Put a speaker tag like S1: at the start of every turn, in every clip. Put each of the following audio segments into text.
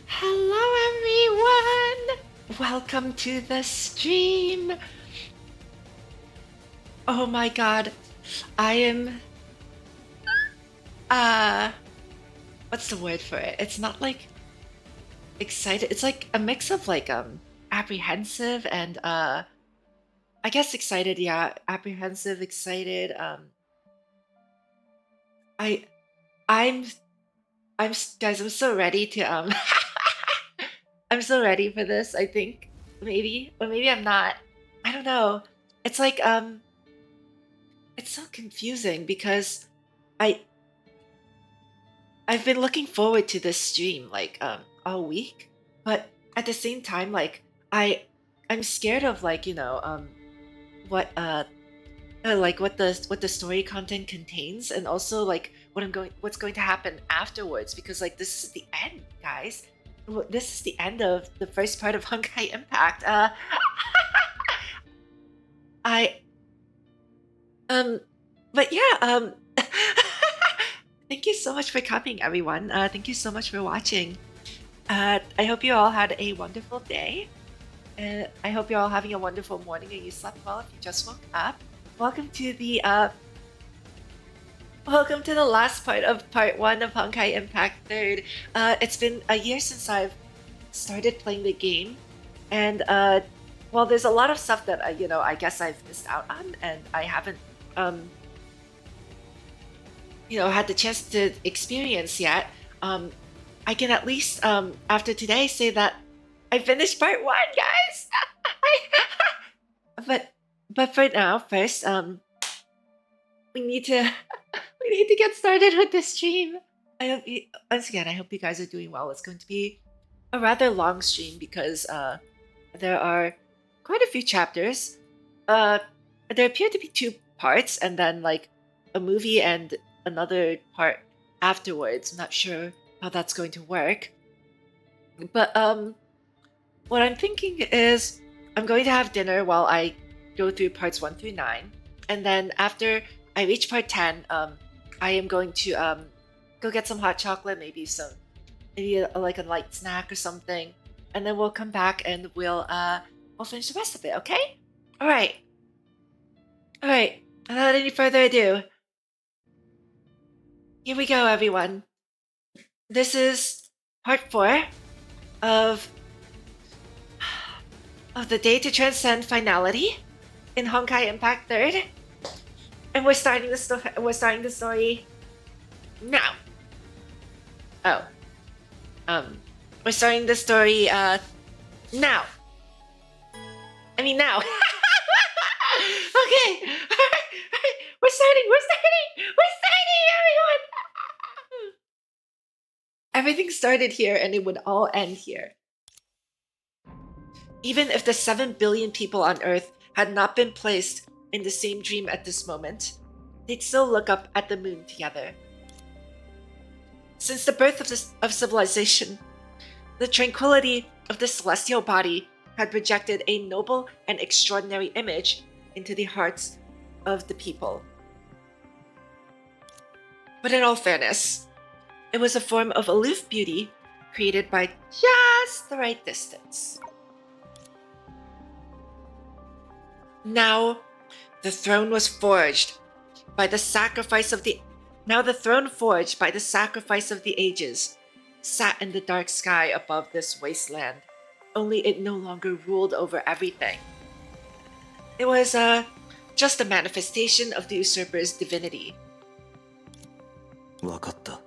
S1: Hello everyone! Welcome to the stream! Oh my god. I am what's the word for it? It's not like excited. It's like a mix of like apprehensive and I guess excited, yeah. Apprehensive, excited. I I'm guys, I'm so ready to I'm so ready for this, I think. Maybe. Or maybe I'm not. I don't know. It's like it's so confusing because I I've been looking forward to this stream like all week, but at the same time like I'm scared of like, what like what the story content contains and also like what's going to happen afterwards because like this is the end, guys. This is the end of the first part of Honkai Impact. I but yeah, thank you so much for coming, everyone. Thank you so much for watching. I hope you all had a wonderful day. And I hope you're all having a wonderful morning and you slept well if you just woke up. Welcome to the last part of part 1 of Honkai Impact 3rd. It's been a year since I've started playing the game, and well, there's a lot of stuff that I guess I've missed out on, and I haven't had the chance to experience yet. I can at least after today say that I finished part 1, guys. but for now, first we need to get started with the stream. Once again, I hope you guys are doing well. It's going to be a rather long stream because there are quite a few chapters. There appear to be 2 parts and then like a movie and another part afterwards. I'm not sure how that's going to work. But what I'm thinking is I'm going to have dinner while I go through parts 1 through 9. And then after I reach part 10, I am going to go get some hot chocolate, maybe like a light snack or something. And then we'll come back and we'll finish the rest of it, okay? Alright. Alright. Without any further ado, here we go, everyone. This is part 4 of the Day to Transcend Finality in Honkai Impact 3rd. And we're starting the story now. Oh. We're starting the story now. I mean now. Okay. We're starting, everyone. Everything started here and it would all end here. Even if the 7 billion people on Earth had not been placed in the same dream at this moment, they'd still look up at the moon together. Since the birth of civilization, the tranquility of the celestial body had projected a noble and extraordinary image into the hearts of the people. But in all fairness, it was a form of aloof beauty created by just the right distance. Now, the throne was forged by the sacrifice of the ages sat in the dark sky above this wasteland, only it no longer ruled over everything. It was just a manifestation of the usurper's divinity.
S2: わかった。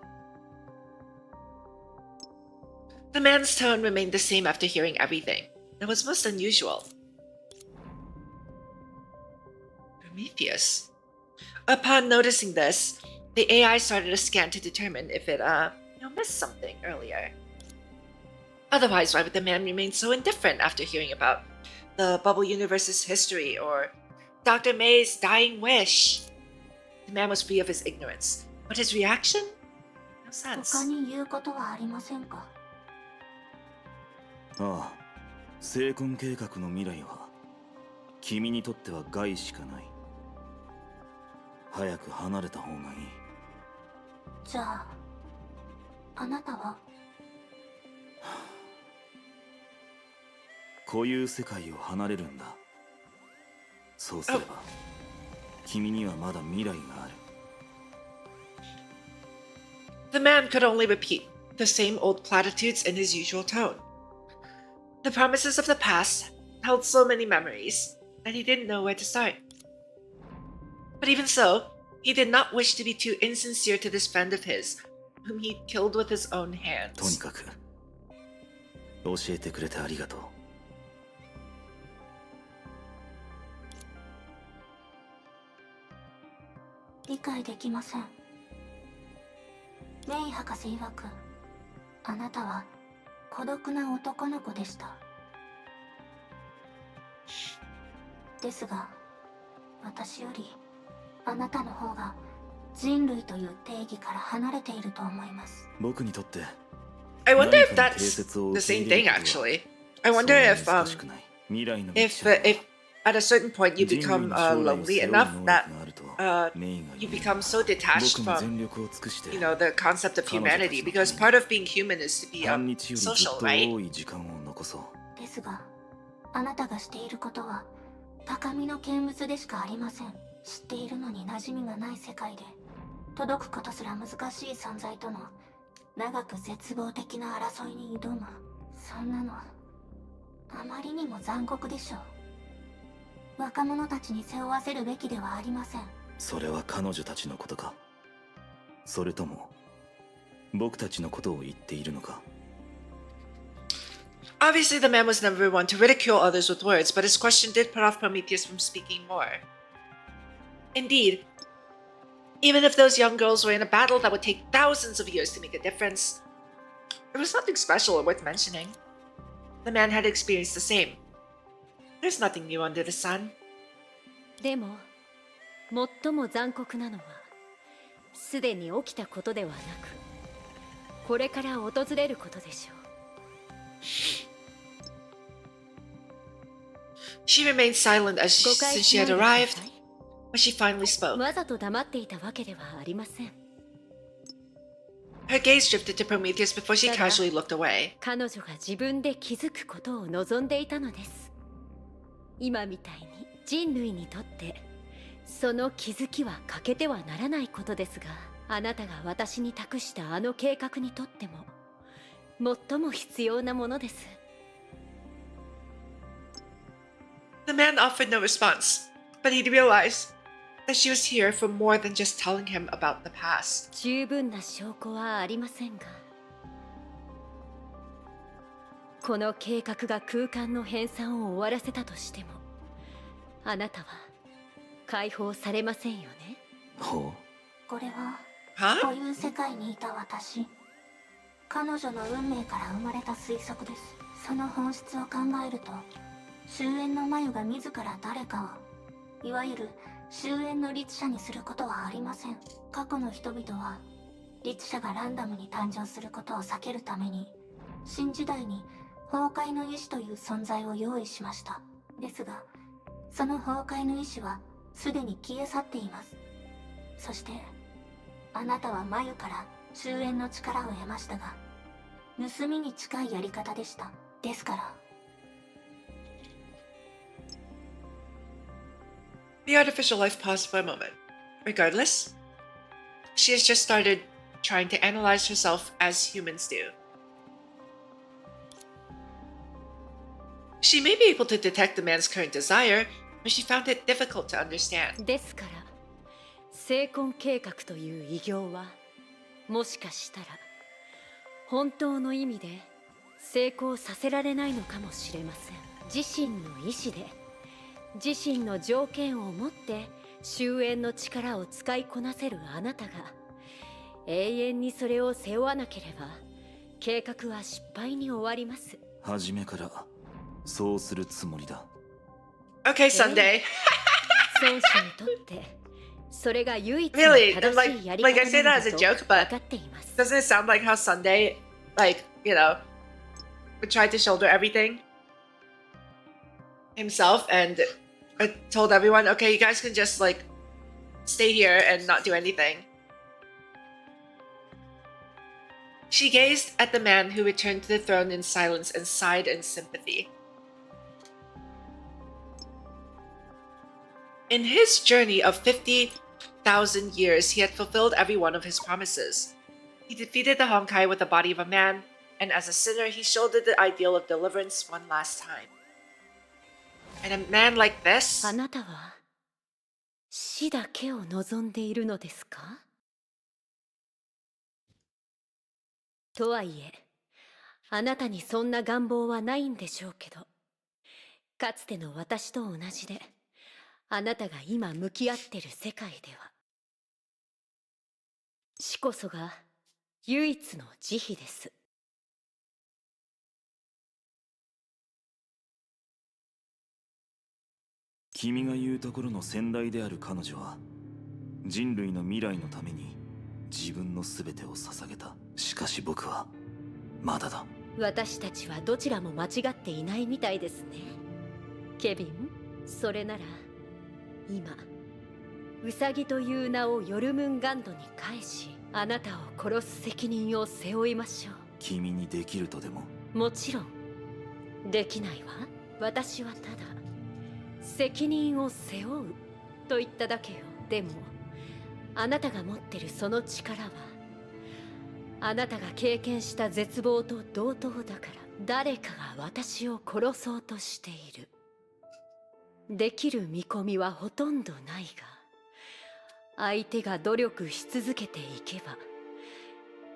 S1: The man's tone remained the same after hearing everything. It was most unusual. Prometheus. Upon noticing this, the AI started a scan to determine if it missed something earlier. Otherwise, why would the man remain so indifferent after hearing about the Bubble Universe's history or Dr. May's dying wish? The man was free of his ignorance, but his reaction? No sense.
S3: 他に言うことはありませんか?
S2: ああ、成婚計画の未来は君にとっては害しかない。早く離れた方がいい。
S3: じゃあ、あなたは?
S2: 固有世界を離れるんだ。そうすれば、君にはまだ未来がある。
S1: The man could only repeat the same old platitudes in his usual tone. The promises of the past held so many memories that he didn't know where to start. But even so, he did not wish to be too insincere to this friend of his, whom he killed with his own
S2: とに
S1: hands.
S2: かく教えてくれてありがとう。
S3: 理解できません。メイ博士曰く、あなたは孤独な男の子でした。ですが、私よりあなたの方が人類という定義から離れていると思います。
S2: 僕にとって
S1: I wonder if that's the same thing, actually. I wonder if at a certain point you become lonely enough that you become so detached from, you know, the concept of humanity, because part of being human is to be social, right?
S3: ですが、あなたがしていることは高みの見物でしかありません。知っているのに馴染みがない世界で、届くことすら難しい存在との長く絶望的な争いに挑む。そんなのあまりにも残酷でしょう。若者たちに背負わせるべきではありません。
S2: それは彼女たちのことか、それとも僕たちのことを言っているのか。
S1: Obviously, the man was never one to ridicule others with words, but his question did put off Prometheus from speaking more. Indeed, even if those young girls were in a battle that would take thousands of years to make a difference, it was nothing special or worth mentioning. The man had experienced the same. There's nothing new under the sun.
S4: でも、最も残酷なのは、すでに起きたことではなく、これから訪れることでしょう。
S1: She remained silent since she had arrived, but she finally spoke.
S4: わざと黙っていたわけではありません。
S1: Her gaze drifted to Prometheus before she casually looked away.
S4: 彼女が自分で気づくことを望んでいたのです。今みたいに人類にとってその気づきは欠けてはならないことですが、あなたが私に託したあの計画にとっても最も必要なものです。
S1: The man offered no response, but he realized that she was here for more than just telling him about the past.
S4: 十分な証拠はありませんが、この計画が空間の編纂を終わらせたとしても、あなたは解放されませんよね。
S2: ほ
S3: う。これは、
S1: Huh?
S3: こういう世界にいた私、彼女の運命から生まれた推測です。その本質を考えると、終焉の眉が自ら誰かを、いわゆる終焉の律者にすることはありません。過去の人々は、律者がランダムに誕生することを避けるために、新時代に崩壊の意志という存在を用意しました。ですが、その崩壊の意志はすでに消え去っています。そして、あなたは眉から終焉の力を得ましたが、盗みに近いやり方でした。ですから、
S1: The artificial life paused for a moment. Regardless, she has just started trying to analyze herself as humans do. She may be able to detect the man's current desire, but she found it difficult to understand.
S4: ですから、成婚計画という偉業は、もしかしたら本当の意味で成功させられないのかもしれません。自身の意志で、自身の条件を持って終焉の力を使いこなせるあなたが、永遠にそれを背負わなければ計画は失敗に終わります。
S2: 初めからそうするつもりだ。
S1: Okay, Sunday.
S4: 戦士にとってそれが唯一の
S1: Really,
S4: 正
S1: like,
S4: しいやり
S1: like I
S4: 方
S1: say
S4: な
S1: that
S4: の
S1: as a
S4: だと
S1: joke,
S4: 分
S1: but
S4: かっています。
S1: doesn't it sound like how Sunday, like, you know, would try to shoulder everything himself and told everyone, okay, you guys can just like stay here and not do anything. She gazed at the man who returned to the throne in silence and sighed in sympathy. In his journey of 50,000 years, he had fulfilled every one of his promises. He defeated the Honkai with the body of a man, and as a sinner, he shouldered the ideal of deliverance one last time. And a man like this?
S4: あなたは死だけを望んでいるのですか？とはいえ、あなたにそんな願望はないんでしょうけど、かつての私と同じで、あなたが今向き合ってる世界では、死こそが唯一の慈悲です。
S2: 君が言うところの先代である彼女は人類の未来のために自分の全てを捧げた。しかし僕はまだだ。
S4: 私たちはどちらも間違っていないみたいですね。ケビン、それなら今ウサギという名をヨルムンガンドに返し、あなたを殺す責任を背負いましょう。
S2: 君にできるとでも？
S4: もちろんできないわ。私はただ責任を背負うと言っただけよ。でもあなたが持ってるその力はあなたが経験した絶望と同等だから、誰かが私を殺そうとしている。できる見込みはほとんどないが、相手が努力し続けていけば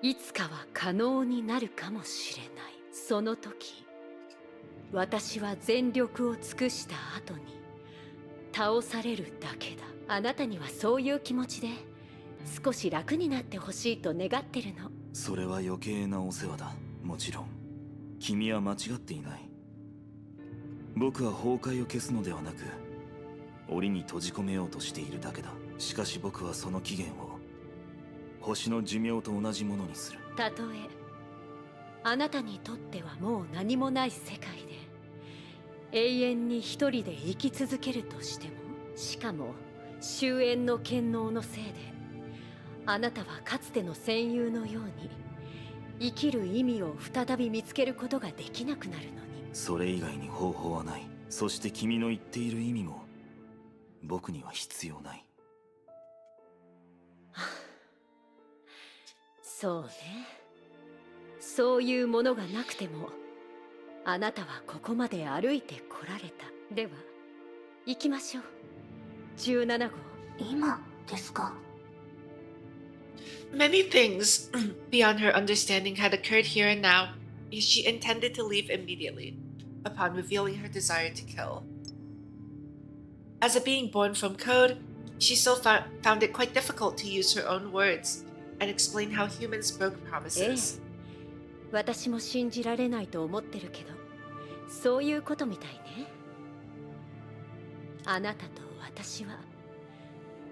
S4: いつかは可能になるかもしれない。その時私は全力を尽くした後に倒されるだけだ。あなたにはそういう気持ちで少し楽になってほしいと願ってるの。
S2: それは余計なお世話だ。もちろん君は間違っていない。僕は崩壊を消すのではなく檻に閉じ込めようとしているだけだ。しかし僕はその期限を星の寿命と同じものにする。
S4: たとえあなたにとってはもう何もない世界で永遠に一人で生き続けるとしても、しかも終焉の権能のせいであなたはかつての戦友のように生きる意味を再び見つけることができなくなるのに。
S2: それ以外に方法はない。そして君の言っている意味も僕には必要ない。
S4: そうね。そういうものがなくてもあなたはここまで歩いてこられた。では行きましょう。17号。
S3: 今ですか？
S1: Many things beyond her understanding had occurred here and now. She intended to leave immediately upon revealing her desire to kill. As a being born from code, she still found it quite difficult to use her own words and explain how humans broke promises.
S4: 私も信じられないと思ってるけど、そういうことみたいね。あなたと私は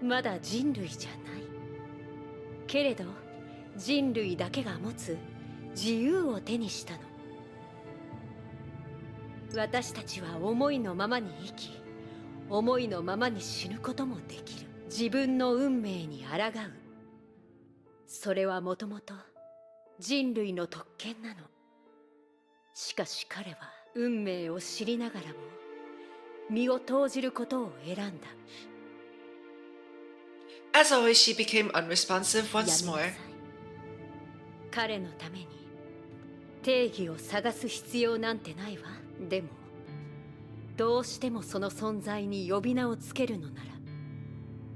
S4: まだ人類じゃない。けれど人類だけが持つ自由を手にしたの。私たちは思いのままに生き、思いのままに死ぬこともできる。自分の運命に抗う。それはもともと人類の特権なの。しかし彼は運命を知りながらも身を投じることを選んだ。
S1: As always, she became unresponsive once
S4: やめなさ
S1: more.
S4: い。彼のために定義を探す必要なんてないわ。でもどうしてもその存在に呼び名をつけるのなら、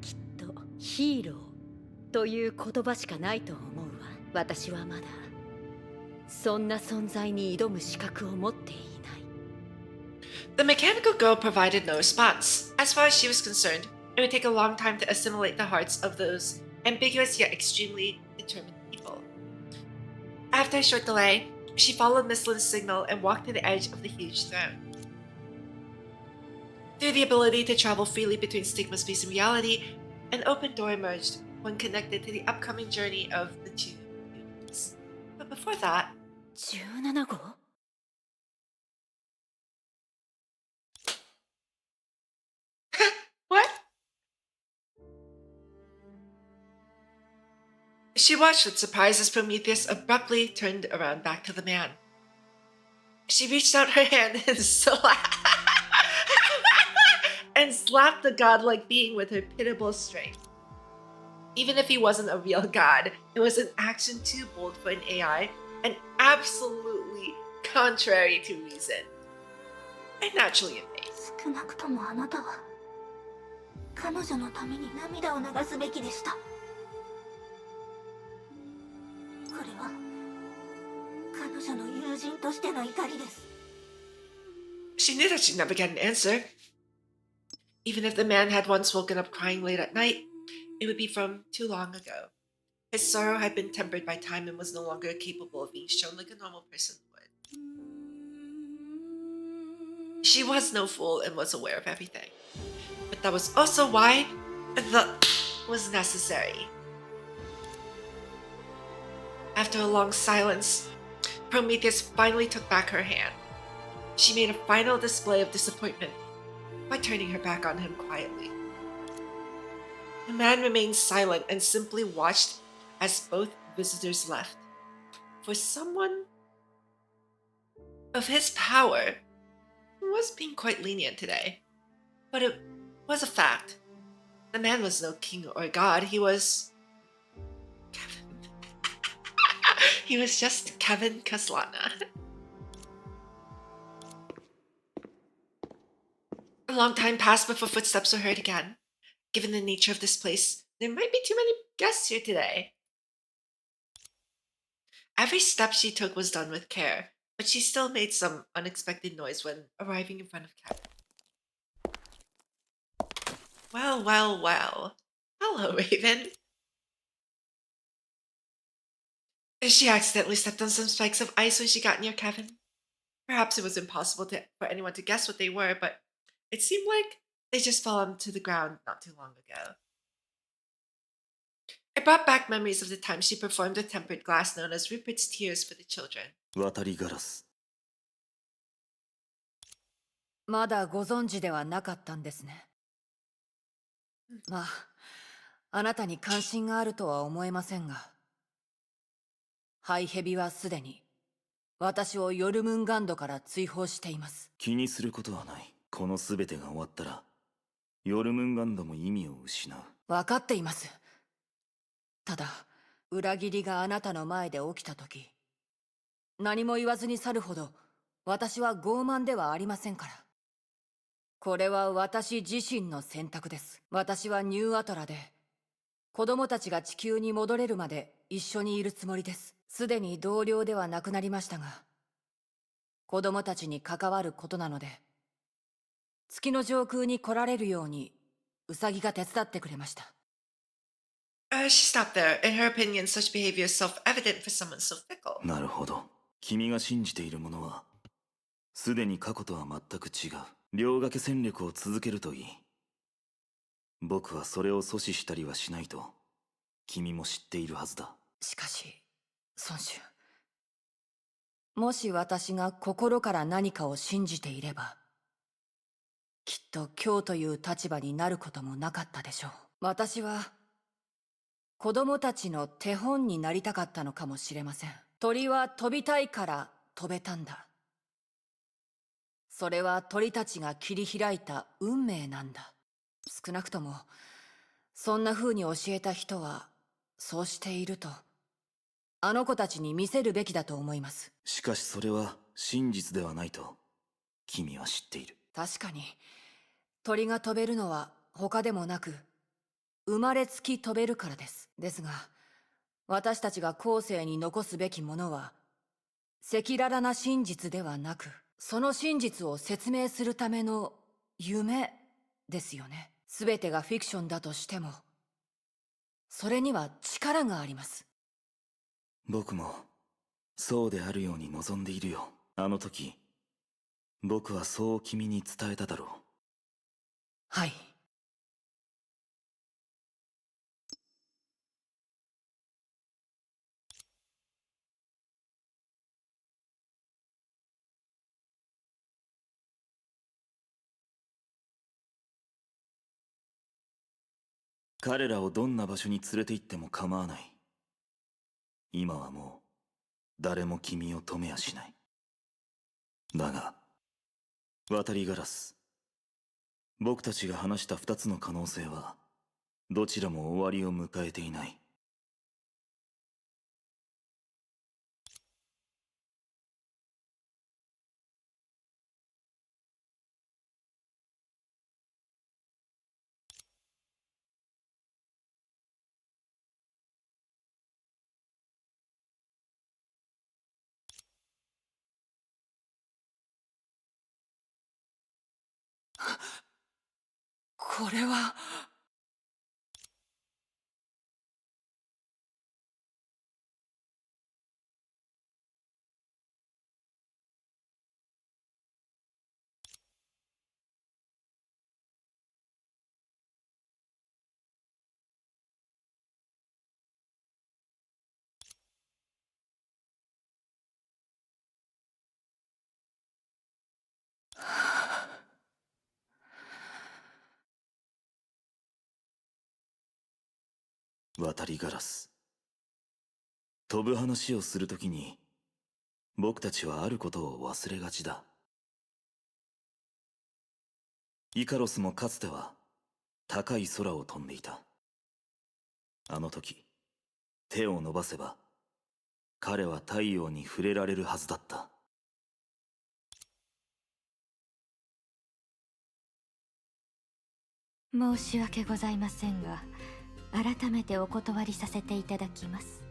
S4: きっとヒーローという言葉しかないと思うわ。私はまだそんな存在に挑む資格を持っていない。
S1: The mechanical girl provided no response. As far as she was concerned, it would take a long time to assimilate the hearts of those ambiguous yet extremely determined people. After a short delay, she followed Miss Lin's signal and walked to the edge of the huge throne. Through the ability to travel freely between Stigma space and reality, an open door emerged, one connected to the upcoming journey of the two humans. But before that,
S4: 17号。
S1: what? She watched with surprise as Prometheus abruptly turned around back to the man. She reached out her hand and slapped slapped the godlike being with her pitiable strength. Even if he wasn't a real god, it was an action too bold for an AI and absolutely contrary to reason. And naturally amazed.
S3: 少なくともあなたは彼女のために涙を流すべきでした。これは彼女の友人としての怒りです。
S1: She knew that she'd never get an answer. Even if the man had once woken up crying late at night, it would be from too long ago. His sorrow had been tempered by time and was no longer capable of being shown like a normal person would. She was no fool and was aware of everything. But that was also why the was necessary. After a long silence, Prometheus finally took back her hand. She made a final display of disappointment by turning her back on him quietly. The man remained silent and simply watched as both visitors left. For someone of his power, he was being quite lenient today. But it was a fact. The man was no king or god, he was Kevin. He was just Kevin Kaslana. A long time passed before footsteps were heard again. Given the nature of this place, there might be too many guests here today. Every step she took was done with care, but she still made some unexpected noise when arriving in front of Kevin. Well, well, well. Hello, Raven. She accidentally stepped on some spikes of ice when she got near Kevin. Perhaps it was impossible for anyone to guess what they were, but it seemed like they just fell onto the ground not too long ago. It brought back memories of the time she performed a tempered glass known as Rupert's Tears for the children.
S2: 渡りガラス。
S5: まだご存知ではなかったんですね。まあ、あなたに関心があるとは思えませんが、ハイヘビはすでに私をヨルムンガンドから追放しています。
S2: 気にすることはない。この全てが終わったら、ヨルムンガンドも意味を失う。
S5: 分かっています。ただ、裏切りがあなたの前で起きたとき、何も言わずに去るほど、私は傲慢ではありませんから。これは私自身の選択です。私はニューアトラで、子供たちが地球に戻れるまで一緒にいるつもりです。すでに同僚ではなくなりましたが、子供たちに関わることなので、月の上空に来られるように、ウサギが手伝ってくれました。
S1: She stopped there. In her opinion, such behavior is self-evident for someone so fickle.
S2: なるほど。君が信じているものは、すでに過去とは全く違う。両掛け戦略を続けるといい。僕はそれを阻止したりはしないと、君も知っているはずだ。
S5: しかし、孫子。もし私が心から何かを信じていれば、きっと今日という立場になることもなかったでしょう。私は、子供たちの手本になりたかったのかもしれません。鳥は飛びたいから飛べたんだ。それは鳥たちが切り開いた運命なんだ。少なくとも、そんな風に教えた人は、そうしていると、あの子たちに見せるべきだと思います。
S2: しかしそれは真実ではないと、君は知っている。
S5: 確かに、鳥が飛べるのは他でもなく、生まれつき飛べるからです。ですが、私たちが後世に残すべきものは、赤裸々な真実ではなく、その真実を説明するための夢ですよね。すべてがフィクションだとしても、それには力があります。
S2: 僕も、そうであるように望んでいるよ。あの時、僕はそう君に伝えただろう。
S5: はい。
S2: 彼らをどんな場所に連れて行っても構わない。今はもう誰も君を止めやしない。だが、渡りガラス、僕たちが話した2つの可能性はどちらも終わりを迎えていない。
S5: これは。
S2: 渡りガラス。飛ぶ話をするときに僕たちはあることを忘れがちだ。イカロスもかつては高い空を飛んでいた。あの時手を伸ばせば彼は太陽に触れられるはずだった。
S6: 申し訳ございませんが、改めてお断りさせていただきます。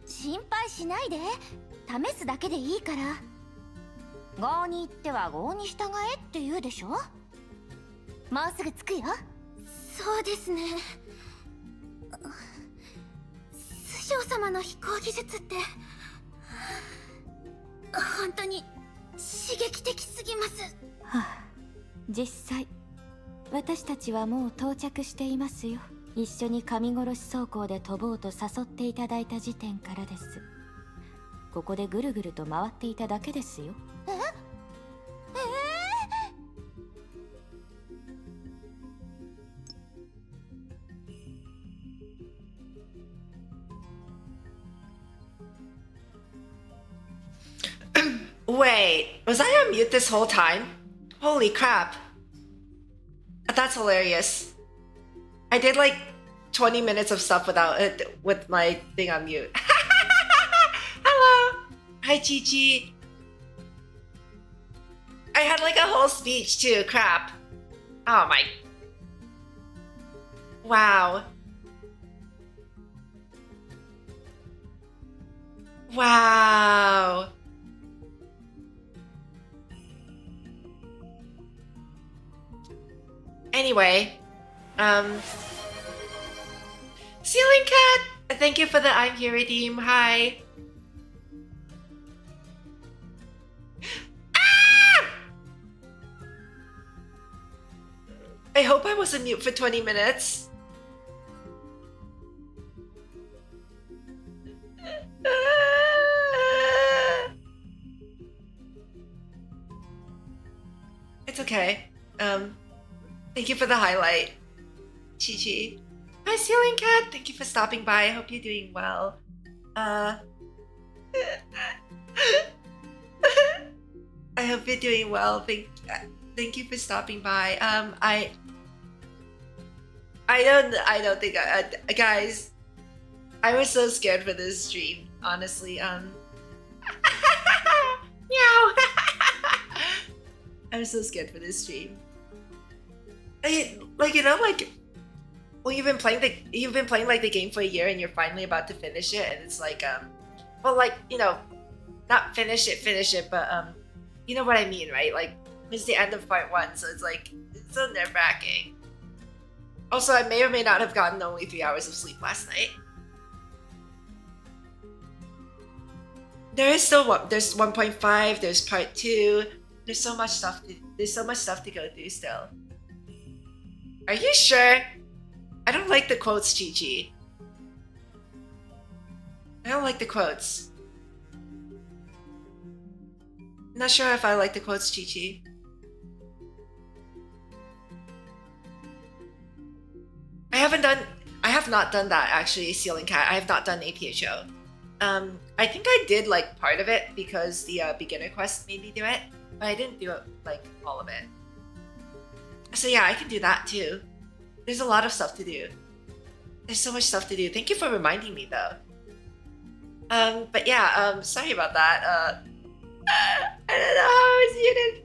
S3: 心配しないで、試すだけでいいから。郷に行っては郷に従えって言うでしょ。もうすぐ着くよ。そうですね。師匠様の飛行技術って本当に刺激的すぎます。
S6: はあ、実際私たちはもう到着していますよ。一緒に神殺し走行で飛ぼうと誘っていただいた時点からです。ここでぐるぐると回っていただけですよ。
S1: Wait, was I on mute this whole time? Holy crap. That's hilarious. I did like 20 minutes of stuff without it, with my thing on mute. Hello. Hi, Chi Chi. I had like a whole speech too. Crap. Oh my. Wow. Wow. Anyway, Ceiling Cat, thank you for the I'm here redeem. Hi. Ah! I hope I wasn't mute for 20 minutes. It's okay. Thank you for the highlight, Chi Chi. Hi, Ceiling Cat. Thank you for stopping by. I hope you're doing well. I hope you're doing well. Thank you for stopping by. I don't think guys, I was so scared for this stream, honestly. Meow. I was so scared for this stream. Like, you know, like when you've been playing like the game for a year and you're finally about to finish it, and it's like well, like, you know, not finish it, but you know what I mean, right? Like it's the end of part 1, so it's like it's so nerve-wracking. Also, I may or may not have gotten only 3 hours of sleep last night. There is still there's 1.5, there's part 2. There's so much stuff to go through still. Are you sure? I don't like the quotes, Chi Chi. I don't like the quotes. Not sure if I like the quotes, Chi Chi. I have not done that actually, Ceiling Cat. I have not done APHO. I think I did like part of it because the beginner quest made me do it. but I didn't do it like all of it. So yeah, I can do that too. There's a lot of stuff to do. There's so much stuff to do. Thank you for reminding me though. But yeah, sorry about that. I don't know how I was muted.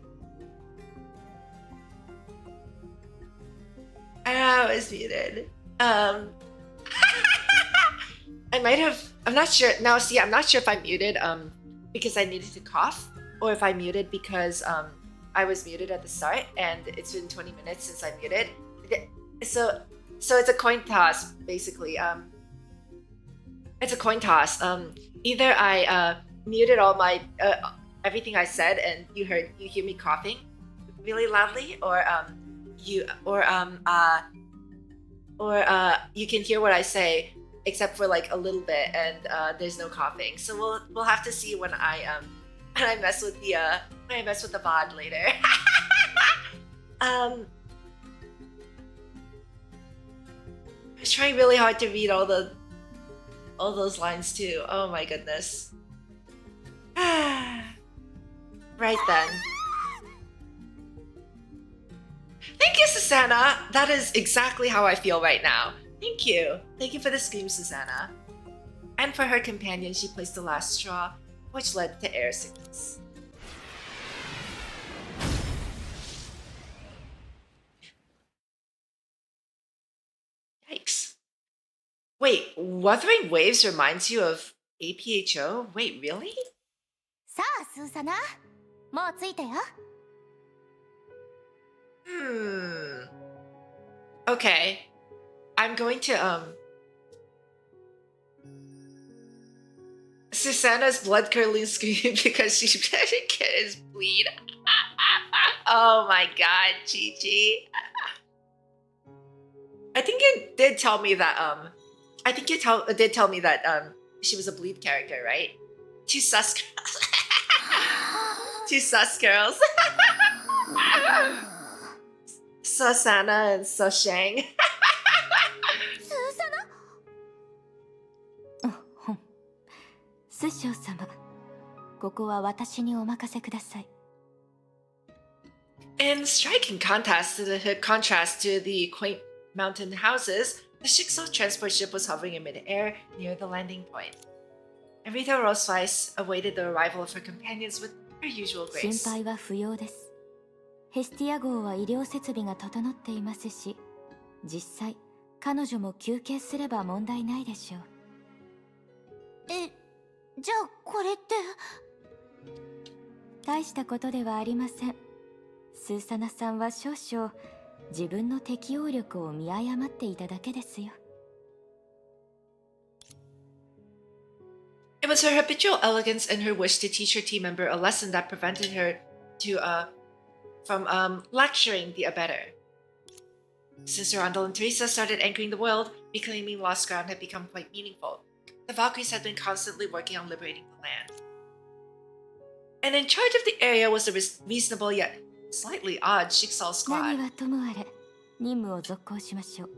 S1: I don't know how I was muted. I might have. I'm not sure. Now, see, I'm not sure if I muted because I needed to cough, or if I muted because I was muted at the start, and it's been 20 minutes since I muted. So it's a coin toss, basically. It's a coin toss. Either I muted all my everything I said, and you hear me coughing really loudly, or you can hear what I say except for like a little bit, and there's no coughing. So we'll have to see when I mess with the VOD later. I was trying really hard to read all those lines too. Oh my goodness. Right then. Thank you, Susanna. That is exactly how I feel right now. Thank you. Thank you for the scream, Susanna. And for her companion, she placed the last straw, which led to air sickness. Yikes. Wait, Wuthering Waves reminds you of APHO? Wait, really?
S3: さあ、スーサナ、もう着いたよ。
S1: Okay. I'm going to Susanna's blood-curdling scream because she's better get his bleed. Oh my god, Gigi. I think it did tell me that did tell me that she was a bleed character, right? Two sus girls. Two sus girls. Susanna and Sushang.
S3: スーサナ？
S6: スショウ様、ここは私にお任せください。
S1: In striking contrast to the quaint mountain houses, the Shixo transport ship was hovering in mid-air near the landing point. Rita Roseweiss awaited the arrival of her companions with her usual
S6: 心
S1: grace.
S6: 配は不要です。ヘスティア号は医療設備が整っていますし、実際彼女も休憩すれば問題ないでしょう。
S3: じゃあこれって。
S6: 大したことではありません。スーサナさんは少々自分の適応力を見誤っていただけですよ。
S1: It was her habitual elegance and her wish to teach her team member a lesson that prevented her from lecturing the abettor. Since Rondel and Teresa started anchoring the world, reclaiming lost ground had become quite meaningful. The Valkyries had been constantly working on liberating the land. And in charge of the area was a reasonable yet slightly odd Jigsaw squad.
S6: 何はともあれ、任務を続行しましょう。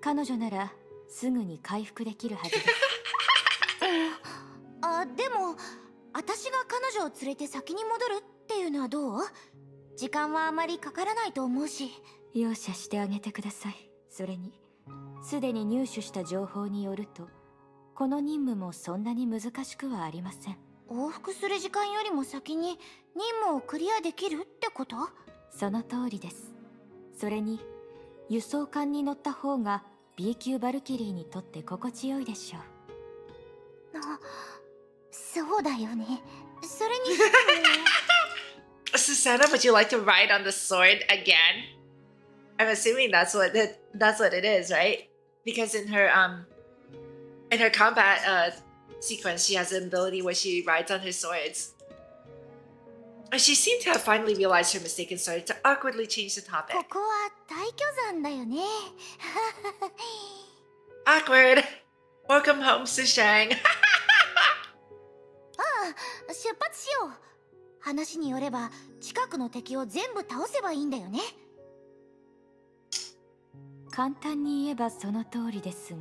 S6: 彼女ならすぐに回復できるはずです。
S3: でも私が彼女を連れて先に戻るっていうのはどう？時間はあまりかからないと思うし。
S6: 容赦してあげてください。それにすでに入手した情報によると、この任務もそんなに難しくはありません。
S3: 往復する時間よりも先に任務をクリアできるってこと？
S6: その通りです。それに輸送艦に乗った方が B 級バルキリーにとって心地よいでしょう。
S3: そうだよね。それに
S1: Susanna, would you like to ride on the sword again? I'm assuming that's what it is, right? Because in her combat sequence, she has an ability where she rides on her swords. She seemed to have finally realized her mistake and started to awkwardly change the topic.
S3: ここは大巨山だよね。
S1: Awkward. Welcome home, Sushang.
S3: 出発しよう。話によれば近くの敵を全部倒せばいいんだよね。
S6: 簡単に言えばその通りですが、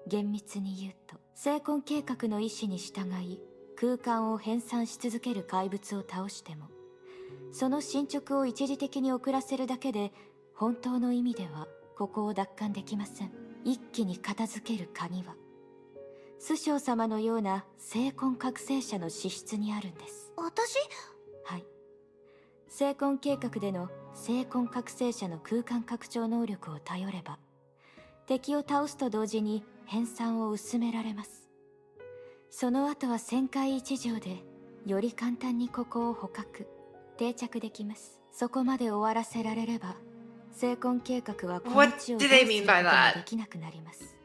S6: 厳密に言うと成婚計画の意思に従い空間を編纂し続ける怪物を倒しても、その進捗を一時的に遅らせるだけで本当の意味ではここを奪還できません。一気に片付ける鍵は師匠様のような精魂覚醒者の資質にあるんです。
S3: 私？
S6: はい。精魂計画での精魂覚醒者の空間拡張能力を頼れば、敵を倒すと同時に編纂を薄められます。その後は旋回一条でより簡単にここを捕獲定着できます。そこまで終わらせられれば、精魂計画はこの
S1: What
S6: 地を
S1: do
S6: どう
S1: they
S6: す
S1: mean
S6: る
S1: by
S6: ことも
S1: that?
S6: できなくなります。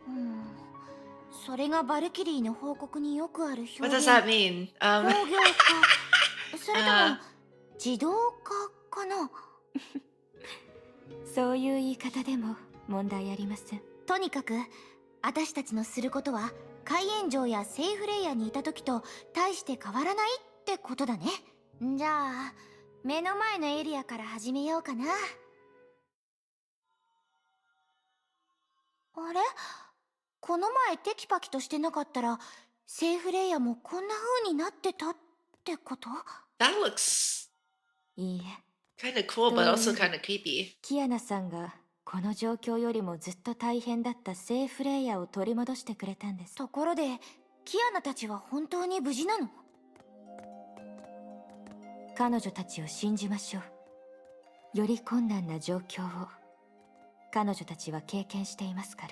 S3: それがバルキリーの報告によくある表現。
S1: What does that mean?
S3: 工業化それとも
S1: uh,
S3: 自動化かな。
S6: そういう言い方でも問題ありません。
S3: とにかく私たちのすることは海炎城やセイフレイヤにいた時と大して変わらないってことだね。じゃあ目の前のエリアから始めようかな。あれ、この前テキパキとしてなかったらセイフレイヤもこんな風になってたってこと？
S1: that looks
S6: いいえ、
S1: kind of cool, but also kind of creepy.
S6: キアナさんがこの状況よりもずっと大変だったセイフレイヤを取り戻してくれたんです。
S3: ところでキアナたちは本当に無事なの？
S6: 彼女たちを信じましょう。より困難な状況を彼女たちは経験していますから。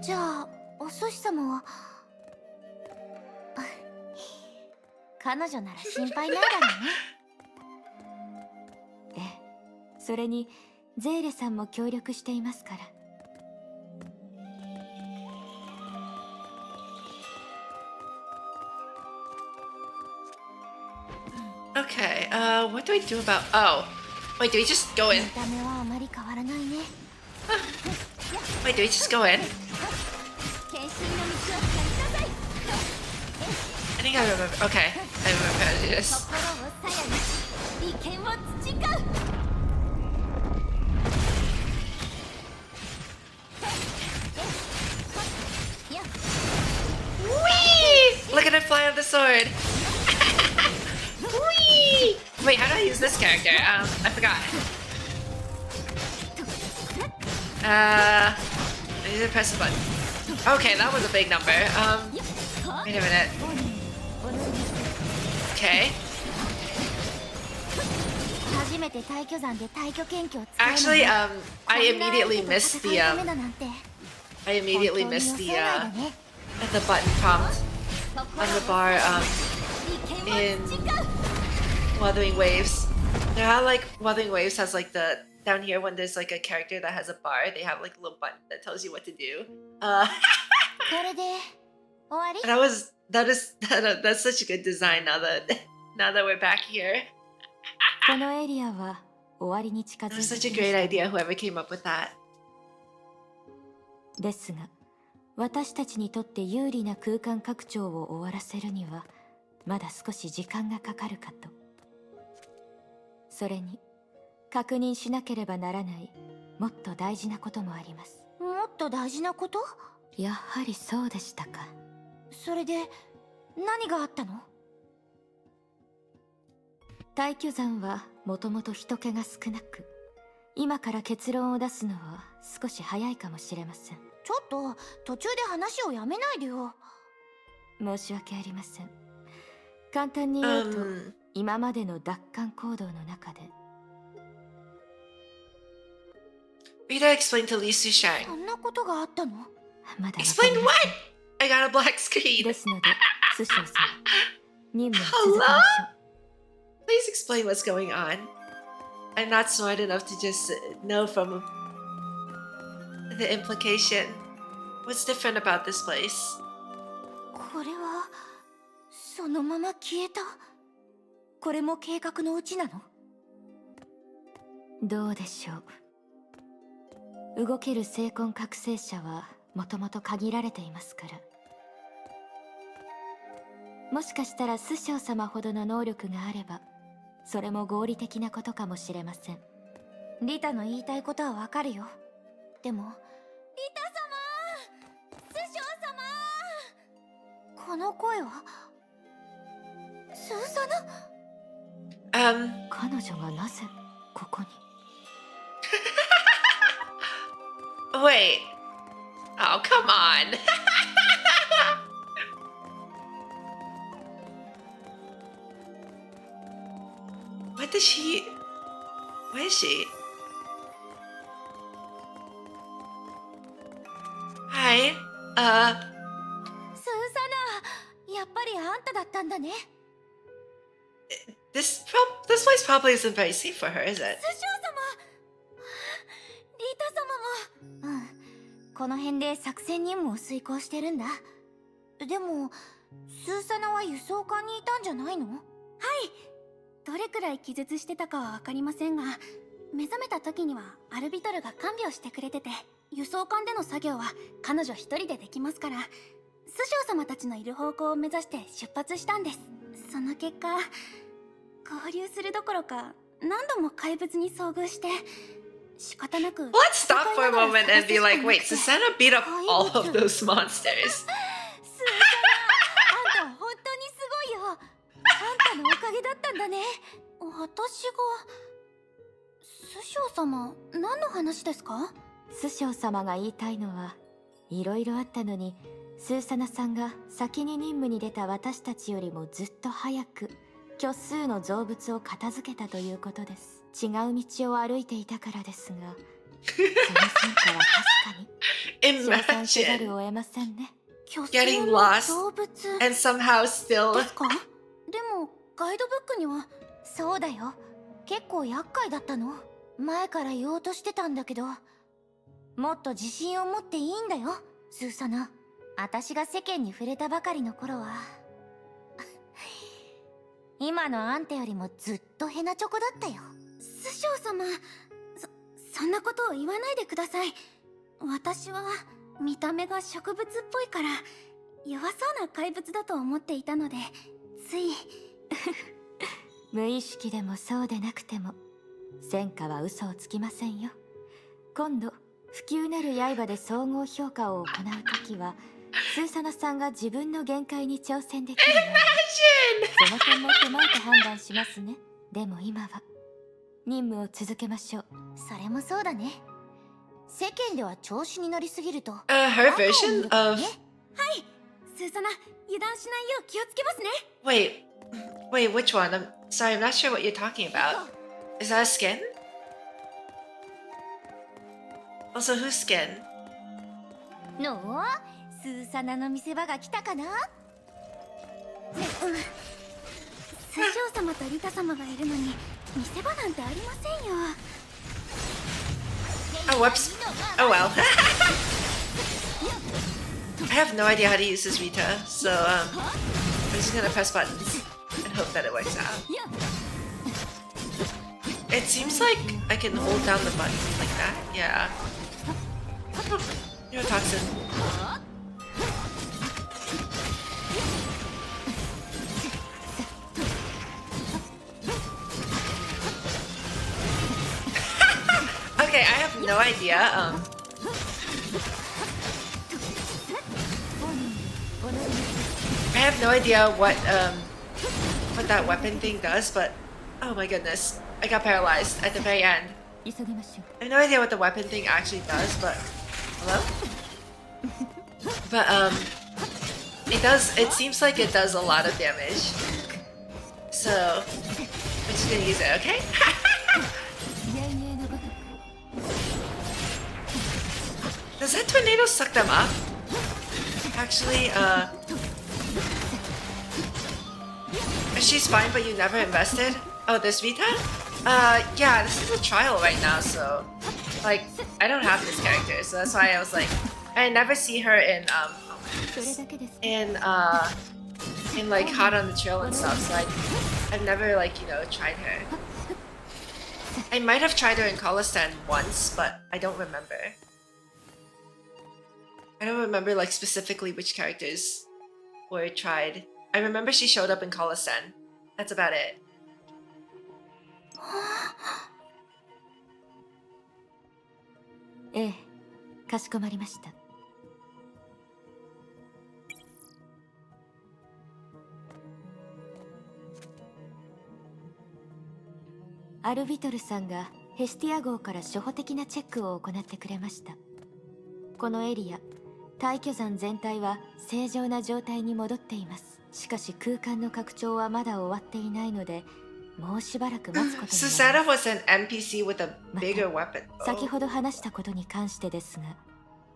S3: じゃあお寿司様は彼女なら心配ないだろうね。
S6: ええ、それにゼーレさんも協力していますから。
S1: Okay, what do I do about... Oh, wait, do we just go in?
S3: 見た目はあまり変わらないね。
S1: Wait, do we just go in?
S3: 献身の道を使いなさい。
S1: I think I remember. Okay, I remember how to do this.
S3: 心を鞘にし利権を培う。
S1: Whee! Look at it fly on the sword. Whee! Wait, how do I use this character? I forgot. I need to press the button. Okay, that was a big number. Wait a minute. Okay.
S3: 初めて退去山で退去研究を使うの
S1: Actually,
S3: は
S1: I
S3: こんな
S1: immediately
S3: 相手と
S1: missed
S3: 戦
S1: the
S3: うためだなんて
S1: I immediately
S3: 本当に
S1: missed
S3: 予
S1: the
S3: 想外だね。
S1: the button prompt on the bar
S3: 利権
S1: in
S3: を培う。
S1: Wuthering Waves. You know how like Wuthering Waves has like the down here when there's like a character that has a bar, they have like a little button that tells you what to do.
S3: これで終わり？
S1: that's such a good design now that we're back here.
S6: このエリアは終わりに近
S1: That
S6: づ
S1: was
S6: いて
S1: such a
S6: きまし
S1: great
S6: た。
S1: idea, whoever came up with that.
S6: ですが、私たちにとって有利な空間拡張を終わらせるにはまだ少し時間がかかるかと。それに確認しなければならないもっと大事なこともあります。
S3: もっと大事なこと？
S6: やはりそうでしたか。
S3: それで何があったの？
S6: 退去山はもともと人気が少なく、今から結論を出すのは少し早いかもしれません。
S3: ちょっと途中で話をやめないでよ。
S6: 申し訳ありません。簡単に言うと、 今までの奪還行動の中で
S1: Rita explained to Lee Sushang.
S3: そんなことがあったの？
S6: まだわか
S1: Explain
S6: りま
S1: what?
S6: せん。
S1: I got a black screen.
S6: ですので、師匠様、任務を続けましょう。
S1: Please explain what's going on. I'm not smart enough to just know from the implication. What's different about this place?
S3: これはそのまま消えた？これも計画のうちなの？
S6: どうでしょう。動ける精魂覚醒者はもともと限られていますから。もしかしたら師匠様ほどの能力があれば、それも合理的なことかもしれません。
S3: リタの言いたいことはわかるよ。でも、リタ様！師匠様！この声はスーサナ
S6: 彼女がなぜここに。
S1: Wait. Oh, come on. What does she... Where is she? Hi.
S3: スーサナ、やっぱりあんただったんだね。
S1: This place probably isn't very safe for her, is it?
S3: 師匠様、リータ様も。うん、この辺で作戦任務を遂行してるんだ。でもスーサナは輸送艦にいたんじゃないの？はい、どれくらい気絶してたかは分かりませんが、目覚めた時にはアルビトルが看病してくれてて、輸送艦での作業は彼女一人でできますから、師匠様たちのいる方向を目指して出発したんです。その結果、合流するどころか何度も怪物に遭遇して、仕方なく。
S1: Let's stop for a moment and be like, wait, Susanna beat up all of those monsters.
S3: スーサナ、あんた本当にすごいよ。あんたのおかげだったんだね。私が。師匠様、何の話ですか？
S6: 師匠様が言いたいのはいろいろあったのに、スーサナさんが先に任務に出た私たちよりもずっと早く虚数の造物を片付けたということです。違う道を歩いていたからですが、その戦果は確かに称賛せざ
S1: Imagine
S6: るを得ませんね。
S1: getting lost
S3: 動物
S1: and somehow still.
S3: ですか？でもガイドブックには。そうだよ、結構厄介だったの。前から言おうとしてたんだけど、もっと自信を持っていいんだよ、スーサナ。私が世間に触れたばかりの頃は今のあんたよりもずっとヘナチョコだったよ。師匠様、そんなことを言わないでください。私は見た目が植物っぽいから弱そうな怪物だと思っていたので、つい
S6: 無意識でもそうでなくても戦果は嘘をつきませんよ。今度不朽なる刃で総合評価を行うときは、スーサナさんが自分の限界に挑戦できるように、その点も踏まえて判断しますね。でも今は任務を続けましょう。
S3: それもそうだね。世間では調子に乗りすぎると。
S1: Her version of
S3: はい、スーサナ、油断しないよう気をつけますね。
S1: wait, which one? I'm sorry, I'm not sure what you're talking about. Is that a skin? Also, whose skin?
S3: のスーサナの見せ場が来たかな。師匠様とリタ様がいるのに見せ場なんてありませんよ。
S1: Oh, whoops. Oh well. I have no idea how to use this Vita, so I'm just gonna press buttons and hope that it works out. It seems like I can hold down the button like that. Yeah. Oh, you're a toxin. Okay, I have no idea. I have no idea what that weapon thing does, but oh my goodness, I got paralyzed at the very end. I have no idea what the weapon thing actually does, but hello? But it does. It seems like it does a lot of damage. So I'm just gonna use it, okay? Does that tornado suck them up? Actually, she's fine, but you never invested? Oh, this Vita? Yeah, this is a trial right now, so like I don't have this character, so that's why I was like, I never see her in like Hot on the Trail and stuff, so I've never like, you know, tried her. I might have tried her in Colostan once, but I don't remember. I don't remember like specifically which characters were tried. I remember she showed up in Colostan. That's about it.
S6: ええ、かしこまりました。アルビトルさんがヘスティア号から初歩的なチェックを行ってくれました。このエリア、大巨山全体は正常な状態に戻っています。しかし空間の拡張はまだ終わっていないので、もうしばらく待つことになります。
S1: Susanna was an NPC with a bigger weapon.
S6: 先ほど話したことに関してですが、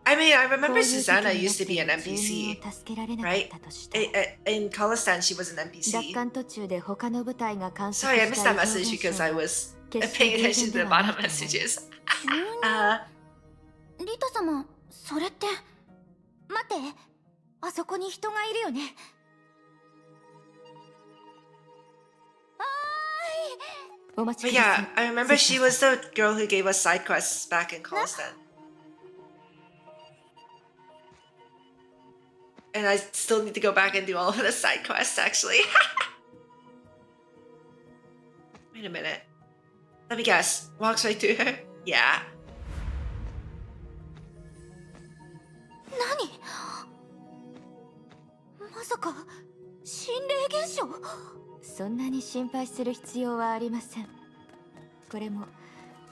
S1: I mean, I remember Susanna used to be an NPC,
S6: 助けられなかっ
S1: right?
S6: たとして、
S1: In Kalistan, she was an
S6: 奪
S1: NPC.
S6: 還途中で他の部隊が観
S1: Sorry,
S6: 測
S1: I
S6: し
S1: missed
S6: た
S1: that
S6: 異常
S1: message
S6: 現
S1: because
S6: 象
S1: I
S6: は
S1: was
S6: 決して
S1: paying
S6: 偶
S1: attention
S6: 然
S1: to
S6: で
S1: the
S6: はない
S1: bottom
S6: と思います。
S1: messages.
S3: リタ様、それって。待って、あそこに人がいるよね。
S6: お待ち
S1: But
S6: くださ
S1: yeah,
S6: い。
S1: I remember she was the girl who gave us side quests back in Kalistan. And I still need to go back and do all of the side quests, actually. Wait a minute. Let me guess. Walks right through her? Yeah.
S3: 何？まさか心霊現象？
S6: そんなに心配する必要はありません。これも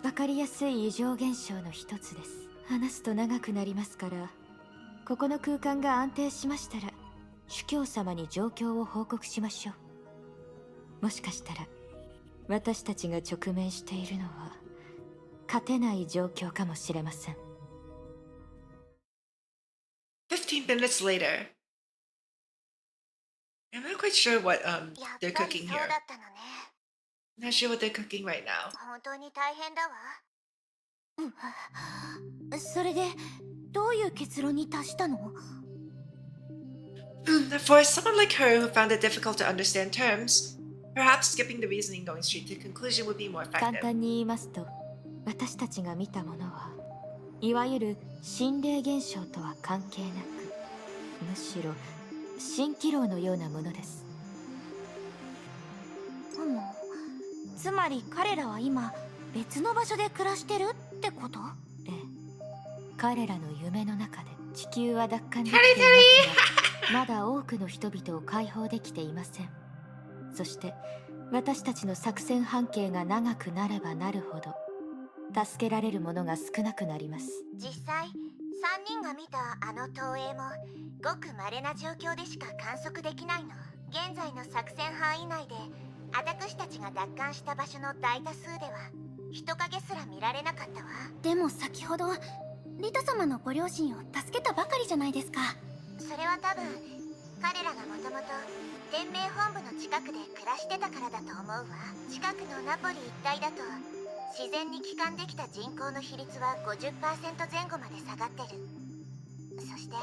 S6: 分かりやすい異常現象の一つです。話すと長くなりますから、ここの空間が安定しましたら主教様に状況を報告しましょう。もしかしたら私たちが直面しているのは勝てない状況かもしれません。
S1: 15 minutes later. I'm not quite sure what
S3: やっ
S1: they're
S3: ぱり
S1: cooking
S3: そう
S1: here.
S3: だったのね。
S1: Not sure what they're cooking right now.
S3: 本当に大変だわ。それでどういう結論に達したの？
S1: For someone like her who found it difficult to understand terms, perhaps skipping the reasoning going straight to conclusion would be more
S6: 簡
S1: effective.
S6: 単に言いますと、私たちが見たものはいわゆる心霊現象とは関係なく、むしろ蜃気楼のようなものです。
S3: つまり彼らは今別の場所で暮らしてるってこと？
S6: ええ、彼らの夢の中で地球は奪還できていますが、まだ多くの人々を解放できていません。そして私たちの作戦半径が長くなればなるほど助けられるものが少なくなります。
S3: 実際3人が見たあの投影もごく稀な状況でしか観測できないの。現在の作戦範囲内で私たちが奪還した場所の大多数では人影すら見られなかったわ。でも先ほどリタ様のご両親を助けたばかりじゃないですか。それは多分彼らがもともと天命本部の近くで暮らしてたからだと思うわ。近くのナポリ一帯だと自然に帰還できた人口の比率は 50% 前後まで下がってる。そして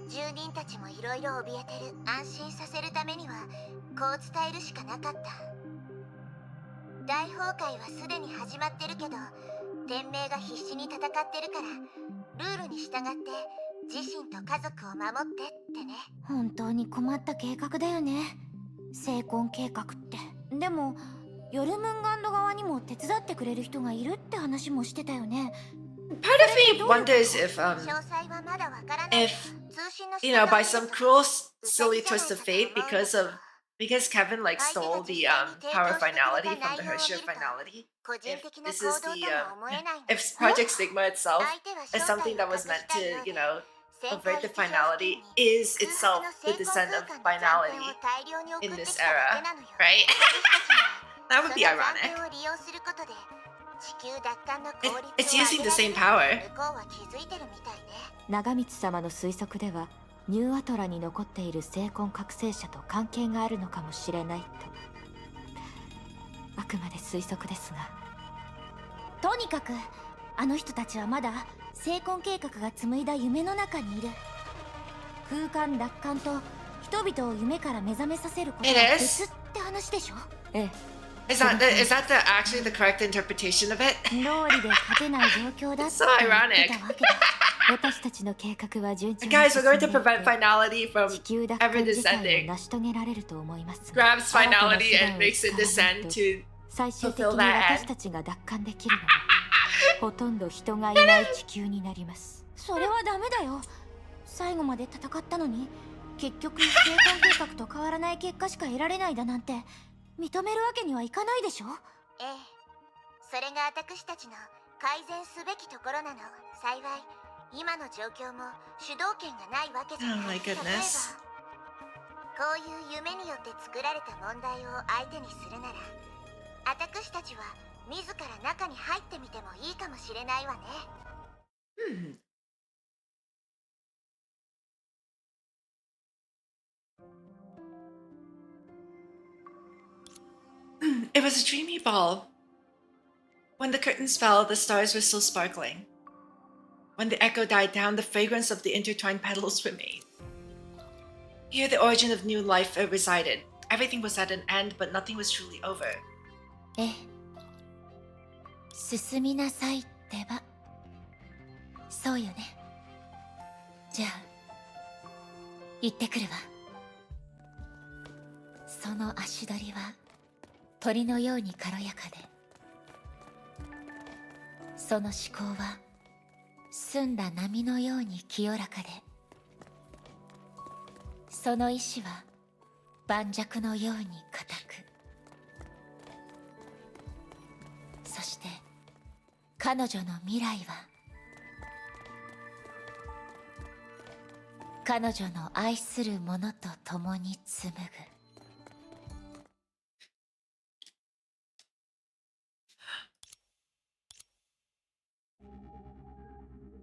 S3: 住人たちもいろいろ怯えてる。安心させるためにはこう伝えるしかなかった。大崩壊はすでに始まってるけど、天命が必死に戦ってるからルールに従って自身と家族を守ってってね。本当に困った計画だよね、成婚計画って。でもヨルムンガンド側にも手伝ってくれる人がいるって話もしてたよね。
S1: Part of me wonders if
S3: 詳細はまだわからない。
S1: if by some cruel silly twist of fate because Kevin like stole the power finality from the Hershey finality. If this is if Project Stigma itself is something that was meant to avert the finality, is itself the descent of finality in this era, right? That would be ironic. It's using the same power.
S6: 長光様の推測では、ニューアトラに残っている聖魂覚醒者と関係があるのかもしれないと。あくまで推測ですが。とにかくあの人たちはまだ聖魂計画が紡いだ夢の中にいる。空間奪還と人々を夢から目覚めさせることは別って話でしょ。ええ。
S1: Is that actually the correct interpretation of it?
S6: 脳裏で勝てない状況だって
S1: So
S6: 言
S1: ironic.
S6: ってたわけだ。私たちの計画は順調に
S1: Guys,
S6: 進
S1: we're
S6: ん
S1: going
S6: で
S1: to
S6: いて、
S1: prevent finality from
S6: 地球奪
S1: ever
S6: 還自体を
S1: descending.
S6: 成し遂げられると思いますが、
S1: Grabs
S6: 新たな
S1: finality
S6: 手段
S1: and
S6: を
S1: makes it
S6: 使わない
S1: descend
S6: と
S1: to
S6: 最終的
S1: fulfill
S6: に
S1: that
S6: 私
S1: end.
S6: たちが奪還できるのはほとんど人がいない地球になります。それはダメだよ。最後まで戦ったのに結局生還計画と変わらない結果しか得られないだなんて認めるわけにはいかないでしょ。
S3: ええ、それが私たちの改善すべきところなの。幸い今の状況も主導権がないわけじゃ
S1: Oh
S3: ない。
S1: my
S3: 例えば
S1: goodness.
S3: こういう夢によって作られた問題を相手にするなら、私たちは自ら中に入ってみてもいいかもしれないわね。
S1: Hmm. It was a dreamy ball. When the curtains fell, the stars were still sparkling. When the echo died down, the fragrance of the intertwined petals remained. Here, the origin of new life resided. Everything was at an end, but nothing was truly over.
S6: ええ、進みなさいってば。そうよね。じゃあ行ってくるわ。その足取りは鳥のように軽やかで、その思考は澄んだ波のように清らかで、その意志は盤石のように固く。そして彼女の未来は彼女の愛する者と共に紡ぐ。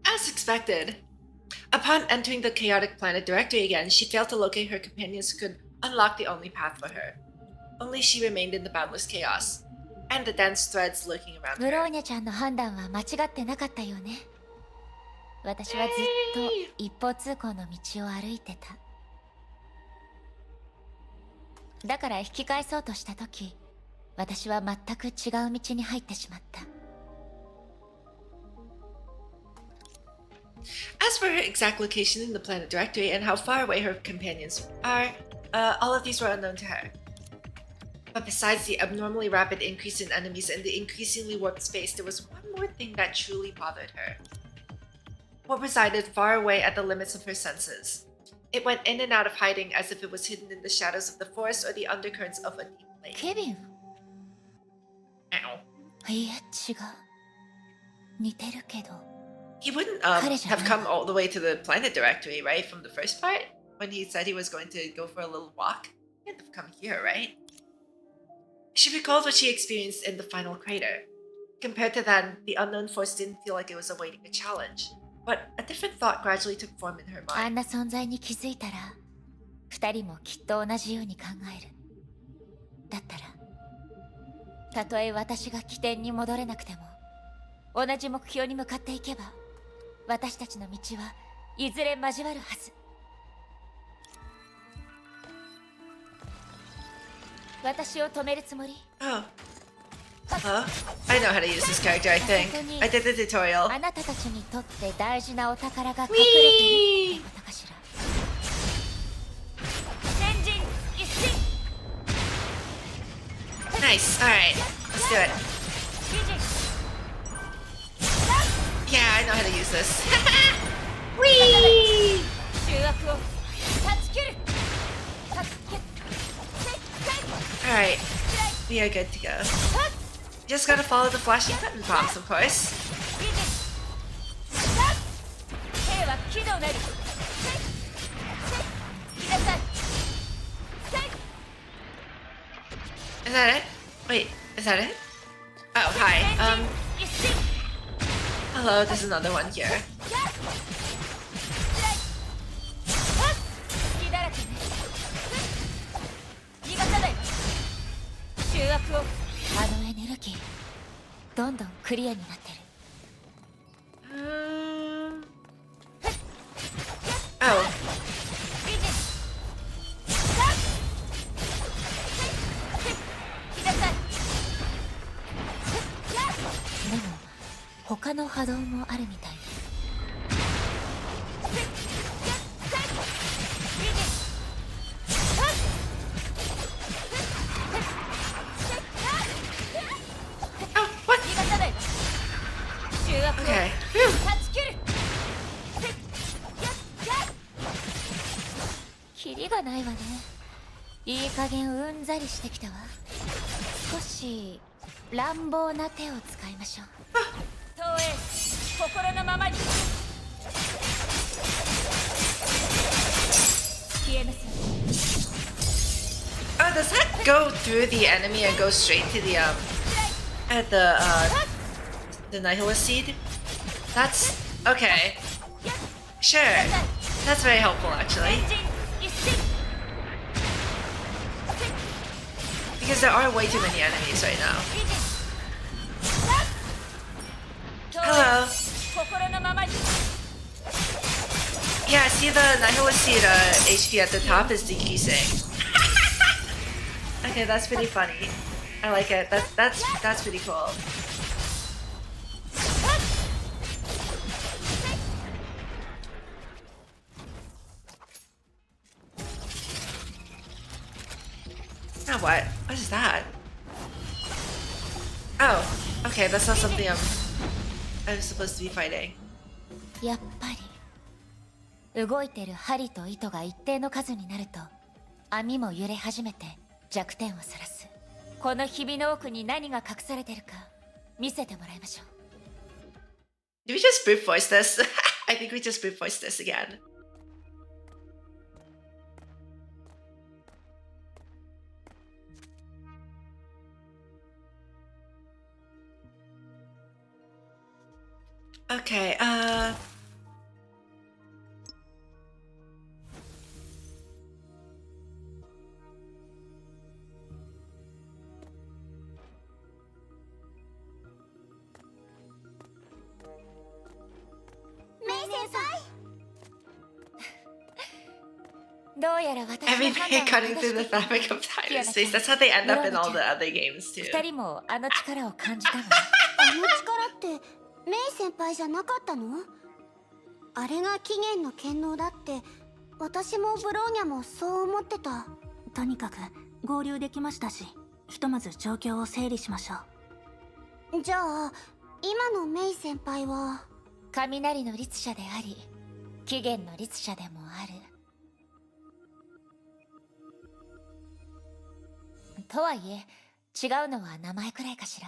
S1: As expected, upon entering the chaotic planet directory again, she failed to locate her companions who could unlock the only path for her. Only she remained in the boundless chaos, and the dense threads lurking around
S6: ブロー
S1: her.
S6: ニャちゃんの判断は間違ってなかったよね。私はずっと一方通行の道を歩いてた。だから引き返そうとした時、私は全く違う道に入ってしまった。
S1: As for her exact location in the planet directory and how far away her companions are, all of these were unknown to her. But besides the abnormally rapid increase in enemies and the increasingly warped space, there was one more thing that truly bothered her. What resided far away at the limits of her senses. It went in and out of hiding as if it was hidden in the shadows of the forest or the undercurrents of a deep lake.
S6: ケビン？
S1: Ow.
S6: いえ、違う。似てるけど。
S1: He wouldn't
S6: 彼じゃない。
S1: have come all the way to the planet directory, right? From the first part? When he said he was going to go for a little walk? He had to come here, right? She recalled what she experienced in the final crater. Compared to that, the unknown force didn't feel like it was awaiting a challenge. But a different thought gradually took form in her
S6: あん
S1: mind.
S6: な存在に気づいたら、二人もきっと同じように考える。だったら、たとえ私が起点に戻れなくても、同じ目標に向かっていけば、私たちの道はいずれ交わるはず。私を止めるつもり？
S1: Oh. I know how to use this character, I think. I did the tutorial.
S6: あなたたちにとって大事なお宝が隠れてるってことかしら。先陣一進。
S1: Nice. Alright. Let's do it.
S6: 美人。
S1: Yeah, I know how to use this. Whee!
S6: 醜悪を断ち切る。断ち切る。
S1: Alright. We are good to go. Just gotta follow the flashing button prompts, of course.
S6: 兵は機動なり。来なさい。
S1: Is that it? Wait, is that it? Oh, hi.
S6: 一進。
S1: Hello, there's another one here.
S6: 隙だらけね。逃がさないわ。醜悪を。あのエネルギー、どんどんクリアになってる。
S1: Oh.
S6: 美人。来なさい。でも他の波動もあるみたいね。
S1: Oh, what?
S6: 逃がさないわ。醜悪を
S1: Okay.
S6: 断ち切る。キリがないわね。いい加減うんざりしてきたわ。少し乱暴な手を使いましょう。
S4: 投影心のままに消えます。
S1: Oh, does that go through the enemy and go straight to the the Nihilist Seed? That's okay. Sure. That's very helpful actually. Because there are way too many enemies right now. Hello. Yeah, see the Nihilist Seed HP at the top is decreasing. Okay, that's pretty funny. I like it. That's pretty cool. Now what? What is that? Oh, okay, that's not something I'm supposed to be fighting.
S6: やっぱり動いてる針と糸が一定の数になると網も揺れ始めて弱点をさらす。このひびの奥に何が隠されてるか見せてもらいましょう。
S1: Did we just brute force this? I think we just brute force this again. Okay, everybody cutting through the fabric of time and space. That's how they end up in all the other games too.
S6: 二人もあの力を感じたの？
S3: あの力ってメイ先輩じゃなかったの？あれが起源の権能だって私もブローニャもそう思ってた。とにかく合流できましたし、ひとまず状況を整理しましょう。じゃあ今のメイ先輩は
S6: 雷の律者であり起源の律者でもある。とはいえ違うのは名前くらいかしら。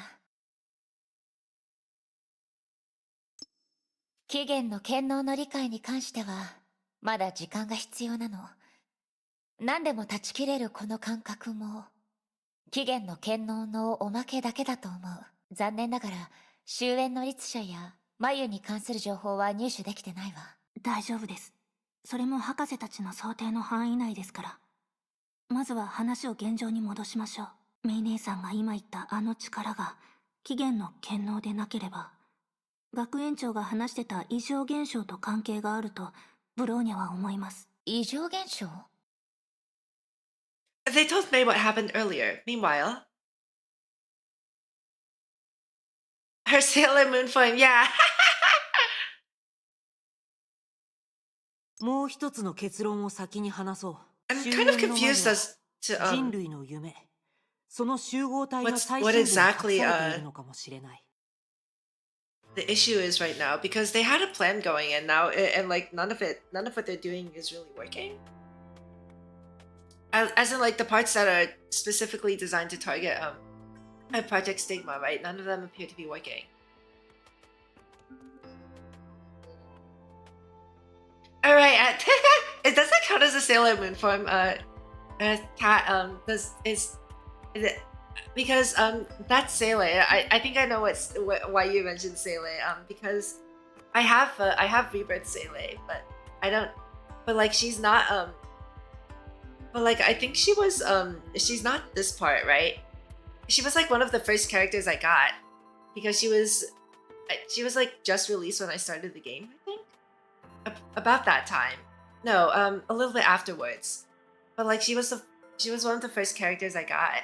S6: 起源の権能の理解に関してはまだ時間が必要なの。何でも断ち切れるこの感覚も起源の権能のおまけだけだと思う。残念ながら終焉の律者や眉に関する情報は入手できてないわ。大丈夫です。それも博士たちの想定の範囲内ですから。まずは話を現状に戻しましょう。メイ姉さんが今言ったあの力が起源の権能でなければ学園長が話してた異常現象と関係があるとブローニャは思います。異常現象？
S1: They told May what happened earlier. Meanwhile, her Sailor Moon form, yeah.
S7: もう一つの結論を先に話そう。
S1: I'm kind of confused as to
S7: 人類の夢、その集合体の最
S1: what
S7: 深部に隠さ
S1: exactly
S7: れているのかもしれない。
S1: the issue is right now because they had a plan going and now and like none of what they're doing is really working. As in like the parts that are specifically designed to target Project Stigma, right? None of them appear to be working. All right, does that count as a Sailor Moon form? Cat is it? Because that's Sailor. I think I know why you mentioned Sailor. Because I have Rebirth Sailor, but I don't. But like she's not But like I think she was she's not this part, right? She was like one of the first characters I got because she was like just released when I started the game, I think. About that time. No, a little bit afterwards. But like she was one of the first characters I got.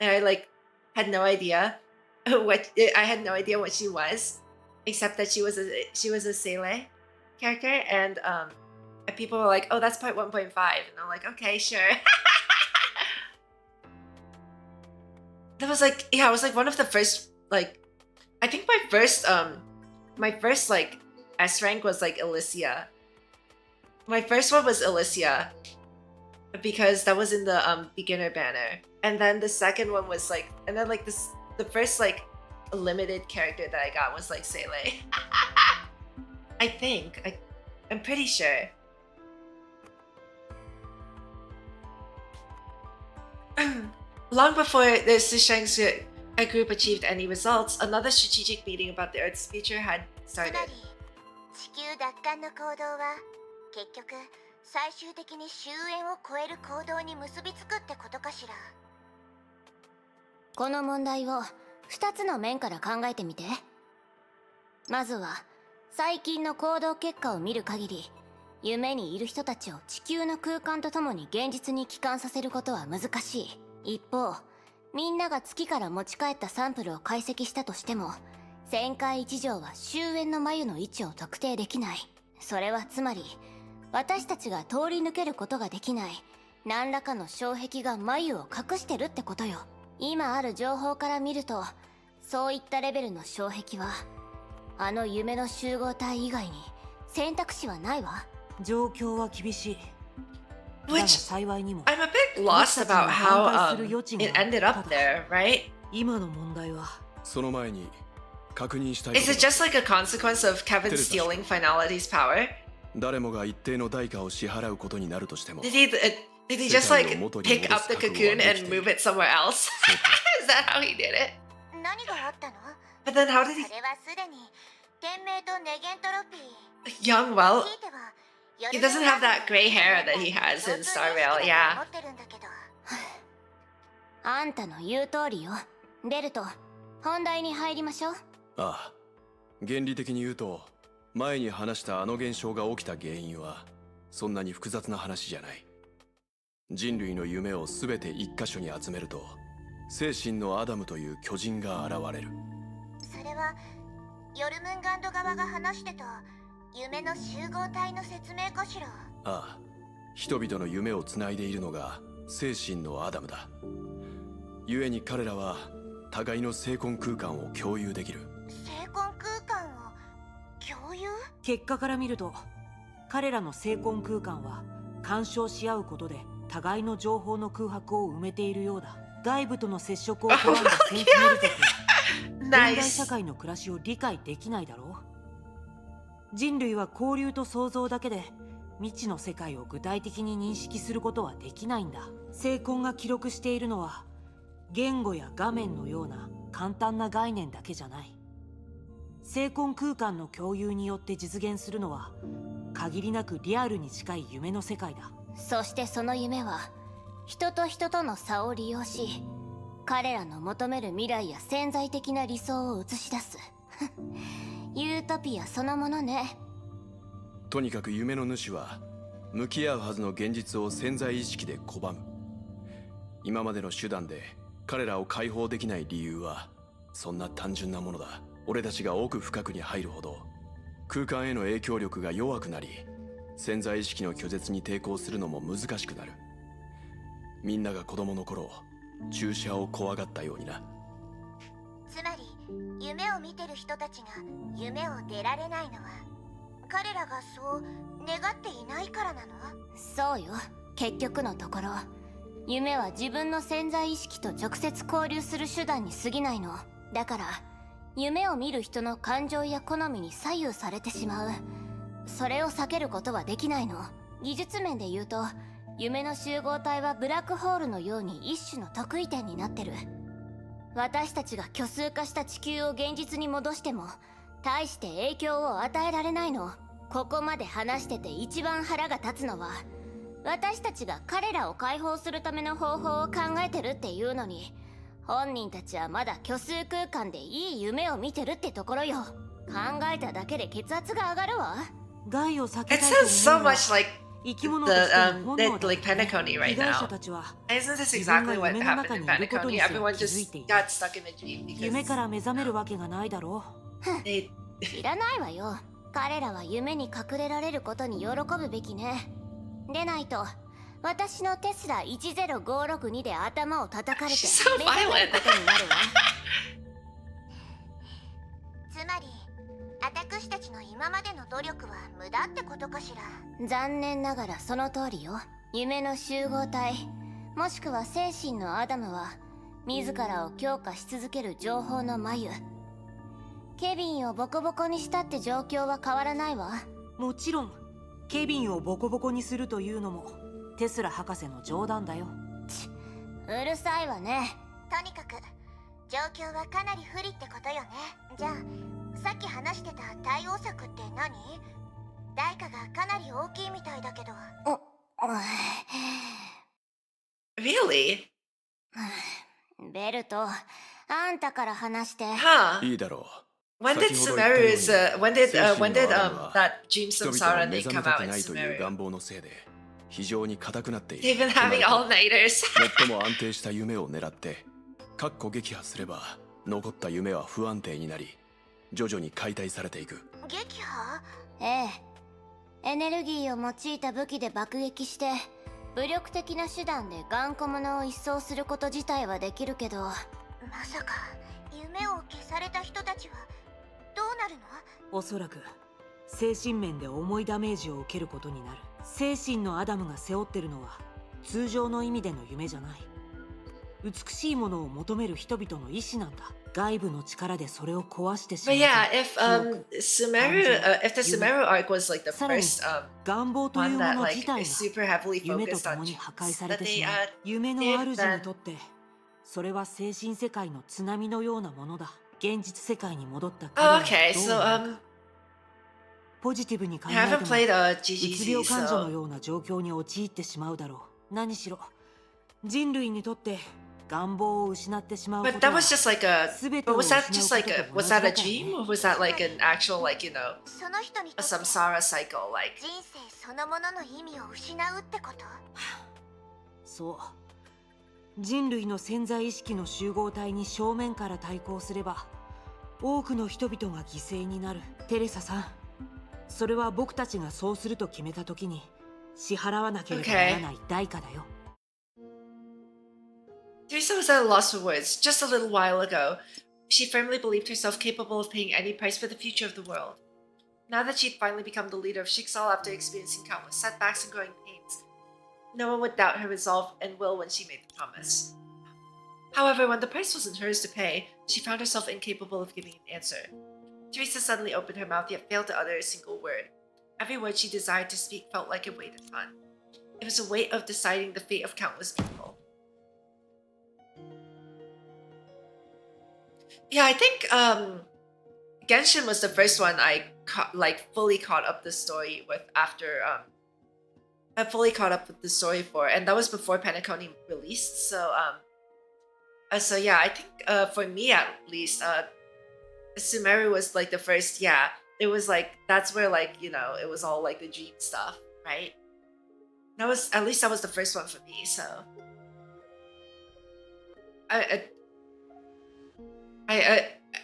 S1: And I like had no idea what she was, except that she was a Sailor character, and people were like, "Oh, that's part 1.5," and I'm like, "Okay, sure." That was like, yeah, I was like one of the first, like, I think my first like S rank was like Elysia. My first one was Elysia because that was in the beginner banner. And then the second one was like, and then like the the first like limited character that I got was like Sele. I think. I'm pretty sure. Long before the Sishangsu group achieved any results, another strategic meeting about the Earth's future had
S3: つま
S1: started.
S3: り地球奪還の行動は結局最終的に終焉を超える行動に結びつくってことかしら。この問題を2つの面から考えてみて。まずは最近の行動結果を見る限り、夢にいる人たちを地球の空間とともに現実に帰還させることは難しい。一方、みんなが月から持ち帰ったサンプルを解析したとしても、旋回一条は終焉の眉の位置を特定できない。それはつまり私たちが通り抜けることができない何らかの障壁が眉を隠してるってことよ。今ある情報から見ると、そういったレベルの障壁はあの夢の集合体以外に選択肢はないわ。
S7: 状況は厳しい。だが
S1: Which
S7: 幸いにも
S1: I'm a bit lost about how it ended up there, right?
S7: 今の問題は
S8: その前に確認したい
S1: Is
S8: こと
S1: it
S8: が
S1: just like a consequence of Kevin stealing Finality's power?
S8: 誰もが一定の代価を支払うことになるとしても
S1: Did he just like pick up the cocoon and move it somewhere else? Is that how he did it?
S3: 何があったの？
S1: But then how did
S3: それはすでに天命とネゲントロピー。
S1: he... Young, well,
S3: ひいては
S1: he doesn't have that gray hair that he has in Star Rail, yeah.
S3: 持ってるんだけど。あんたの言う通りよ。ベルト、本題に入りましょう。
S8: ああ、原理的に言うと前に話したあの現象が起きた原因はそんなに複雑な話じゃない。人類の夢を全て一箇所に集めると精神のアダムという巨人が現れる。
S3: それはヨルムンガンド側が話してた夢の集合体の説明かしら。
S8: ああ、人々の夢をつないでいるのが精神のアダムだ。故に彼らは互いの精魂空間を共有できる。
S3: 精魂空間を共有？
S7: 結果から見ると彼らの精魂空間は干渉し合うことで互いの情報の空白を埋めているようだ。外部との接触を拒んだセンチネル族は現代社
S1: Nice.
S7: 会の暮らしを理解できないだろう。人類は交流と想像だけで未知の世界を具体的に認識することはできないんだ。精魂が記録しているのは言語や画面のような簡単な概念だけじゃない。精魂空間の共有によって実現するのは限りなくリアルに近い夢の世界だ。
S3: そしてその夢は人と人との差を利用し、彼らの求める未来や潜在的な理想を映し出すユートピアそのものね。
S8: とにかく夢の主は向き合うはずの現実を潜在意識で拒む。今までの手段で彼らを解放できない理由はそんな単純なものだ。俺たちが奥深くに入るほど空間への影響力が弱くなり、潜在意識の拒絶に抵抗するのも難しくなる。みんなが子供の頃注射を怖がったようにな。
S3: つまり夢を見てる人たちが夢を出られないのは彼らがそう願っていないからなの？そうよ。結局のところ夢は自分の潜在意識と直接交流する手段に過ぎないの。だから夢を見る人の感情や好みに左右されてしまう。それを避けることはできないの。技術面で言うと夢の集合体はブラックホールのように一種の得意点になってる。私たちが虚数化した地球を現実に戻しても大して影響を与えられないの。ここまで話してて一番腹が立つのは、私たちが彼らを解放するための方法を考えてるっていうのに、本人たちはまだ虚数空間でいい夢を見てるってところよ。考えただけで血圧が上がるわ。
S7: 害を避け
S1: It
S7: たい
S1: sounds
S7: と
S1: so
S7: 思うのは
S1: much like
S7: 生き物
S1: the
S7: としての本
S1: that
S7: 能だ。
S1: like Penacony right
S7: 被害
S1: now.
S7: 者たちは
S1: Isn't this
S7: 自分が
S1: exactly what
S7: 夢の
S1: happened
S7: 中
S1: in
S7: にいること
S1: Penacony?
S7: にす
S1: Everyone
S7: ら気づい
S1: just
S7: ている。
S1: got stuck in a dream
S7: 夢か
S1: because
S7: ら目覚めるわけがないだろ
S1: they
S3: 知らないわよ。彼らは夢に隠れられることに喜ぶべきね。でないと私のテスラ10562で頭を叩かれて
S1: She's so
S3: 目覚める
S1: violent.
S3: ことになるわ。つまり私たちの今までの努力は無駄ってことかしら。残念ながらその通りよ。夢の集合体もしくは精神のアダムは自らを強化し続ける情報の眉。ケビンをボコボコにしたって状況は変わらないわ。
S7: もちろんケビンをボコボコにするというのもテスラ博士の冗談だよ。
S3: うるさいわね。とにかく状況はかなり不利ってことよね。じゃあさっき話してた対応策って何？代価がかなり大きいみたいだけど。
S1: Really?
S3: ベルト、あんたから話して。
S1: Huh.
S8: いいだろう。
S1: When did
S8: 先ほど言ったように
S1: Sumeru's when did
S8: 精神のアダムは
S1: that Dream
S8: 人々
S1: Samsara
S8: が目
S1: they
S8: 覚め
S1: come
S8: た
S1: out
S8: く
S1: in
S8: ないという
S1: Sumeru?
S8: 願望のせいで非常に硬くなっている。
S1: They've been
S8: とな
S1: having
S8: ると
S1: all-nighters.
S8: 最も安定した夢を狙って確固撃破すれば残った夢は不安定になり徐々に解体されていく。
S3: 撃破？ええ。エネルギーを用いた武器で爆撃して武力的な手段で頑固者を一掃すること自体はできるけど、まさか夢を消された人たちはどうなるの？
S7: おそらく精神面で重いダメージを受けることになる。精神のアダムが背負ってるのは通常の意味での夢じゃない。美しいものを求める人々の意志なんだ。外部の力でそれを壊してしま
S1: But
S7: う。
S1: yeah, if the Sumeru arc was like the
S7: さらに
S1: first
S7: 願望という
S1: one
S7: も
S1: that
S7: の
S1: like
S7: 自体
S1: is
S7: が
S1: super heavily
S7: 夢と
S1: focused
S7: 共
S1: on
S7: に破壊
S1: dreams
S7: され
S1: that
S7: て
S1: they
S7: しまう。夢の
S1: did,
S7: 主に
S1: then
S7: とってそれは精神世界の津波のようなものだ。現実世界に戻った彼ら
S1: Oh,
S7: は
S1: okay,
S7: どう
S1: so
S7: なるか。ポジティブに考
S1: I
S7: えて
S1: haven't
S7: も
S1: played
S7: う
S1: GGZ,
S7: つ病患者の
S1: so
S7: ような状況に陥ってしまうだろう。何しろ人類にとって願望を失ってしまうこ
S1: but
S7: と
S1: that
S7: は
S1: was just like a
S7: 全て
S1: but
S7: を
S1: was
S7: 失う
S1: that
S7: こ
S1: just
S7: と
S1: like
S7: と
S1: a
S7: 同
S1: was
S7: じだ
S1: that
S7: から
S1: a dream
S7: ね。
S1: or was that like an actual like
S3: その人にと
S1: a
S3: って
S1: samsara cycle like
S3: 人生そのものの意味を失うってこと？
S7: そう、人類の潜在意識の集合体に正面から対抗すれば多くの人々が犠牲になる。テレサさん、それは僕たちがそうすると決めた時に支払わなければならない代価だよ。
S1: Teresa was at a loss for words. Just a little while ago, she firmly believed herself capable of paying any price for the future of the world. Now that she'd finally become the leader of Shixal after experiencing countless setbacks and growing pains, no one would doubt her resolve and will when she made the promise. However, when the price wasn't hers to pay, she found herself incapable of giving an answer. Teresa suddenly opened her mouth yet failed to utter a single word. Every word she desired to speak felt like a weight a ton. It was a weight of deciding the fate of countless people. Yeah, I think Genshin was the first one I fully caught up the story with after I fully caught up with the story for, and that was before Penacony released. So so yeah, I think for me at least, Sumeru was like the first. Yeah, it was like that's where like it was all like the dream stuff, right? That was at least that was the first one for me. So I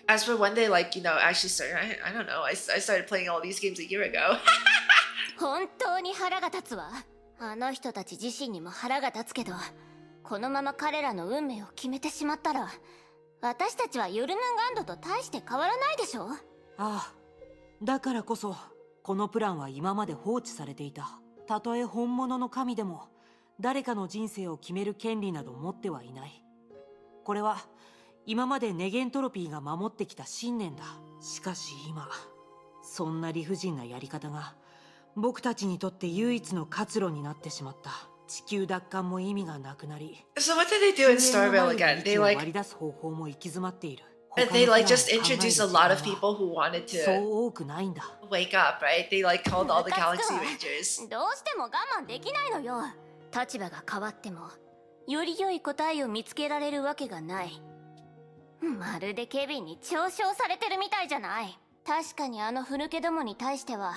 S1: as for one day like actually started I don't know I started playing all these games a year ago.
S3: 本当に腹が立つわ。あの人たち自身にも腹が立つけど、このまま彼らの運命を決めてしまったら、私たちはユルヌンガンドと大して変わらないでしょ。
S7: ああ、だからこそこのプランは今まで放置されていた。たとえ本物の神でも誰かの人生を決める権利など持ってはいない。これは今までネゲントロピーが守ってきた信念だ。しかし今、そんな理不尽なやり方が僕たちにとって唯一の活路になってしまった。地球奪還も意味がなくなり、
S1: So what did they do in Starville again? They
S7: 割
S1: like
S7: り出す方法も行き詰まっている。
S1: they like just introduced a lot of people who wanted
S7: そう
S1: to
S7: 多くないんだ。
S1: wake up, right? They like called all the
S3: ムカつ
S1: Galaxy
S3: くわ。
S1: Rangers.
S3: どうしても我慢できないのよ。立場が変わってもより良い答えを見つけられるわけがない。まるでケビンに嘲笑されてるみたいじゃない。確かにあのふぬけどもに対しては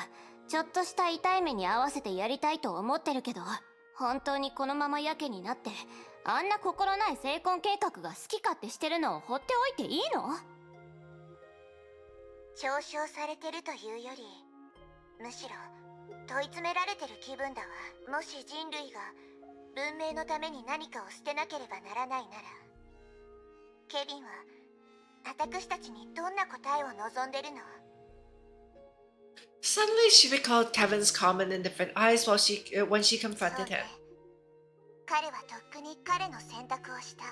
S3: ちょっとした痛い目に合わせてやりたいと思ってるけど、本当にこのままやけになってあんな心ない成婚計画が好き勝手してるのを放っておいていいの？嘲笑されてるというより、むしろ問い詰められてる気分だわ。もし人類が文明のために何かを捨てなければならないなら、ケビンは私たちにどんな答えを望んでるの？
S1: Suddenly she recalled Kevin's calm and indifferent eyes when she
S3: そう
S1: confronted
S3: ね
S1: him.
S3: 彼はとっくに彼の選択をした。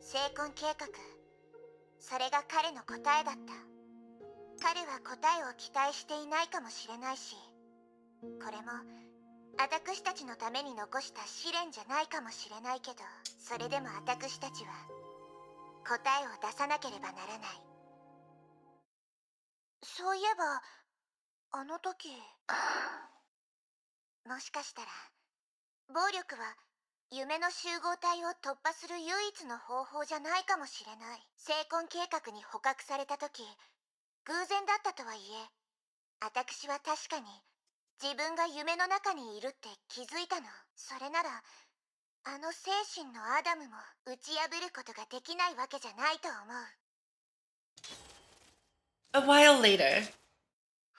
S3: 成婚計画、それが彼の答えだった。彼は答えを期待していないかもしれないし、これも私たちのために残した試練じゃないかもしれないけど、それでも私たちは答えを出さなければならない。そういえばあの時もしかしたら暴力は夢の集合体を突破する唯一の方法じゃないかもしれない。成婚計画に捕獲された時、偶然だったとはいえ、私は確かに自分が夢の中にいるって気づいたの。それならあの精神のアダムも打ち破ることができないわけじゃないと思う。
S1: A while later.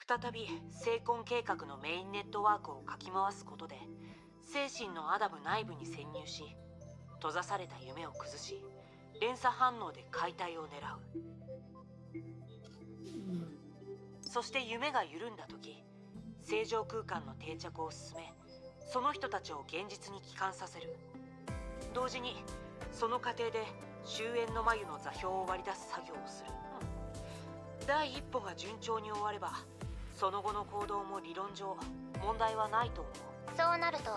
S7: 再び成婚計画のメインネットワークをかき回すことで精神のアダム内部に潜入し、閉ざされた夢を崩し、連鎖反応で解体を狙う。そして夢が緩んだ時、正常空間の定着を進め、その人たちを現実に帰還させる。同時にその過程で終焉の眉の座標を割り出す作業をする。第一歩が順調に終われば、その後の行動も理論上問題はないと思う。
S3: そうなると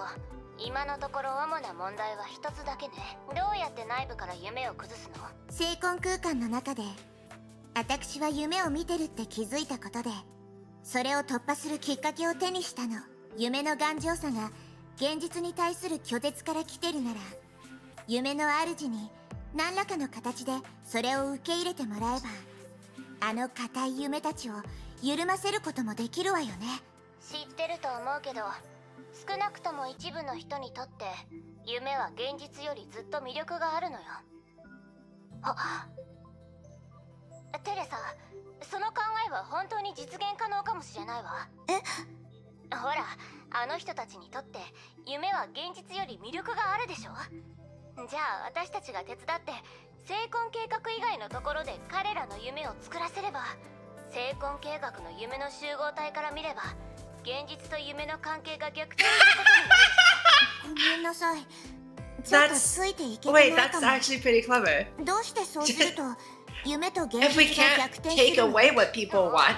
S3: 今のところ主な問題は一つだけね。どうやって内部から夢を崩すの？成婚空間の中で私は夢を見てるって気づいたことで、それを突破するきっかけを手にしたの。夢の頑丈さが現実に対する拒絶から来てるなら、夢の主に何らかの形でそれを受け入れてもらえば、あの固い夢たちを緩ませることもできるわよね。知ってると思うけど、少なくとも一部の人にとって夢は現実よりずっと魅力があるのよ。テレサ、その考えは本当に実現可能かもしれないわ。ほら、あの人たちにとって夢は現実より魅力があるでしょ。じゃあ私たちが手伝って成婚計画以外のところで彼らの夢を作らせれば、成婚計画の夢の集合体から見れば現実と夢の関係が逆転することになるでしょ。ごめんなさい。ちょっとついていけてないかも。
S1: Wait, that's actually pretty clever.
S3: どうしてそうすると夢と現
S1: If we
S3: 実が
S1: can't
S3: 逆転する
S1: take
S3: の？
S1: away what people want,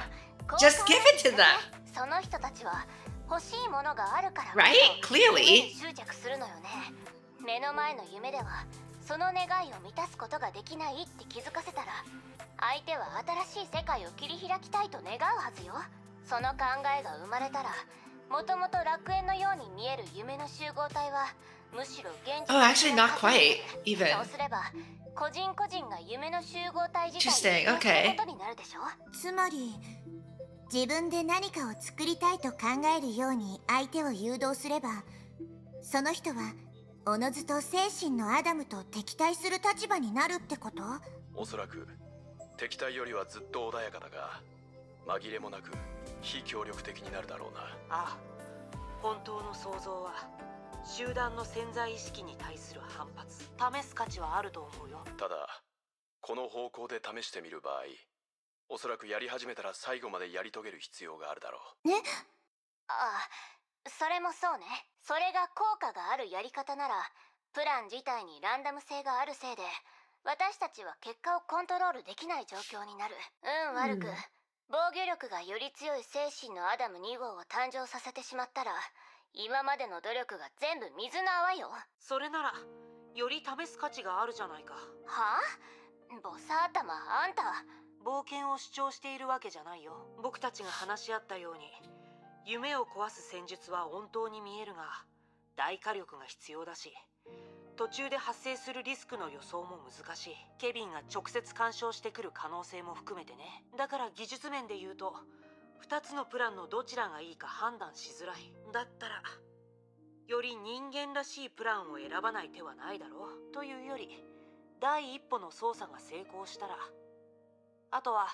S1: just give it to them.
S3: その人たちは欲しいものがあるからこそ
S1: Right?
S3: 夢
S1: Clearly.
S3: に執着するのよね。目の前の夢ではその願いを満たすことができないって気づかせたら、相手は新しい世界を切り開きたいと願うはずよ。その考えが生まれたら、もともと楽園のように見える夢の集合体はむしろ現実
S1: Oh, actually, not quite, even.
S3: そうすれば個人個人が夢の集合体自体
S1: Interesting,
S3: を
S1: okay.
S3: ことになるでしょ。つまり自分で何かを作りたいと考えるように相手を誘導すれば、その人はおのずと精神のアダムと敵対する立場になるってこと？
S8: おそらく敵対よりはずっと穏やかだが、紛れもなく非協力的になるだろうな。
S7: ああ、本当の創造は集団の潜在意識に対する反発。試す価値はあると思うよ。
S8: ただこの方向で試してみる場合、おそらくやり始めたら最後までやり遂げる必要があるだろう。
S3: ね？ああ、それもそうね。それが効果があるやり方なら、プラン自体にランダム性があるせいで私たちは結果をコントロールできない状況になる。悪く、防御力がより強い精神のアダム2号を誕生させてしまったら、今までの努力が全部水の泡よ。
S7: それならより試す価値があるじゃないか。
S3: はあ？ボサ頭あんた。
S7: 冒険を主張しているわけじゃないよ。僕たちが話し合ったように、夢を壊す戦術は本当に見えるが大火力が必要だし、途中で発生するリスクの予想も難しい。ケビンが直接干渉してくる可能性も含めてね。だから技術面で言うと2つのプランのどちらがいいか判断しづらい。だったらより人間らしいプランを選ばない手はないだろう。というより、第一歩の操作が成功したら、あとは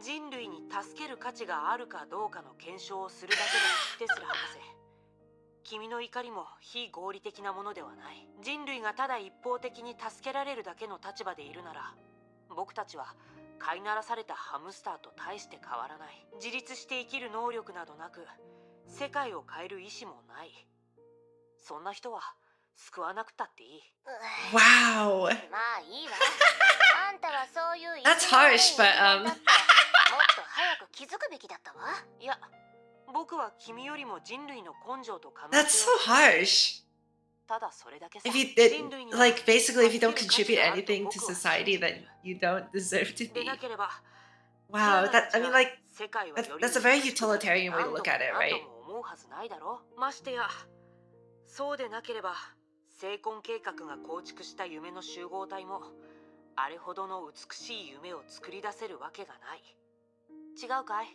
S7: 人類に助ける価値があるかどうかの検証をするだけでテスラ博士、君の怒りも非合理的なものではない。人類がただ一方的に助けられるだけの立場でいるなら、僕たちは飼いならされたハムスターと大して変わらない。自立して生きる能力などなく、世界を変える意志もない。そんな人は救わなくたっていい。
S1: Wow.
S3: まあいいわ。あんたはそういう
S1: That's harsh, but
S3: もっと早く気づくべきだったわ。
S7: いや、僕は君よりも人類の根性と可能
S1: That's
S7: 性
S1: so
S7: を
S1: harsh.
S7: ただそれだけさ。
S1: If you
S7: 人類
S1: did,
S7: には
S1: like, basically, if you don't
S7: 助ける
S1: contribute
S7: 価値があると
S1: anything to
S7: 僕は
S1: society,
S7: 信じて
S1: then
S7: いる。
S1: you don't deserve to
S7: で
S1: be.
S7: なければ
S1: Wow, that, I mean, like,
S7: 世界はより
S1: that's a very
S7: 美しくなる
S1: utilitarian way to
S7: 何度
S1: look
S7: も
S1: at it,
S7: 何
S1: right?
S7: 度も思うはずないだろ。ましてやそうでなければ成婚計画が構築した夢の集合体もあれほどの美しい夢を作り出せるわけがない。違うかい？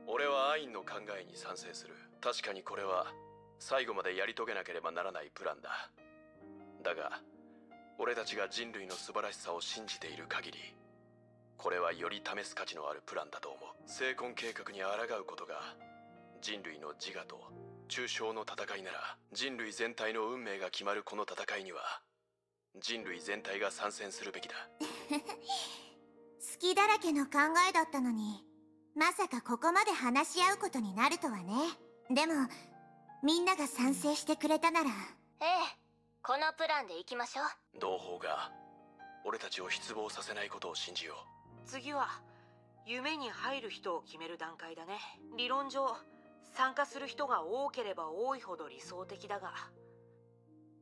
S8: 俺はアインの考えに賛成する。確かにこれは最後までやり遂げなければならないプランだ。だが俺たちが人類の素晴らしさを信じている限り、これはより試す価値のあるプランだと思う。成婚計画に抗うことが人類の自我と抽象の戦いなら、人類全体の運命が決まるこの戦いには人類全体が参戦するべきだ。
S3: 好きだらけの考えだったのに、まさかここまで話し合うことになるとはね。でもみんなが賛成してくれたなら、ええ、このプランでいきましょう。
S8: 同胞が俺たちを失望させないことを信じよう。
S7: 次は夢に入る人を決める段階だね。理論上参加する人が多ければ多いほど理想的だが、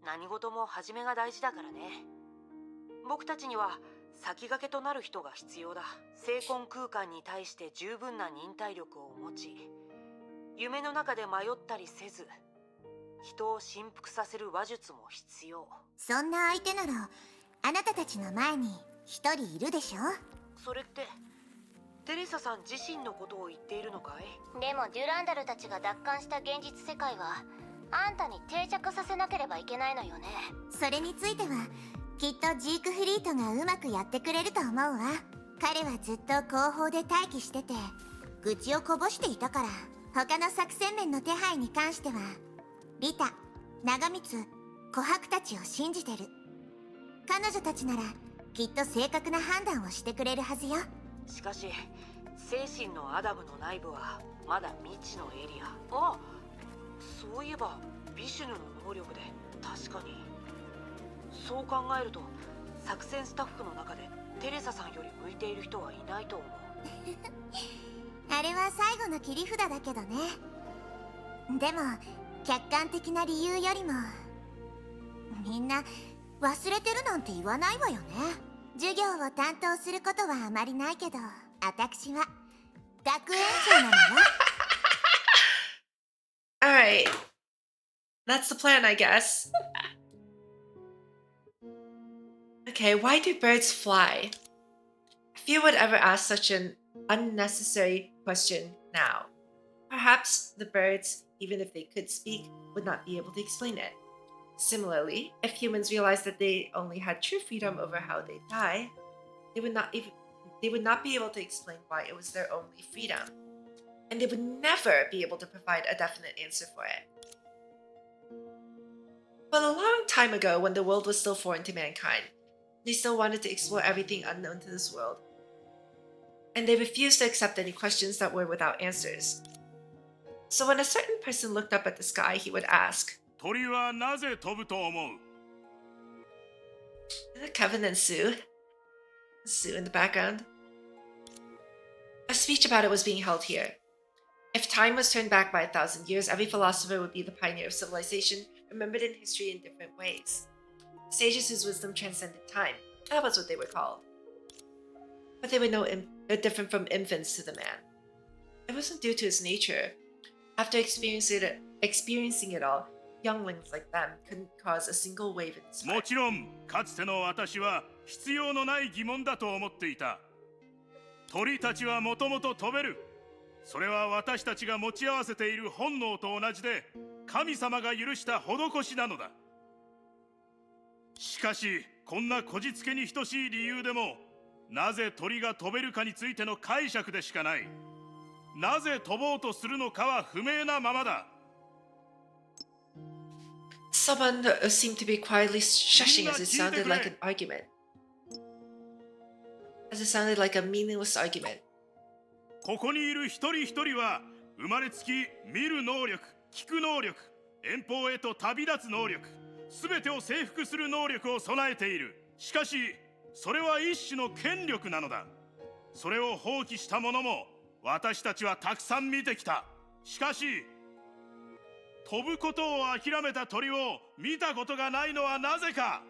S7: 何事も始めが大事だからね。僕たちには先駆けとなる人が必要だ。成婚空間に対して十分な忍耐力を持ち、夢の中で迷ったりせず人を振幅させる話術も必要。
S3: そんな相手ならあなたたちの前に一人いるでしょ。
S7: それってテレサさん自身のことを言っているのかい？
S3: でもデュランダルたちが奪還した現実世界はあんたに定着させなければいけないのよね。それについてはきっとジークフリートがうまくやってくれると思うわ。彼はずっと後方で待機してて愚痴をこぼしていたから、他の作戦面の手配に関してはリタ、長光、琥珀たちを信じてる。彼女たちならきっと正確な判断をしてくれるはずよ。
S7: しかし精神のアダムの内部はまだ未知のエリア。あ、そういえばビシュヌの能力で確かに。そう考えると作戦スタッフの中でテレサさんより向いている人はいないと思う。
S3: あれは最後の切り札だけどね。でも客観的な理由よりも、みんな忘れてるなんて言わないわよね。授業を担当することはあまりないけど、私は学園長なのよ。
S1: Alright. That's the plan, I guess. Okay, why do birds fly? Few would ever ask such an unnecessary question now. Perhaps the birds, even if they could speak, would not be able to explain it. Similarly, if humans realized that they only had true freedom over how they die, they would not be able to explain why it was their only freedom. And they would never be able to provide a definite answer for it. But a long time ago, when the world was still foreign to mankind, they still wanted to explore everything unknown to this world. And they refused to accept any questions that were without answers. So when a certain person looked up at the sky, he would ask,
S9: 鳥はなぜ飛ぶと思う?
S1: Kevin and Sue in the background. A speech about it was being held here. If time was turned back by 1,000 years, every philosopher would be the pioneer of civilization, remembered in history in different ways. Sages whose wisdom transcended time. That was what they were called. But they were no different from infants to the man. It wasn't due to his nature. After experiencing it all, younglings like them couldn't cause a single wave in his heart.
S9: もちろん、かつての私は必要のない疑問だと思っていた。鳥たちはもともと飛べる。それは私たちが持ち合わせている本能と同じで、神様が許した施しなのだ。しかし、こんなこじつけに等しい理由でも、なぜ鳥が飛べるかについての解釈でしかない。なぜ飛ぼうとするのかは不明なままだ。
S1: Someone seemed to be quietly shushing as it sounded like an argument. As it sounded like a meaningless argument.
S9: ここにいる一人一人は生まれつき見る能力、聞く能力、遠方へと旅立つ能力、全てを征服する能力を備えている。しかしそれは一種の権力なのだ。それを放棄した者も私たちはたくさん見てきた。しかし飛ぶことを諦めた鳥を見たことがないのはなぜか。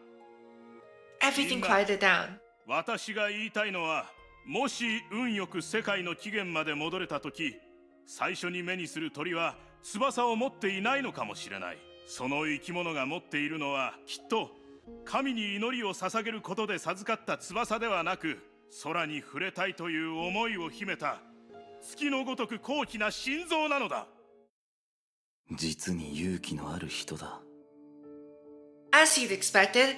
S1: Everything quieted down.
S9: 私が言いたいのは、もし運よく世界の起源まで戻れた時、最初に目にする鳥は翼を持っていないのかもしれない。その生き物が持っているのはきっと神に祈りを捧げることで授かった翼ではなく、空に触れたいという思いを秘めた月のごとく高貴な心臓なのだ。
S2: 実に勇気のある人だ。
S1: As he'd expected,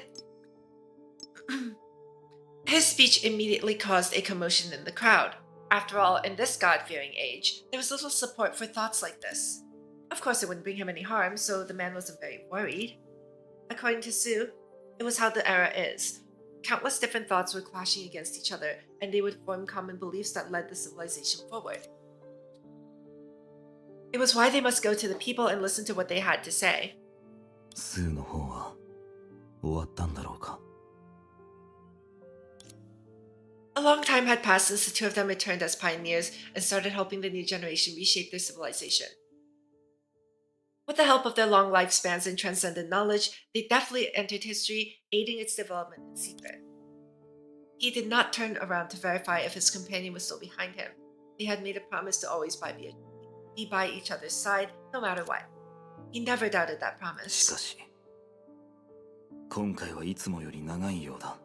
S1: his speech immediately caused a commotion in the crowd. After all, in this God-fearing age, there was little support for thoughts like this. Of course, it wouldn't bring him any harm, so the man wasn't very worried. According to Sue, it was how the era is. Countless different thoughts were clashing against each other, and they would form common beliefs that led the civilization forward. It was why they must go to the people and listen to what they had to say.
S2: スーの方は終わったんだろうか。
S1: A long time had passed since the two of them returned as pioneers and started helping the new generation reshape their civilization. With the help of their long lifespans and transcendent knowledge, they deftly entered history, aiding its development in secret. He did not turn around to verify if his companion was still behind him. They had made a promise to always be by each other's side, no matter what. He never doubted that
S2: し
S1: promise.
S2: かし今回はいつもより長いようだ。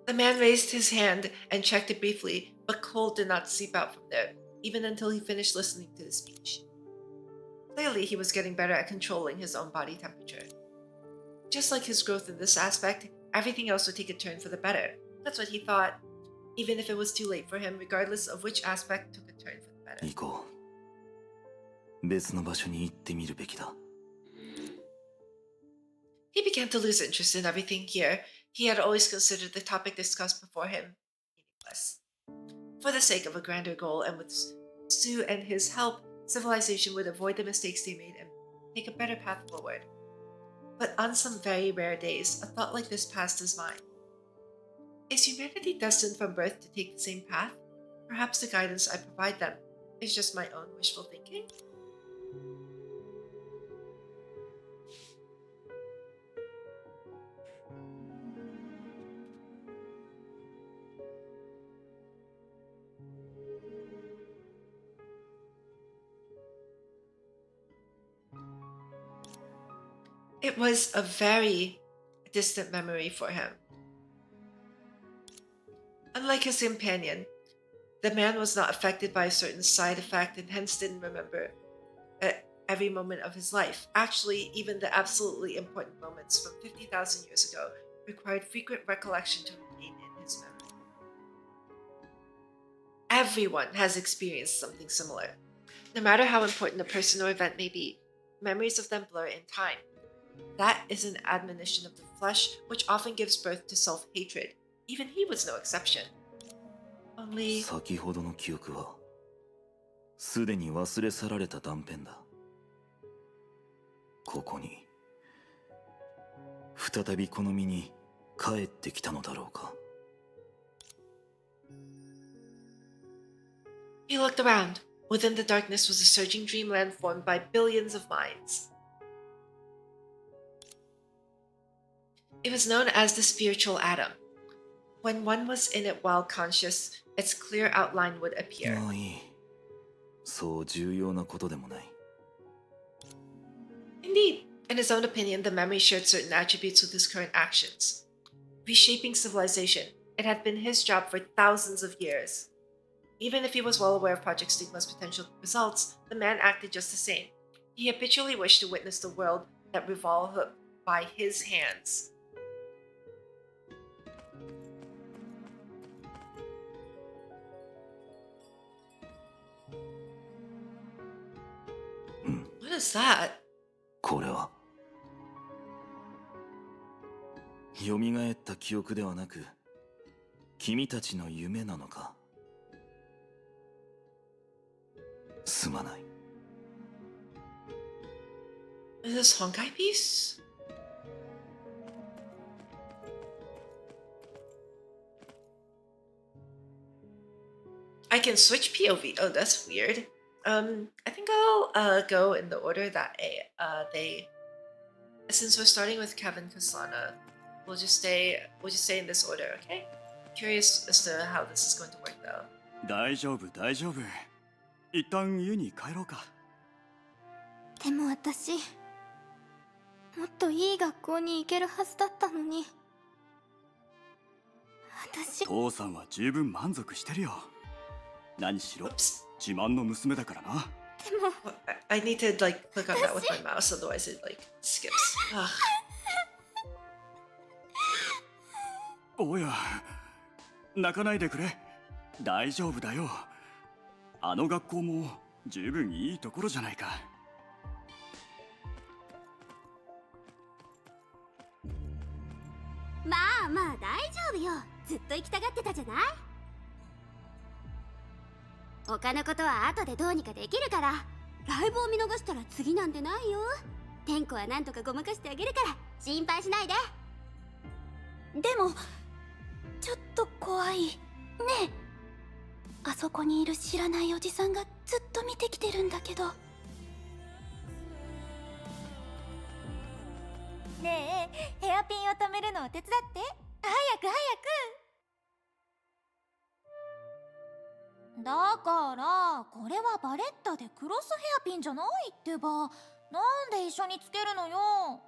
S1: The man raised his hand and checked it briefly, but cold did not seep out from there, even until he finished listening to the speech. Clearly, he was getting better at controlling his own body temperature. Just like his growth in this aspect, everything else would take a turn for the better. That's what he thought, even if it was too late for him, regardless of which aspect took a turn for the better.
S2: 行こう。別の場所に行ってみるべきだ。
S1: He began to lose interest in everything here. He had always considered the topic discussed before him meaningless. For the sake of a grander goal, and with Sue and his help, civilization would avoid the mistakes they made and take a better path forward. But on some very rare days, a thought like this passed his mind. Is humanity destined from birth to take the same path? Perhaps the guidance I provide them is just my own wishful thinking? It was a very distant memory for him. Unlike his companion, the man was not affected by a certain side effect and hence didn't remember every moment of his life. Actually, even the absolutely important moments from 50,000 years ago required frequent recollection to remain in his memory. Everyone has experienced something similar. No matter how important a person or event may be, memories of them blur in time. That is an admonition of the flesh, which often gives birth to self-hatred. Even he was no exception. Only...
S2: 先ほどの記憶はすでに忘れ去られた断片だ。ここに再びこの身に帰ってきたのだろうか。
S1: He looked around. Within the darkness was a surging dreamland formed by billions of minds. It was known as the spiritual atom. When one was in it while conscious, its clear outline would appear.
S2: まあいい。そう重要なことでもない。
S1: Indeed, in his own opinion, the memory shared certain attributes with his current actions. Reshaping civilization, it had been his job for thousands of years. Even if he was well aware of Project Stigma's potential results, the man acted just the same. He habitually wished to witness the world that revolved by his hands. What is that?
S2: これは蘇った記憶ではなく君たちの夢なのか。すまない。
S1: Is this Honkai piece? I can switch POV. Oh, that's weird. I think I'll go in the order that they. Since we're starting with Kevin Kaslana, we'll just stay in this order, okay? Curious as to how this is going to work though.
S10: 大丈夫大丈夫。一旦家に帰ろうか。
S6: でも私もっといい学校に行けるはずだったのに。私
S10: 父さんは十分満足してるよ。何しろ自慢の娘だからな。
S6: でも
S1: I need to like click on that with my mouse, otherwise it like skips. Ugh.
S10: おや、泣かないでくれ。大丈夫だよ。あの学校も十分いいところじゃないか。
S11: まあまあ大丈夫よ。ずっと行きたがってたじゃない。他のことは後でどうにかできるから。ライブを見逃したら次なんてないよ。天子はなんとかごまかしてあげるから心配しないで。
S6: でもちょっと怖いねえ。あそこにいる知らないおじさんがずっと見てきてるんだけど。ねえ、ヘアピンを止めるのを手伝って。早く早く。だからこれはバレッタでクロスヘアピンじゃないってば。なんで一緒につけるのよ。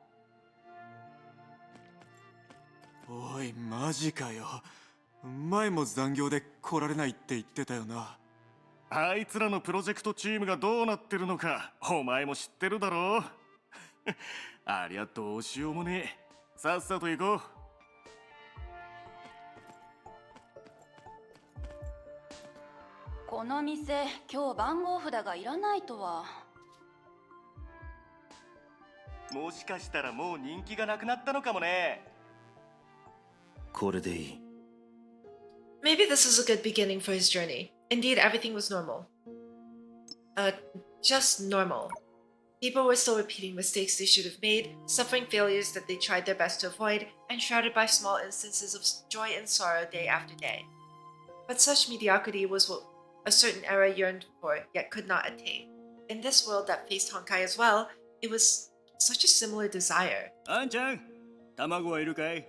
S12: おい、マジかよ。前も残業で来られないって言ってたよな。
S9: あいつらのプロジェクトチームがどうなってるのかお前も知ってるだろう。ありゃどうしようもねえ。さっさと行こう。
S5: この店、今日番号札がいらないとは。
S13: もしかしたらもう人気がなくなったのかもね。
S2: これでいい。
S1: Maybe this is a good beginning for his journey. Indeed, everything was normal. Just normal. People were still repeating mistakes they should have made, suffering failures that they tried their best to avoid, and shrouded by small instances of joy and sorrow day after day. But such mediocrity was what a certain era yearned for, yet could not attain. In this world that faced Honkai as well, it was such a similar desire.
S10: あんちゃん、卵はいるかい？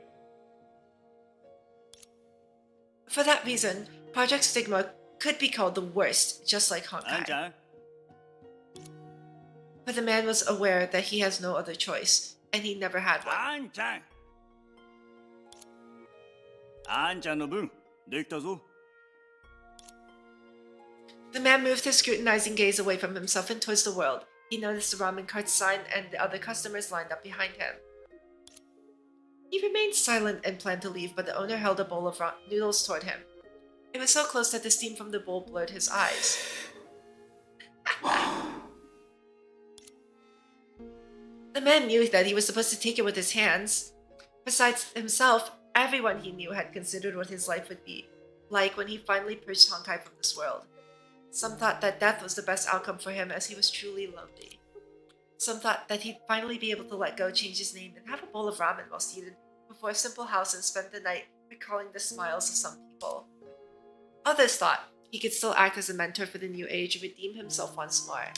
S1: For that reason, Project Stigma could be called the worst, just like
S10: あんち
S1: Honkai.
S10: ゃん。
S1: But the man was aware that he has no other choice, and he never had one.
S10: あんちゃん。あんちゃんの分、できたぞ。
S1: The man moved his scrutinizing gaze away from himself and towards the world. He noticed the ramen cart sign and the other customers lined up behind him. He remained silent and planned to leave, but the owner held a bowl of noodles toward him. It was so close that the steam from the bowl blurred his eyes. The man knew that he was supposed to take it with his hands. Besides himself, everyone he knew had considered what his life would be like when he finally purged Honkai from this world. Some thought that death was the best outcome for him as he was truly lonely. Some thought that he'd finally be able to let go, change his name, and have a bowl of ramen while seated before a simple house and spend the night recalling the smiles of some people. Others thought he could still act as a mentor for the new age and redeem himself once more.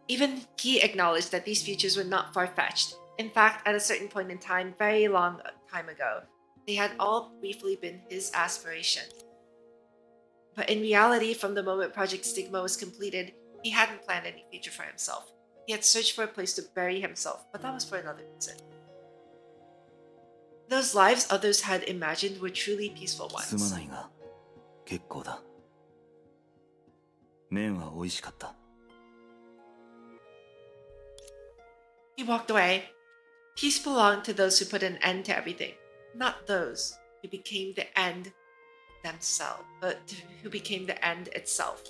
S1: Even he acknowledged that these futures were not far-fetched. In fact, at a certain point in time, very long time ago, they had all briefly been his aspiration. But in reality, from the moment Project Stigma was completed, he hadn't planned any future for himself. He had searched for a place to bury himself, but that was for another reason. Those lives others had imagined were truly peaceful
S2: すま
S1: ones.
S2: ないが、結構だ。麺は美味しかった。
S1: He walked away. Peace belonged to those who put an end to everything, not those who became the end themselves, but who became the end itself.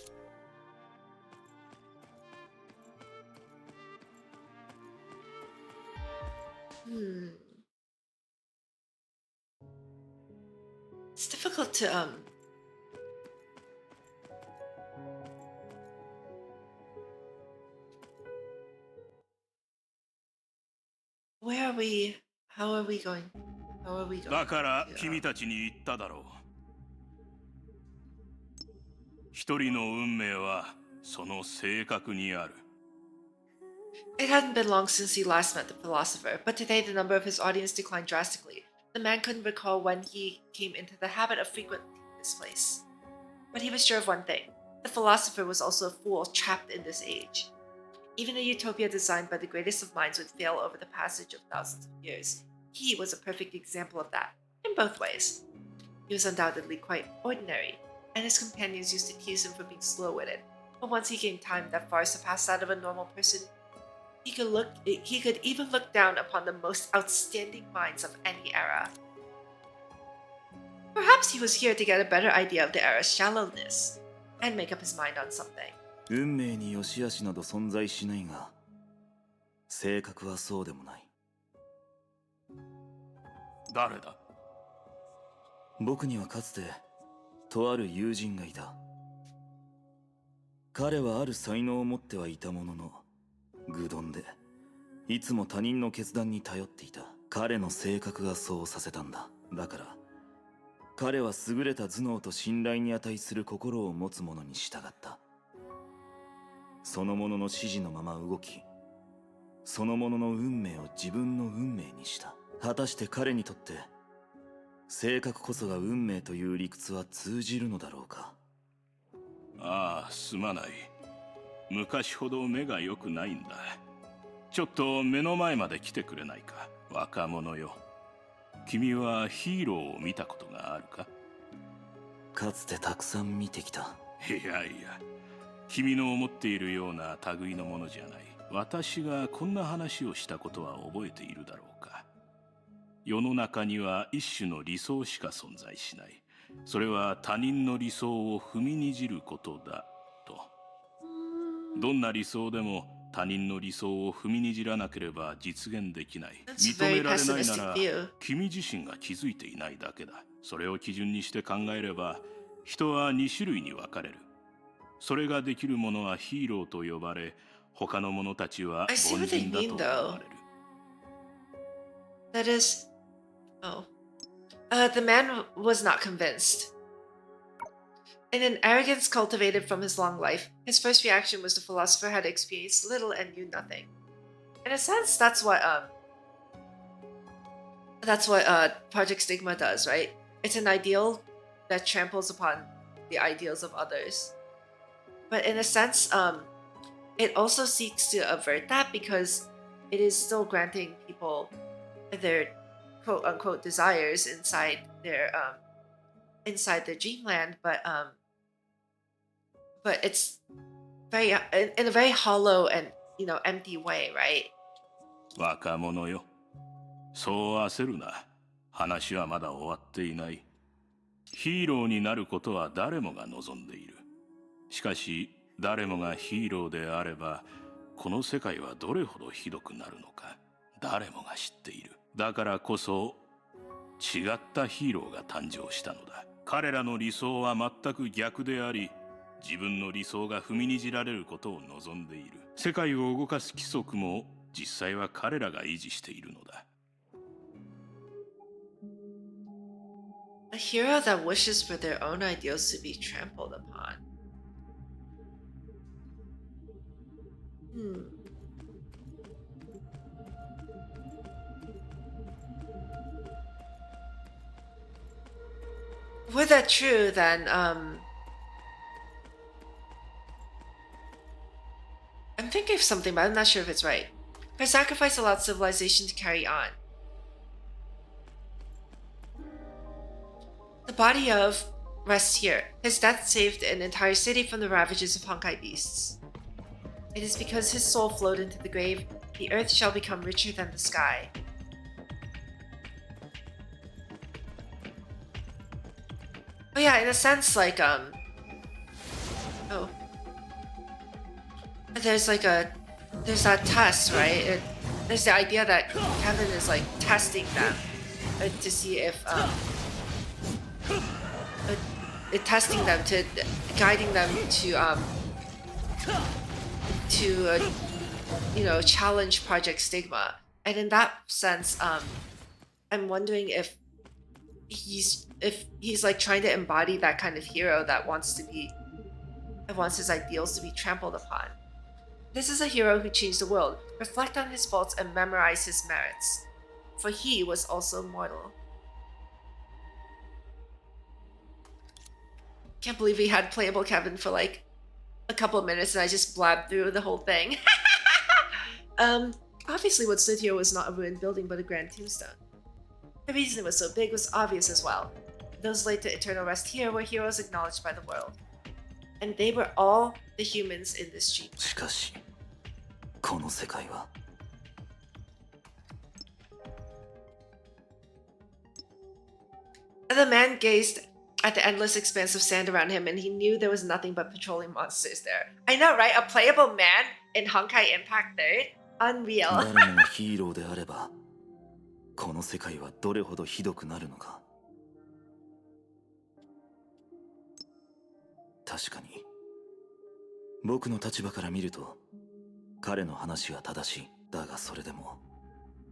S1: It's difficult to are we? How are we going? How are we going?
S9: だから君たちに言っただろう。一人の運命はその性格にある。
S1: It hadn't been long since he last met the philosopher, but today the number of his audience declined drastically. The man couldn't recall when he came into the habit of frequenting this place. But he was sure of one thing. The philosopher was also a fool trapped in this age. Even a utopia designed by the greatest of minds would fail over the passage of thousands of years. He was a perfect example of that, in both ways. He was undoubtedly quite ordinary, and his companions used to tease him for being slow-witted. But once he gained time that far surpassed that of a normal person, he could even look down upon the most outstanding minds of any era. Perhaps he was here to get a better idea of the era's shallowness, and make up his mind on something.
S2: 運命に良し悪しなど存在しないが、性格はそうでもない。
S9: 誰だ？
S2: 僕にはかつてとある友人がいた。彼はある才能を持ってはいたものの、愚鈍でいつも他人の決断に頼っていた。彼の性格がそうさせたんだ。だから彼は優れた頭脳と信頼に値する心を持つ者に従った。その者の指示のまま動き、その者の運命を自分の運命にした。果たして彼にとって性格こそが運命という理屈は通じるのだろうか。
S9: ああ、すまない。昔ほど目が良くないんだ。ちょっと目の前まで来てくれないか、若者よ。君はヒーローを見たことがあるか？
S2: かつてたくさん見てきた。
S9: いやいや、君の思っているような類のものじゃない。私がこんな話をしたことは覚えているだろうか。世の中には一種の理想しか存在しない。それは他人の理想を踏みにじることだと。どんな理想でも他人の理想を踏みにじらなければ実現できない。認められないなら君自身が気づいていないだけだ。それを基準にして考えれば人は2種類に分かれる。それができる者はヒーローと呼ばれ、他の者たちは凡人だと呼ばれる。
S1: That is, the man was not convinced. In an arrogance cultivated from his long life, his first reaction was the philosopher had experienced little and knew nothing. In a sense, that's what Project Stigma does, right? It's an ideal that tramples upon the ideals of others. But in a sense, it also seeks to avert that because it is still granting people their quote-unquote desires inside their dreamland, but it's very in a very hollow and empty way, right?
S9: 若者よ、そう焦るな。話はまだ終わっていない。ヒーローになることは誰もが望んでいる。しかし誰もがヒーローであれば、この世界はどれほどひどくなるのか誰もが知っている。だからこそ違ったヒーローが誕生したのだ。彼らの理想は全く逆であり、自分の理想が踏みにじられることを望んでいる。世界を動かす規則も実際は彼らが維持しているのだ。
S1: A hero that wishes for their own ideals to be trampled upon. Were that true, then I'm thinking of something, but I'm not sure if it's right. Her sacrifice allowed civilization to carry on. The body of rests here. His death saved an entire city from the ravages of Honkai beasts. It is because his soul flowed into the grave, the earth shall become richer than the sky. Oh yeah, in a sense, like, there's that test, right? There's the idea that Kevin is like testing them to see if, testing them, to guiding them to challenge Project Stigma. And in that sense, I'm wondering if he's like trying to embody that kind of hero that wants his ideals to be trampled upon. This is a hero who changed the world. Reflect on his faults and memorize his merits, for he was also mortal. Can't believe we had playable Kevin for like a couple of minutes and I just blabbed through the whole thing. Obviously what stood here was not a ruined building but a grand tombstone. The reason it was so big was obvious as well. Those laid to eternal rest here were heroes acknowledged by the world. And they were all the humans in this street.
S2: しかし、この世界は
S1: The man gazed at the endless expanse of sand around him and he knew there was nothing but patrolling monsters there. I know, right? A playable man in Honkai Impact 3rd? Unreal.
S2: 誰もがヒーローであれば、この世界はどれほどひどくなるのか。確かに、僕の立場から見ると、彼の話は正しい。だがそれでも、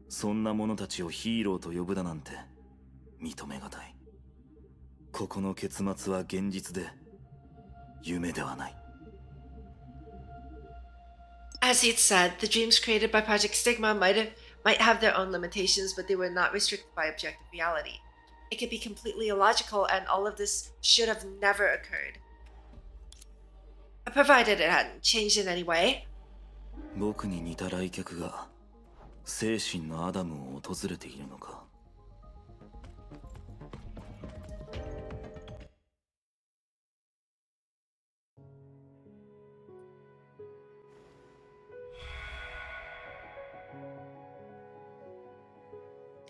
S2: そんな者たちをヒーローと呼ぶだなんて認めがたい。ここの結末は現実で、夢ではない。
S1: As he'd said, the dreams created by Project Stigma might have their own limitations, but they were not restricted by objective reality. It could be completely illogical, and all of this should have never occurred. Provided it hadn't changed in any way.
S2: 僕に似た来客が精神のアダムを訪れているのか。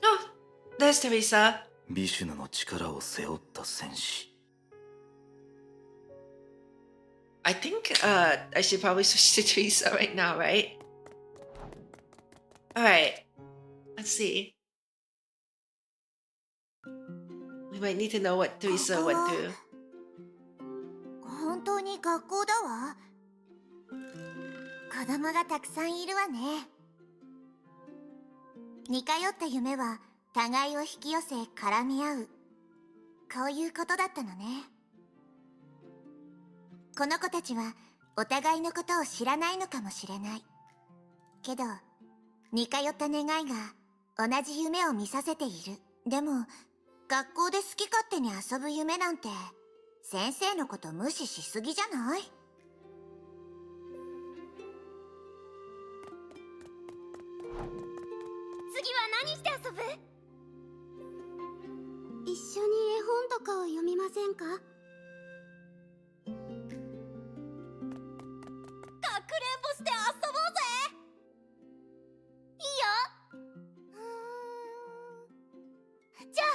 S1: Oh, there's Teresa.
S2: ビシュヌの力を背負った戦士。
S1: I think I should probably switch to Teresa right now, right? Alright. Let's see. We might need to know what Teresa went through.
S3: 本当に学校だわ。子供がたくさんいるわね。似通った夢は互いを引き寄せ絡み合う。こういうことだったのね。この子たちはお互いのことを知らないのかもしれない。けど、似通った願いが同じ夢を見させている。でも、学校で好き勝手に遊ぶ夢なんて、先生のこと無視しすぎじゃない？
S11: 次は何して遊ぶ？一緒に絵本とかを読みませんか？して遊ぼうぜ。いいよ。じゃあ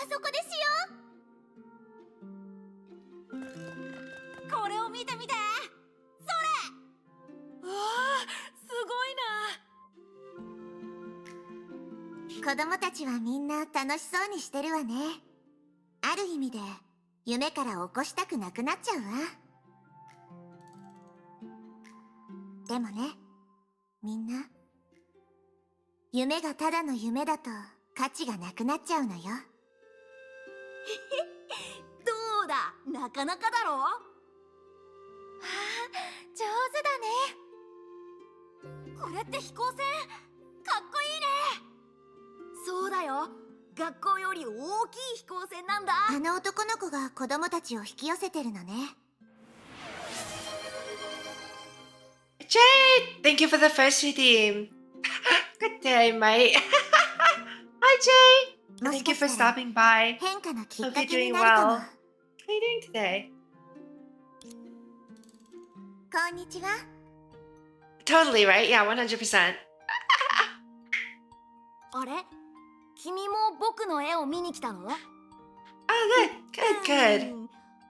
S11: あそこでしよう。これを見てみて。それ。わあ、す
S3: ごいな。子供たちはみんな楽しそうにしてるわね。ある意味で夢から起こしたくなくなっちゃうわ。でもね、みんな、夢がただの夢だと価値がなくなっちゃうのよ。
S11: どうだ、なかなかだろ。ああ、上手だね。これって飛行船、かっこいいね。そうだよ、学校より大きい飛行船なんだ。
S3: あの男の子が子供たちを引き寄せてるのね。
S1: Jade! Thank you for the first redeem. Good day, mate. Hi, Jade. Thank you for stopping by. Hope you're doing well. How are you doing today?
S3: こんにちは。
S1: Totally, right? Yeah, 100%.
S11: あれ？君も僕の絵を見に来たの？
S1: Oh, good, good, good.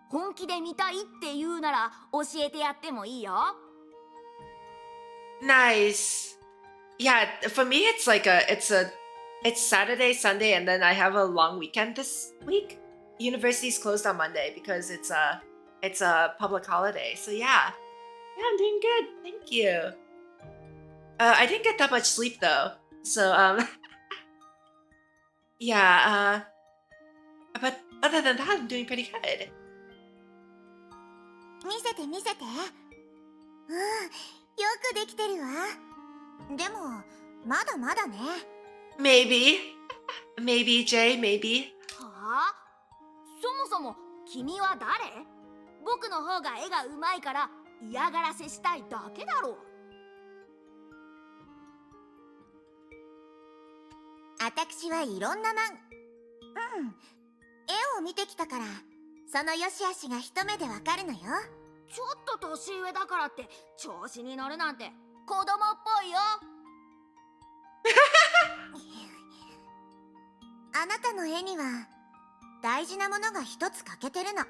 S11: 本気で見たいって言うなら教えてやってもいいよ。
S1: Nice. Yeah, for me it's like it's Saturday, Sunday, and then I have a long weekend this week. University's closed on Monday because it's a public holiday. So yeah, I'm doing good. Thank you. I didn't get that much sleep though. So yeah, but other than that, I'm doing pretty good.
S3: 見せて見せて。うん、よくできてるわ。でもまだまだね。
S1: Maybe Jay, maybe.
S11: はあ？そもそも君は誰？僕の方が絵がうまいから嫌がらせしたいだけだろう。
S3: 私はいろんな絵を見てきたから、その良し悪しが一目でわかるのよ。
S11: ちょっと年上だからって調子に乗るなんて子供っぽいよ。
S3: あなたの絵には大事なものが一つ欠けてるの。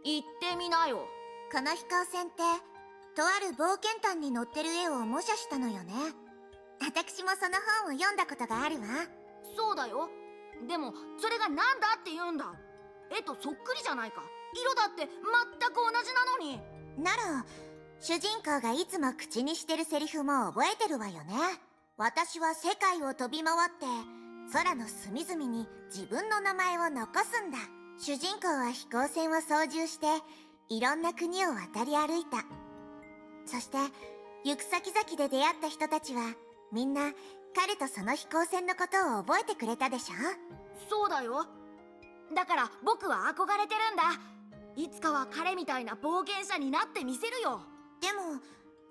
S11: 言ってみなよ。
S3: この飛行船ってとある冒険譚に載ってる絵を模写したのよね。私もその本を読んだことがあるわ。
S11: そうだよ。でもそれがなんだって言うんだ。絵とそっくりじゃないか。色だって全く同じなのに。
S3: なら主人公がいつも口にしてるセリフも覚えてるわよね。私は世界を飛び回って空の隅々に自分の名前を残すんだ。主人公は飛行船を操縦していろんな国を渡り歩いた。そして行く先々で出会った人たちはみんな彼とその飛行船のことを覚えてくれたでしょ。
S11: そうだよ。だから僕は憧れてるんだ。いつかは彼みたいな冒険者になってみせるよ。
S3: でも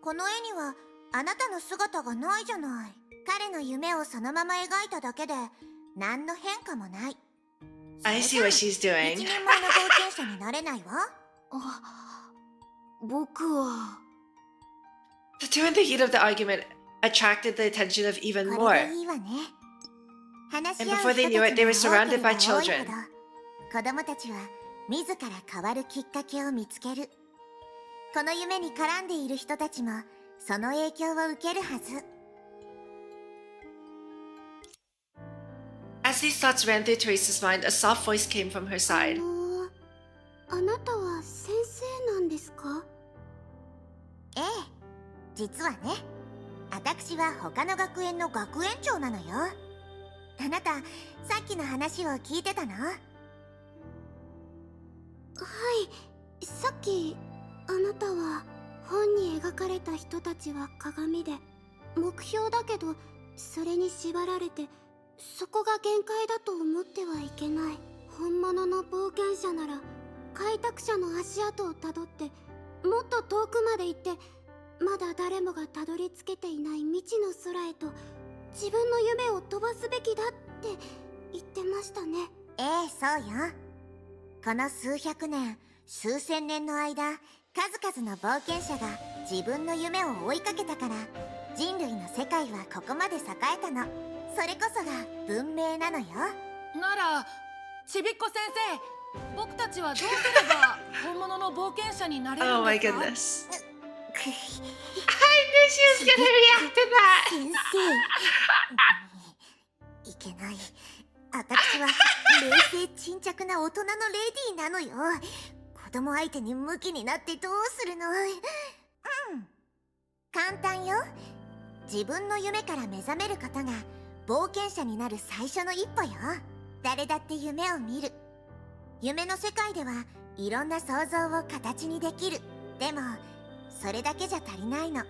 S3: この絵にはあなたの姿がないじゃない。彼の夢をそのまま描いただけで何の変化もない。
S1: I see what she's
S3: 一
S1: doing.
S3: 人前の冒険者になれないわ。
S11: 僕は
S1: The two in the heat of the argument attracted the attention of even
S3: こ
S1: more.
S3: れでいいわね。話し
S1: And
S3: 合う
S1: before
S3: 人
S1: they
S3: たち
S1: knew it, they were
S3: が
S1: surrounded
S3: 多
S1: by
S3: ければ多い
S1: children.
S3: ほど子供たちは自ら変わるきっかけを見つける。この夢に絡んでいる人たちもその影響を受けるはず。
S1: As these thoughts ran through Teresa's mind, a soft voice came from her side.
S11: あなたは先生なんですか？
S3: ええ、実はね、私は他の学園の学園長なのよ。あなた、さっきの話を聞いてたの？
S11: はい、さっきあなたは本に描かれた人たちは鏡で目標だけどそれに縛られてそこが限界だと思ってはいけない。本物の冒険者なら開拓者の足跡をたどってもっと遠くまで行ってまだ誰もがたどり着けていない未知の空へと自分の夢を飛ばすべきだって言ってましたね。
S3: ええ、そうよ。この数百年、数千年の間、数々の冒険者が自分の夢を追いかけたから人類の世界はここまで栄えたの。それこそが文明なのよ。
S7: ならちびっこ先生、僕たちはどうすれば本物の冒険者になれる
S1: Oh
S7: ん
S1: my
S7: ですか？
S1: goodness. I knew she was gonna react to that.
S3: 先生いけない。私は冷静沈着な大人のレディーなのよ。子供相手にムキになってどうするの？簡単よ。自分の夢から目覚めることが冒険者になる最初の一歩よ。誰だって夢を見る。夢の世界ではいろんな想像を形にできる。でもそれだけじゃ足りないの。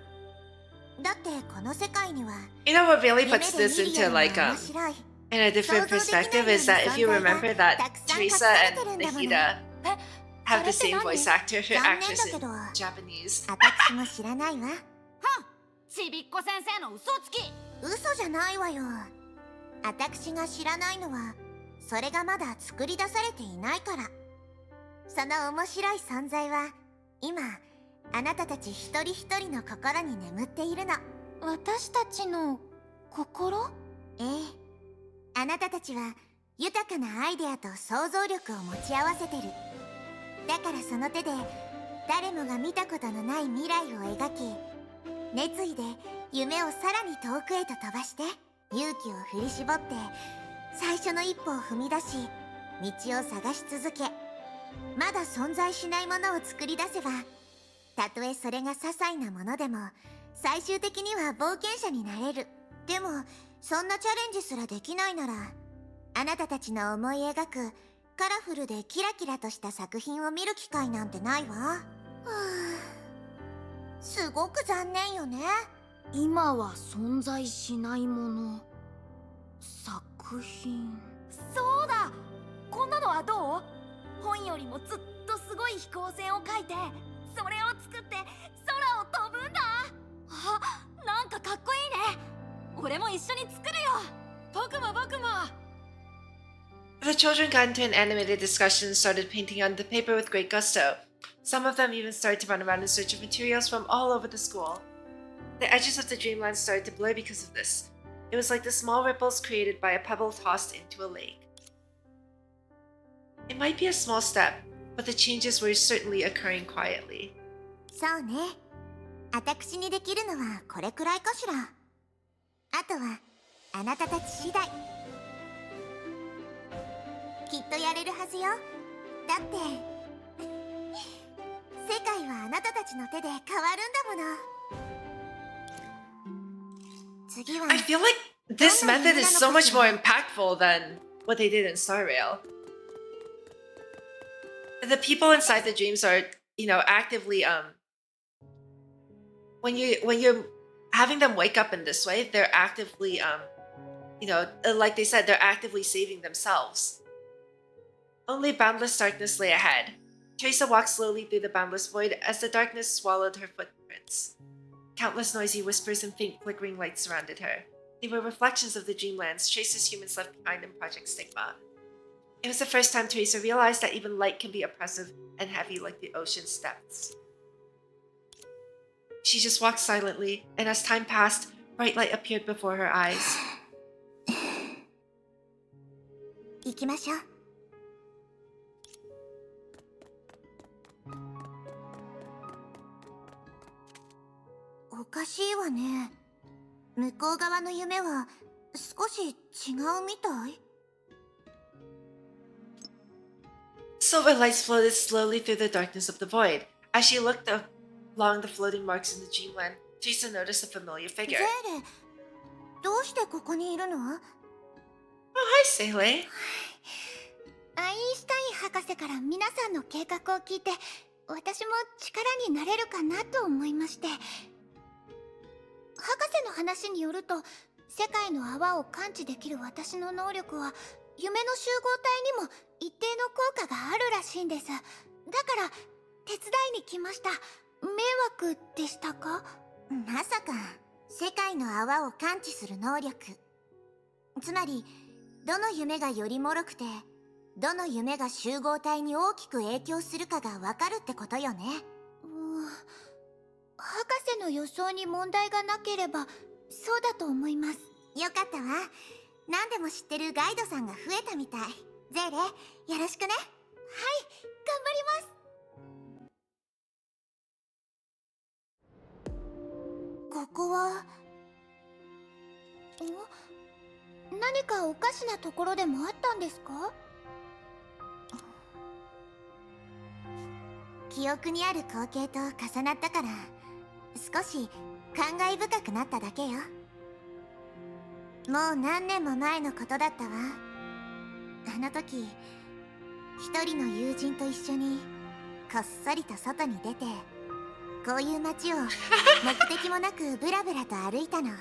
S3: だってこの世界には
S1: You know what really puts this into like in a different perspective is that if you remember that Teresa and Nikita have the same voice actor actress in Japanese.
S3: 私も知らないわ。
S11: ちびっこ先生の嘘つき。
S3: 嘘じゃないわよ。私が知らないのはそれがまだ作り出されていないから。その面白い存在は今あなたたち一人一人の心に眠っているの。
S6: 私たちの心？
S3: ええ、あなたたちは豊かなアイデアと想像力を持ち合わせてる。だからその手で誰もが見たことのない未来を描き、熱意で夢をさらに遠くへと飛ばして勇気を振り絞って最初の一歩を踏み出し道を探し続け、まだ存在しないものを作り出せば、たとえそれが些細なものでも最終的には冒険者になれる。
S14: でもそんなチャレンジすらできないなら、あなたたちの思い描くカラフルでキラキラとした作品を見る機会なんてないわ。はあ、すごく残念よね。
S6: 今は存在しないもの。作品。そうだ、こんなのはどう？本よりもずっとすごい飛行船を描いて、それを作って空を飛ぶんだ。あ、なんかかっこいいね。俺も一緒に作るよ。僕も。
S1: The children got into an animated discussion and started painting on the paper with great gusto. Some of them even started to run around in search of materials from all over the school. The edges of the dreamland started to blur because of this. It was like the small ripples created by a pebble tossed into a lake. It might be a small step, but the changes were certainly occurring quietly.
S14: そうね。私にできるのはこれくらいかしら。あとはあなたたち次第。きっとやれるはずよ。だって世界はあなたたちの手で変わるんだもの。次は
S1: I feel like this method is so much more impactful than what they did in Star Rail. The people inside the dreams are, actively when you're having them wake up in this way, they're actively like they said, they're actively saving themselves. Only boundless darkness lay ahead. Teresa walked slowly through the boundless void as the darkness swallowed her footprints. Countless noisy whispers and faint flickering lights surrounded her. They were reflections of the dreamlands traces humans left behind in Project Stigma. It was the first time Teresa realized that even light can be oppressive and heavy like the ocean's depths. She just walked silently, and as time passed, bright light appeared before her eyes.
S14: 行きましょう。おかしいわね。向こう側の夢は少し違うみたい。
S1: Silver lights floated slowly through the darkness of the void. As she looked along the floating marks in the dreamland, Teresa noticed a familiar figure.
S14: ゼーレ、どうしてここにいるの？
S1: Oh, hi, Seele.
S11: アインシュタイン博士から皆さんの計画を聞いて、私も力になれるかなと思いまして。博士の話によると、世界の泡を感知できる私の能力は夢の集合体にも一定の効果があるらしいんです。だから手伝いに来ました。迷惑でしたか？
S14: まさか世界の泡を感知する能力。つまりどの夢がより脆くてどの夢が集合体に大きく影響するかがわかるってことよね。
S11: 博士の予想に問題がなければそうだと思います。
S14: よかったわ。何でも知ってるガイドさんが増えたみたい。ゼーレ、よろしくね。はい、頑張ります。ここは
S11: 何かおかしなところでもあったんですか？
S14: 記憶にある光景と重なったから少し感慨深くなっただけよ。もう何年も前のことだったわ。あの時一人の友人と一緒にこっそりと外に出てこういう街を目的もなくブラブラと歩いたの。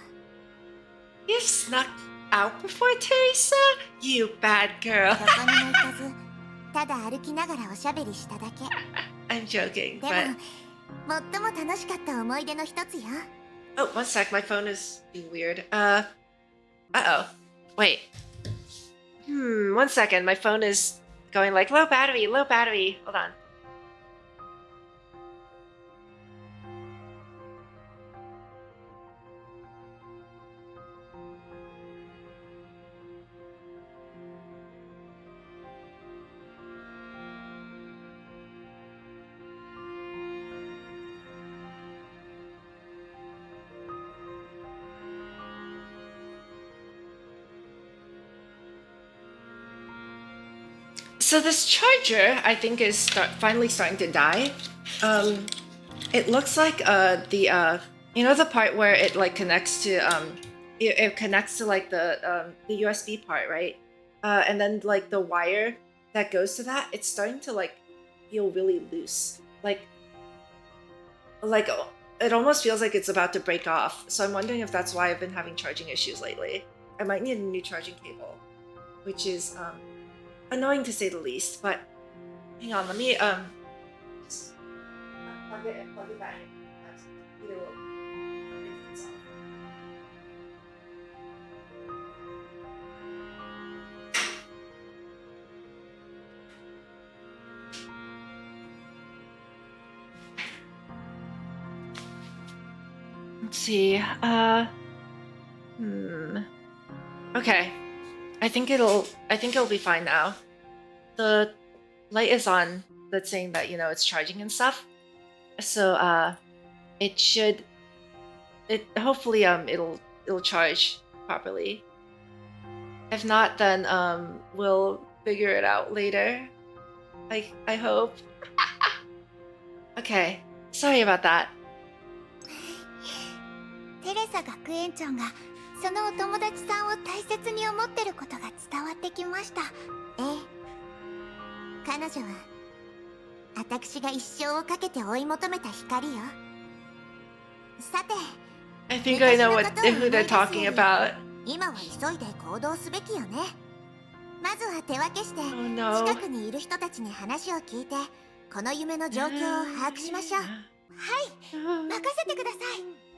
S1: You snuck out before Teresa? You bad girl.
S14: どこにも行かずただ歩きながらおしゃべりしただけ。
S1: I'm joking,
S14: でも
S1: but...
S14: 最も楽しかった思い出の一つよ。
S1: Oh, one sec, my phone is being weird. Uh-oh. Wait. One second, my phone is going like low battery. Hold on. So this charger, I think, is finally starting to die. It looks like the part where it like connects to it connects to like the USB part, right? And then like the wire that goes to that, it's starting to like feel really loose. Like it almost feels like it's about to break off. So I'm wondering if that's why I've been having charging issues lately. I might need a new charging cable, which is annoying to say the least. But hang on, let me just plug it and plug it back in. Either will fix itself. Let's see. Okay. I think it'll be fine now. The light is on that's saying that, you know, it's charging and stuff. So it hopefully it'll charge properly. If not, then we'll figure it out later. I hope. Okay. Sorry about that.
S14: テレサ学園長がそのお友達さんを大切に思ってることが伝わってきました。ええ、彼女は私が一生をかけて追い求めた光よ。さて、
S1: I think I know who they're talking about.
S14: 今は急いで行動すべきよね。まずは手分けして
S1: no.
S14: 近くにいる人たちに話を聞いてこの夢の状況を把握しましょう。はい、任せてください。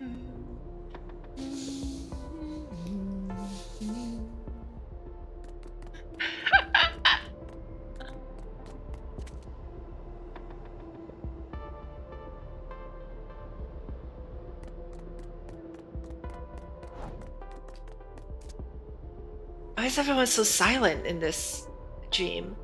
S1: Why is everyone so silent in this dream?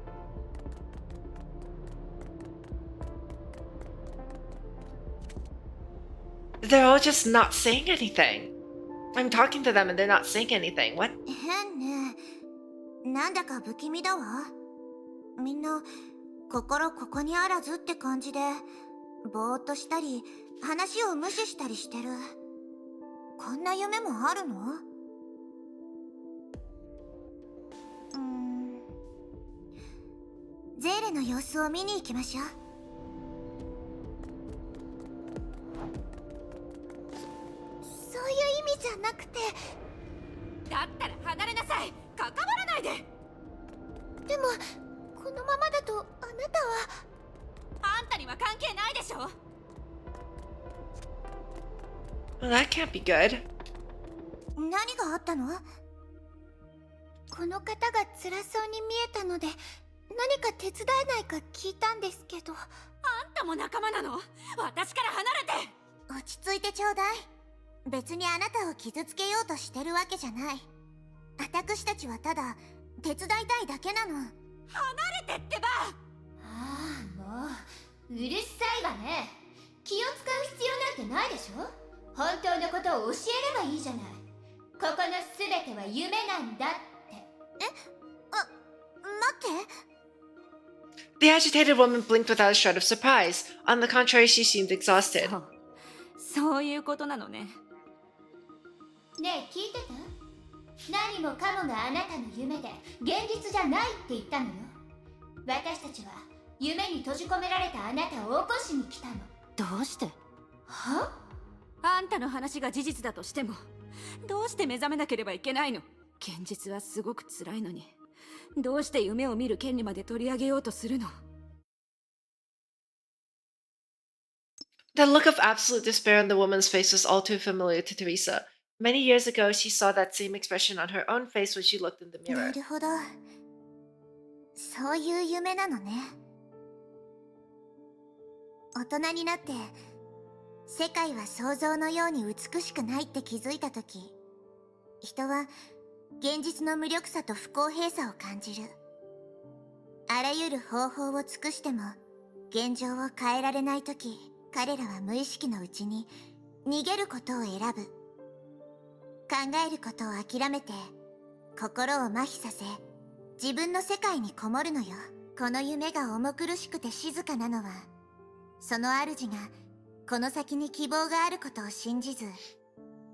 S1: They're all just not saying anything. I'm talking to them and they're not saying anything. What?
S14: 変ね。なんだか不気味だわ。みんな心ここにあらずって感じでぼーっとしたり話を無視したりしてる。こんな夢もあるの？ゼーレの様子を見に行きましょう。そういう意味じゃなくて。
S4: だったら離れなさい。関わらないで。
S14: でもこのままだとあなたは。
S4: あんたには関係ないでしょ。
S1: Well, that can't be good.
S14: 何があったの？この方が辛そうに見えたので何か手伝えないか聞いたんですけど。あ
S4: んたも仲間なの？私から離れて。
S14: 落ち着いてちょうだい。別にあなたを傷つけようとしてるわけじゃない。私たちはただ手伝いたいだけなの。
S4: 離れてってば。
S6: ああ、もううるさいわね。気を使う必要なんてないでしょ。本当のことを教えればいいじゃない。ここのすべては夢なんだって。
S14: 待って。
S1: The agitated woman blinked without a shred of surprise. On the contrary, she seemed exhausted.
S4: そういうことなのね。
S6: ねえ、聞いてた？何もかもがあなたの夢で現実じゃないって言ったのよ。私たちは夢に閉じ込められたあなたを起こしに来たの。
S4: どうして？
S6: は？
S4: あんたの話が事実だとしても、どうして目覚めなければいけないの？現実はすごく辛いのに、どうして夢を見る権利まで取り上げようとするの？
S1: The look of absolute despair on the woman's face was all too familiar to Teresa. Many years ago, she saw that same expression on her own face when she looked in the mirror.
S14: なるほど。そういう夢なのね。大人になって世界は想像のように美しくないって気づいたとき、人は現実の無力さと不公平さを感じる。あらゆる方法を尽くしても現状を変えられないとき、彼らは無意識のうちに逃げることを選ぶ。考えることを諦めて心を麻痺させ自分の世界にこもるのよ。この夢が重苦しくて静かなのは、その主がこの先に希望があることを信じず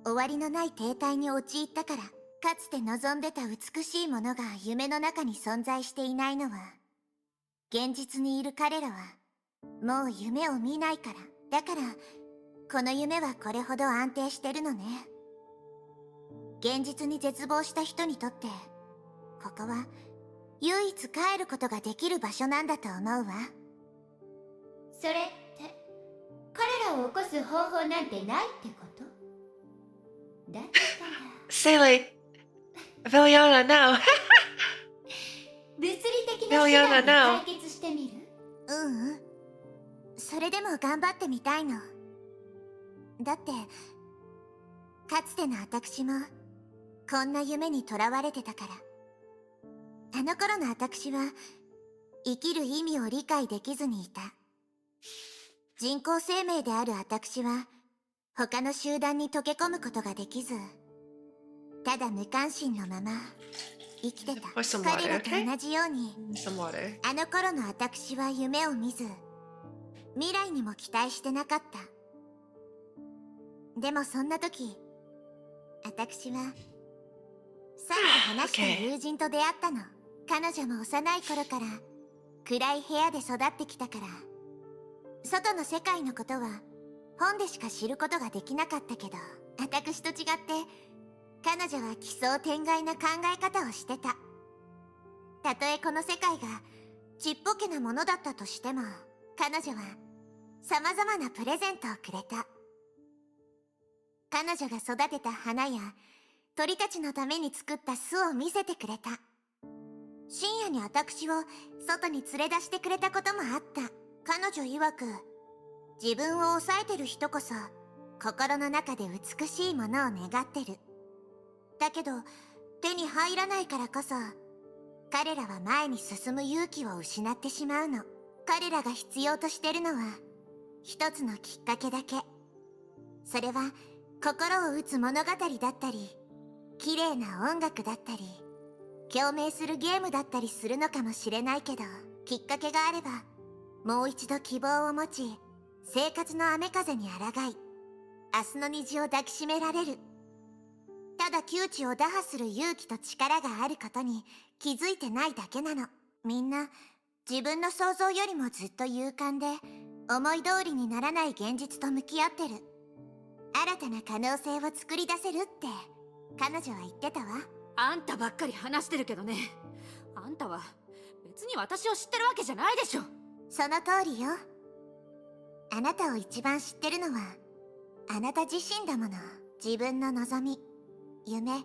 S14: 終わりのない停滞に陥ったから、かつて望んでた美しいものが夢の中に存在していないのは、現実にいる彼らはもう夢を見ないから。だからこの夢はこれほど安定してるのね。現実に絶望した人にとってここは唯一帰ることができる場所なんだと思うわ。
S11: それって彼らを起こす方法なんてないってこと？だったら
S1: Silly. Viliana, no.
S11: 物理的な手段で解決してみる？
S14: それでも頑張ってみたいの。だってかつての私もこんな夢にとらわれてたから。あの頃の私は生きる意味を理解できずにいた。人工生命である私は他の集団に溶け込むことができず、ただ無関心のまま生きてた。彼らと同じように、あの頃の私は夢を見ず、未来にも期待してなかった。でもそんな時、私はさっき話した友人と出会ったの。彼女も幼い頃から暗い部屋で育ってきたから、外の世界のことは本でしか知ることができなかったけど、私と違って彼女は奇想天外な考え方をしてた。たとえこの世界がちっぽけなものだったとしても、彼女は様々なプレゼントをくれた。彼女が育てた花や鳥たちのために作った巣を見せてくれた。深夜に私を外に連れ出してくれたこともあった。彼女曰く、自分を抑えてる人こそ心の中で美しいものを願ってる。だけど手に入らないからこそ、彼らは前に進む勇気を失ってしまうの。彼らが必要としてるのは一つのきっかけだけ。それは心を打つ物語だったり、綺麗な音楽だったり、共鳴するゲームだったりするのかもしれないけど、きっかけがあればもう一度希望を持ち、生活の雨風に抗い、明日の虹を抱きしめられる。ただ窮地を打破する勇気と力があることに気づいてないだけなの。みんな自分の想像よりもずっと勇敢で、思い通りにならない現実と向き合ってる。新たな可能性を作り出せるって彼女は言ってたわ。
S4: あんたばっかり話してるけどね。あんたは別に私を知ってるわけじゃないでしょ。
S14: その通りよ。あなたを一番知ってるのはあなた自身だもの。自分の望み、夢、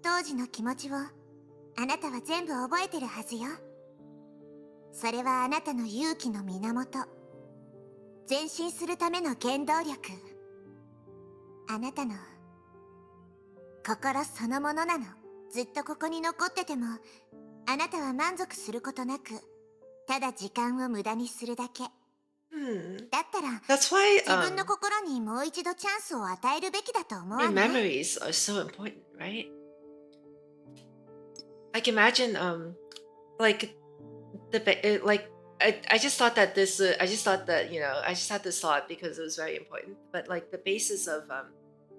S14: 当時の気持ちをあなたは全部覚えてるはずよ。それはあなたの勇気の源、前進するための原動力、あなたの心そのものなの。ずっとここに残っててもあなたは満足することなく、ただ時間を無駄にするだけ。だったら
S1: That's why
S14: 自分の心にもう一度チャンスを与えるべきだと思わない？
S1: memories are so important, right? I can imagine like like I just thought that this I just thought that, you know, I just had this thought because it was very important, but like the basis of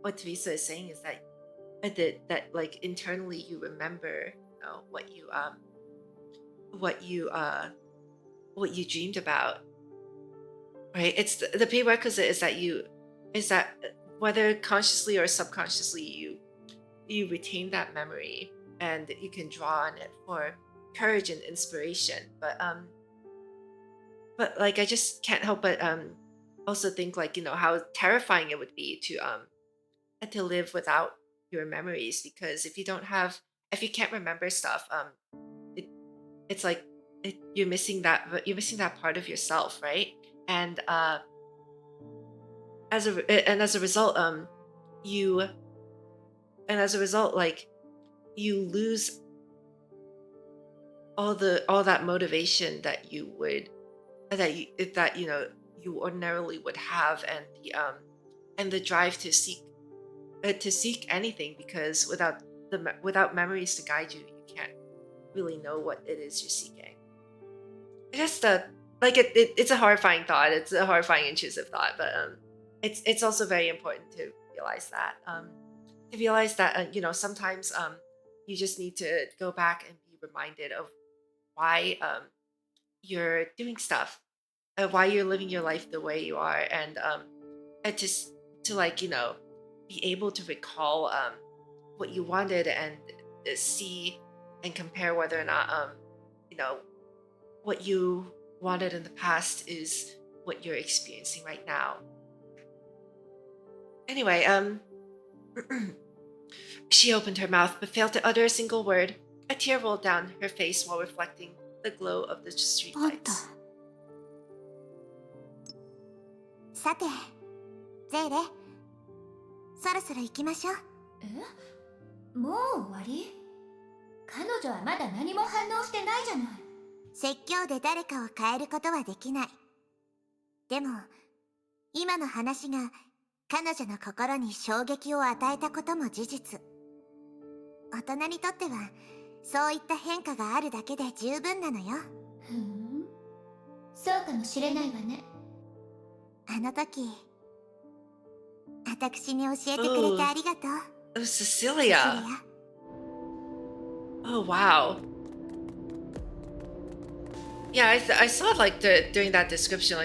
S1: what Teresa is saying is that that like internally you remember, you know, what you dreamed about, right? It's the prerequisite is that whether consciously or subconsciously you retain that memory and you can draw on it for courage and inspiration. But like I just can't help but also think, like, you know, how terrifying it would be to live without your memories, because if you can't remember stuff, it's like you're missing that part of yourself, right? And as a result like you lose all that motivation that you ordinarily would have, and the drive to seek anything, because without memories to guide you, you can't really know what it is you're seeking. I just like it's a horrifying thought. It's a horrifying intrusive thought, but it's also very important to realize that to realize that sometimes you just need to go back and be reminded of why you're doing stuff, why you're living your life the way you are, and just to be able to recall what you wanted and see and compare whether or not you know what you wanted in the past is what you're experiencing right now. Anyway, she opened her mouth but failed to utter a single word. A tear rolled down her face while reflecting the glow of the streetlights.
S14: さて、ゼーレ、そろそろ行きましょう。
S6: え？もう終わり？彼女はまだ何も反応してないじゃない。
S14: 説教で誰かを変えることはできない。でも、今の話が彼女の心に衝撃を与えたことも事実。大人にとっては、そういった変化があるだけで十分なのよ。
S6: そうかもしれないわね。
S14: あの時、私に教えてくれてありがとう。
S1: Oh, Cecilia. Oh, wow. Yeah, I saw during that description,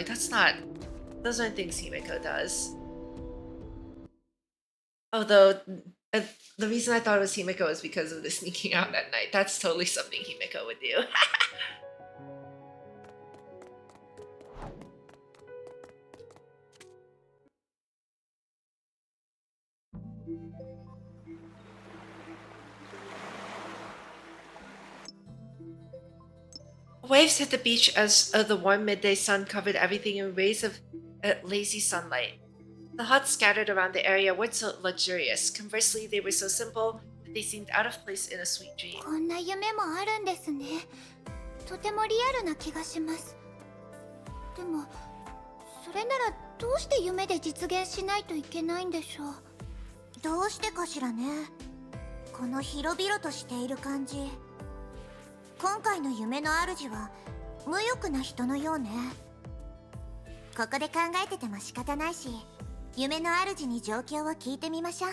S1: those aren't things Himeko does. Although, the reason I thought it was Himeko is because of the sneaking out at night. That's totally something Himeko would do. Waves hit the beach as the warm midday sun covered everything in rays of lazy sunlight. The huts scattered around the area weren't so luxurious. Conversely, they were so simple that they seemed out of place in a sweet dream.
S11: こんな夢もあるんですね。とてもリアルな気がします。でも、それならどうして夢で実現しないといけないんでしょう。
S14: どうしてかしらね。この広々としている感じ。今回の夢の主は無欲な人のようね。ここで考えてても仕方ないし、夢の主に状況を聞いてみましょう。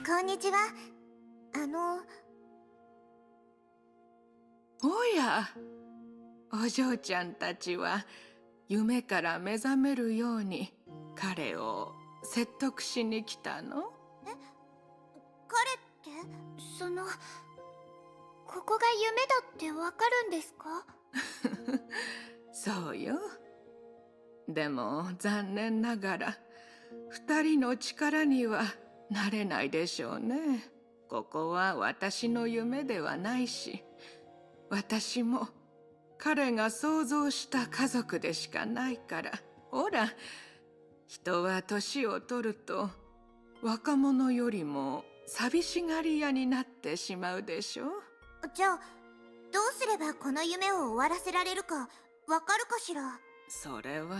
S14: こんにちは。
S15: おや、お嬢ちゃんたちは夢から目覚めるように彼を説得しに来たの？
S14: 彼って
S11: ここが夢だってわかるんですか？
S15: そうよ。でも残念ながら二人の力にはなれないでしょうね。ここは私の夢ではないし、私も彼が想像した家族でしかないから。ほら、人は年を取ると若者よりも寂しがり屋になってしまうでしょ。
S14: じゃあどうすればこの夢を終わらせられるかわかるかしら。
S15: それは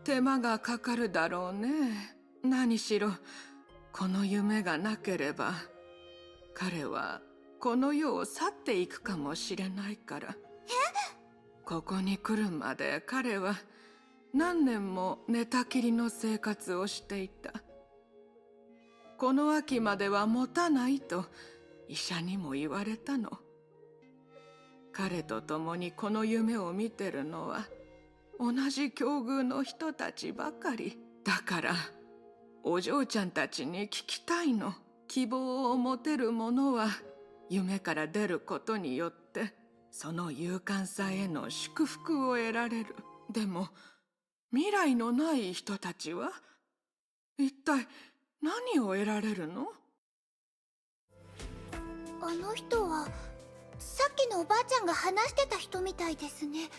S15: 手間がかかるだろうね。何しろこの夢がなければ彼はこの世を去っていくかもしれないから。ここに来るまで彼は何年も寝たきりの生活をしていた。この秋までは持たないと医者にも言われたの。彼と共にこの夢を見てるのは同じ境遇の人たちばかりだから、お嬢ちゃんたちに聞きたいの。希望を持てる者は夢から出ることによってその勇敢さへの祝福を得られる。でも未来のない人たちは一体何を得られるの？
S11: あの人はさっきのおばあちゃんが話してた人みたいですね。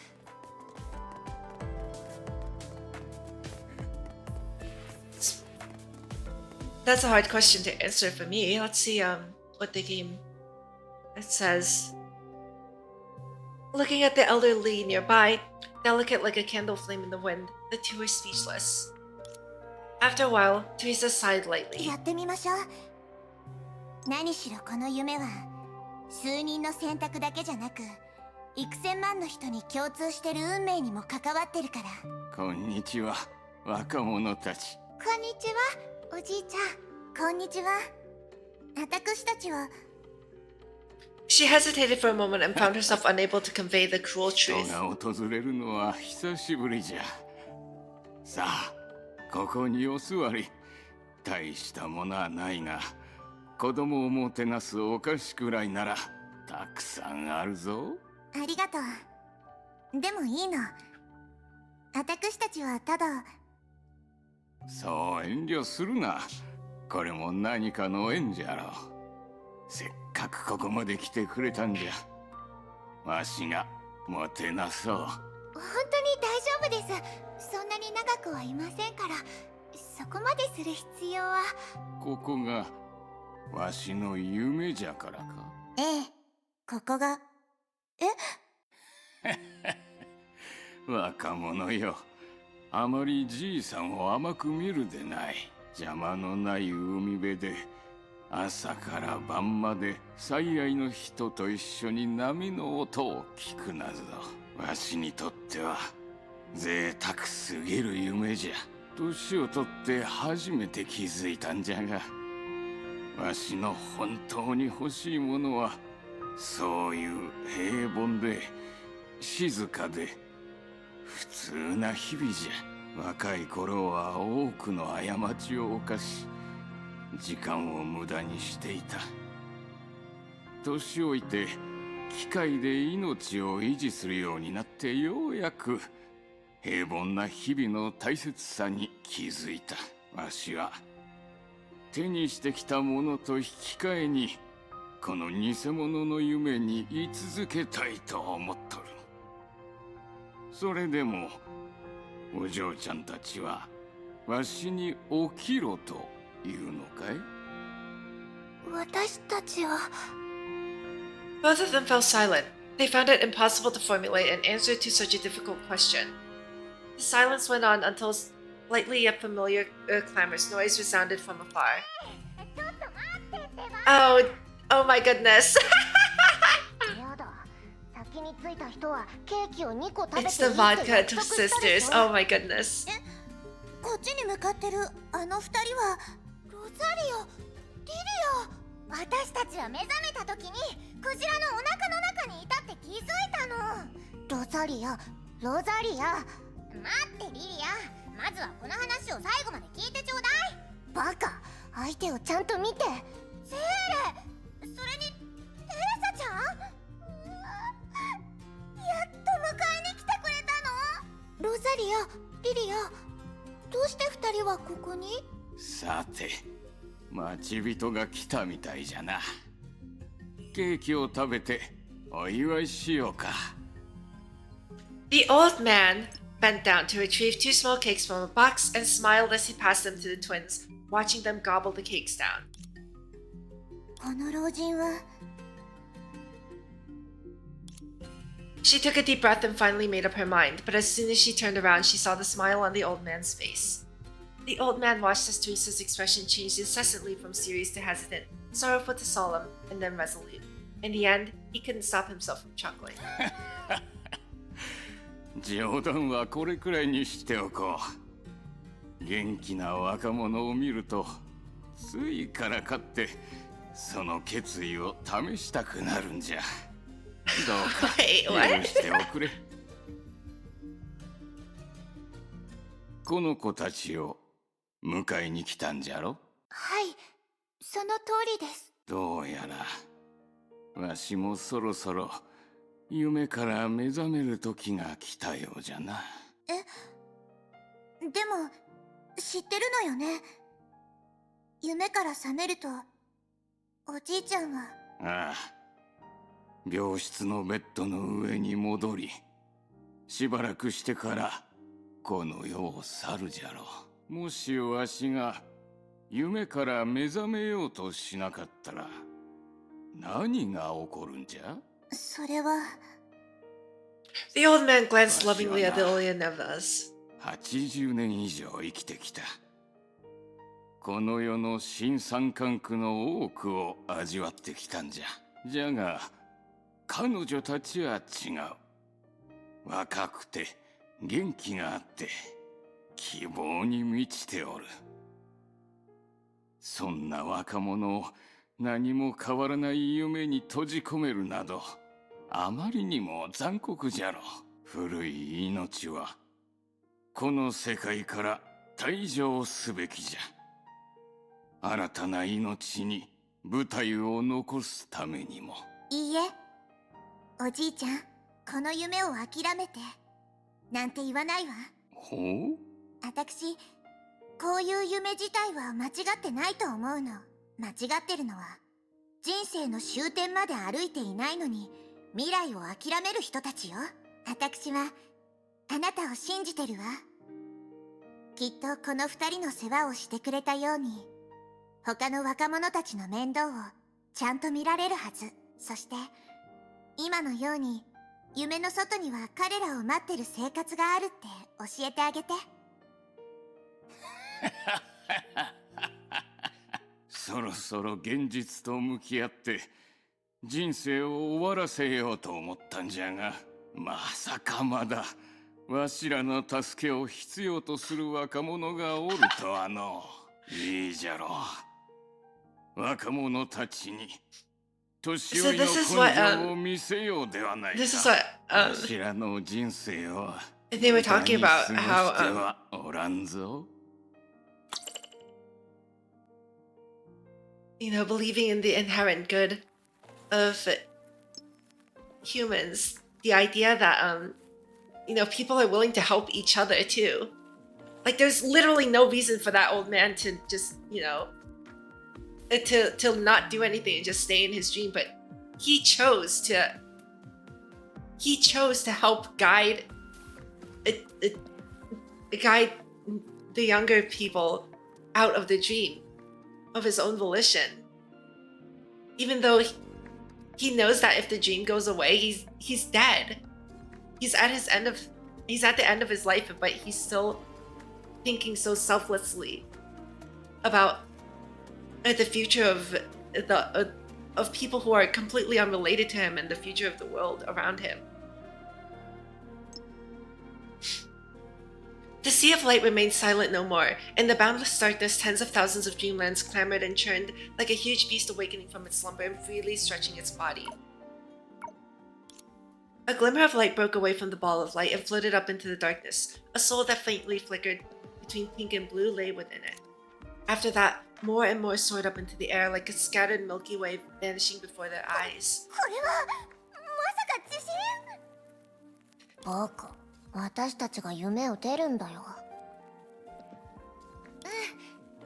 S1: That's a hard question to answer for me. Let's see what the game it says. Looking at the elderly nearby, delicate like a candle flame in the wind, the two were speechless. After a while, Teresa sighed lightly.
S14: やってみましょう。何しろこの夢は数人の選択だけじゃなく幾千万の人に共通してる運命にも関わってるから。
S16: こんにちは、若者たち。
S14: こんにちは、おじいちゃん。こんにちは。私たちは。
S1: She hesitated for a moment and found herself unable to convey the cruel
S16: 人
S1: truth.
S16: が訪れるのは久しぶりじゃ。さあ、ここにお座り。大したものはないが、子供をもてなすお菓子くらいならたくさんあるぞ。
S14: ありがとう。でもいいの。私たちはただ。
S16: そう遠慮するな。これも何かの縁じゃろう。せっかくここまで来てくれたんじゃ。わしがもてなそう。
S14: 本当に大丈夫です。そんなに長くはいませんから、そこまでする必要は。
S16: ここがわしの夢じゃからか。
S14: ええ、ここが。
S16: 若者よ、あまりじいさんを甘く見るでない。邪魔のない海辺で朝から晩まで最愛の人と一緒に波の音を聞くなぞ。わしにとっては贅沢すぎる夢じゃ。年を取って初めて気づいたんじゃが、わしの本当に欲しいものはそういう平凡で静かで普通な日々じゃ。若い頃は多くの過ちを犯し時間を無駄にしていた。年老いて機械で命を維持するようになってようやく平凡な日々の大切さに気づいた。わしは手にしてきたものと引き換えにこの偽物の夢に居続けたいと思っとる。それでもお嬢ちゃんたちはわしに起きろと言うのかい？
S14: 私たちは。
S1: Both of them fell silent. They found it impossible to formulate an answer to such a difficult question. The silence went on until slightly yet familiar clamorous noise resounded from afar. Oh my goodness. It's the vodka sisters. Oh my goodness.
S14: こっちに向かってるあの二人はロザリオ、リリオ。私たちは目覚めた時にクジラのお腹の中にいたって気づいたの。ロザリア、ロザリア。待ってリリア、まずはこの話を最後まで聞いてちょうだい。バカ、相手をちゃんと見て。セーレ、それにテレサちゃん、やっと迎えに来てくれたの。ロザリア、リリア、どうして二人はここに？
S16: さて、待ち人が来たみたいじゃな。ケーキを食べてお祝いしようか。
S1: The old man bent down to retrieve 2 small cakes from a box and smiled as he passed them to the twins, watching them gobble the cakes down.
S14: この老人は。
S1: She took a deep breath and finally made up her mind, but as soon as she turned around, she saw the smile on the old man's face. The old man watched as Teresa's expression changed incessantly from serious to hesitant, sorrowful to solemn, and then resolute. In the end, he couldn't stop himself from chuckling.
S16: 冗談はこれくらいにしておこう。元気な若者を見るとついからかってその決意を試したくなるんじゃ。どうか許しておくれ。この子たちを迎えに来たんじゃろ？
S14: はい、その通りです。
S16: どうやらわしもそろそろ夢から目覚める時が来たようじゃな。
S14: でも知ってるのよね。夢から覚めるとおじいちゃんは。
S16: ああ、病室のベッドの上に戻りしばらくしてからこの世を去るじゃろう。もしわしが夢から目覚めようとしなかったら何が起こるんじゃ？
S14: それは。
S1: The old man glanced lovingly at the Oleanevas.
S16: 80年以上生きてきた。この世の新三官区の多くを味わってきたんじゃ。じゃが彼女たちは違う。若くて元気があって希望に満ちておる。そんな若者を何も変わらない夢に閉じ込めるなど、あまりにも残酷じゃろ。古い命はこの世界から退場すべきじゃ。新たな命に舞台を残すためにも。
S14: いいえ、おじいちゃん、この夢を諦めてなんて言わないわ。
S16: ほう？
S14: 私、こういう夢自体は間違ってないと思うの。間違ってるのは人生の終点まで歩いていないのに未来を諦める人たちよ。私はあなたを信じてるわ。きっとこの二人の世話をしてくれたように他の若者たちの面倒をちゃんと見られるはず。そして今のように夢の外には彼らを待ってる生活があるって教えてあげて。
S16: そろそろ現実と向き合って人生を終わらせようと思ったんじゃが、まさかまだわしらの助けを必要とする若者がおるとはの。いいじゃろう、若者たちに年寄りの根性を見せようではないか。わしらの人生を
S1: they were talking about
S16: 無駄に過ごして
S1: how
S16: はおらんぞ。
S1: believing in the inherent good of humans, the idea that people are willing to help each other too. Like there's literally no reason for that old man to just to not do anything and just stay in his dream, but he chose to help guide the younger people out of the dream of his own volition, even though he knows that if the dream goes away, he's dead. He's at the end of his life, but he's still thinking so selflessly about the future of people who are completely unrelated to him and the future of the world around him. The Sea of Light remained silent no more. In the boundless darkness, tens of thousands of dreamlands clamored and churned like a huge beast awakening from its slumber and freely stretching its body. A glimmer of light broke away from the ball of light and floated up into the darkness. A soul that faintly flickered between pink and blue lay within it. After that, more and more soared up into the air like a scattered Milky Way vanishing before their eyes.
S14: これはまさか地震？バカ、私たちが夢を出るんだよ。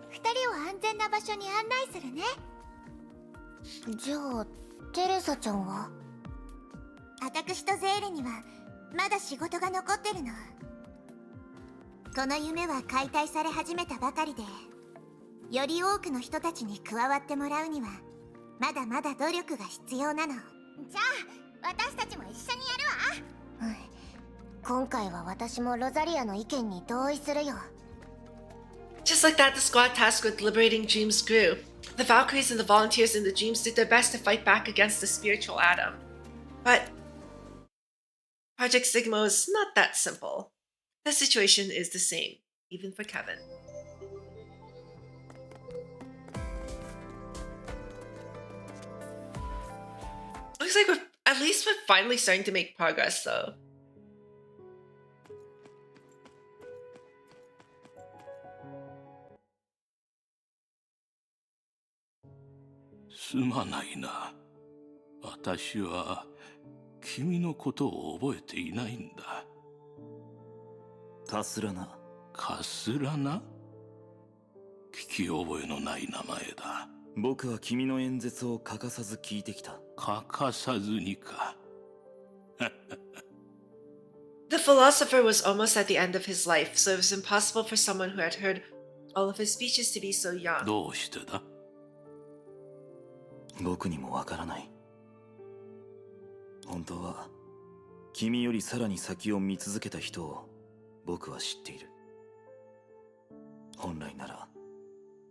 S14: 二人を安全な場所に案内するね。じゃあテレサちゃんは？私とゼーレにはまだ仕事が残ってるの。この夢は解体され始めたばかりで、より多くの人たちに加わってもらうにはまだまだ努力が必要なの。じゃあ私たちも一緒にやるわ。今回は私もロザリアの意見に同意するよ。
S1: Just like that, the squad tasked with liberating dreams grew. The Valkyries and the volunteers in the dreams did their best to fight back against the spiritual Adam. But Project Sigma is not that simple. The situation is the same, even for Kevin. Looks like at least we're finally starting to make progress, though.
S16: すまないな。私は君のことを覚えていないんだ。
S2: カスラナ。
S16: カスラナ？聞き覚えのない名前だ。
S2: 僕は君の演説を欠かさず聞いてきた。
S16: 欠かさずにか。
S1: The philosopher was almost at the end of his life, so it was impossible for someone who had heard all of his speeches to be so young.
S16: どうしてだ？
S2: 僕にもわからない。本当は君よりさらに先を見続けた人を僕は知っている。本来なら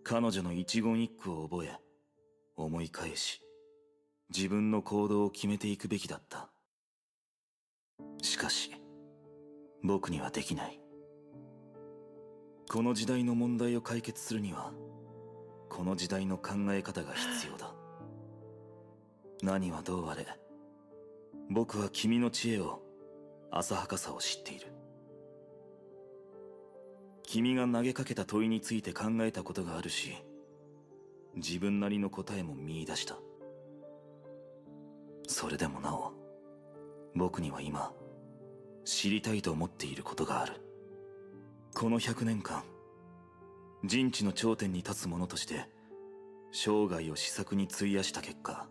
S2: 彼女の一言一句を覚え思い返し自分の行動を決めていくべきだった。しかし僕にはできない。この時代の問題を解決するにはこの時代の考え方が必要だ。何はどうあれ僕は君の知恵を浅はかさを知っている。君が投げかけた問いについて考えたことがあるし、自分なりの答えも見出した。それでもなお僕には今知りたいと思っていることがある。この100年間人知の頂点に立つ者として生涯を思索に費やした結果、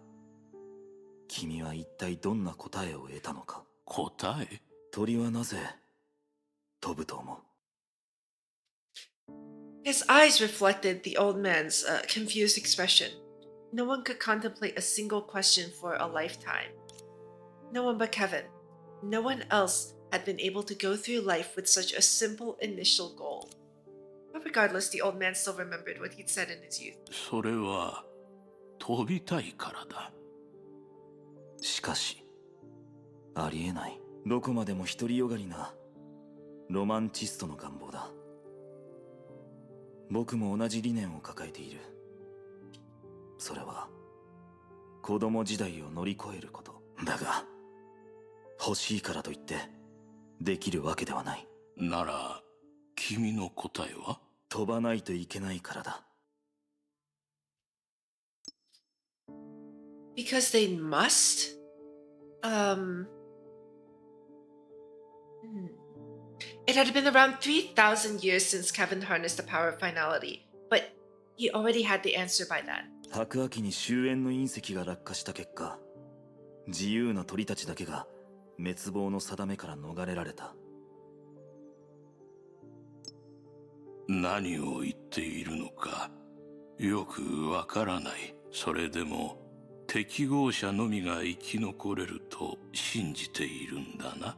S2: 君は一体どんな答えを得たのか。
S16: 答え？
S2: 鳥はなぜ飛ぶと思う？
S1: His eyes reflected the old man's confused expression. No one could contemplate a single question for a lifetime. No one but Kevin. No one else had been able to go through life with such a simple initial goal. But regardless, the old man still remembered what he'd said in his youth.
S16: それは飛びたいからだ。
S2: しかしありえない。どこまでも独りよがりなロマンチストの願望だ。僕も同じ理念を抱えている。それは子供時代を乗り越えること。だが欲しいからといってできるわけではない。
S16: なら君の答えは？
S2: 飛ばないといけないからだ。
S1: Because they must? It had been around 3,000 years since Kevin harnessed the power of finality, but he already had the answer by then.
S2: 白亜紀に終焉の隕石が落下した結果、自由な鳥たちだけが滅亡の定めから逃れられた。
S16: 何を言っているのかよくわからない。それでも適合者のみが生き残れると信じているんだな。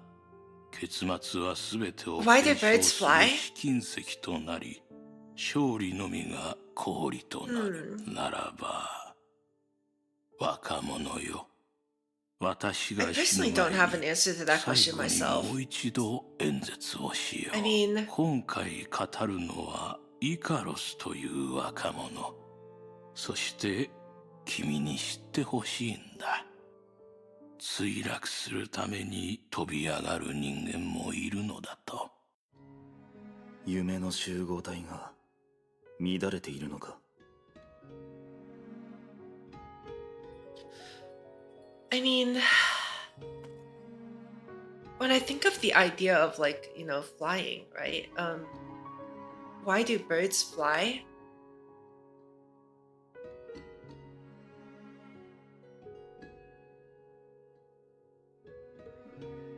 S16: 結末は全てを検証する試金石となり、勝利のみが氷となる。ならば若者よ、私が死ぬ前に最後にもう一度演説をしよう。今回語るのはイカロスという若者。そして君に知ってほしいんだ。墜落するために飛び上がる人間もいるのだと。
S2: 夢の集合体が乱れているのか。
S1: I mean, when I think of the idea of like, flying, right? Why do birds fly?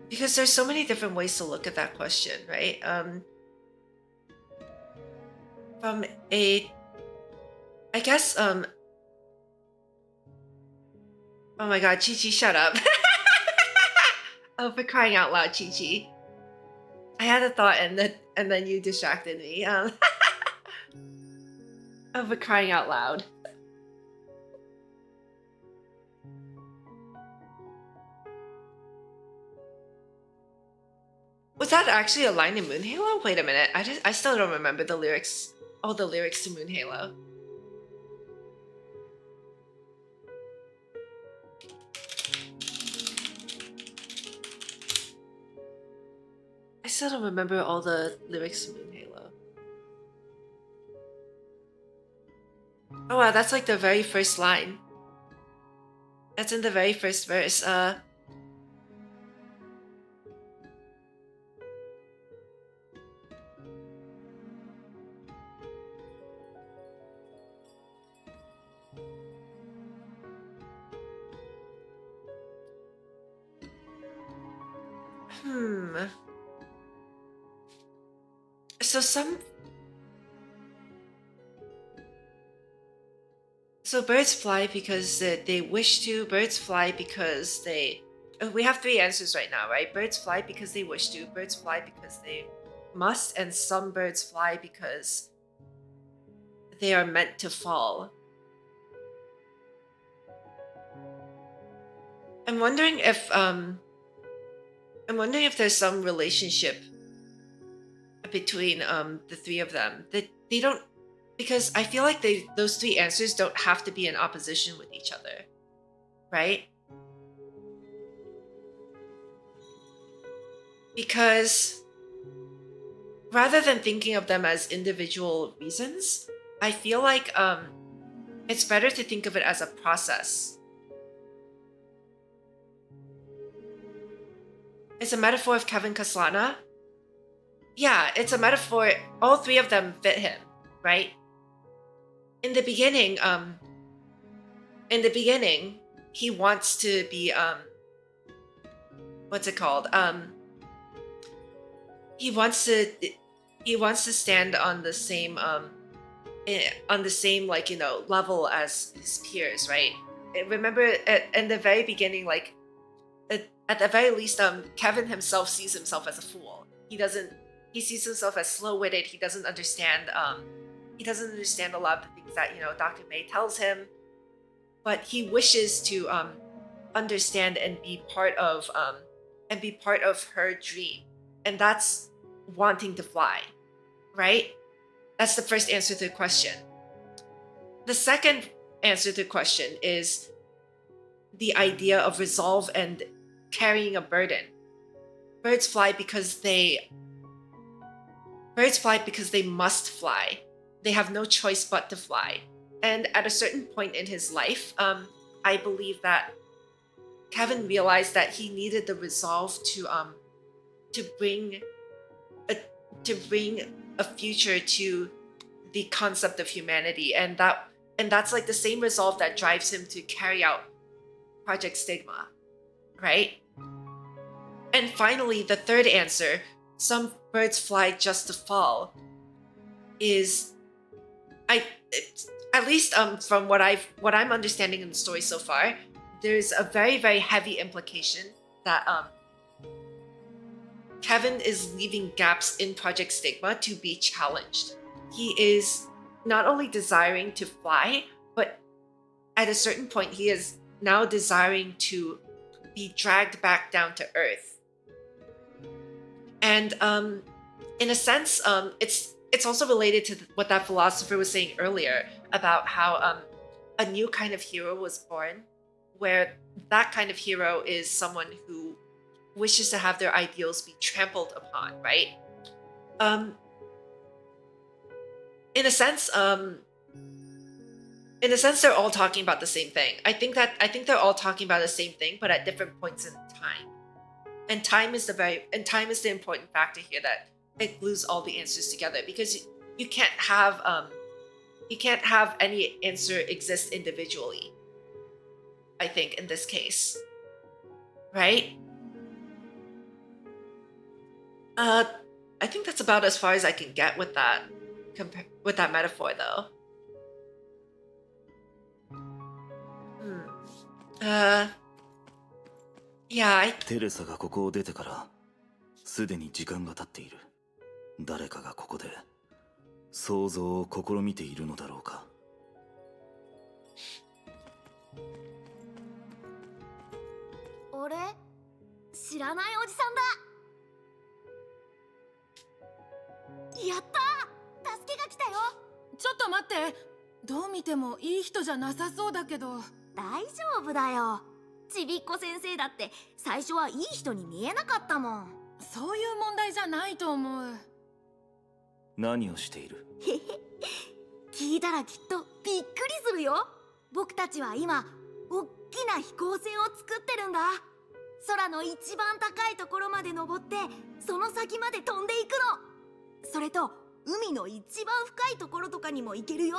S1: Because there's so many different ways to look at that question, right? From I guess, oh my god, Chi-Chi, shut up. Oh, for crying out loud, Chi-Chi. I had a thought and then you distracted me. Oh, for crying out loud. Was that actually a line in Moon Halo? Wait a minute, I still don't remember the lyrics, all the lyrics to Moon Halo. I still don't remember all the lyrics to Moon Halo. Oh wow, that's like the very first line. That's in the very first verse. So birds fly because they wish to. Birds fly because they... We have three answers right now, right? Birds fly because they wish to. Birds fly because they must. And some birds fly because they are meant to fall. I'm wondering if there's some relationship between the three of them that they don't, because I feel like those three answers don't have to be in opposition with each other, right? Because rather than thinking of them as individual reasons, I feel like it's better to think of it as a process. It's a metaphor of Kevin Kaslana. Yeah, it's a metaphor. All three of them fit him, right? In the beginning, he wants to be what's it called? He wants to stand on the same like, you know, level as his peers, right? Remember in the very beginning, like at the very least, Kevin himself sees himself as a fool. He sees himself as slow-witted. He doesn't understand a lot of the things that, you know, Dr. May tells him, but he wishes to understand and be part of her dream, and that's wanting to fly, right? That's the first answer to the question. The second answer to the question is the idea of resolve and carrying a burden. Birds fly because they must fly. They have no choice but to fly. And at a certain point in his life, I believe that Kevin realized that he needed the resolve to bring a future to the concept of humanity, and that's like the same resolve that drives him to carry out Project Stigma, right? And finally, the third answer, some birds fly just to fall, is at least from what I'm understanding in the story so far, there's a very, very heavy implication that Kevin is leaving gaps in Project Stigma to be challenged. He is not only desiring to fly, but at a certain point, he is now desiring to be dragged back down to Earth. And in a sense, it's also related to what that philosopher was saying earlier about how a new kind of hero was born, where that kind of hero is someone who wishes to have their ideals be trampled upon, right? In a sense, they're all talking about the same thing. I think they're all talking about the same thing, but at different points in time. And time is the important factor here that it glues all the answers together, because you can't have any answer exist individually. I think in this case, right? I think that's about as far as I can get with that metaphor, though. Yeah.
S2: テレサがここを出てからすでに時間が経っている。誰かがここで想像を試みているのだろうか。
S11: 俺知らないおじさんだ。やったー、助けが来たよ。
S15: ちょっと待って、どう見てもいい人じゃなさそうだけど。
S3: 大丈夫だよ。ちびっこ先生だって最初はいい人に見えなかったもん。
S15: そういう問題じゃないと思う。
S2: 何をしている？
S3: へへ、聞いたらきっとびっくりするよ。僕たちは今おっきな飛行船を作ってるんだ。空の一番高いところまで登ってその先まで飛んでいくの。それと海の一番深いところとかにも行けるよ。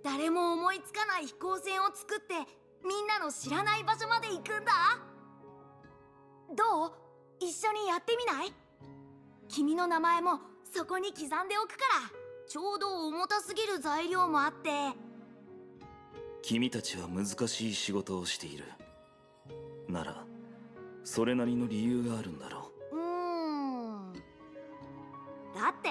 S3: 誰も思いつかない飛行船を作ってみんなの知らない場所まで行くんだ。どう？一緒にやってみない？君の名前もそこに刻んでおくから。ちょうど重たすぎる材料もあって。
S2: 君たちは難しい仕事をしている。ならそれなりの理由があるんだろう。
S3: だって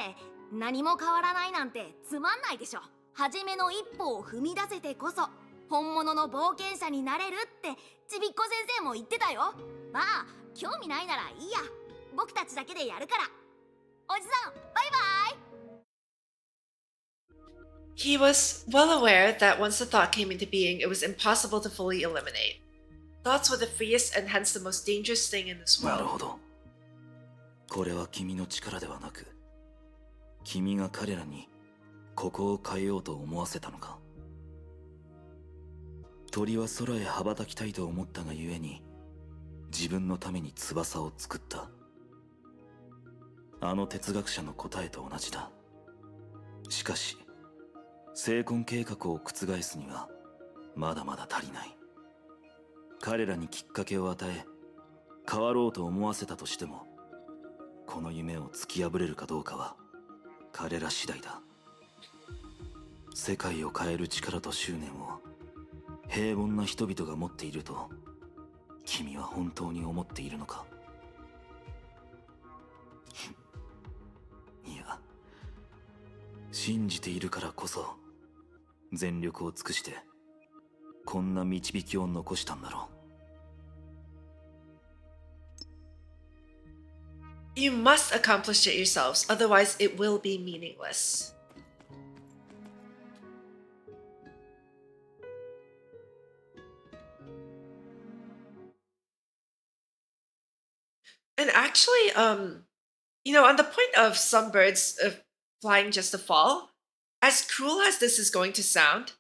S3: 何も変わらないなんてつまんないでしょ。初めの一歩を踏み出せてこそ
S14: 本物の冒険者になれるってちびっこ先生も言ってたよ。まあ興味ないならいいや、僕たちだけでやるから。おじさんバイバイ。
S1: He was well aware that once the thought came into being, it was impossible to fully eliminate. Thoughts were the freest and hence the most dangerous thing in this
S2: なる
S1: world.
S2: ほど。これは君の力ではなく、君が彼らにここを変えようと思わせたのか。鳥は空へ羽ばたきたいと思ったがゆえに、自分のために翼を作った。あの哲学者の答えと同じだ。しかし、成婚計画を覆すにはまだまだ足りない。彼らにきっかけを与え、変わろうと思わせたとしても、この夢を突き破れるかどうかは彼ら次第だ。世界を変える力と執念を平凡な人々が持っていると君は本当に思っているのか。いや、信じているからこそ全力を尽くしてこんな導きを残したんだろう。
S1: You must accomplish it yourselves, otherwise it will be meaningless. And actually, on the point of some birds flying just to fall, as cruel as this is going to sound,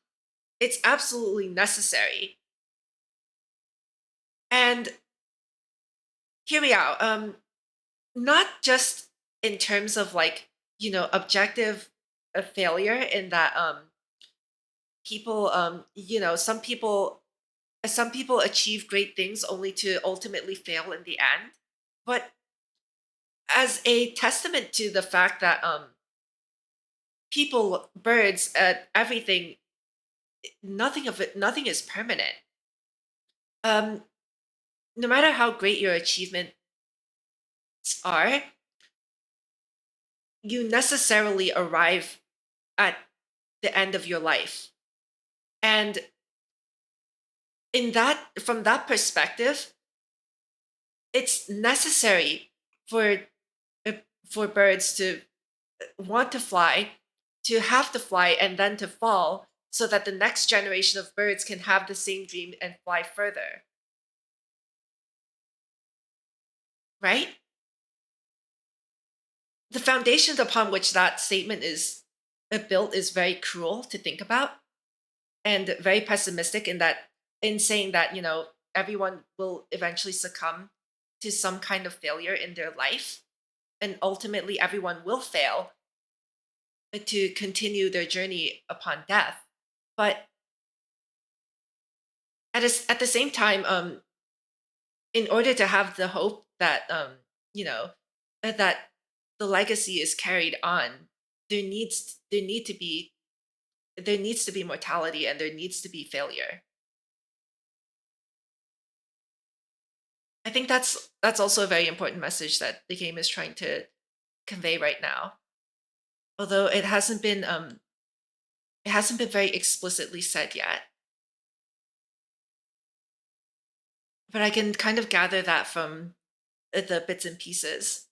S1: it's absolutely necessary. And hear me out. Not just in terms of objective failure in that people some people achieve great things only to ultimately fail in the end, but as a testament to the fact that people, birds, everything, nothing is permanent. No matter how great your achievements are, you necessarily arrive at the end of your life. And from that perspective, it's necessary for birds to want to fly, to have to fly and then to fall, so that the next generation of birds can have the same dream and fly further. Right? The foundation upon which that statement is built is very cruel to think about, and very pessimistic in saying that everyone will eventually succumb to some kind of failure in their life, and ultimately everyone will fail to continue their journey upon death. But at the same time, in order to have the hope that that the legacy is carried on, there needs to be mortality, and there needs to be failure. I think that's also a very important message that the game is trying to convey right now, although it hasn't been very explicitly said yet. But I can kind of gather that from the bits and pieces.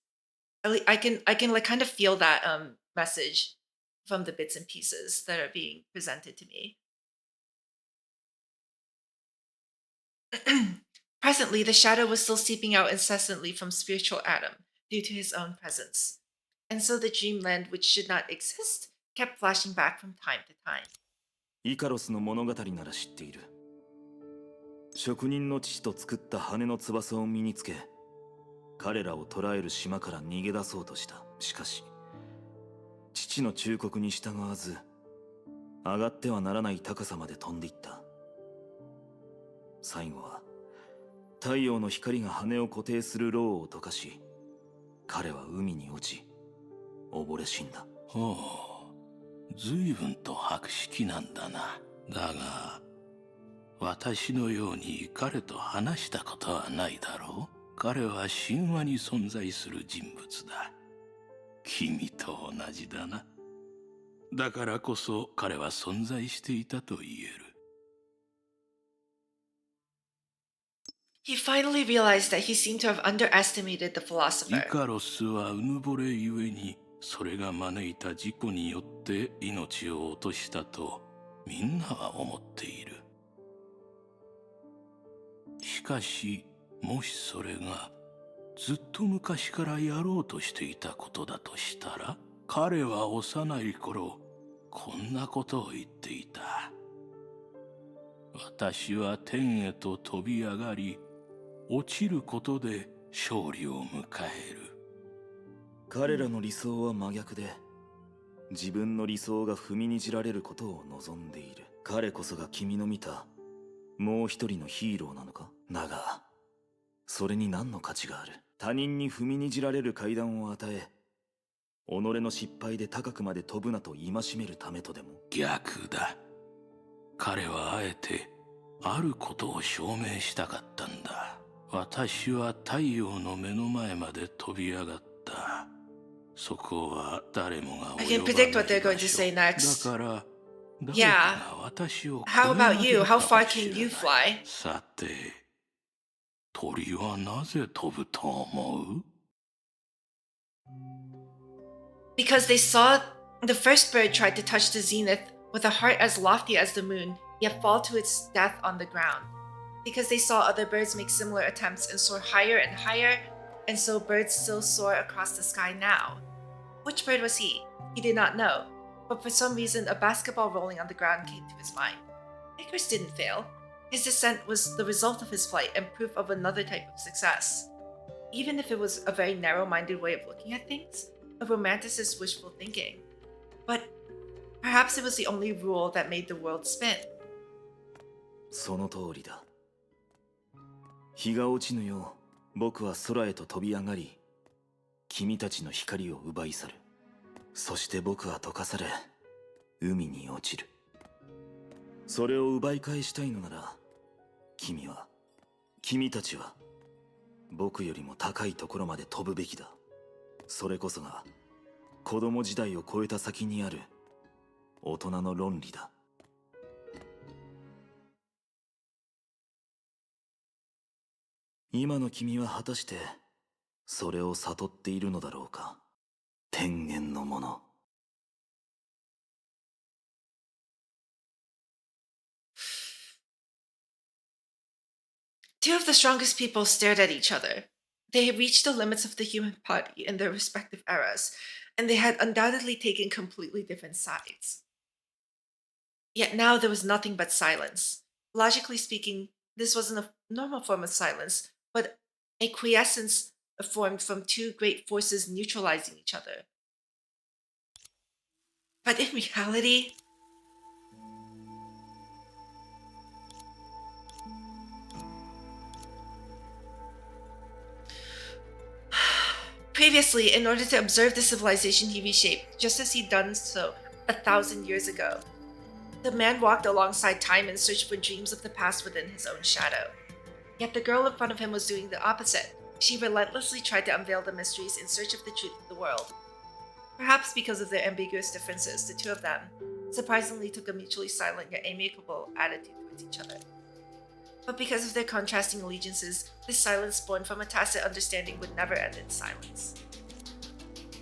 S1: I can kind of feel that message from the bits and pieces that are being presented to me. Presently, the shadow was still seeping out incessantly from spiritual Adam due to his own presence, and so the dreamland, which should not exist, kept flashing back from time to time.
S2: イカロスの物語なら知っている。職人の父と作った羽の翼を身につけ、彼らを捕らえる島から逃げ出そうとした。しかし、父の忠告に従わず、上がってはならない高さまで飛んでいった。最後は、太陽の光が羽を固定する牢を溶かし、彼は海に落ち、溺れ死んだ。
S16: ほう、随分と博識なんだな。だが、私のように彼と話したことはないだろう。彼は神話に存在する人物だ。君と同じだな。だからこそ彼は存在していたと言える。
S1: He finally realized that he seemed to have underestimated the
S16: イ
S1: philosopher.
S16: カロスはうぬぼれゆえにそれが招いた事故によって命を落としたとみんなは思っている。しかしもしそれがずっと昔からやろうとしていたことだとしたら、彼は幼い頃こんなことを言っていた。私は天へと飛び上がり、落ちることで勝利を迎える。
S2: 彼らの理想は真逆で、自分の理想が踏みにじられることを望んでいる。彼こそが君の見たもう一人のヒーローなのか。だがそれに何の価値がある。他人に踏みにじられる階段を与え、己の失敗で高くまで飛ぶなと戒めるためとでも。
S16: 逆だ。彼はあえてあることを証明したかったんだ。私は太陽の目の前まで飛び上がった。そこは誰もが
S1: I can predict what they're going to say next.
S16: だから誰
S1: Yeah.
S16: かが私を
S1: How
S16: これ
S1: about
S16: まで
S1: you?
S16: る
S1: How
S16: かも
S1: far
S16: しれ
S1: can
S16: ない
S1: you fly?
S16: さて、鳥はなぜ飛ぶと思う？
S1: Because they saw the first bird tried to touch the zenith with a heart as lofty as the moon, yet fall to its death on the ground. Because they saw other birds make similar attempts and soar higher and higher, and so birds still soar across the sky now. Which bird was he? He did not know, but for some reason a basketball rolling on the ground came to his mind. Icarus didn't fail. His descent was the result of his flight and proof of another type of success. Even if it was a very narrow-minded way of looking at things, a romanticist's wishful thinking. But perhaps it was the only rule that made the world spin.
S2: その通りだ。日が落ちぬよう僕は空へと飛び上がり、君たちの光を奪い去る。そして僕は溶かされ海に落ちる。それを奪い返したいのなら、君たちは僕よりも高いところまで飛ぶべきだ。それこそが子供時代を超えた先にある大人の論理だ。今の君は果たしてそれを悟っているのだろうか。天元のもの。
S1: Two of the strongest people stared at each other. They had reached the limits of the human body in their respective eras, and they had undoubtedly taken completely different sides. Yet now there was nothing but silence. Logically speaking, this wasn't a normal form of silence, but a quiescence formed from two great forces neutralizing each other. But in reality, previously, in order to observe the civilization he reshaped, just as he'd done so 1,000 years ago, the man walked alongside time and searched for dreams of the past within his own shadow. Yet the girl in front of him was doing the opposite. She relentlessly tried to unveil the mysteries in search of the truth of the world. Perhaps because of their ambiguous differences, the two of them surprisingly took a mutually silent yet amicable attitude towards each other. But because of their contrasting allegiances, this silence born from a tacit understanding would never end in silence.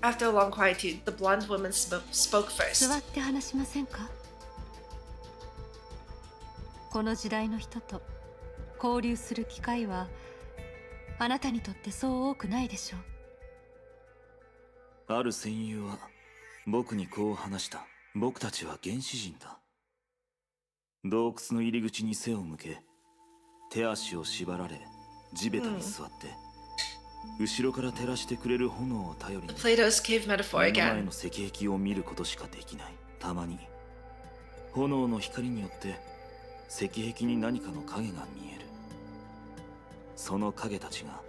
S1: After a long quietude, the blonde woman spoke first.
S6: 座って話しませんか？この時代の人と交流する機会はあなたにとってそう多くないでしょう。
S2: ある戦友は僕にこう話した。僕たちは原始人だ。洞窟の入り口に背を向け、手足を縛られ地べたに座って、後ろから照らしてくれる炎を頼りに
S1: Plato's cave metaphor
S2: 目の前
S1: again.
S2: の石壁を見ることしかできない。たまに炎の光によって石壁に何かの影が見える。その影たちが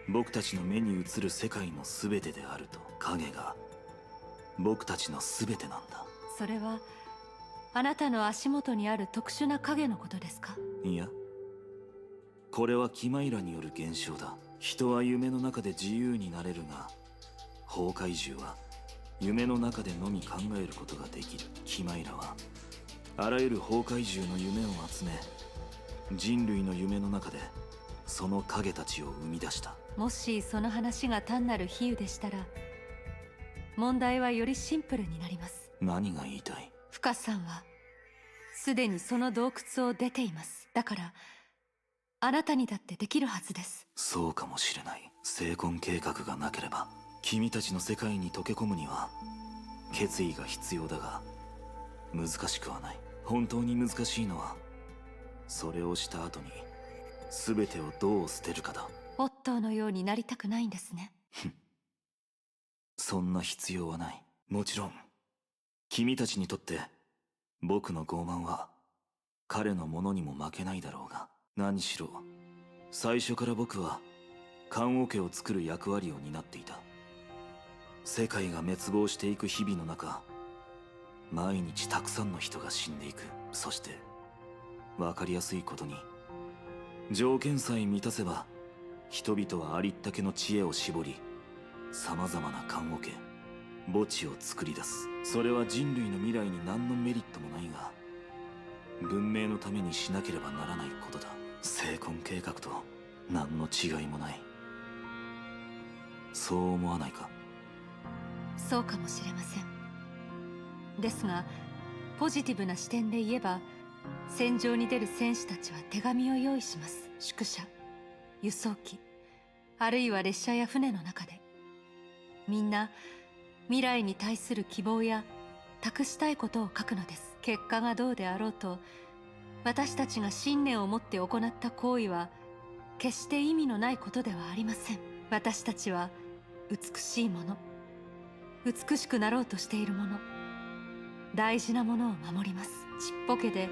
S2: 僕たちの目に映る世界の全てであると。影が僕たちの全てなんだ。
S6: それはあなたの足元にある特殊な影のことですか？
S2: いや、これはキマイラによる現象だ。人は夢の中で自由になれるが、崩壊獣は夢の中でのみ考えることができる。キマイラはあらゆる崩壊獣の夢を集め、人類の夢の中でその影たちを生み出した。
S4: もしその話が単なる比喩でしたら、問題はよりシンプルになります。
S2: 何が言いたい？
S4: フカさんはすでにその洞窟を出ています。だからあなたにだってできるはずです。
S2: そうかもしれない。成婚計画がなければ君たちの世界に溶け込むには決意が必要だが、難しくはない。本当に難しいのはそれをした後に全てをどう捨てるかだ。
S4: オットーのようになりたくないんですね。
S2: そんな必要はない。もちろん君たちにとって僕の傲慢は彼のものにも負けないだろうが、何しろ最初から僕は棺桶を作る役割を担っていた。世界が滅亡していく日々の中、毎日たくさんの人が死んでいく。そして分かりやすいことに、条件さえ満たせば人々はありったけの知恵を絞り、さまざまな棺桶、墓地を作り出す。それは人類の未来に何のメリットもないが、文明のためにしなければならないことだ。成婚計画と何の違いもない。そう思わないか？
S4: そうかもしれません。ですがポジティブな視点で言えば、戦場に出る戦士たちは手紙を用意します。宿舎、輸送機、あるいは列車や船の中で、みんな未来に対する希望や託したいことを書くのです。結果がどうであろうと、私たちが信念を持って行った行為は決して意味のないことではありません。私たちは美しいもの、美しくなろうとしているもの、大事なものを守ります。ちっぽけで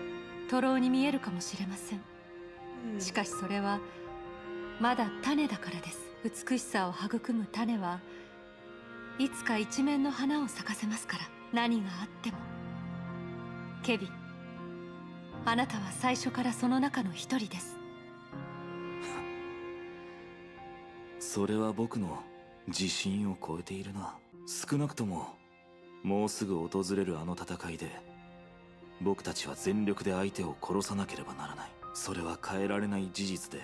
S4: 徒労に見えるかもしれません。しかしそれはまだ種だからです。美しさを育む種はいつか一面の花を咲かせますから。何があっても。ケビン、あなたは最初からその中の一人です。
S2: それは僕の自信を超えているな。少なくとももうすぐ訪れるあの戦いで僕たちは全力で相手を殺さなければならない。それは変えられない事実で、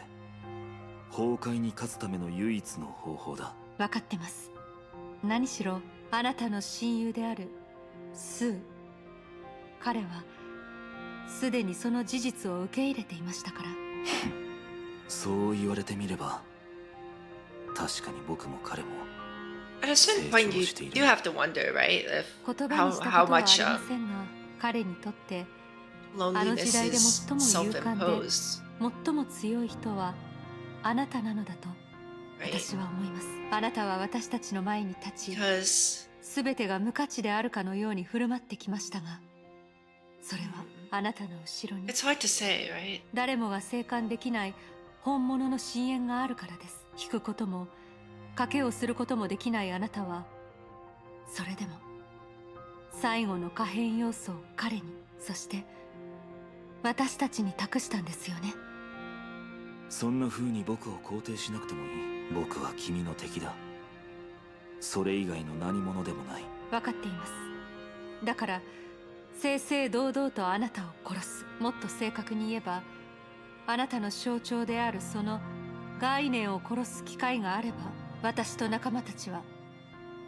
S2: 崩壊に勝つための唯一の方法だ。
S4: 分かってます。何しろあなたの親友であるスー、彼はすでにその事実を受け入れていましたから。
S2: そう言われてみれば確かに僕も彼も
S1: At a certain point, you have to wonder, right? If
S4: 言葉にしたことはありませんが、彼にとってあの時
S1: loneliness
S4: 代で
S1: is
S4: 最も勇敢で
S1: self-imposed.
S4: 最も強い人はあなたなのだと私は思います。あなたは私たちの前に立ち、全てが無価値であるかのように振る舞ってきましたが、それはあなたの後ろに
S1: It's hard to say, right?
S4: 誰もが生還できない本物の深淵があるからです。引くことも賭けをすることもできないあなたは、それでも最後の可変要素を彼に、そして私たちに託したんですよね。
S2: そんな風に僕を肯定しなくてもいい。僕は君の敵だ。それ以外の何者でもない。
S4: 分かっています。だから正々堂々とあなたを殺す。もっと正確に言えば、あなたの象徴であるその概念を殺す機会があれば、私と仲間たちは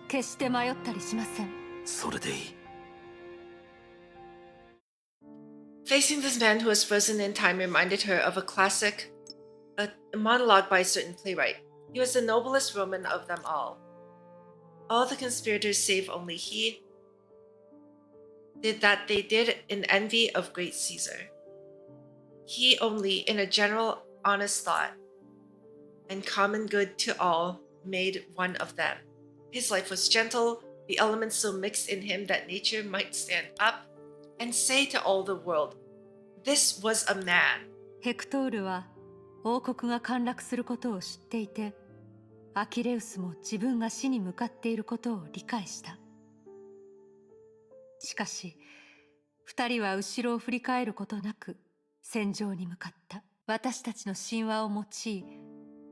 S4: 決して迷ったりしません。
S2: それでいい。
S1: Facing this man who was frozen in time reminded her of a classic, a monologue by a certain playwright. He was the noblest Roman of them all. All the conspirators, save only he, did that they did in envy of great Caesar. He only, in a general honest thought, and common good to all, made one of them. His life was gentle, the elements so mixed in him that nature might stand up and say to all the world, "This was a man."
S4: ヘクトールは王国が陥落することを知っていて、アキレウスも自分が死に向かっていることを理解した。しかし二人は後ろを振り返ることなく戦場に向かった。私たちの神話を用い、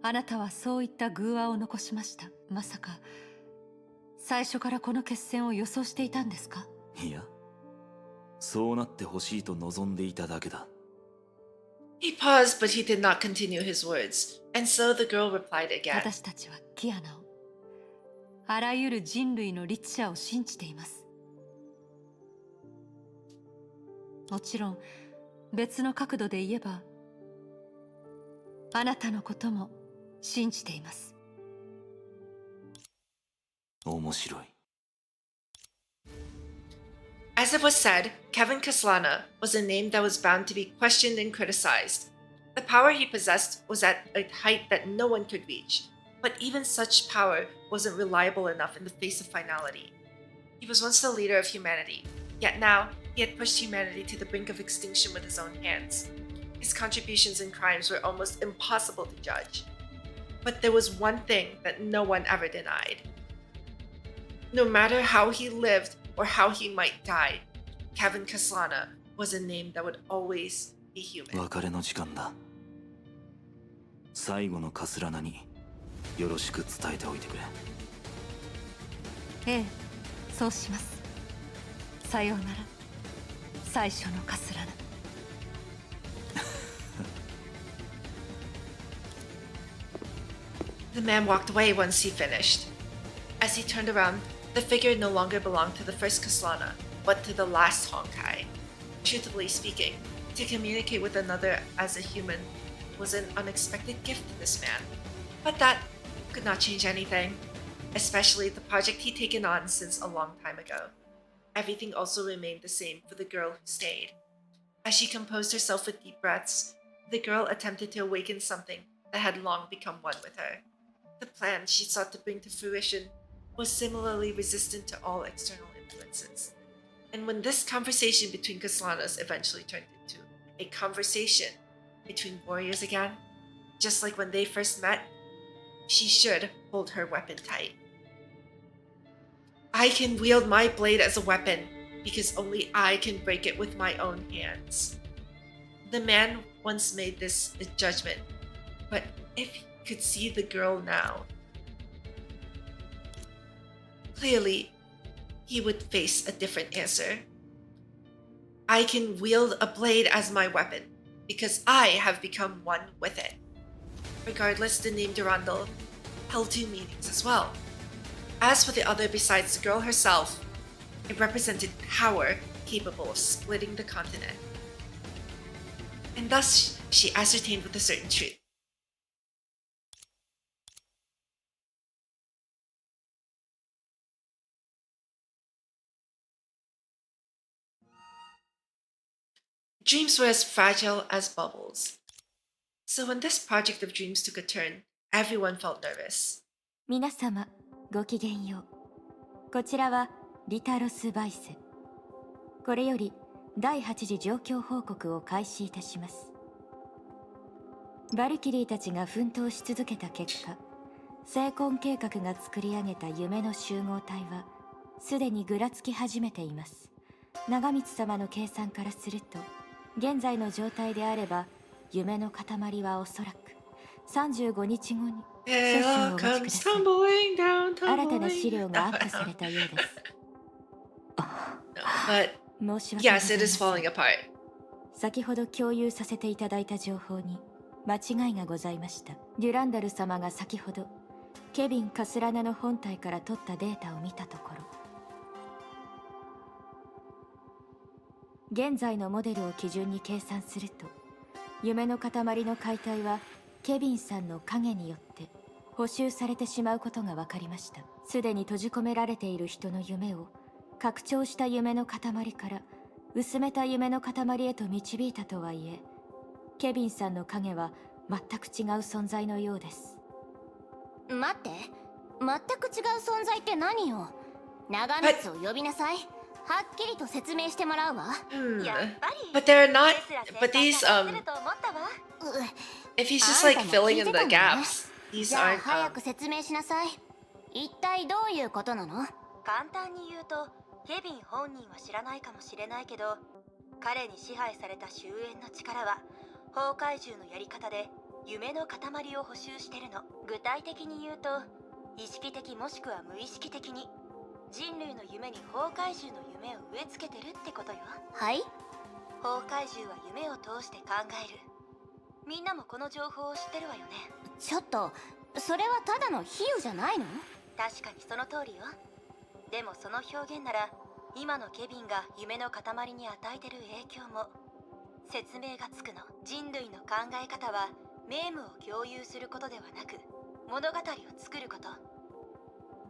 S4: あなたはそういった偶話を残しました。まさか最初からこの決戦を予想していたんですか？
S2: いや、そうなってほしいと望んでいただけだ。
S1: He paused, but he did not continue his words, and so the girl replied again.
S4: 私たちはキアナを、あらゆる人類の律者を信じています。もちろん別の角度で言えば、あなたのことも信じています。
S2: 面白い。
S1: As it was said, Kevin Kaslana was a name that was bound to be questioned and criticized. The power he possessed was at a height that no one could reach, but even such power wasn't reliable enough in the face of finality. He was once the leader of humanity, yet now he had pushed humanity to the brink of extinction with his own hands. His contributions and crimes were almost impossible to judge. But there was one thing that no one ever denied. No matter how he lived or how he might die, Kevin Kaslana was a name that would always be human.
S2: 別れの時間だ。最後のカスラナによろしく伝えておいてくれ。
S4: ええ、そうします。さようなら、最初のカスラナ。
S1: The man walked away once he finished. As he turned around, the figure no longer belonged to the first Kaslana, but to the last Honkai. Truthfully speaking, to communicate with another as a human was an unexpected gift to this man. But that could not change anything, especially the project he'd taken on since a long time ago. Everything also remained the same for the girl who stayed. As she composed herself with deep breaths, the girl attempted to awaken something that had long become one with her. The plan she sought to bring to fruition was similarly resistant to all external influences. And when this conversation between Kaslanas eventually turned into a conversation between warriors again, just like when they first met, she should hold her weapon tight. I can wield my blade as a weapon because only I can break it with my own hands. The man once made this a judgment, but if he could see the girl now, clearly he would face a different answer. I can wield a blade as my weapon because I have become one with it. Regardless, the name Durandal held two meanings as well. As for the other besides the girl herself, it represented power capable of splitting the continent. And thus she ascertained with a certain truth. Dreams were as fragile as bubbles. So when this project of dreams took a turn, everyone felt nervous.
S6: 皆様、ごきげんよう。こちらはリタロス・バイス。これより第8次状況報告を開始いたします。バルキリーたちが奮闘し続けた結果、聖魂計画が作り上げた夢の集合体はすでにぐらつき始めています。長光様の計算からすると、現在の状態であれば夢の塊はおそらく35日後にセッションをお待ちください。新たな資料がアップされたようです。
S1: But
S6: 申し訳ございま
S1: yes,
S6: せん。
S1: it is falling apart.
S6: 先ほど共有させていただいた情報に間違いがございました。デュランダル様が先ほどケビン・カスラナの本体から取ったデータを見たところ、現在のモデルを基準に計算すると、夢の塊の解体はケビンさんの影によって補修されてしまうことが分かりました。すでに閉じ込められている人の夢を拡張した夢の塊から薄めた夢の塊へと導いたとはいえ、ケビンさんの影は全く違う存在のようです。
S14: 待って、全く違う存在って何よ。長光を呼びなさい。はっきりと説明してもらうわ。
S1: But they're not. But these if he's just like filling in the gaps, these
S14: じゃあ
S1: aren't.
S14: 早く説明しなさい。一体どういうことなの？
S17: 簡単に言うと、ケビン本人は知らないかもしれないけど、彼に支配された終焉の力は崩壊獣のやり方で夢の塊を補修してるの。具体的に言うと、意識的もしくは無意識的に人類の夢に崩壊獣の夢を植え付けてるってことよ。
S14: はい。
S17: 崩壊獣は夢を通して考える。みんなもこの情報を知ってるわよね。
S6: ちょっと、それはただの比喩じゃないの？
S17: 確かにその通りよ。でもその表現なら今のケビンが夢の塊に与えてる影響も説明がつくの。人類の考え方はメームを共有することではなく物語を作ること。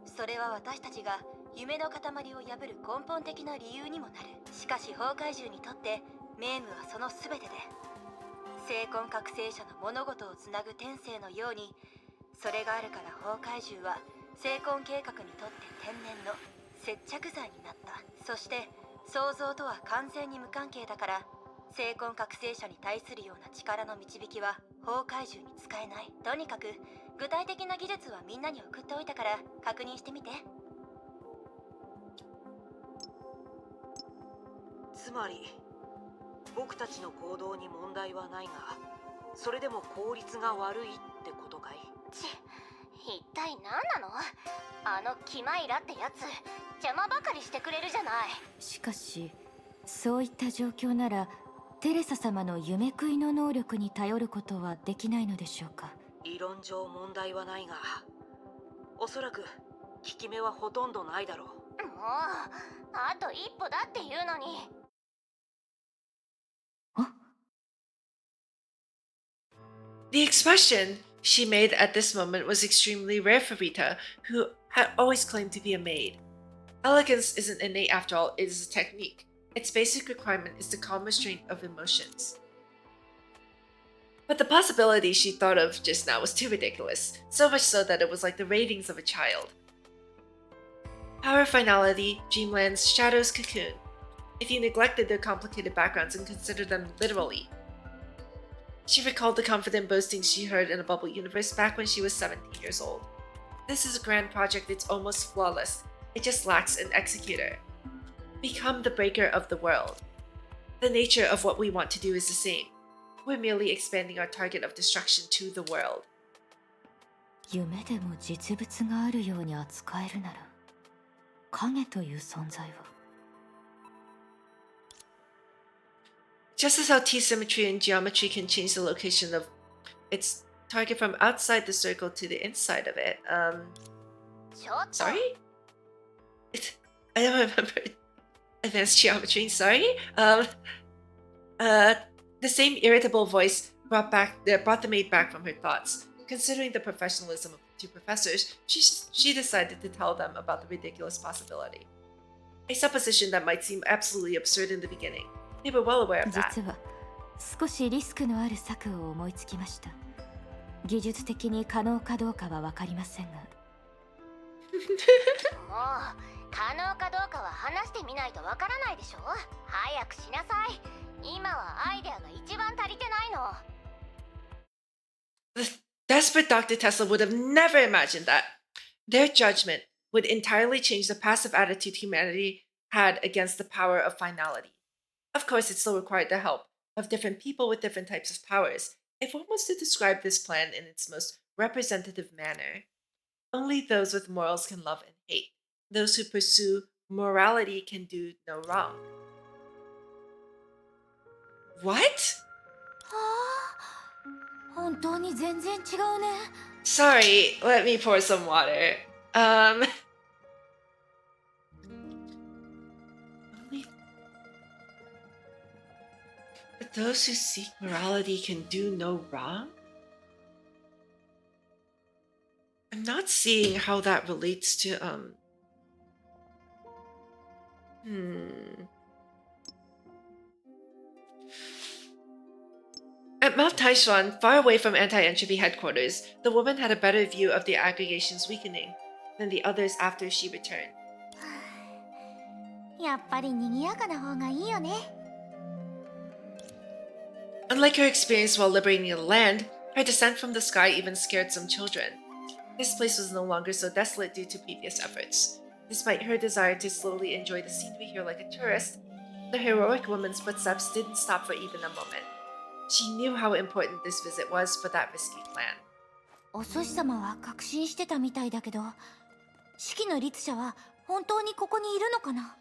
S17: それは私たちが夢の塊を破る根本的な理由にもなる。しかし崩壊獣にとってメームはその全てで、精魂覚醒者の物事をつなぐ天性のように、それがあるから崩壊獣は精魂計画にとって天然の接着剤になった。そして想像とは完全に無関係だから、精魂覚醒者に対するような力の導きは崩壊獣に使えない。とにかく具体的な技術はみんなに送っておいたから確認してみて。
S7: つまり僕たちの行動に問題はないが、それでも効率が悪いってことかい？
S6: 一体何なの？あのキマイラってやつ、邪魔ばかりしてくれるじゃない。しかし、そういった状況ならテレサ様の夢食いの能力に頼ることはできないのでしょうか？
S7: 理論上問題はないが、おそらく効き目はほとんどないだろう。
S6: もうあと一歩だっていうのに。
S1: The expression she made at this moment was extremely rare for Rita, who had always claimed to be a maid. Elegance isn't innate after all, it is a technique. Its basic requirement is the calm restraint of emotions. But the possibility she thought of just now was too ridiculous, so much so that it was like the ravings of a child. Power, finality, dreamlands, shadows, cocoon. If you neglected their complicated backgrounds and considered them literally. She recalled the confident boasting she heard in a bubble universe back when she was 17 years old. This is a grand project, it's almost flawless. It just lacks an executor. Become the breaker of the world. The nature of what we want to do is the same. We're merely expanding our target of destruction to the world.
S6: 夢でも実物があるように扱えるなら、影という存在は。
S1: Just as how T-symmetry and geometry can change the location of its target from outside the circle to the inside of it. Sorry? I don't remember advanced geometry, sorry. The same irritable voice brought the maid back from her thoughts. Considering the professionalism of the two professors, she decided to tell them about the ridiculous possibility. A supposition that might seem absolutely absurd in the beginning. They were well aware of that.
S6: 実は少しリスクのある策を思いつきました。技術的に可能かどうかは分かりませんが。もう可能かどうかは話してみないと分からないでしょ。早くしなさい。今はアイデアが一番足りてないの。
S1: The desperate Dr. Tesla would have never imagined that. Their judgment would entirely change the passive attitude humanity had against the power of finality. Of course, it still required the help of different people with different types of powers. If one was to describe this plan in its most representative manner, only those with morals can love and hate. Those who pursue morality can do no wrong. What?
S6: 本当に全然違うね。
S1: Sorry, let me pour some water. But those who seek morality can do no wrong? I'm not seeing how that relates to, At Mount Taishuan, far away from anti-entropy headquarters, the woman had a better view of the aggregation's weakening than the others after she returned.
S3: やっぱり賑やかな方がいいよね。
S1: Unlike her experience while liberating the land, her descent from the sky even scared some children. This place was no longer so desolate due to previous efforts. Despite her desire to slowly enjoy the scenery here like a tourist, the heroic woman's footsteps didn't stop for even a moment. She knew how important this visit was for that risky plan.
S3: お寿司様は確信してたみたいだけど、式の律者は本当にここにいるのかな。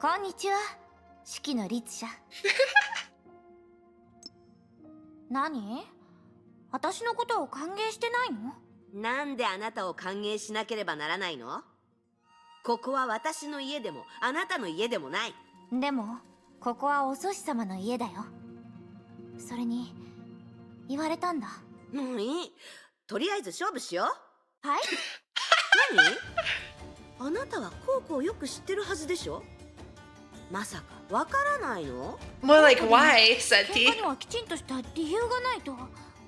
S3: こんにちは、四季の律者。何？私のことを歓迎してないの？
S18: なんであなたを歓迎しなければならないの？ここは私の家でもあなたの家でもない。
S3: でもここはお祖師様の家だよ。それに言われたんだ。
S18: もういい。とりあえず勝負しよう。
S3: はい？
S18: 何？あなたはコウコをよく知ってるはずでしょ。まさかわからないの？
S1: More like why, Senti?
S3: 喧嘩にはきちんとした理由がないと。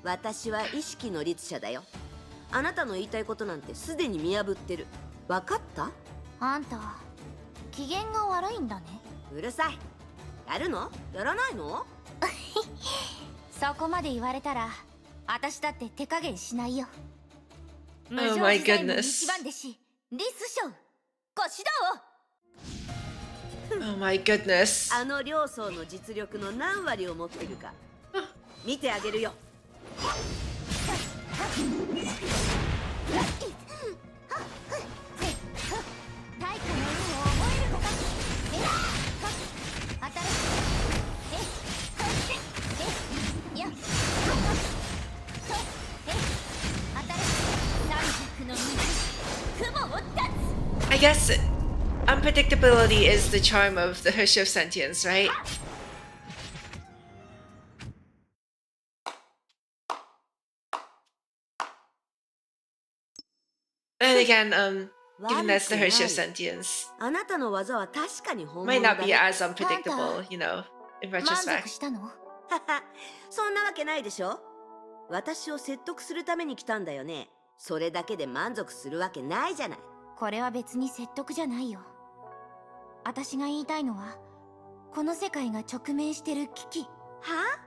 S18: 私は意識の律者だよ。あなたの言いたいことなんてすでに見破ってる。わかった？
S3: あんた機嫌が悪いんだね。
S18: うるさい。やるの？やらないの？
S3: そこまで言われたら私だって手加減しないよ。
S1: Oh my goodness.
S3: 一番弟子リスショウ、ご指導を。
S1: Oh my goodness.
S18: あの両層の実力の何割を持ってるか見てあげるよ。
S3: 対価の運を覚えること。新しい。よっ。
S1: I guess unpredictability is the charm of the Hershey of Sentience, right? And again, given that's the Hershey of Sentience,
S18: あなたの技は確かに本
S1: might
S18: 物だ
S1: not be
S18: ね。
S1: as unpredictable, you know, in
S3: 満
S1: retrospect.
S3: 足したの？
S18: そんなわけないでしょ。私を説得するために来たんだよね。それだけで満足するわけないじゃない。
S3: これは別に説得じゃないよ。私が言いたいのはこの世界が直面してる危機。
S18: はあ？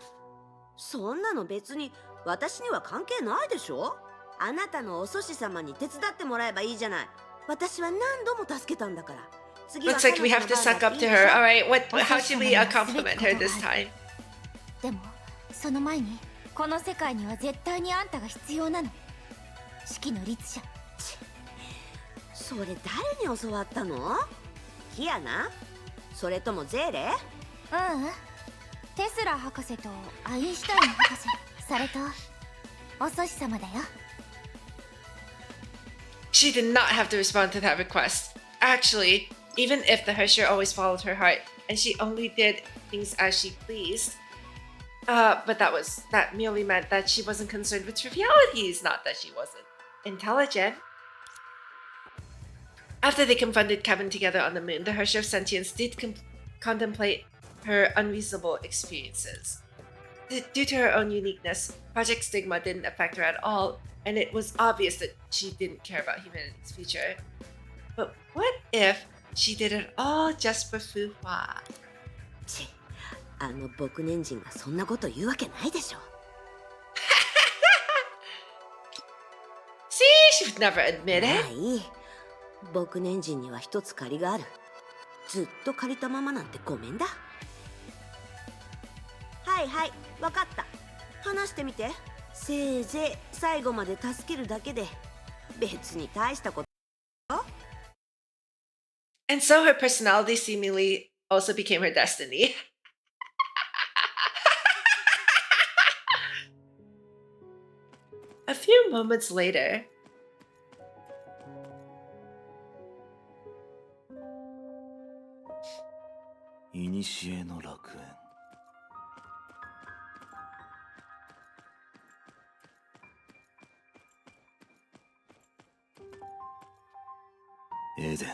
S18: そんなの別に私には関係ないでしょ。あなたのお祖師様に手伝ってもらえばいいじゃない。私は何度も助けたんだから。次は
S1: Looks like we have to suck up to her. All right, how should we compliment her this time?
S3: でもその前にこの世界には絶対にあんたが必要なの。四季の律者。
S18: それ誰に教わったの？キアナ？それともゼーレ？
S3: テスラ博士とアインシュタイン博士、それとお祖師様だよ。
S1: She did not have to respond to that request. Actually, even if the Hersher always followed her heart and she only did things as she pleased, but that merely meant that she wasn't concerned with trivialities, not that she wasn't intelligent. After they confronted Kevin together on the moon, the Hersher of Sentience did contemplate her unreasonable experiences. Due to her own uniqueness, Project Stigma didn't affect her at all, and it was obvious that she didn't care about humanity's future. But what if she did it all just for Fu-Hua?
S18: あの牧年人がそんなこと言うわけないでしょ。
S1: See, she would never admit it.
S18: いい。牧年人には一つ借りがある。ずっと借りたままなんてごめんだ。はいはい、わかった。話してみて。せいぜい最後まで助けるだけで別に大したこと。
S1: And so her personality seemingly also became her destiny. A few moments later,
S2: Initiateの楽園。エデン。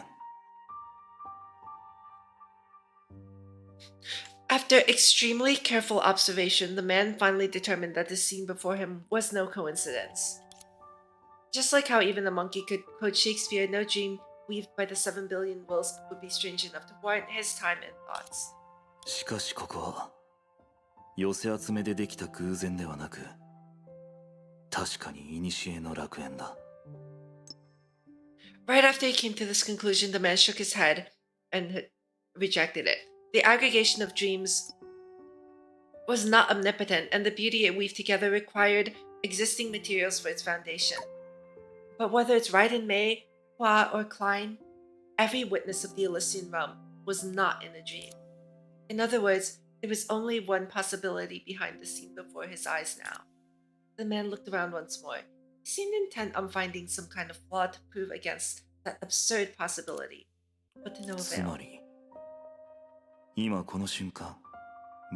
S1: after extremely careful observation, the man finally determined that the scene before him was no coincidence. Just like how even the monkey could quote Shakespeare, no dream weaved by the 7 billion wills would be strange enough to warrant his time and thoughts.
S2: しかしここは寄せ集めでできた偶然ではなく、確かに古の楽園だ。
S1: Right after he came to this conclusion, the man shook his head and rejected it. The aggregation of dreams was not omnipotent, and the beauty it weaved together required existing materials for its foundation. But whether it's Raiden Mei, Hua, or Klein, every witness of the Elysian realm was not in a dream. In other words, there was only one possibility behind the scene before his eyes now. The man looked around once more. He seemed intent on finding some kind of flaw to prove against that absurd possibility, but to no
S2: つ
S1: avail.
S2: まり今この瞬間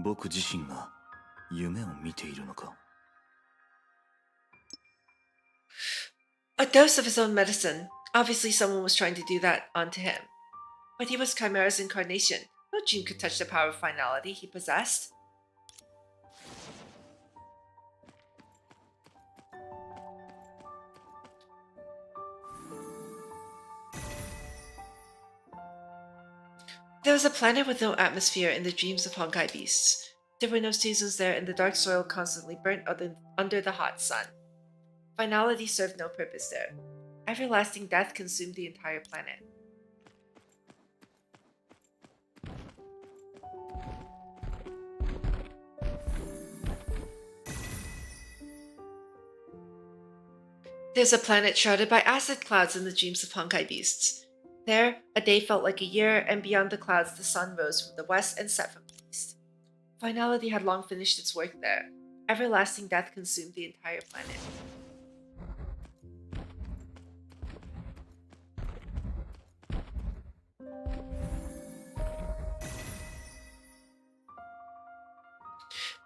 S2: 僕自身が夢を見ているのか
S1: A dose of his own medicine. Obviously, someone was trying to do that onto him. But he was Chimera's incarnation. No dream could touch the power of finality he possessed. There was a planet with no atmosphere in the dreams of Honkai beasts. There were no seasons there, and the dark soil constantly burnt under the hot sun. Finality served no purpose there. Everlasting death consumed the entire planet. There's a planet shrouded by acid clouds in the dreams of Honkai beasts. There, a day felt like a year, and beyond the clouds the sun rose from the west and set from the east. Finality had long finished its work there. Everlasting death consumed the entire planet.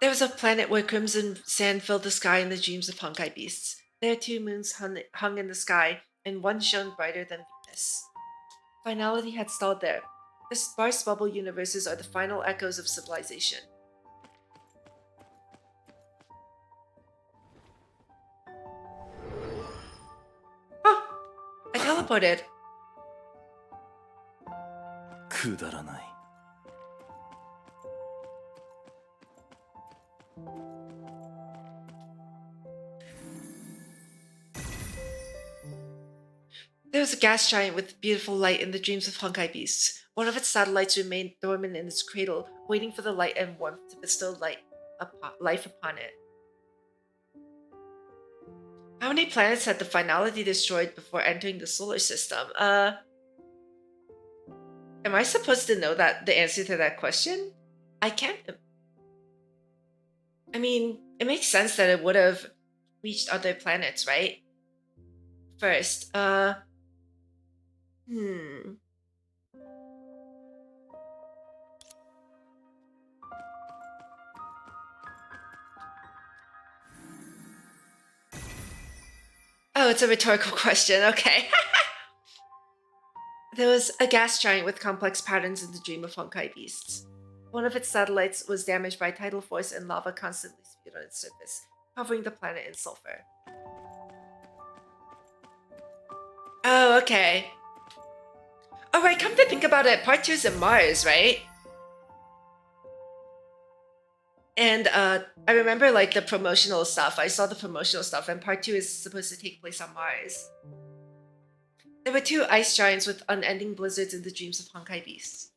S1: There was a planet where crimson sand filled the sky in the dreams of Honkai beasts. There 2 moons hung in the sky, and one shone brighter than Venus. Finality had stalled there. The sparse bubble universes are the final echoes of civilization. Oh! I teleported.
S2: くだらない
S1: There was a gas giant with beautiful light in the dreams of Honkai beasts. One of its satellites remained dormant in its cradle, waiting for the light and warmth to bestow life upon it. How many planets had the Finality destroyed before entering the solar system? Am I supposed to know the answer to that question? I can't. I mean, it makes sense that it would have reached other planets, right? First, Oh, it's a rhetorical question. Okay. There was a gas giant with complex patterns in the dream of Honkai beasts. One of its satellites was damaged by tidal force, and lava constantly spewed on its surface, covering the planet in sulfur. Oh, okay. Alright, come to think about it, part 2 is in Mars, right? And I remember like the promotional stuff. I saw the promotional stuff, and part 2 is supposed to take place on Mars. There were 2 ice giants with unending blizzards in the dreams of Honkai beasts.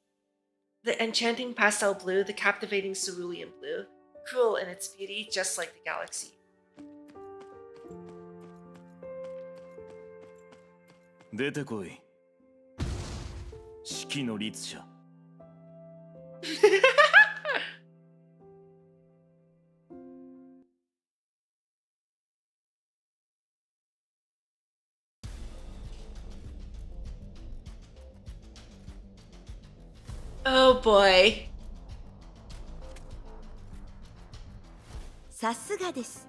S1: The enchanting pastel blue, the captivating cerulean blue, cruel in its beauty, just like the galaxy.
S2: 出てこい四季の律者
S1: Oh boy.
S18: さすがです。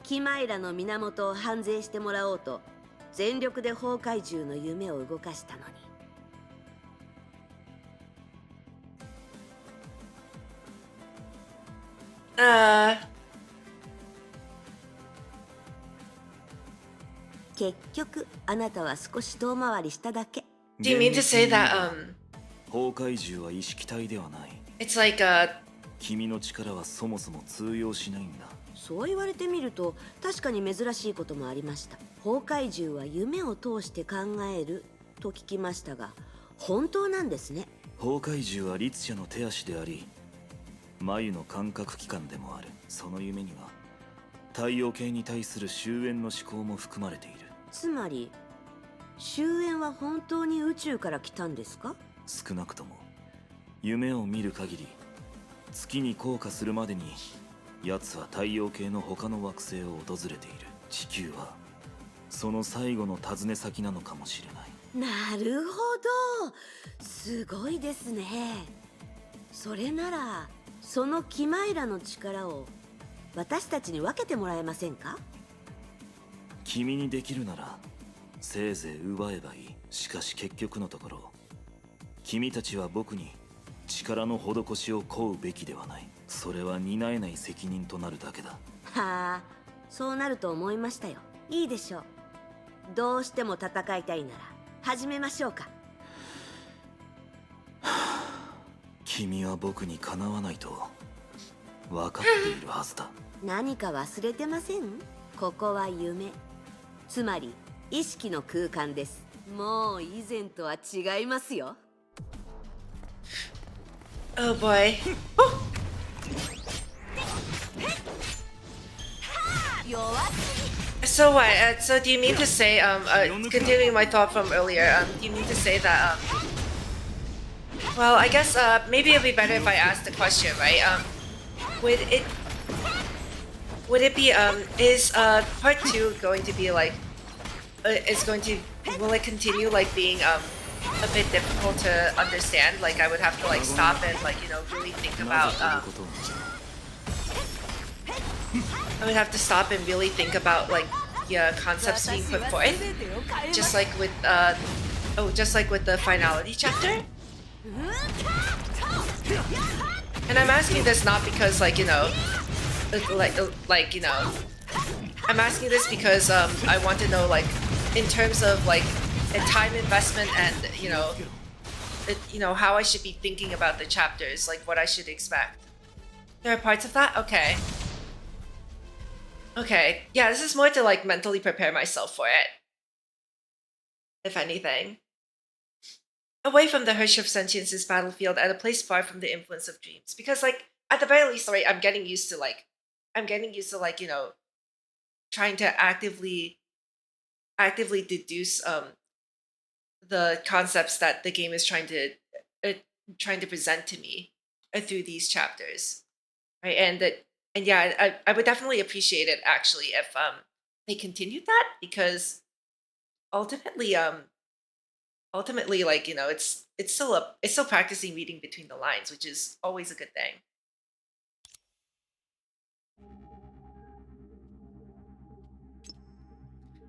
S18: キマイラの源を反省してもらおうと全力で崩壊獣の夢を動かしたのに。結局あなたは少し遠回りしただけ。
S1: Do you mean to say that
S2: 崩壊獣は意識体ではない。
S1: It's like
S2: 君の力はそもそも通用しないんだ。
S18: そう言われてみると確かに珍しいこともありました。崩壊獣は夢を通して考えると聞きましたが、本当なんですね。
S2: 崩壊獣は律者の手足であり、眉の感覚器官でもある。その夢には太陽系に対する終焉の思考も含まれている。
S18: つまり終焉は本当に宇宙から来たんですか？
S2: 少なくとも夢を見る限り月に降下するまでに奴は太陽系の他の惑星を訪れている。地球はその最後の訪ね先なのかもしれない。
S18: なるほど、すごいですね。それならそのキマイラの力を私たちに分けてもらえませんか？
S2: 君にできるならせいぜい奪えばいい。しかし結局のところ君たちは僕に力の施しを請うべきではない。それは担えない責任となるだけだ。
S18: はあ、そうなると思いましたよ。いいでしょう。どうしても戦いたいなら始めましょうか。
S2: 君は僕にかなわないと分かっているはずだ。
S18: 何か忘れてません？ここは夢、つまり意識の空間です。もう以前とは違いますよ。
S1: Oh boy. So what? So do you mean to say, continuing my thought from earlier, do you mean to say that, well, I guess maybe it'd be better if I asked the question, right? Would it be is part 2 going to be like will it continue like being a bit difficult to understand? Like I would have to like stop and like, you know, really think about I would have to stop and really think about like concepts being put forth, just like with the finality chapter. And I'm asking this not because like, you know, like you know, I'm asking this because I want to know like in terms of like a time investment and you know how I should be thinking about the chapters, like what I should expect. There are parts of that? Okay. Okay, yeah, this is more to like mentally prepare myself for it, if anything. Away from the hush of sentience's battlefield and a place far from the influence of dreams. Because like, at the very least, right, I'm getting used to like, you know, trying to actively deduce the concepts that the game is trying to present to me through these chapters, right? And yeah, I would definitely appreciate it actually if they continued that, because ultimately like, you know, it's still practicing reading between the lines, which is always a good thing.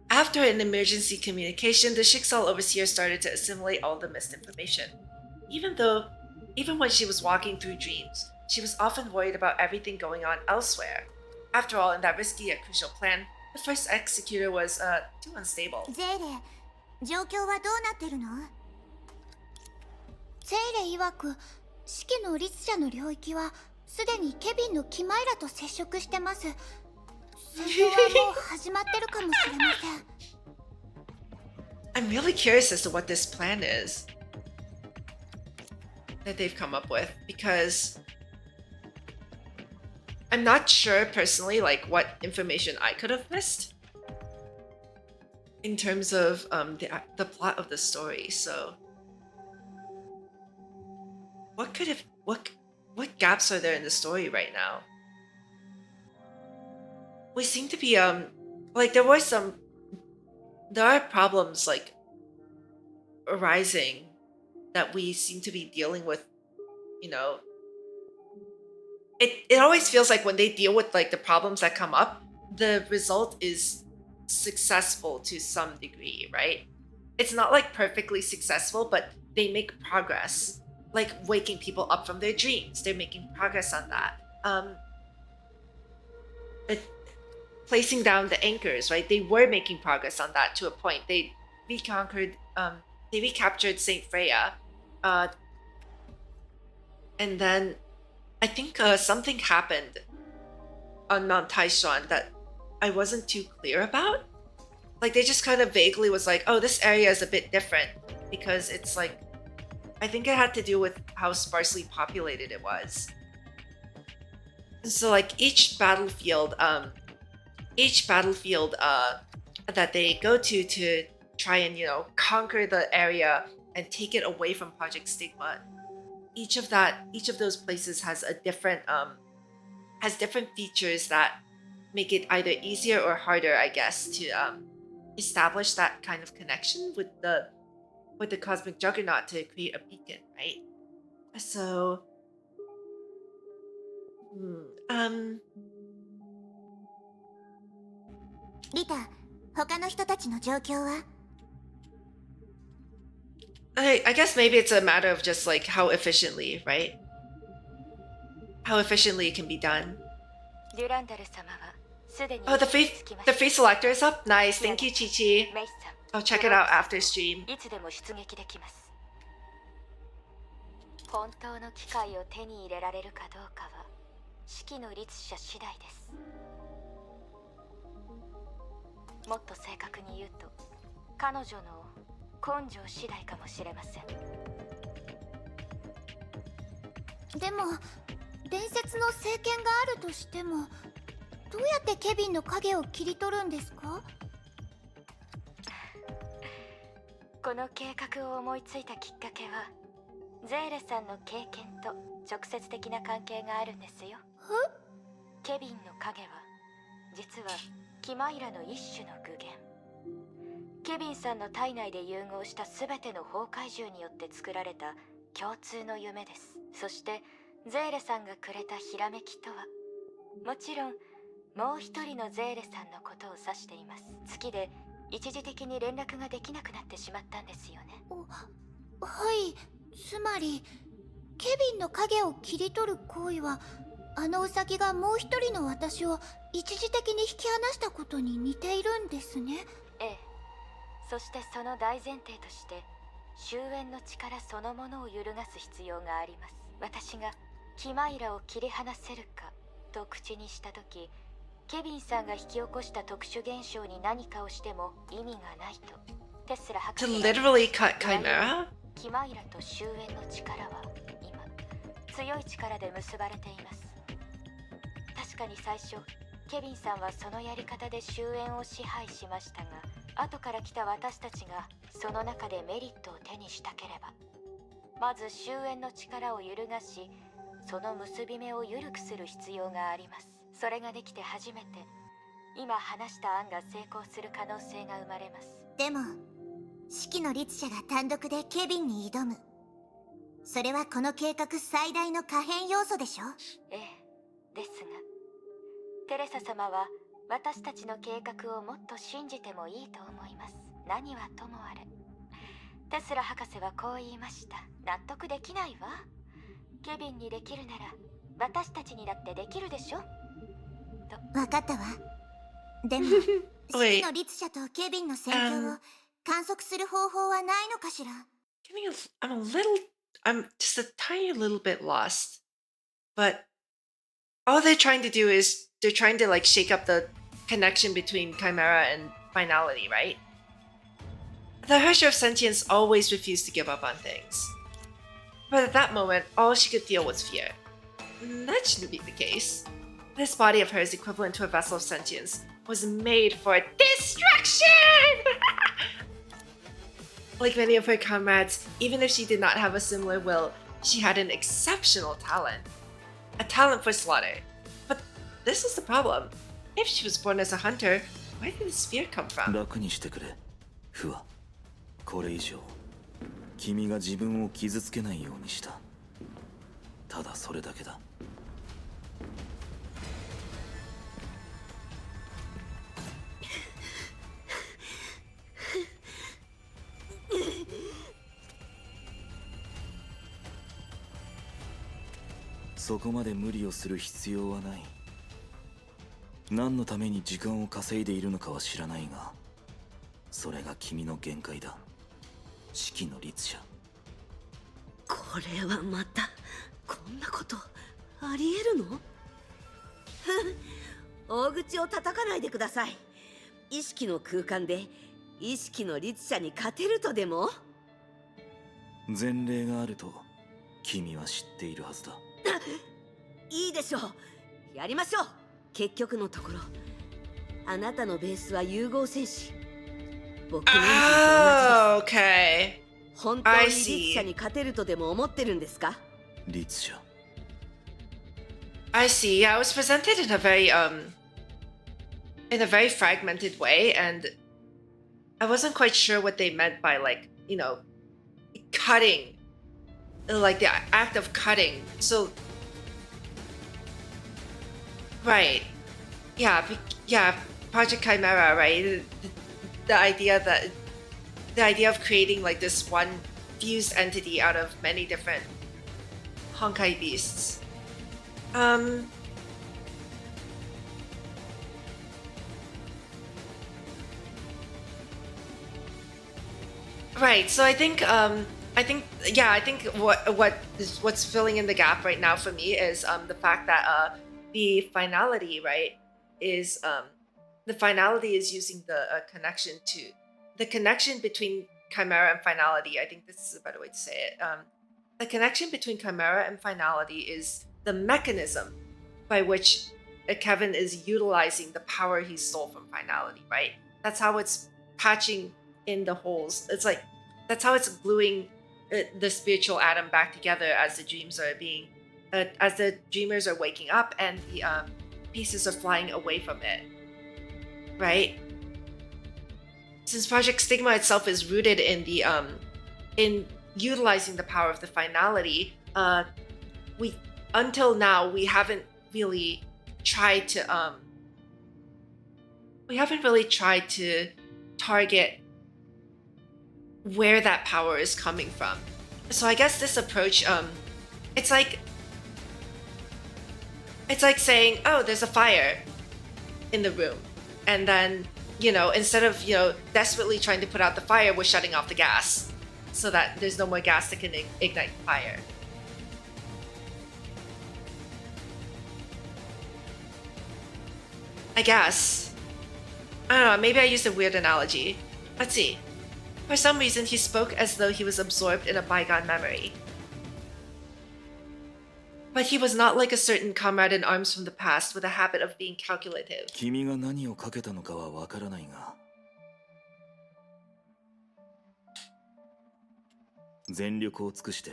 S1: After an emergency communication, the Schicksal Overseer started to assimilate all the missed information. Even when she was walking through dreams, she was often worried about everything going on elsewhere. After all, in that risky yet crucial plan, the first executor was too unstable.
S14: ゼーレ、状況はどうなってるの？ゼーレ曰く、式の律者の領域はすでにケビンのキマイラと接触してます。戦闘はもう始まってるかもしれません。
S1: I'm really curious as to what this plan is that they've come up with, because I'm not sure personally like what information I could have missed in terms of the plot of the story. So what gaps are there in the story right now? We seem to be like there are problems like arising that we seem to be dealing with, you know. It always feels like when they deal with like the problems that come up, the result is successful to some degree, right? It's not like perfectly successful, but they make progress. Like waking people up from their dreams, they're making progress on that. Placing down the anchors, right? They were making progress on that to a point. They recaptured Saint Freya, and then I think something happened on Mount Taishan that I wasn't too clear about. Like they just kind of vaguely was like, oh, this area is a bit different because it's like, I think it had to do with how sparsely populated it was. And so like each battlefield that they go to try and, you know, conquer the area and take it away from Project Stigma, each of those places has a different has different features that make it either easier or harder, I guess, to establish that kind of connection with the cosmic juggernaut to create a beacon, right? So, hmm,
S14: リタ、他の人たちの状況は？
S1: I guess maybe it's a matter of just like how efficiently, right? How efficiently it can be done.
S17: デュランダル様はすでに
S1: Oh, the free selector is up. Nice, thank you, Chi-Chi.
S17: メイさん
S1: I'll check it out after stream.
S17: いつでも出撃できます。本当の機会を手に入れられるかどうかは指揮の律者次第です。もっと正確に言うと彼女の根性次第かもしれません。
S11: でも伝説の聖剣があるとしても、どうやってケビンの影を切り取るんですか？
S17: この計画を思いついたきっかけはゼーレさんの経験と直接的な関係があるんですよ。ケビンの影は実はキマイラの一種の具現。ケビンさんの体内で融合した全ての崩壊獣によって作られた共通の夢です。そしてゼーレさんがくれたひらめきとは、もちろんもう一人のゼーレさんのことを指しています。月で一時的に連絡ができなくなってしまったんですよね。
S11: はい、つまりケビンの影を切り取る行為は、あのウサギがもう一人の私を一時的に引き離したことに似ているんですね。
S17: ええ。そしてその大前提として終焉の力そのものを揺るがす必要があります。私がキマイラを切り離せるかと口にしたとき、ケビンさんが引き起こした特殊現象に何かをしても意味がないとテスラ博士
S1: To literally cut Chimera?
S17: キマイラと終焉の力は今強い力で結ばれています。確かに最初ケビンさんはそのやり方で終焉を支配しましたが、後から来た私たちがその中でメリットを手にしたければ、まず終焉の力を揺るがし、その結び目を緩くする必要があります。それができて初めて今話した案が成功する可能性が生まれます。
S14: でも指揮の律者が単独でケビンに挑む、それはこの計画最大の可変要素でしょ。
S17: ええ、ですがテレサ様は私たちの計画をもっと信じてもいいと思います。何はともあれテスラ博士はこう言いました。納得できないわ。ケビンにできるなら私たちにだってできるでしょと。
S14: 分かったわ。でも指揮の律者とケビンの戦況を観測する方法はないのかしら。
S1: I'm just a tiny little bit lost. But all they're trying to do is they're trying to like shake up the connection between Chimera and Finality, right? The Hersher of Sentience always refused to give up on things. But at that moment, all she could feel was fear. That shouldn't be the case. This body of hers, equivalent to a vessel of sentience, was made for destruction! Like many of her comrades, even if she did not have a similar will, she had an exceptional talent. A talent for slaughter. But this was the problem. If she was born as a hunter, where did this fear come from?
S2: 楽にしてくれ、フワ。これ以上、君が自分を傷つけないようにした。ただそれだけだ。そこまで無理をする必要はない。何のために時間を稼いでいるのかは知らないが、それが君の限界だ。指揮の律者。
S18: これはまたこんなことありえるの？大口を叩かないでください。意識の空間で意識の律者に勝てるとでも？
S2: 前例があると君は知っているはずだ。
S18: いいでしょう。やりましょう。結局のところ、あなたのベースは融合戦士。僕のエンジンと同じです。
S1: Okay.
S18: 本当に律者に勝てるとでも思ってるんですか？
S2: 律者。
S1: I see. Yeah, it was presented in a very fragmented way, and I wasn't quite sure what they meant by, like, you know, cutting, like the act of cutting. So, right, yeah, yeah, Project Chimera, right? The idea of creating like this one fused entity out of many different Honkai beasts. Right. So I think what's filling in the gap right now for me is the fact that the finality, right, is the finality is using the connection between Chimera and finality. I think this is a better way to say it. The connection between Chimera and finality is the mechanism by which Kevin is utilizing the power he stole from finality, right? That's how it's patching in the holes. It's like that's how it's gluing the spiritual atom back together as the dreams are being as the dreamers are waking up and the pieces are flying away from it, right? Since Project Stigma itself is rooted in the in utilizing the power of the finality, we until now we haven't really tried to target where that power is coming from. So I guess this approach, it's like saying, oh, there's a fire in the room, and then, you know, instead of, you know, desperately trying to put out the fire, we're shutting off the gas so that there's no more gas that can ignite the fire. I guess. I don't know, maybe I used a weird analogy. Let's see. For some reason, he spoke as though he was absorbed in a bygone memory. But he was not like a certain comrade in arms from the past with a habit of being calculative.
S2: 君が何をかけたのかはわからないが、全力を尽くして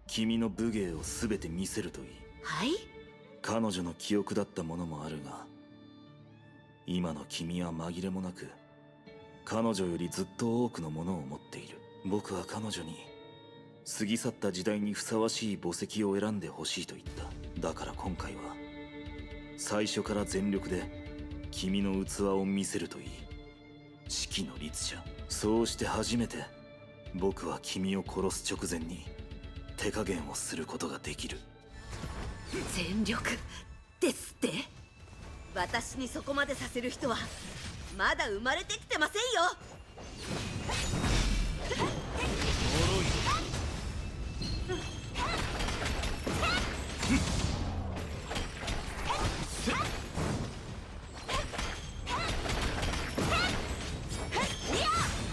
S2: 君の武芸をすべて見せるといい。
S18: はい？
S2: 彼女の記憶だったものもあるが、今の君は紛れもなく彼女よりずっと多くのものを持っている。僕は彼女に過ぎ去った時代にふさわしい墓石を選んでほしいと言った。だから今回は最初から全力で君の器を見せるといい。四季の律者。そうして初めて僕は君を殺す直前に手加減をすることができる。
S18: 全力ですって？私にそこまでさせる人はまだ生まれてきてませんよ。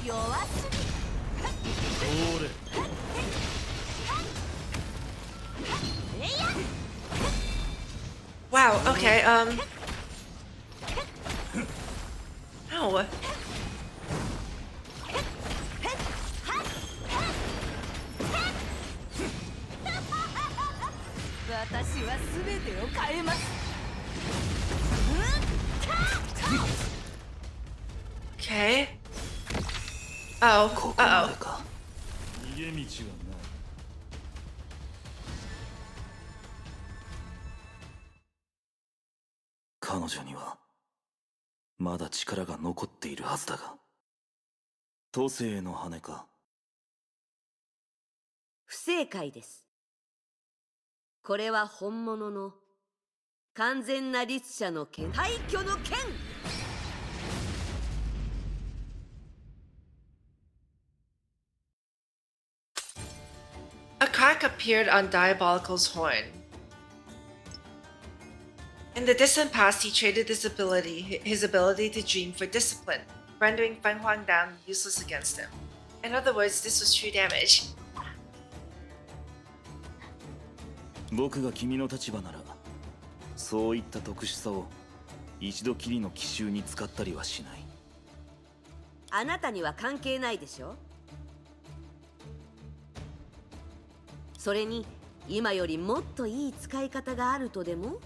S18: 弱すぎ。
S1: Wow, okay, Ow.
S18: 私は全てを変えます。
S1: Okay. Oh, uh-oh.
S2: 逃げ道はない。彼女にはまだ力が残っているはずだが。都政への羽か。
S18: 不正解です。これは本物の完全な律者の剣、廃墟の剣。
S1: A crack appeared on Diabolical's horn. In the distant past, he traded his ability to dream for discipline, rendering Feng Huang down useless against him. In other words, this was true damage.
S2: 僕が君の立場なら、そういった特殊さを一度きりの奇襲に使ったりはしない。
S18: あなたには関係ないでしょ。それに今よりもっといい使い方があるとでも？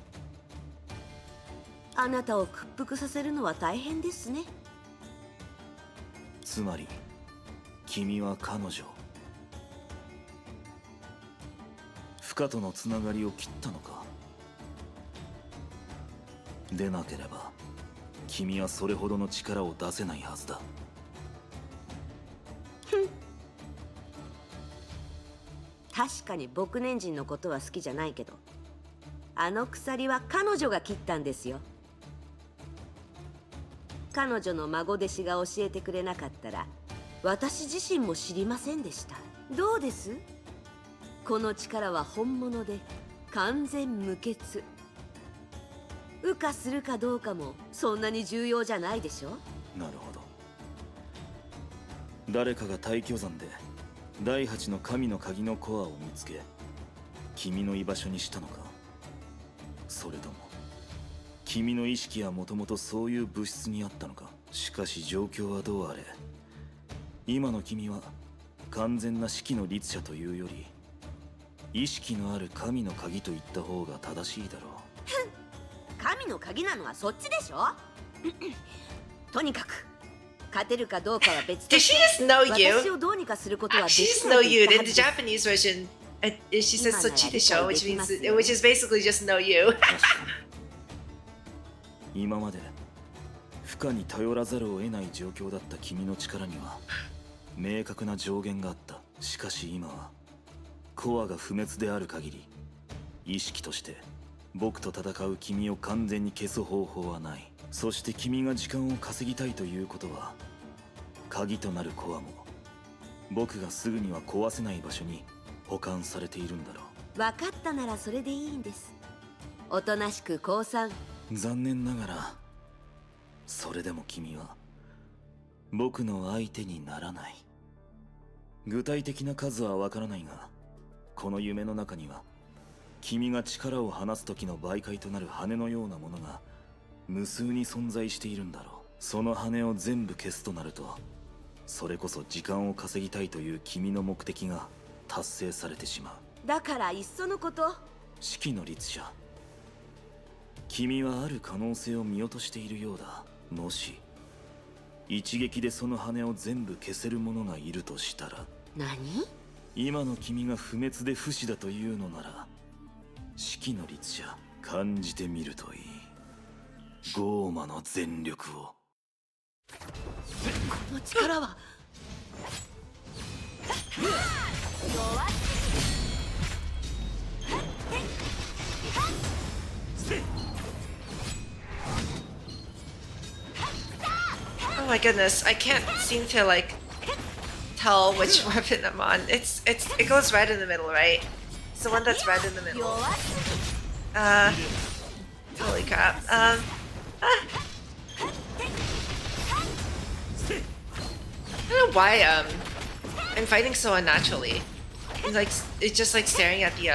S18: あなたを屈服させるのは大変ですね。
S2: つまり君は彼女フカとのつながりを切ったのか。でなければ君はそれほどの力を出せないはずだ。
S18: 確かに僕年人のことは好きじゃないけど、あの鎖は彼女が切ったんですよ。彼女の孫弟子が教えてくれなかったら私自身も知りませんでした。どうです？この力は本物で完全無欠。羽化するかどうかもそんなに重要じゃないでしょ。
S2: なるほど。誰かが大巨山で第8の神の鍵のコアを見つけ君の居場所にしたのか。それとも君の意識はもともとそういう物質にあったのか。しかし状況はどうあれ今の君は完全な式の律者というより意識のある神の鍵と言った方が正しいだろう。
S18: 神の鍵なのはそっちでしょ。とにかく勝てるかどうかは別と
S1: Does
S18: し
S1: she
S18: て
S1: just know you?
S18: 私をどうにかすることはで
S1: She
S18: き
S1: just
S18: な
S1: know
S18: いと
S1: you.
S18: 言った
S1: In
S18: は
S1: the
S18: ずです。
S1: Japanese version, she says
S18: 今なら
S1: sochi でしょ,
S18: 理解で
S1: which
S18: きますよ。
S1: which is basically just know you.
S2: 今まで負荷に頼らざるを得ない状況だった君の力には明確な上限があった。しかし今はコアが不滅である限り意識として僕と戦う君を完全に消す方法はない。そして君が時間を稼ぎたいということは鍵となるコアも僕がすぐには壊せない場所に保管されているんだろう。
S18: 分かったならそれでいいんです。おとなしく降参。
S2: 残念ながらそれでも君は僕の相手にならない。具体的な数はわからないがこの夢の中には君が力を放つ時の媒介となる羽のようなものが無数に存在しているんだろう。その羽を全部消すとなるとそれこそ時間を稼ぎたいという君の目的が達成されてしまう。
S18: だからいっそのこと。
S2: 式の律者、君はある可能性を見落としているようだ。もし一撃でその羽を全部消せる者がいるとしたら。
S18: 何？
S2: 今の君が不滅で不死だというのなら式の律者感じてみるといい。ゴーマの全力を。
S18: この力は
S1: Oh my goodness, I can't seem to like tell which weapon I'm on. It goes right in the middle, right? It's the one that's right in the middle. Holy crap. I don't know why I'm fighting so unnaturally. It's just like staring at the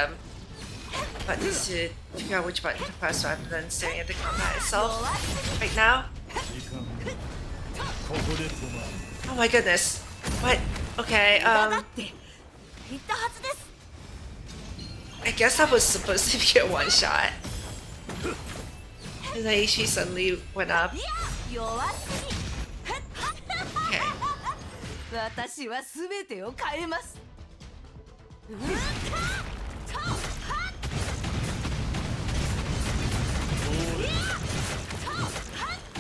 S1: buttons to figure out which button to press rather than staring at the combat itself right now. Oh my goodness. What? Okay, I guess that was supposed to be a one shot. And the HP suddenly went up. Okay.
S5: 私は全てを変えます。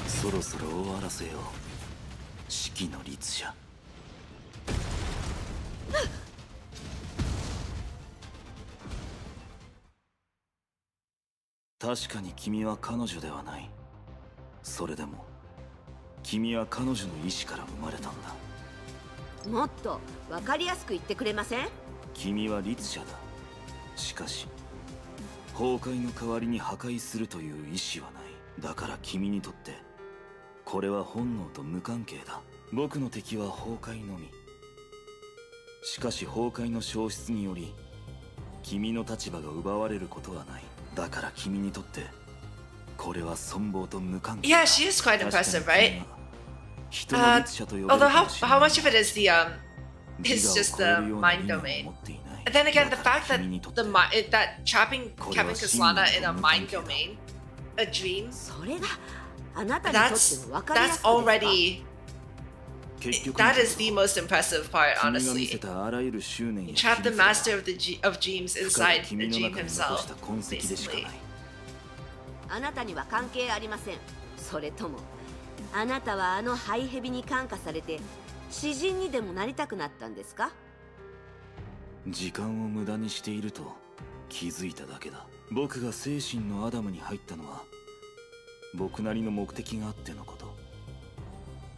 S2: そろそろ終わらせよう。式の律者。確かに君は彼女ではない。それでも君は彼女の意志から生まれたんだ。
S18: もっと分かりやすく言ってくれません？
S2: 君は律者だ。しかし崩壊の代わりに破壊するという意志はない。だから君にとってこれは本能と無関係だ。僕の敵は崩壊のみ。しかし崩壊の消失により君の立場が奪われることはない。だから君にとってこれは存亡と無関係だ。
S1: Yeah, she is quite impressive, right?
S2: 人の律者と呼べる
S1: Although
S2: かもしれない。
S1: how much of it is the is just the mind domain? And then again, the fact that that trapping Kevin Kaslana in a mind domain, a dream, that's already. That is the most impressive part, honestly. He trapped the master of dreams inside the dream himself, basically.
S18: あなたには関係ありません。それともあなたはあのハイヘビに感化されて詩人にでもなりたくなったんですか？
S2: 時間を無駄にしていると気づいただけだ。僕が精神のアダムに入ったのは僕なりの目的があってのこと。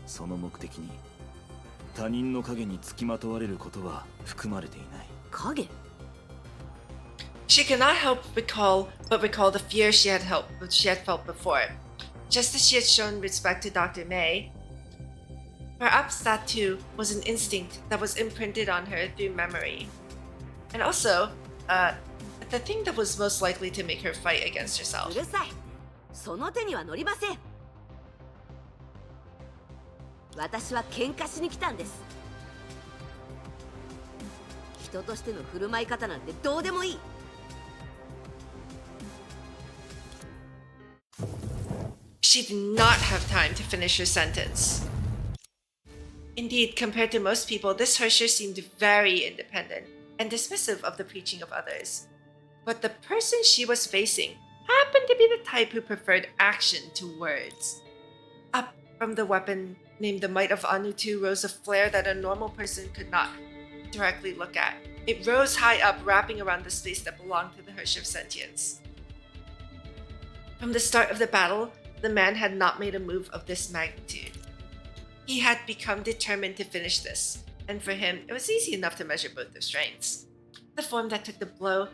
S2: その目的に他人の影につきまとわれることは含まれていない。
S18: 影？
S1: She could not help recall the fear she had felt before. Just as she had shown respect to Dr. May, perhaps that too was an instinct that was imprinted on her through memory. And also, the thing that was most likely to make her fight against herself.
S18: うるさい。その手には乗りません。私は喧嘩しに来たんです。人としての振る舞い方なんてどうでもいい。
S1: She did not have time to finish her sentence. Indeed, compared to most people, this Hersher seemed very independent and dismissive of the preaching of others. But the person she was facing happened to be the type who preferred action to words. Up from the weapon named the Might of Anutu rose a flare that a normal person could not directly look at. It rose high up, wrapping around the space that belonged to the Hersher of sentience. From the start of the battle, the man had not made a move of this magnitude. He had become determined to finish this, and for him, it was easy enough to measure both their strengths. The form that took the blow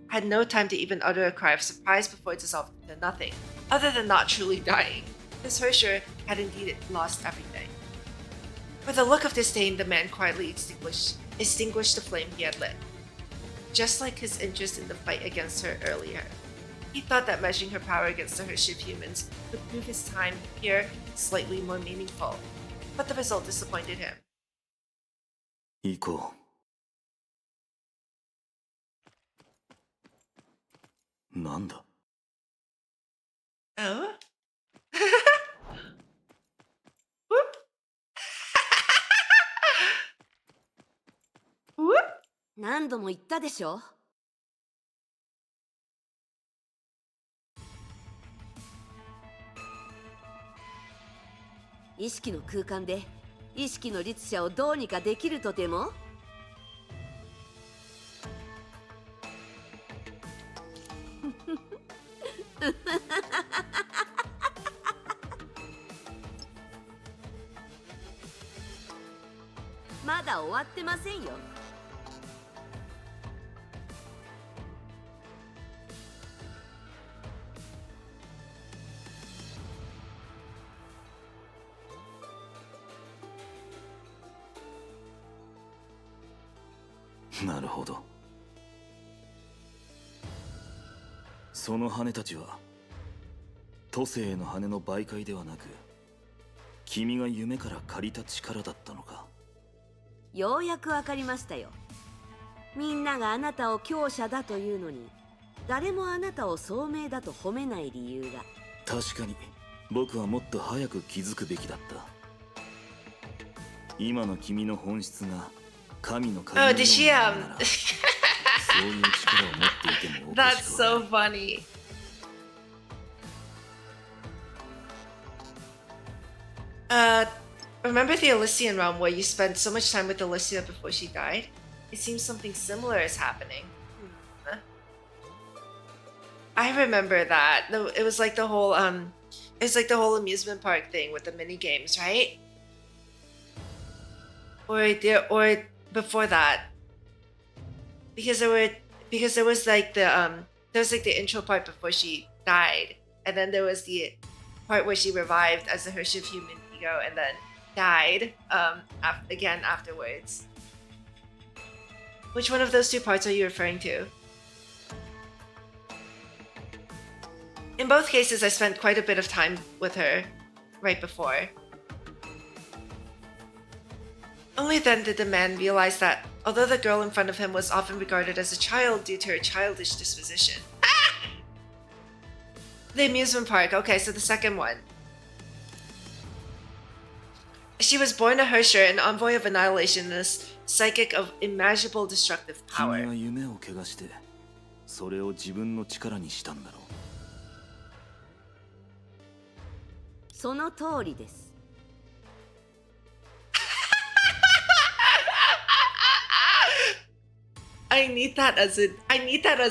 S1: had no time to even utter a cry of surprise before it dissolved into nothing, other than not truly dying. This Hersher had indeed lost everything. With a look of disdain, the man quietly extinguished the flame he had lit. Just like his interest in the fight against her earlier. He thought that measuring her power against the Hershey of humans would prove his time here slightly more meaningful, but the result disappointed him.
S2: 行こう。なんだ?
S1: Oh? Whoop. Whoop.
S18: 何度も言ったでしょ。意識の空間で意識の律者をどうにかできるとでも？まだ終わってませんよ。
S2: なるほど。その羽たちは都政への羽の媒介ではなく、君が夢から借りた力だったのか。
S18: ようやくわかりましたよ。みんながあなたを強者だというのに、誰もあなたを聡明だと褒めない理由が。
S2: 確かに僕はもっと早く気づくべきだった。今の君の本質が神の影のようなものなら、そういう力を持っていてもおかし
S1: That's
S2: くはない。
S1: so funny. Remember the Elysian realm where you spent so much time with Elysia before she died? It seems something similar is happening. I remember that. It was like the whole amusement park thing with the mini games, right? Or before that, because there was like the intro part before she died, and then there was the part where she revived as the Hershey of human ego, and then died again afterwards. Which one of those two parts are you referring to? In both cases, I spent quite a bit of time with her right before. Only then did the man realize that Although the girl in front of him was often regarded as a child due to her childish disposition. The amusement park. Okay, so the second one. She was born a Hersher, an envoy of annihilation, this psychic of immeasurable destructive power.
S2: 君は夢を怪我してそれを自分の力にしたんだろう。
S18: その通りです。
S1: I need that as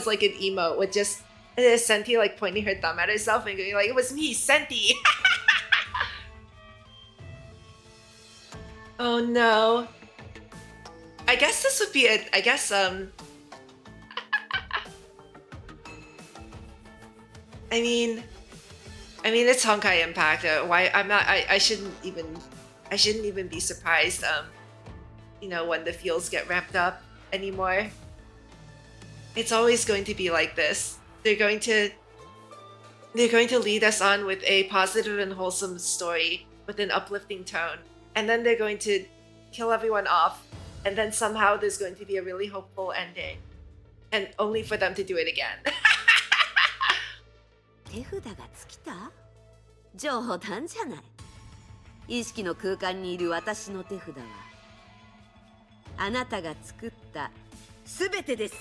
S1: like an emote with just Senti like pointing her thumb at herself and going like, it was me, Senti. Oh no. I guess this would be it. I guess I mean it's Honkai Impact. Why I'm not I shouldn't even be surprised you know, when the feels get ramped up anymore. It's always going to be like this. They're going to lead us on with a positive and wholesome story with an uplifting tone, and then they're going to kill everyone off, and then somehow there's going to be a really hopeful ending, and only for them to do it again.
S18: 手札が尽きた？冗談じゃない。意識の空間にいる私の手札はあなたが作ったすべてです。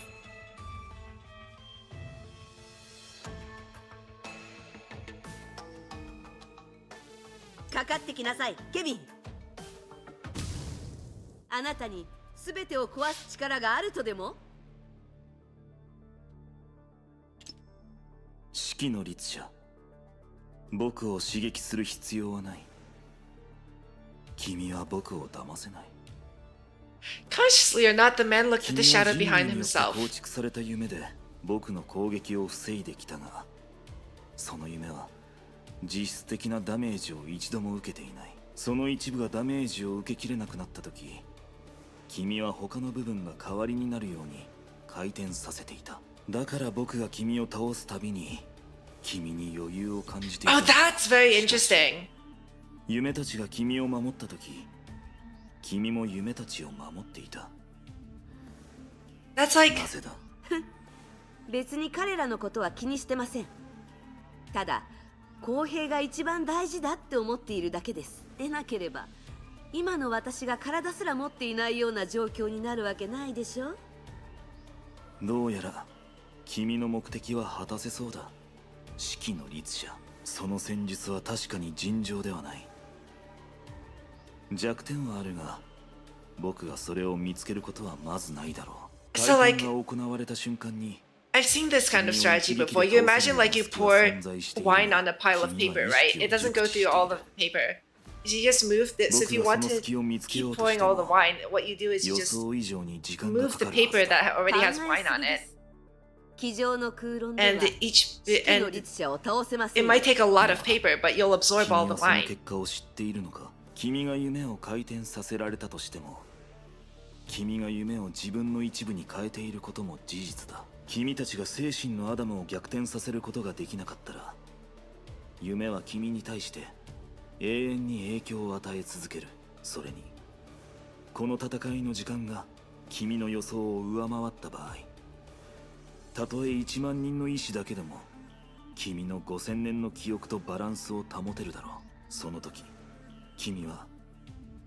S18: かかってきなさい、ケビン。あなたにすべてを壊す力があるとでも？
S2: 四季の律者、僕を刺激する必要はない。君は僕を騙せない。
S1: Consciously or not, the man looked at the shadow behind himself.
S2: 構築された夢で僕の攻撃を防いできたが、その夢は実質的なダメージを一度も受けていない。その一部がダメージを受けきれなくなった時、君は他の部分が代わりになるように回転させていた。だから僕が君を倒すたびに君に余裕を感じていた。
S1: Oh, that's very interesting.
S2: 夢たちが君を守った時、君も夢たちを守っていた。
S1: That's like
S2: なぜだ？
S18: 別に彼らのことは気にしてません。ただ公平が一番大事だって思っているだけです。でなければ今の私が体すら持っていないような状況になるわけないでしょ。
S2: どうやら君の目的は果たせそうだ。四季の律者、その戦術は確かに尋常ではない。弱点はあるが、僕がそれを見つけることはまずないだろう。
S1: So like
S2: 会見が行われた瞬間に
S1: I've seen this kind of strategy before. You imagine like you pour wine on a pile of paper, right? It doesn't go through all the paper. You just move it. So if you want to keep pouring all the wine, what you do is you just move the paper that already has wine on it. And it might take a lot of paper, but you'll absorb all the wine.
S2: 結果を知っているのか？君が夢を回転させられたとしても、君が夢を自分の一部に変えていることも事実だ。君たちが精神のアダムを逆転させることができなかったら、夢は君に対して永遠に影響を与え続ける。それにこの戦いの時間が君の予想を上回った場合、たとえ1万人の意志だけでも君の5000年の記憶とバランスを保てるだろう。その時君は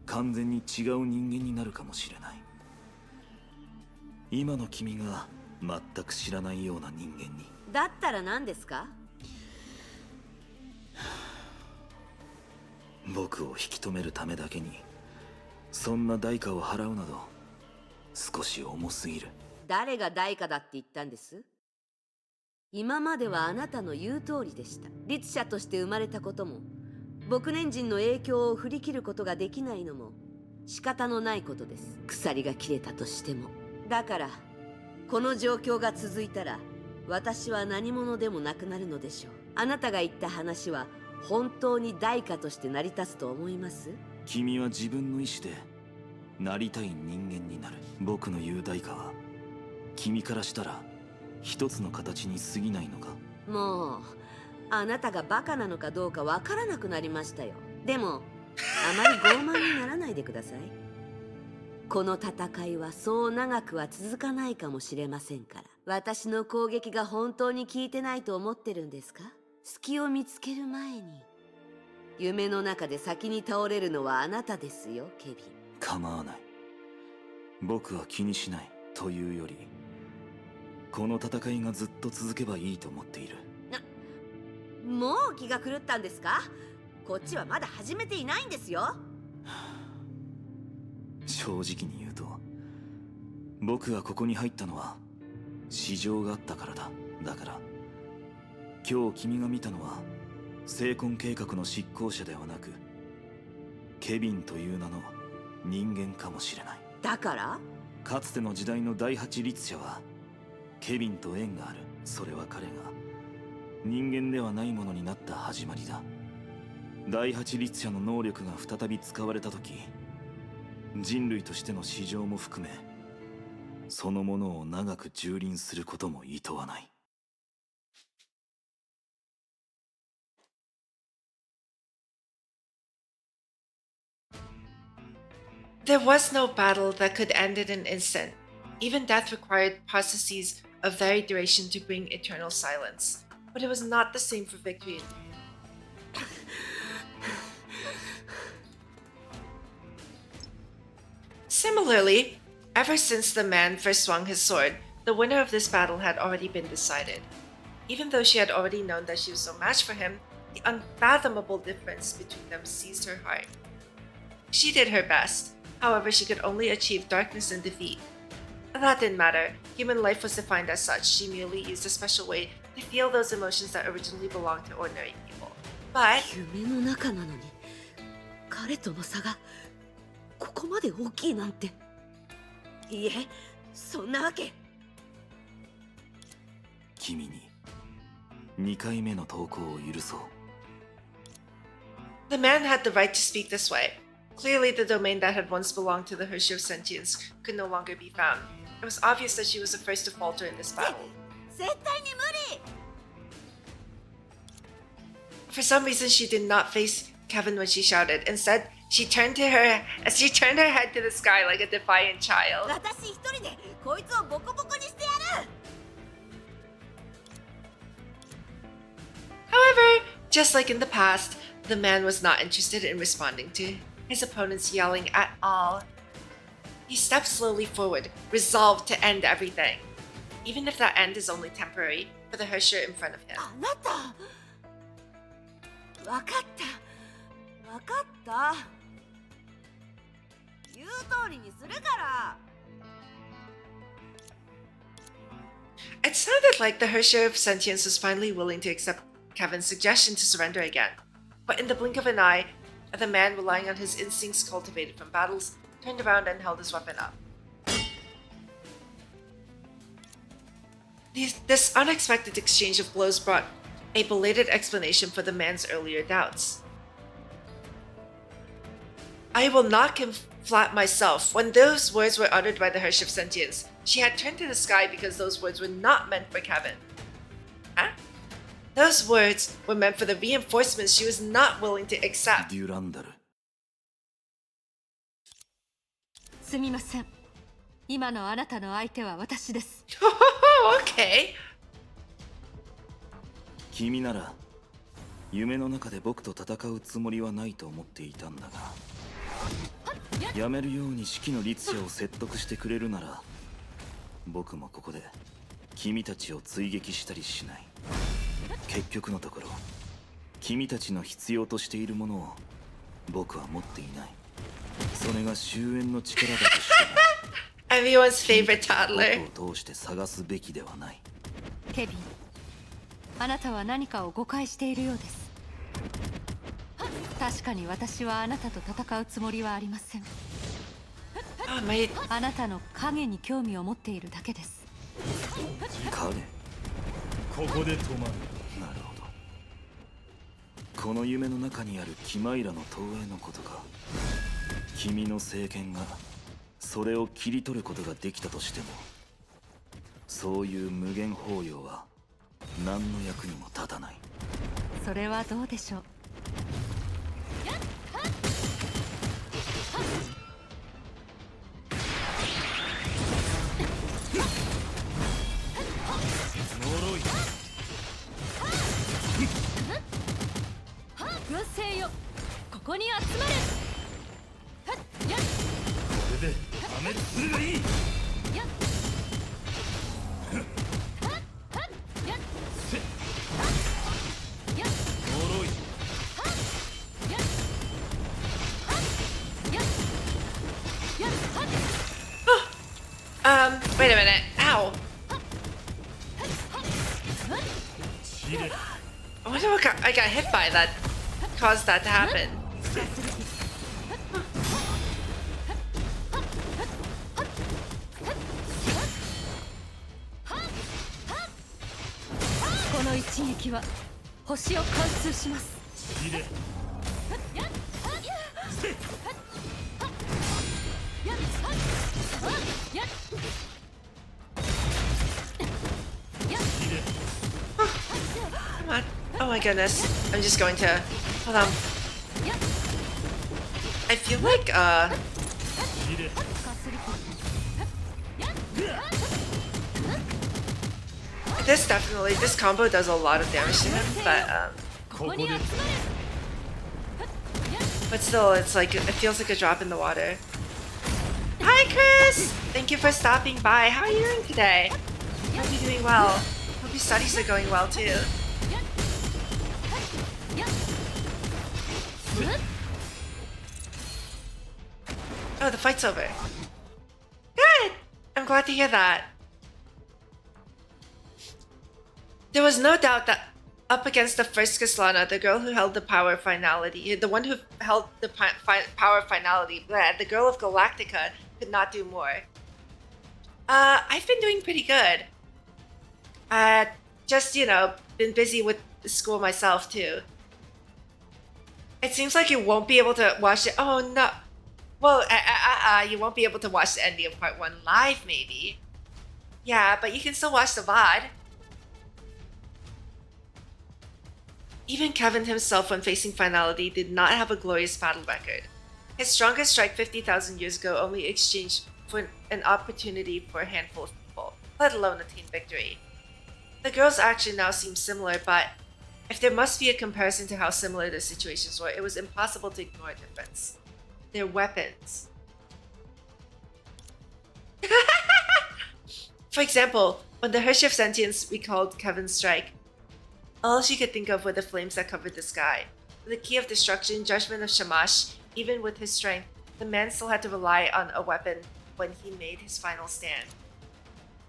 S2: 完全に違う人間になるかもしれない。今の君が全く知らないような人間に。
S18: だったら何ですか？
S2: 僕を引き止めるためだけにそんな代価を払うなど少し重すぎる。
S18: 誰が代価だって言ったんです？今まではあなたの言う通りでした。律者として生まれたことも、牧年人の影響を振り切ることができないのも仕方のないことです。鎖が切れたとしても。だからこの状況が続いたら私は何者でもなくなるのでしょう。あなたが言った話は本当に代価として成り立つと思います？
S2: 君は自分の意志でなりたい人間になる。僕の言う代価は君からしたら一つの形に過ぎないのか？
S18: もうあなたがバカなのかどうかわからなくなりましたよ。でもあまり傲慢にならないでください。この戦いはそう長くは続かないかもしれませんから。私の攻撃が本当に効いてないと思ってるんですか？隙を見つける前に。夢の中で先に倒れるのはあなたですよ、ケビン。
S2: 構わない。僕は気にしないというより、この戦いがずっと続けばいいと思っている。
S18: もう気が狂ったんですか？こっちはまだ始めていないんですよ。
S2: 正直に言うと、僕がここに入ったのは市場があったからだ。だから今日君が見たのは聖婚計画の執行者ではなく、ケビンという名の人間かもしれない。
S18: だから
S2: かつての時代の第八律者はケビンと縁がある。それは彼が人間ではないものになった始まりだ。第八律者の能力が再び使われた時、人類としての市場も含め、そのものを長く蹂躙することも厭わない。
S1: There was no battle that could end in an instant. Even death required processes of varied duration to bring eternal silence. But it was not the same for victory. Similarly, ever since the man first swung his sword, the winner of this battle had already been decided. Even though she had already known that she was no match for him, the unfathomable difference between them seized her heart. She did her best. However, she could only achieve darkness and defeat. That didn't matter. Human life was defined as such. She merely used a special way to feel those emotions that originally belonged to ordinary people. But
S18: 夢の中なのに彼との差がここまで大きいなんて。いえ、そんなわけ。
S2: 君に2回目の投稿を許そう。
S1: the man had the right to speak this way. Clearly, the domain that had once belonged to the Hershey of Sentience could no longer be found. It was obvious that she was the first to falter in this battle.
S18: 絶対に無理。
S1: For some reason, she did not face Kevin when she shouted. Instead, she turned her head to the sky like a defiant child.
S18: 私一人でこいつをボコボコにしてやる。
S1: However, just like in the past, the man was not interested in responding to his opponent's yelling at all. He stepped slowly forward, resolved to end everything, even if that end is only temporary for the Hershey in front of him.
S18: あなた、わかったわかった。言う通りにするから。
S1: It sounded like the Hershey of Sentience was finally willing to accept Kevin's suggestion to surrender again. But in the blink of an eye, the man, relying on his instincts cultivated from battles, turned around and held his weapon up. This unexpected exchange of blows brought a belated explanation for the man's earlier doubts. I will knock him flat myself. When those words were uttered by the Hershey of Sentience, she had turned to the sky because those words were not meant for Kevin. Huh? Those words were meant for the reinforcements she was not willing to accept.
S4: すみません。今のあなたの相手は私です。
S1: Okay.
S2: 君なら夢の中で僕と戦うつもりはないと思っていたんだが、やめるように式の律者を説得してくれるなら、僕もここで君たちを追撃したりしない。結局のところ、君たちの必要としているものを僕は持っていない。それが終焉の力だとしても、
S1: Everyone's favorite toddler.
S2: 僕を通して探すべきではない。
S4: ケビン、あなたは何かを誤解しているようです。確かに私はあなたと戦うつもりはありません。あなたの影に興味を持っているだけです。
S2: 影？
S10: ここで止まる。
S2: なるほど。この夢の中にあるキマイラの投影のことか。君の聖剣がそれを切り取ることができたとしても、そういう無限包容は何の役にも立たない。
S4: それはどうでしょう。こに集まれ。はっやっ
S2: これで破滅するがいい。
S4: やっはっはっやっ
S2: せっ
S4: はっやっ
S2: 脆い。
S4: はっやっはっやっやっはっ
S1: Wait a minute. Ow. I wonder what I got hit by that caused that to happen.
S4: この一撃は星を貫通します。
S1: Come on. Oh my goodness. I'm just going to... Hold on. I feel like, this combo does a lot of damage to him, but still, it's like, it feels like a drop in the water. Hi, Chris! Thank you for stopping by. How are you doing today? Hope you're doing well. Hope your studies are going well, too. Oh, the fight's over. Good! I'm glad to hear that. There was no doubt that up against the first Kaslana, the girl who held the power finality, the one who held the power finality, the girl of Galactica, could not do more. I've been doing pretty good. Just, you know, been busy with school myself, too. It seems like you won't be able to watch it. Oh, no. Well, you won't be able to watch the ending of part 1 live, maybe. Yeah, but you can still watch the VOD. Even Kevin himself, when facing Finality, did not have a glorious battle record. His strongest strike 50,000 years ago only exchanged for an opportunity for a handful of people, let alone a team victory. The girls' action now seems similar, but if there must be a comparison to how similar the situations were, it was impossible to ignore a difference. Their weapons. For example, when the Hershey of Sentience recalled Kevin's strike, all she could think of were the flames that covered the sky. With the key of destruction, judgment of Shamash, even with his strength, the man still had to rely on a weapon when he made his final stand.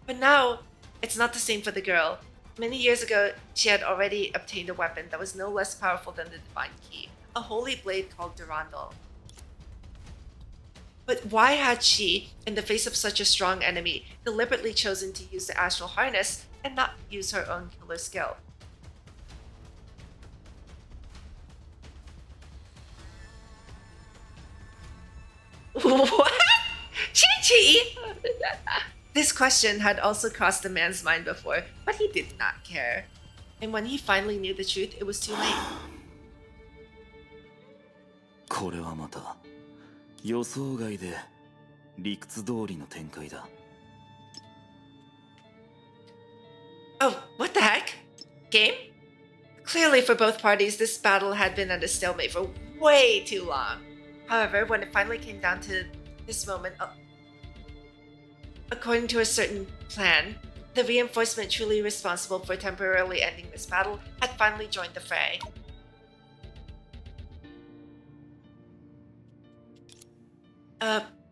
S1: But now, it's not the same for the girl. Many years ago, she had already obtained a weapon that was no less powerful than the Divine Key, a holy blade called Durandal. But why had she, in the face of such a strong enemy, deliberately chosen to use the astral harness and not use her own killer skill? What? Chi-Chi? This question had also crossed the man's mind before, but he did not care. And when he finally knew the truth, it was too late.
S2: これはまた予想外で理屈通りの展開だ。
S1: Oh, what the heck? Game? Clearly, for both parties, this battle had been at a stalemate for way too long. However, when it finally came down to this moment, according to a certain plan, the reinforcement truly responsible for temporarily ending this battle had finally joined the fray.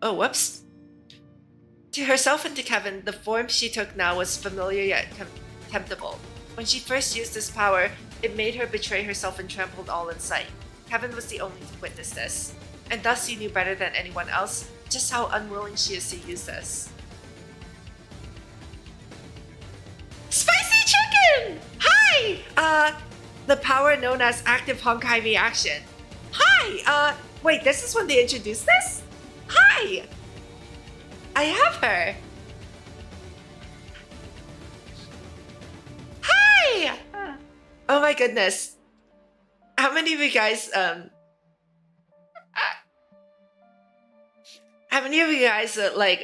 S1: Oh, whoops. To herself and to Kevin, the form she took now was familiar yet contemptible. When she first used this power, it made her betray herself and trampled all in sight. Kevin was the only to witness this, and thus he knew better than anyone else just how unwilling she is to use this. Spicy chicken! Hi! The power known as active Honkai reaction. Hi! Wait, this is when they introduced this? Hi! I have her. Hi! Oh my goodness. How many of you guys, like,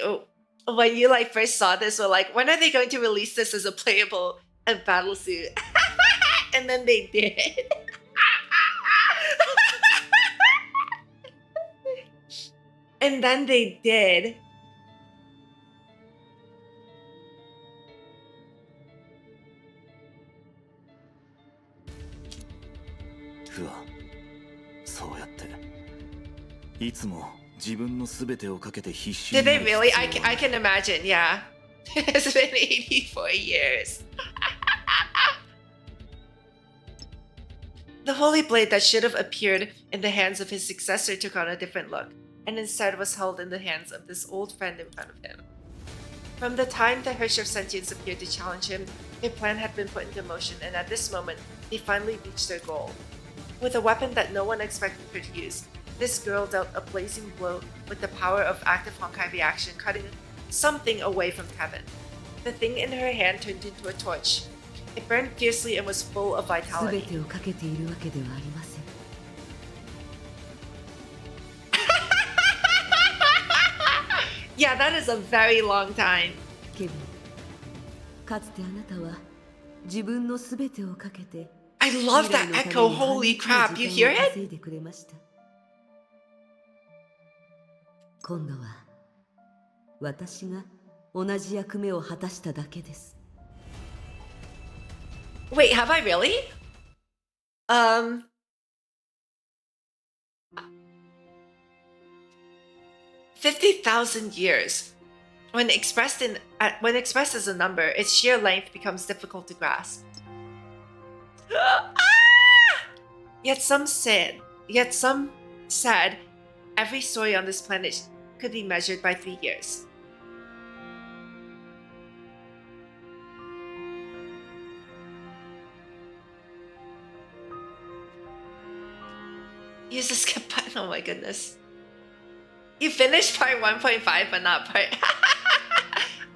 S1: when you, like, first saw this, were like, when are they going to release this as a playable battle suit? And then they did. And then they did.
S2: Did
S1: they really? I can imagine, yeah. It's been 84 years. The holy blade that should have appeared in the hands of his successor took on a different look, and instead was held in the hands of this old friend in front of him. From the time the Hirsch of Sentience appeared to challenge him, their plan had been put into motion, and at this moment, they finally reached their goal. With a weapon that no one expected her to use, this girl dealt a blazing blow with the power of active Honkai reaction, cutting something away from Kevin. The thing in her hand turned into a torch. It burned fiercely and was full of vitality. Yeah, that is a very long time. I love that echo, holy crap, you hear it? Wait, have I really? 50,000 years. When expressed as a number, its sheer length becomes difficult to grasp. Yet some said every story on this planet could be measured by 3 years. Use the skip button. Oh my goodness. You finished part 1.5 but not part...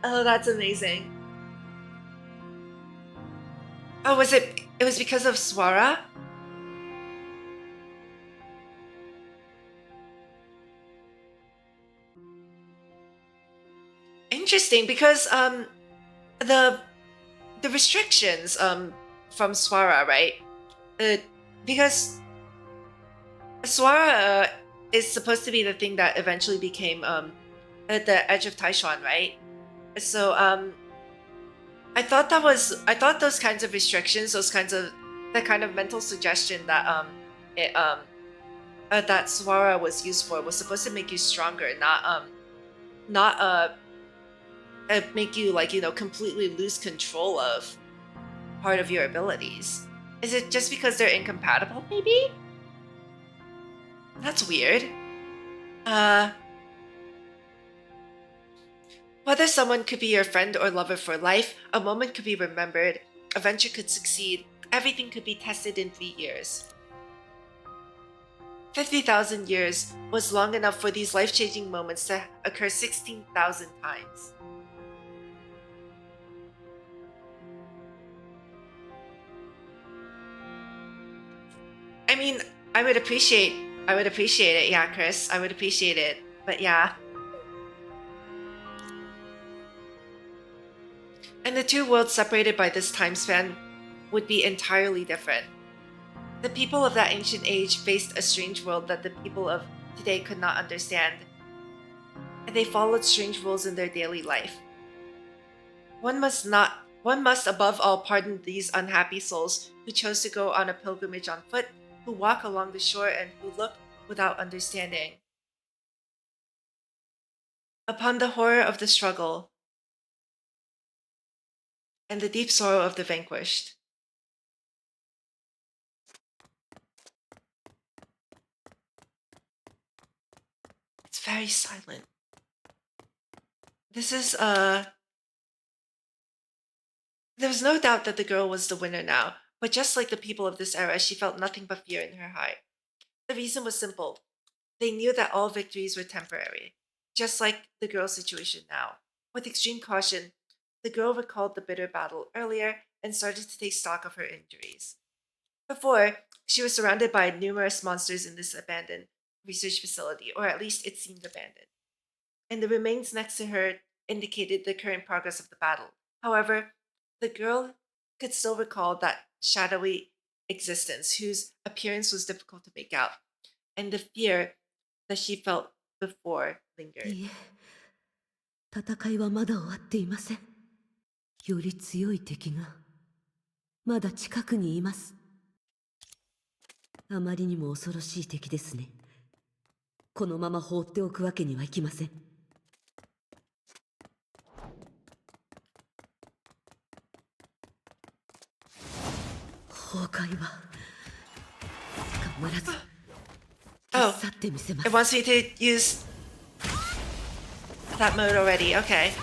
S1: Oh, that's amazing. Oh, it was because of Swara? Interesting, because the restrictions from Swara, right? Because Swara is supposed to be the thing that eventually became at the edge of Taishuan, right? So I thought those kinds of restrictions, that kind of mental suggestion that that Swara was used for was supposed to make you stronger, not make you, like, completely lose control of part of your abilities. Is it just because they're incompatible, maybe? That's weird. Whether someone could be your friend or lover for life, a moment could be remembered, a venture could succeed, everything could be tested in 3 years. 50,000 years was long enough for these life-changing moments to occur 16,000 times. I mean, I would appreciate it, yeah, Chris. I would appreciate it. But yeah. And the two worlds separated by this time span would be entirely different. The people of that ancient age faced a strange world that the people of today could not understand, and they followed strange rules in their daily life. One must above all pardon these unhappy souls who chose to go on a pilgrimage on foot, who walk along the shore, and who look without understanding upon the horror of the struggle and the deep sorrow of the vanquished. It's very silent. This is There was no doubt that the girl was the winner now, but just like the people of this era, she felt nothing but fear in her heart. The reason was simple. They knew that all victories were temporary, just like the girl's situation now. With extreme caution, the girl recalled the bitter battle earlier and started to take stock of her injuries. Before, she was surrounded by numerous monsters in this abandoned research facility, or at least it seemed abandoned. And the remains next to her indicated the current progress of the battle. However, the girl could still recall that shadowy existence whose appearance was difficult to make out, and the fear that she felt before lingered.
S18: いいえ、戦いはまだ終わっていません。より強い敵がまだ近くにいます。あまりにも恐ろしい敵ですね。このまま放っておくわけにはいきません。崩壊は必ず
S1: Oh,
S18: 消し去ってみせます。
S1: it wants me to use that mode already. Okay.
S18: 「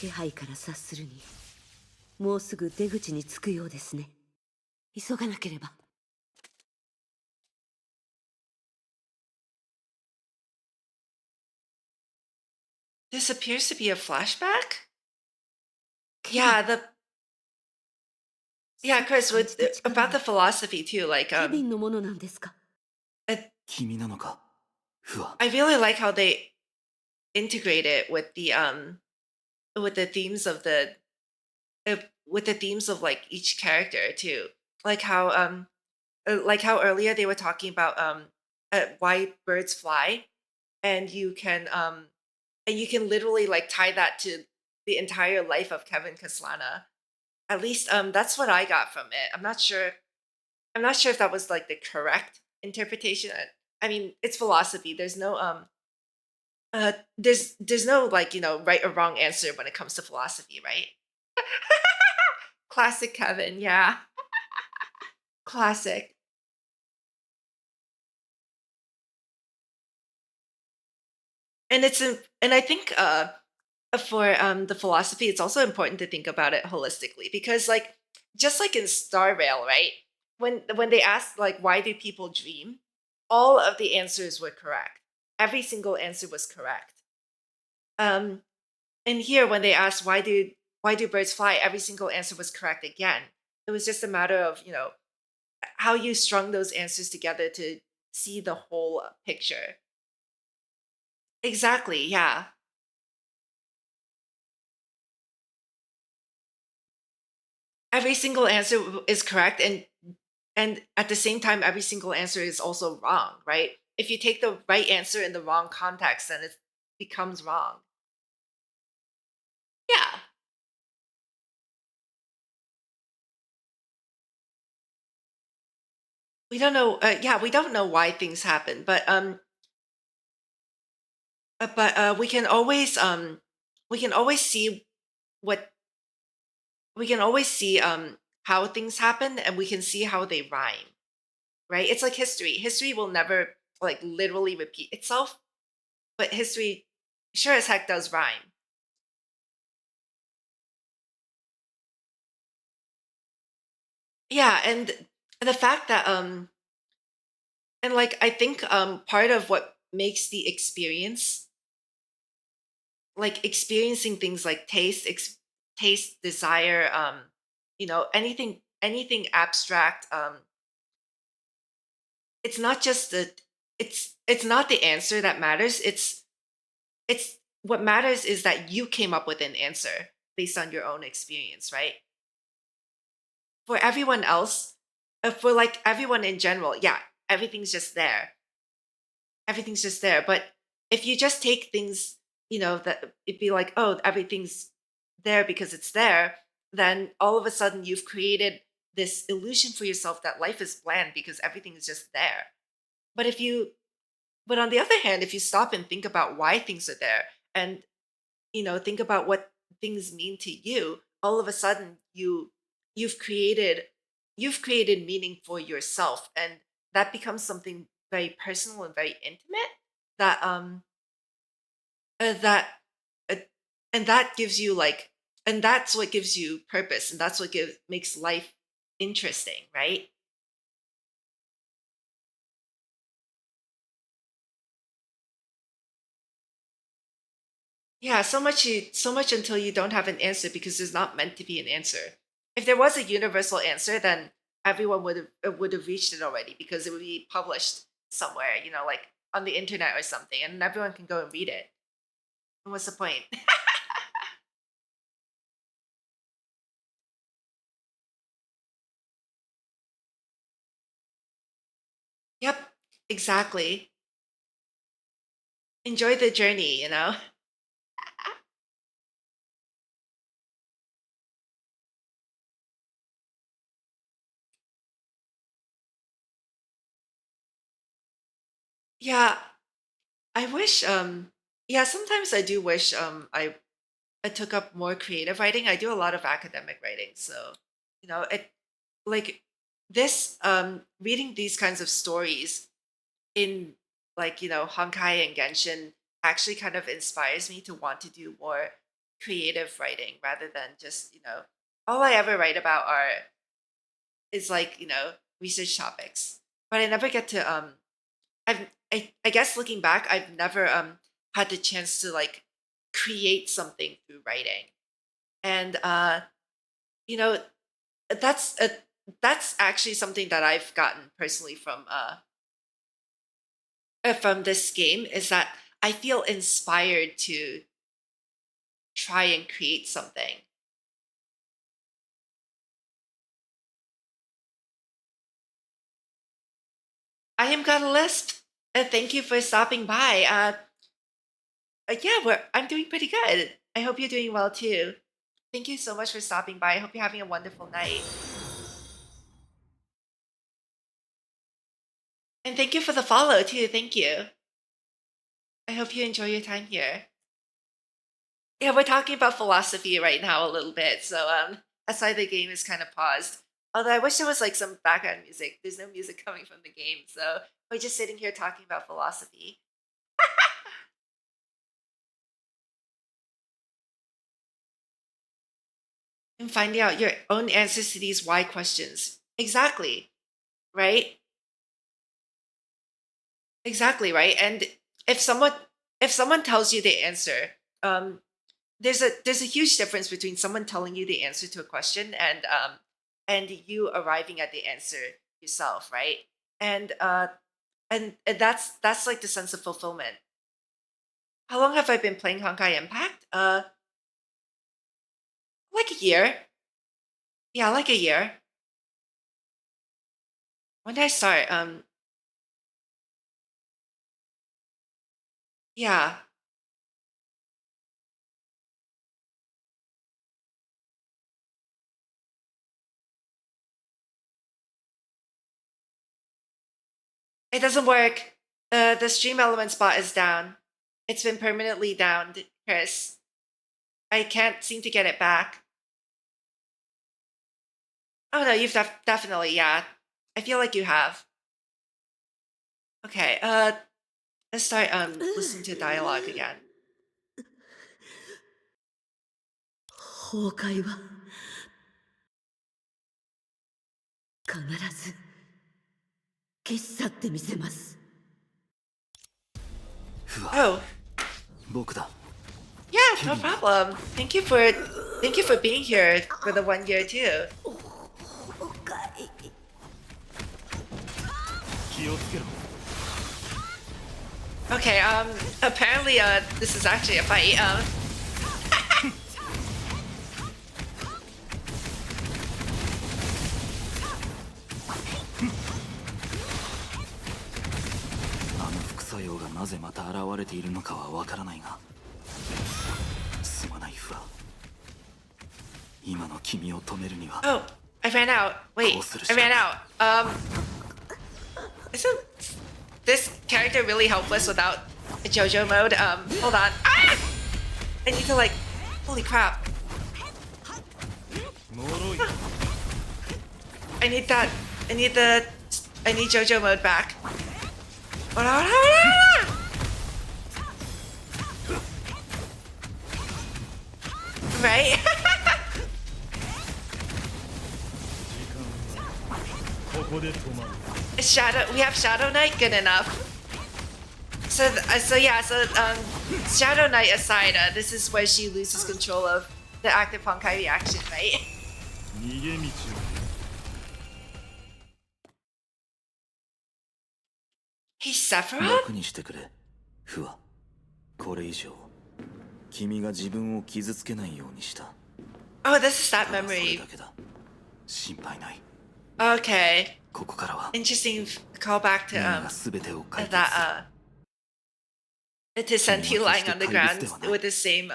S18: 気配から察するに、もうすぐ出口に着くようですね。急がなければ。」
S1: This appears to be a flashback? Yeah, Chris, about the philosophy too, like
S18: ケビンのものなんですか？
S2: 君なのか、フワ。
S1: I really like how they integrate it with the themes of like each character too. Like how earlier they were talking about why birds fly, and you can literally like tie that to the entire life of Kevin Kaslana. At least that's what I got from it. I'm not sure if that was like the correct interpretation. I mean, it's philosophy. There's no there's no like, right or wrong answer when it comes to philosophy, right? Classic Kevin, yeah. Classic. And I think for the philosophy, it's also important to think about it holistically, because like just like in Star Rail, right? When they asked like why do people dream, all of the answers were correct. Every single answer was correct. And here when they asked why do birds fly, every single answer was correct again. It was just a matter of, how you strung those answers together to see the whole picture. Exactly, yeah. Every single answer is correct, and at the same time every single answer is also wrong, right? If you take the right answer in the wrong context, then it becomes wrong. Yeah. We don't know we don't know why things happen, but we can always see what we can always see how things happen, and we can see how they rhyme, right? It's like history will never like literally repeat itself, but history sure as heck does rhyme. Yeah, and the fact that and like I think part of what makes the experience, like experiencing things like taste, desire, anything abstract, it's not just it's not the answer that matters. It's what matters is that you came up with an answer based on your own experience, right? For everyone else, for like everyone in general, yeah, everything's just there. Everything's just there. But if you just take things, that it'd be like, oh, everything's there because it's there, then all of a sudden you've created this illusion for yourself that life is bland because everything is just there. But but on the other hand, if you stop and think about why things are there, and think about what things mean to you, all of a sudden you've created meaning for yourself, and that becomes something very personal and very intimate, that that uh, and that gives you like and that's what gives you purpose, and that's what makes life interesting, right? Yeah, so much until you don't have an answer, because there's not meant to be an answer. If there was a universal answer, then everyone would have reached it already, because it would be published somewhere, like on the internet or something, and everyone can go and read it. And what's the point? Yep, exactly. Enjoy the journey, you know? Yeah, I wish yeah, sometimes I do wish I took up more creative writing. I do a lot of academic writing, so you know, it like this reading these kinds of stories in like, you know, Honkai and Genshin actually kind of inspires me to want to do more creative writing rather than just, you know, all I ever write about are is like, you know, research topics. But I never get to I guess looking back, I've never had the chance to like create something through writing. And you know, that's uh, that's actually something that I've gotten personally from this game is that I feel inspired to try and create something. I am got a lisp. Thank you for stopping by. Yeah, I'm doing pretty good. I hope you're doing well too. Thank you so much for stopping by. I hope you're having a wonderful night. And thank you for the follow too. Thank you. I hope you enjoy your time here. Yeah, we're talking about philosophy right now a little bit, so that's why the game is kind of paused. Although I wish there was like some background music. There's no music coming from the game, so we're just sitting here talking about philosophy. And finding out your own answers to these why questions. Exactly. Right? Exactly, right? And if someone if someone tells you the answer, um, there's a huge difference between someone telling you the answer to a question and you arriving at the answer yourself, right? And and that's like the sense of fulfillment. How long have I been playing Honkai Impact? Like a year. Yeah, like a year. When did I start? Yeah. It doesn't work. The stream element spot is down. It's been permanently down, Chris. I can't seem to get it back. Oh no, you've definitely, yeah. I feel like you have. Okay, let's start listening to dialogue again.
S18: 崩壊は必ず消し去ってみせます。
S1: Oh.
S2: 僕だ。
S1: Yeah, no problem. Thank you for being here for the 1 year too.
S2: 気をつけろ。
S1: Okay, apparently this is actually a fight.
S2: あの副作用がなぜまた現れているのかはわからないが、すまないフラ。今の君を止めるには。
S1: Oh, I ran out. Wait, I ran out. Isn't this character really helpless without a JoJo mode? Hold on. Ah! I need to like, holy crap. I need that. I need JoJo mode back. Right? We have Shadow Knight, good enough. So Shadow Knight aside, this is where she loses control of the active Honkai reaction, right? He's Sephiroth?
S2: 楽にしてくれ、フワ。これ以上、君が自分を傷つけないようにした。
S1: Oh, this is that
S2: ただそれ
S1: memory.
S2: だけだ。心配ない。
S1: Okay.
S2: ここからは
S1: Interesting callback to
S2: が全てを解決
S1: that to Senti lying on the ground with the same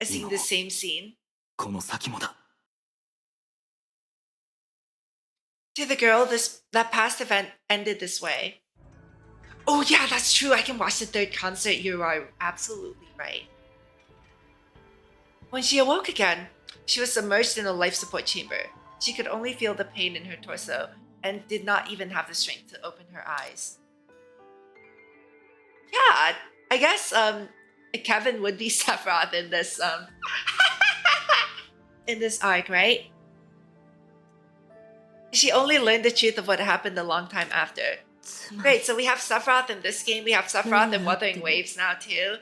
S1: seeing the same scene.
S2: この先もだ。
S1: To the girl, that past event ended this way. Oh yeah, that's true. I can watch the third concert. You are absolutely right. When she awoke again, she was submerged in a life support chamber. She could only feel the pain in her torso and did not even have the strength to open her eyes. Yeah, I guess Kevin would be Sephiroth in this in this arc, right? She only learned the truth of what happened a long time after. Great, so we have Sephiroth in this game, we have Sephiroth in Wuthering Waves now too.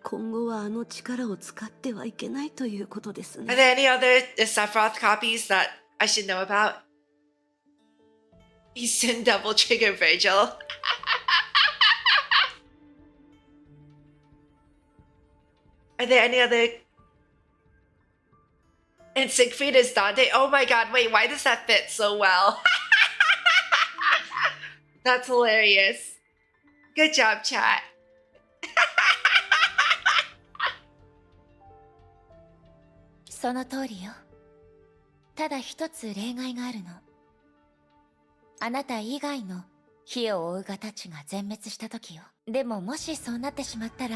S18: 今後はあの力を使ってはいけないということです
S1: Are
S18: ね。
S1: there any other Sephiroth copies that I should know about? He's in Double Trigger Virgil. Are there any other... And Siegfried is Dante. Oh my god, wait, why does that fit so well? That's hilarious. Good job, chat.
S6: その通りよ。ただ一つ例外があるの。あなた以外の火を追うがたちが全滅した時よ。でももしそうなってしまったら、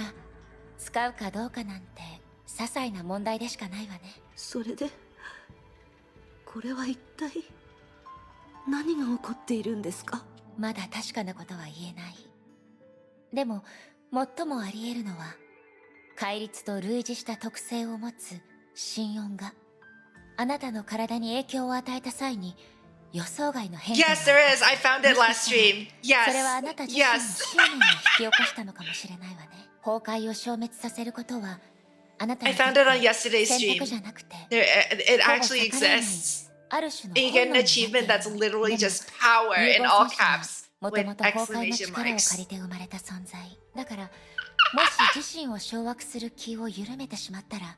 S6: 使うかどうかなんて些細な問題でしかないわね。
S18: それでこれは一体何が起こっているんですか？
S6: まだ確かなことは言えない。でも最もあり得るのは、戒律と類似した特性を持つ心音があなたの体に影響を与えた際に予想外の変化が
S1: Yes, there is. I found it last stream.
S6: それはあ
S1: Yes.
S6: なた自身の執念を引き起こしたのかもしれないわね。崩壊を消滅させることはあなた
S1: I
S6: にとっ
S1: found
S6: て
S1: it on yesterday's
S6: 選
S1: stream.
S6: 択じゃなくて
S1: It
S6: ほぼ
S1: actually
S6: 逆らえない
S1: exists.
S6: ある種の
S1: And you
S6: 本
S1: get
S6: 能
S1: an
S6: になってい
S1: achievement
S6: る
S1: that's
S6: の。
S1: literally
S6: でも
S1: just power
S6: 融
S1: in
S6: 合
S1: all
S6: 戦士は
S1: caps
S6: もと
S1: with
S6: もと崩壊の
S1: exclamation
S6: 力を借
S1: marks.
S6: りて生まれた存在だから、もし自身を掌握する気を緩めてしまったら、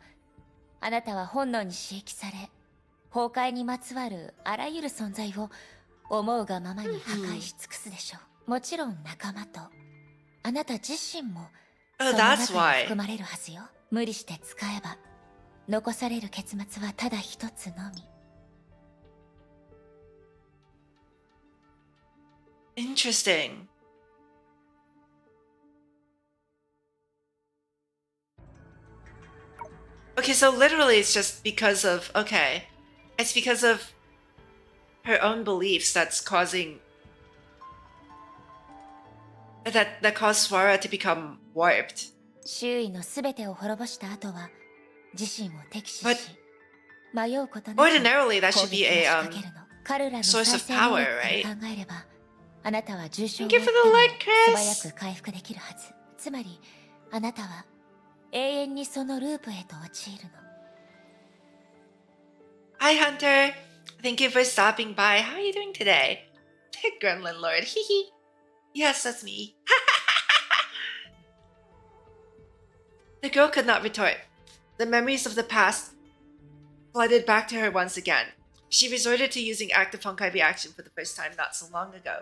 S6: あなたは本能に刺激され、崩壊にまつわるあらゆる存在を思うがままに破壊し尽くすでしょう。もちろん仲間とあなた自身もそ
S1: Oh,
S6: の
S1: that's
S6: 中に
S1: why.
S6: 含まれるはずよ。無理して使えば残される結末はただ一つのみ。
S1: Interesting. Okay, so literally it's just because of... Okay. It's because of her own beliefs that's causing... That caused Swara to become warped.
S6: 周囲のすべてを滅ぼした後は自身を敵視
S1: But
S6: し、迷うことなく
S1: ordinarily that
S6: 攻
S1: should be
S6: 撃を
S1: a
S6: 仕掛けるの。彼らの
S1: source
S6: 再
S1: of
S6: 生能
S1: power,
S6: 力から
S1: right?
S6: 考えれば、あなたは重傷を
S1: Thank you
S6: 負っ
S1: for
S6: て
S1: the
S6: も
S1: light,
S6: 素早
S1: Chris.
S6: く回復できるはず。つまり、あなたは永遠にそのループへと陥るの。
S1: Hi, Hunter. Thank you for stopping by. How are you doing today? Gremlin Lord. Hehe. Yes, that's me. The girl could not retort. The memories of the past flooded back to her once again. She resorted to using active Honkai reaction for the first time not so long ago.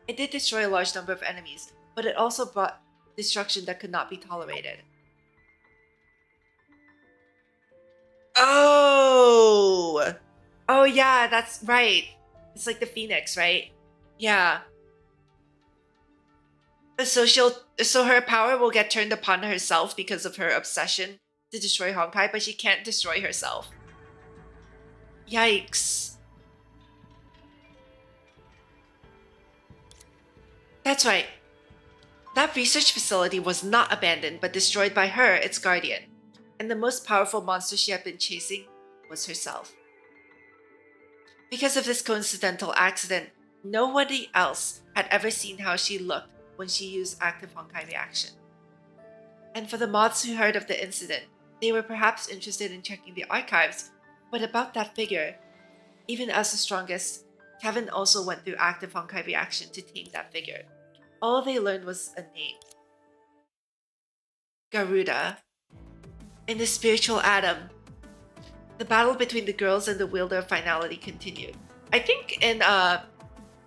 S1: It did destroy a large number of enemies, but it also brought destruction that could not be tolerated. Oh! Oh yeah, that's right. It's like the Phoenix, right? Yeah. So her power will get turned upon herself because of her obsession to destroy Honkai, but she can't destroy herself. Yikes. That's right. That research facility was not abandoned, but destroyed by her, its guardian. And the most powerful monster she had been chasing was herself. Because of this coincidental accident, nobody else had ever seen how she looked when she used active Honkai reaction. And for the moths who heard of the incident, they were perhaps interested in checking the archives, but about that figure, even as the strongest, Kevin also went through active Honkai reaction to tame that figure. all they learned was a name. Garuda. In the spiritual atom, the battle between the girls and the wielder of finality continued. I think in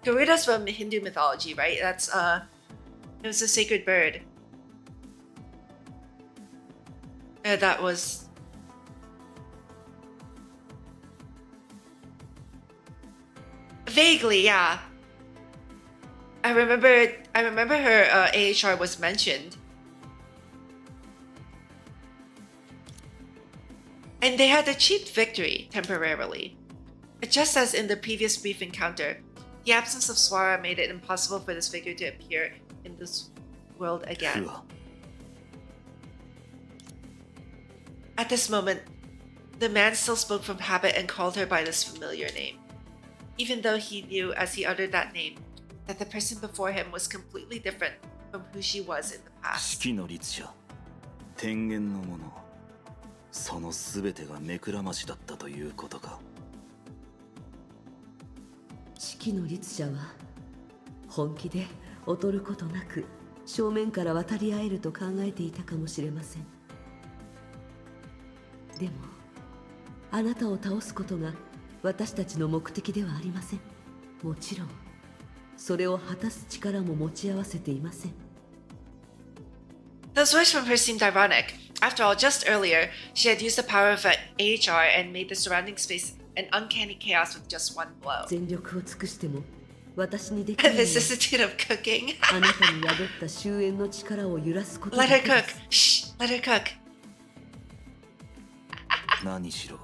S1: Garuda's from Hindu mythology, right? That's it was a sacred bird. That was vaguely, yeah. I remember her AHR was mentioned. And they had achieved victory temporarily. Just as in the previous brief encounter, the absence of Swara made it impossible for this figure to appear in this world again. At this moment, the man still spoke from habit and called her by this familiar name, even though he knew as he uttered that name that the person before him was completely different from who she was in the past.
S2: 四季の律者、天元のもの、そのすべてが目くらましだったということか。
S18: 四季の律者は本気で劣ることなく正面から渡り合えると考えていたかもしれません。でもあなたを倒すことが私たちの目的ではありません。もちろんそれを果たす力も持ち合わせていません。
S1: Those words from her seemed ironic. After all, just earlier, she had used the power of an AHR and made the surrounding space an uncanny chaos with just one blow.
S18: 全力を尽くしても私にでき
S1: The
S18: ないのは
S1: vicissitude of cooking.
S18: あなたに宿った終焉の力を揺らすことだ
S1: Let
S18: け
S1: her
S18: で
S1: cook.
S18: す。
S1: Shh, let her cook.
S2: 何しろ、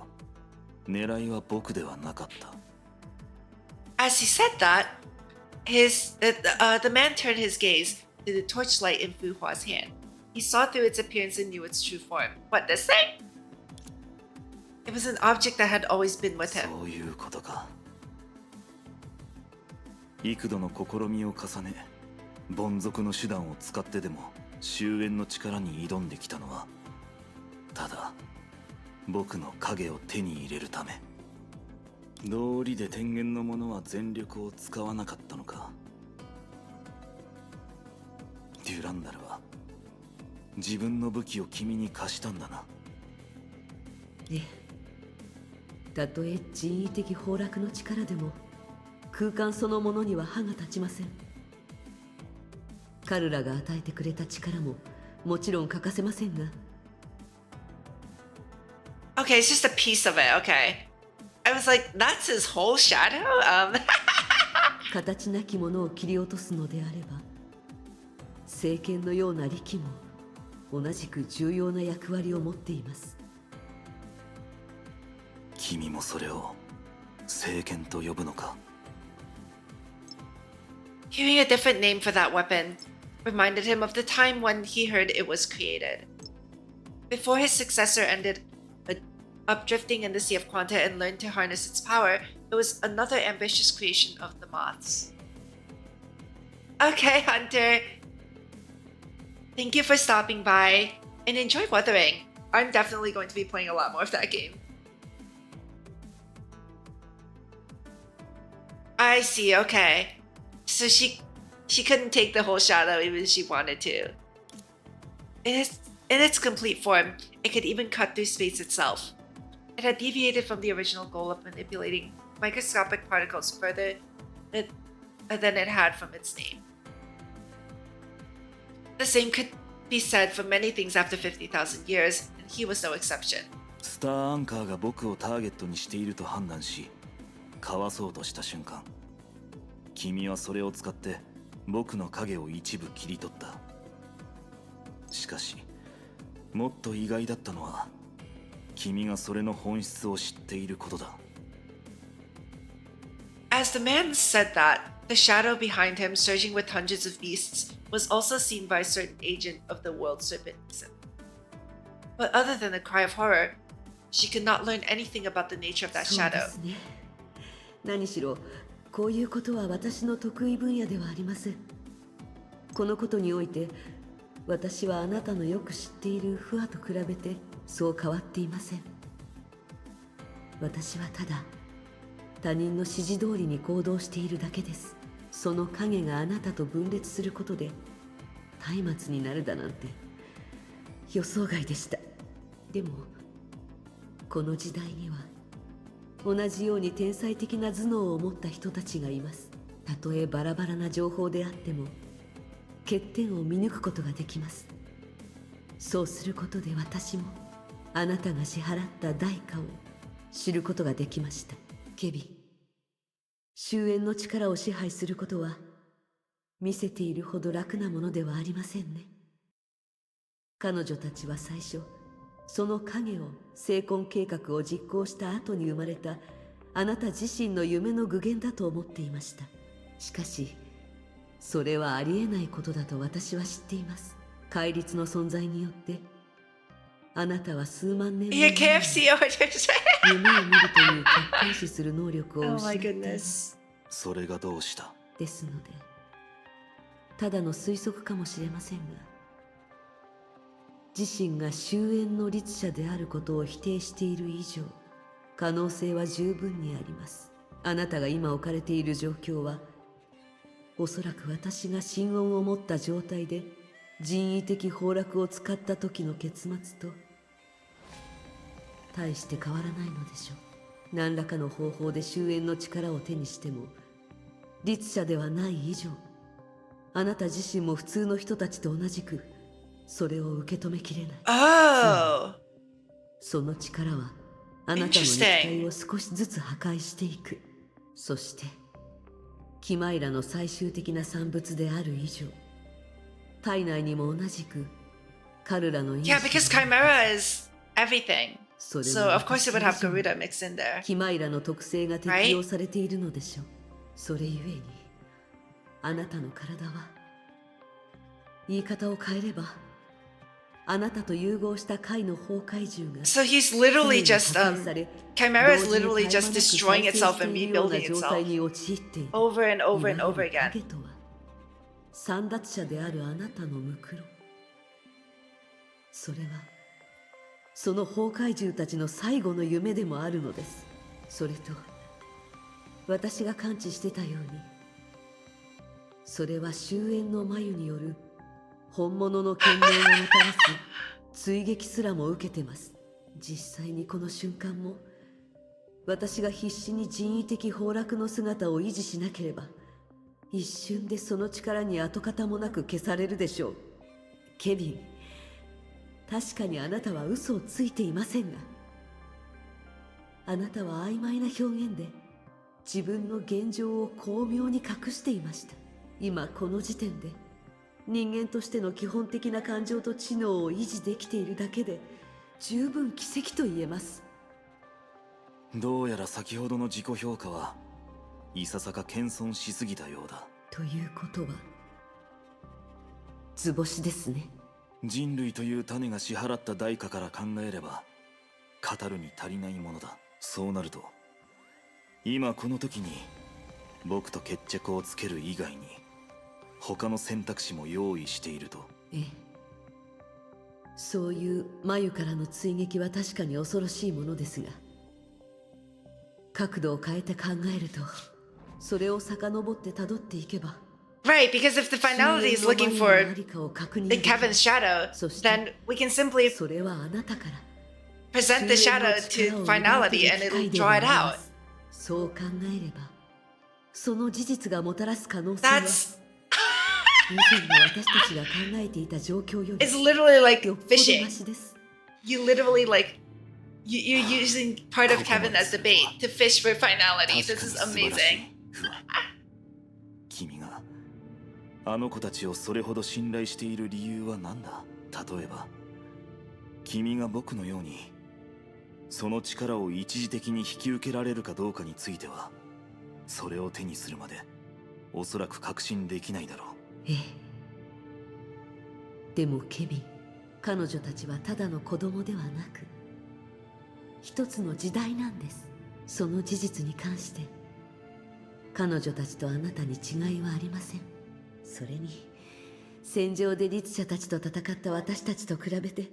S2: 狙いは僕ではなかった。
S1: As he said that, the man turned his gaze to the torchlight in Fu Hua's hand. He saw through its appearance and knew its true form. What, this thing? It was an object that had always been with him.
S2: そういうことか。幾度の試みを重ね、凡俗の手段を使ってでも終焉の力に挑んできたのは、ただ僕の影を手に入れるため。道理で天元の者は全力を使わなかったのか。デュランダルは自分の武器を君に貸したんだな。
S18: ええ、たとえ人為的崩落の力でも空間そのものには歯が立ちません。彼らが与えてくれた力ももちろん欠かせませんが。
S1: Okay, it's just a piece of it. Okay. I was like, that's his whole shadow?
S18: 形なきものを切り落とすのであれば、聖剣のような力も同じく重要な役割を持っています。
S2: 君もそれを聖剣と呼ぶのか。
S1: Hearing a different name for that weapon reminded him of the time when he heard it was created. Before his successor ended up drifting in the Sea of Quanta and learned to harness its power, it was another ambitious creation of the moths. Okay, Hunter. Thank you for stopping by and enjoy Wuthering. I'm definitely going to be playing a lot more of that game. I see, okay. So she couldn't take the whole shadow even if she wanted to. In its complete form, it could even cut through space itself. It had deviated from the original goal of manipulating microscopic particles further than it had from its name. The same could be said for many things after 50,000 years, and he was no exception.
S2: スターアンカーが僕をターゲットにしていると判断し、かわそうとした瞬間、君はそれを使って僕の影を一部切り取った。しかし、もっと意外だったのは、君がそれの本質を知っていることだ。
S1: As the man said that, the shadow behind him, surging with hundreds of beasts, was also seen by a certain agent of the world serpent. But other than a cry of horror, she could not learn anything about the nature of that
S18: そう
S1: shadow.
S18: ですね。何しろこういうことは私の得意分野ではありません。このことにおいて私はあなたのよく知っているフアと比べてそう変わっていません。私はただ他人の指示通りに行動しているだけです。その影があなたと分裂することで松明になるだなんて予想外でした。でもこの時代には同じように天才的な頭脳を持った人たちがいます。たとえバラバラな情報であっても欠点を見抜くことができます。そうすることで私もあなたが支払った代価を知ることができました。ケビン、終焉の力を支配することは見せているほど楽なものではありませんね。彼女たちは最初その影を成婚計画を実行した後に生まれたあなた自身の夢の具現だと思っていました。しかしそれはありえないことだと私は知っています。戒律の存在によってあなたは数万年
S1: いや、KFC を
S18: 夢を見るという客観視する能力を
S1: Oh
S18: 失
S1: my
S18: っています。
S1: goodness.
S2: それがどうした？
S18: ですのでただの推測かもしれませんが、自身が終焉の律者であることを否定している以上可能性は十分にあります。あなたが今置かれている状況はおそらく私が心音を持った状態で人為的崩落を使った時の結末と大して変わらないのでしょう。何らかの方法で終焉の力を手にしても律者ではない以上あなた自身も普通の人たちと同じくそれを受け止めきれない。
S1: Oh.
S18: その力はあなたの肉体を少しずつ破壊していく。そしてキマイラの最終的な産物である以上体内にも同じく彼らの意志
S1: Yeah, because Chimera is everything. So of course it would have Garuda mixed in there.
S18: キマイラの特性が適用されているのでしょう。それゆえにあなたの体は言い方を変えればあなたと融合した貝の崩壊獣が
S1: So he's literally just Chimera is literally just destroying itself and rebuilding itself over and over and over again.
S18: 影とは簒奪者であるあなたのムクロ。それはその崩壊獣たちの最後の夢でもあるのです。それと私が感知してたようにそれは終焉の眉による本物の権能をもたらす追撃すらも受けてます。実際にこの瞬間も私が必死に人為的崩落の姿を維持しなければ一瞬でその力に跡形もなく消されるでしょう。ケビン、確かにあなたは嘘をついていませんがあなたは曖昧な表現で自分の現状を巧妙に隠していました。今この時点で人間としての基本的な感情と知能を維持できているだけで十分奇跡と言えます。
S2: どうやら先ほどの自己評価はいささか謙遜しすぎたようだ。
S18: ということは図星ですね。
S2: 人類という種が支払った代価から考えれば語るに足りないものだ。そうなると今この時に僕と決着をつける以外に他の選択肢も用意していると。
S18: ええ、そういう眉からの追撃は確かに恐ろしいものですが角度を変えて考えるとそれを遡って辿っていけば
S1: Right, because if the finality is looking for in Kevin's shadow, then we can simply present the shadow to finality and it'll draw it out.
S18: そう考えればその事実がもたらす可能性は以前の私たちが考えていた状況より
S1: It's literally like fishing. You literally like you're using part of Kevin as the bait to fish for finality. This is amazing.
S2: 君があの子たちをそれほど信頼している理由は何だ？例えば君が僕のようにその力を一時的に引き受けられるかどうかについてはそれを手にするまでおそらく確信できないだろう。
S18: ええ、でもケビン、彼女たちはただの子供ではなく一つの時代なんです。その事実に関して彼女たちとあなたに違いはありません。それに戦場で律者たちと戦った私たちと比べて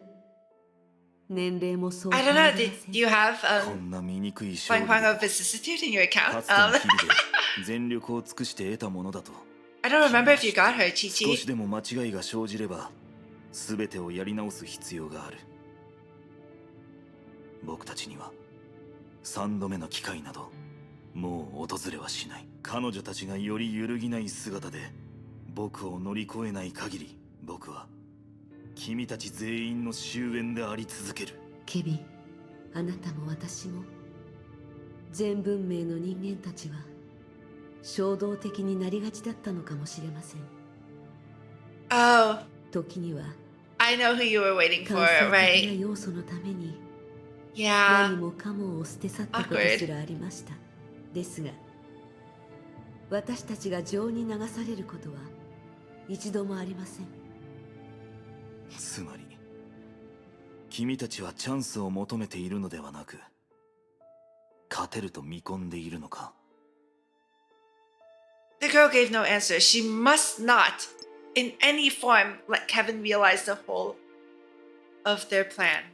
S18: 年齢もそう
S1: I don't know, do you have
S2: こんな醜い
S1: Huang of vicissitude in your account?
S2: 全力を尽くして得たものだと。
S1: I don't remember if you got her,
S2: 少
S1: Chi
S2: しでも間違いが生じれば全てをやり直す必要がある。僕たちには3度目の機会などもう訪れはしない。彼女たちがより揺るぎない姿で僕を乗り越えない限り、僕は君たち全員の終焉であり続ける。
S18: ケビン、あなたも私も全文明の人間たちは衝動的になりがちだったのかもしれません。
S1: Oh,
S18: 時には
S1: I know who you were waiting
S18: 感
S1: for,
S18: 性的な
S1: right?
S18: 要素のために
S1: Yeah.
S18: 何もかもを捨て去ったことすらありました。ですが私たちが情に流されることは一度もありません。
S2: つまり君たちはチャンスを求めているのではなく、勝てると見込んでいるのか。
S1: The girl gave no answer. She must not, in any form, let Kevin realize the whole of their plan.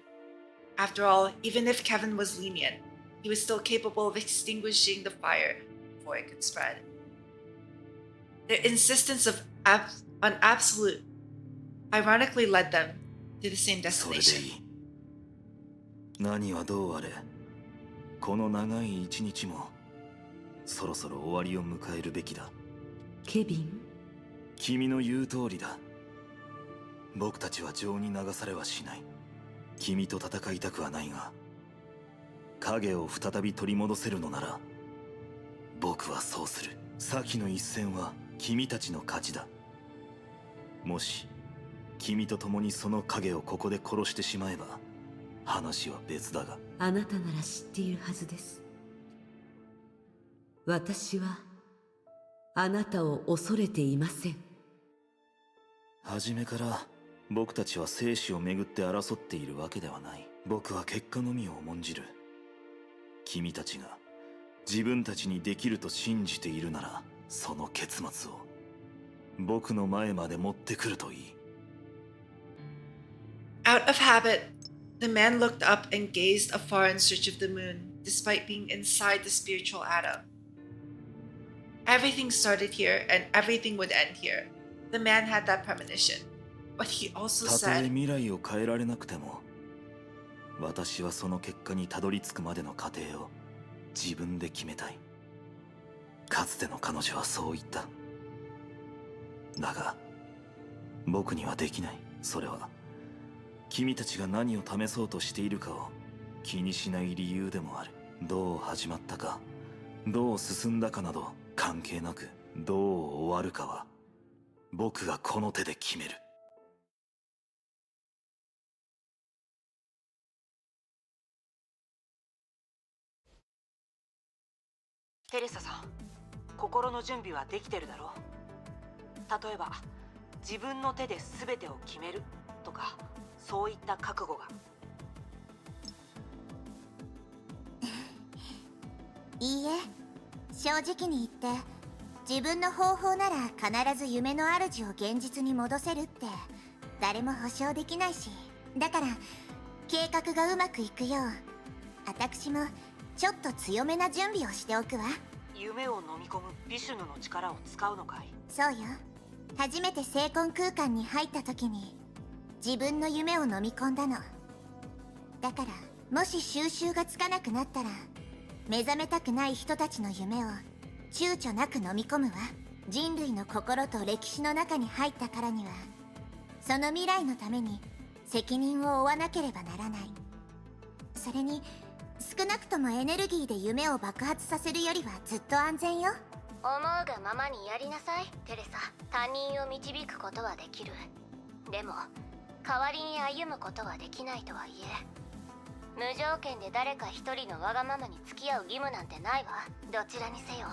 S1: After all, even if Kevin was lenient, he was still capable of extinguishing the fire before it could spread. Their insistence on absolute ironically led them to the same
S2: それでい
S1: destination.
S2: い。何はどうあれ、この長い一日もそろそろ終わりを迎えるべきだ。
S18: ケビン、
S2: 君の言う通りだ。僕たちは情に流されはしない。君と戦いたくはないが、影を再び取り戻せるのなら僕はそうする。先の一戦は君たちの勝ちだ。もし君と共にその影をここで殺してしまえば話は別だが。
S18: あなたなら知っているはずです。私はあなたを恐れていません。
S2: 初めから僕たちは生死をめぐって争っているわけではない。僕は結果のみを重んじる。君たちが自分たちにできると信じているなら、その結末を僕の前まで持ってくるといい。
S1: Out of habit, the man looked up and gazed afar in search of the moon, despite being inside the spiritual atom. Everything started here, and everything would end here. The man had that premonition. But he also
S2: たとえ
S1: said,
S2: 未来を変えられなくても、私はその結果にたどり着くまでの過程を自分で決めたい。かつての彼女はそう言った。だが僕にはできない。それは君たちが何を試そうとしているかを気にしない理由でもある。どう始まったか、どう進んだかなど関係なく、どう終わるかは僕がこの手で決める。
S7: テレサさん、心の準備はできてるだろう。例えば自分の手で全てを決めるとか、そういった覚悟が。
S14: いいえ、正直に言って自分の方法なら必ず夢の主を現実に戻せるって誰も保証できないし、だから計画がうまくいくよう私もちょっと強めな準備をしておくわ。
S7: 夢を飲み込むビシュヌの力を使うのかい？
S14: そうよ。初めて精魂空間に入った時に自分の夢を飲み込んだの。だからもし収集がつかなくなったら目覚めたくない人たちの夢を躊躇なく飲み込むわ。人類の心と歴史の中に入ったからにはその未来のために責任を負わなければならない。それに少なくともエネルギーで夢を爆発させるよりはずっと安全よ。
S3: 思うがままにやりなさい、テレサ。他人を導くことはできる。でも代わりに歩むことはできないとはいえ、無条件で誰か一人のわがままに付き合う義務なんてないわ。どちらにせよ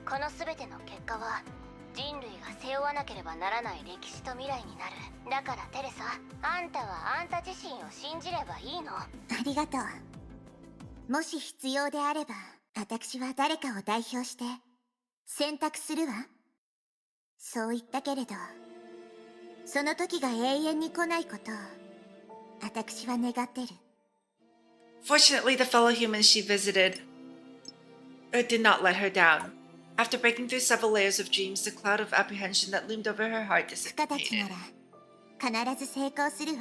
S3: この全ての結果は人類が背負わなければならない歴史と未来になる。だからテレサ、あんたはあんた自身を信じればいいの。
S14: ありがとう。もし必要であれば私は誰かを代表して選択するわ。そう言ったけれどその時が永遠に来ないことを私は願ってる。
S1: Fortunately, the fellow humans she visited did not let her down. After breaking through several layers of dreams, the cloud of apprehension that loomed over her heart
S14: フカたち
S1: dissipated.
S14: なら必ず成功するわ。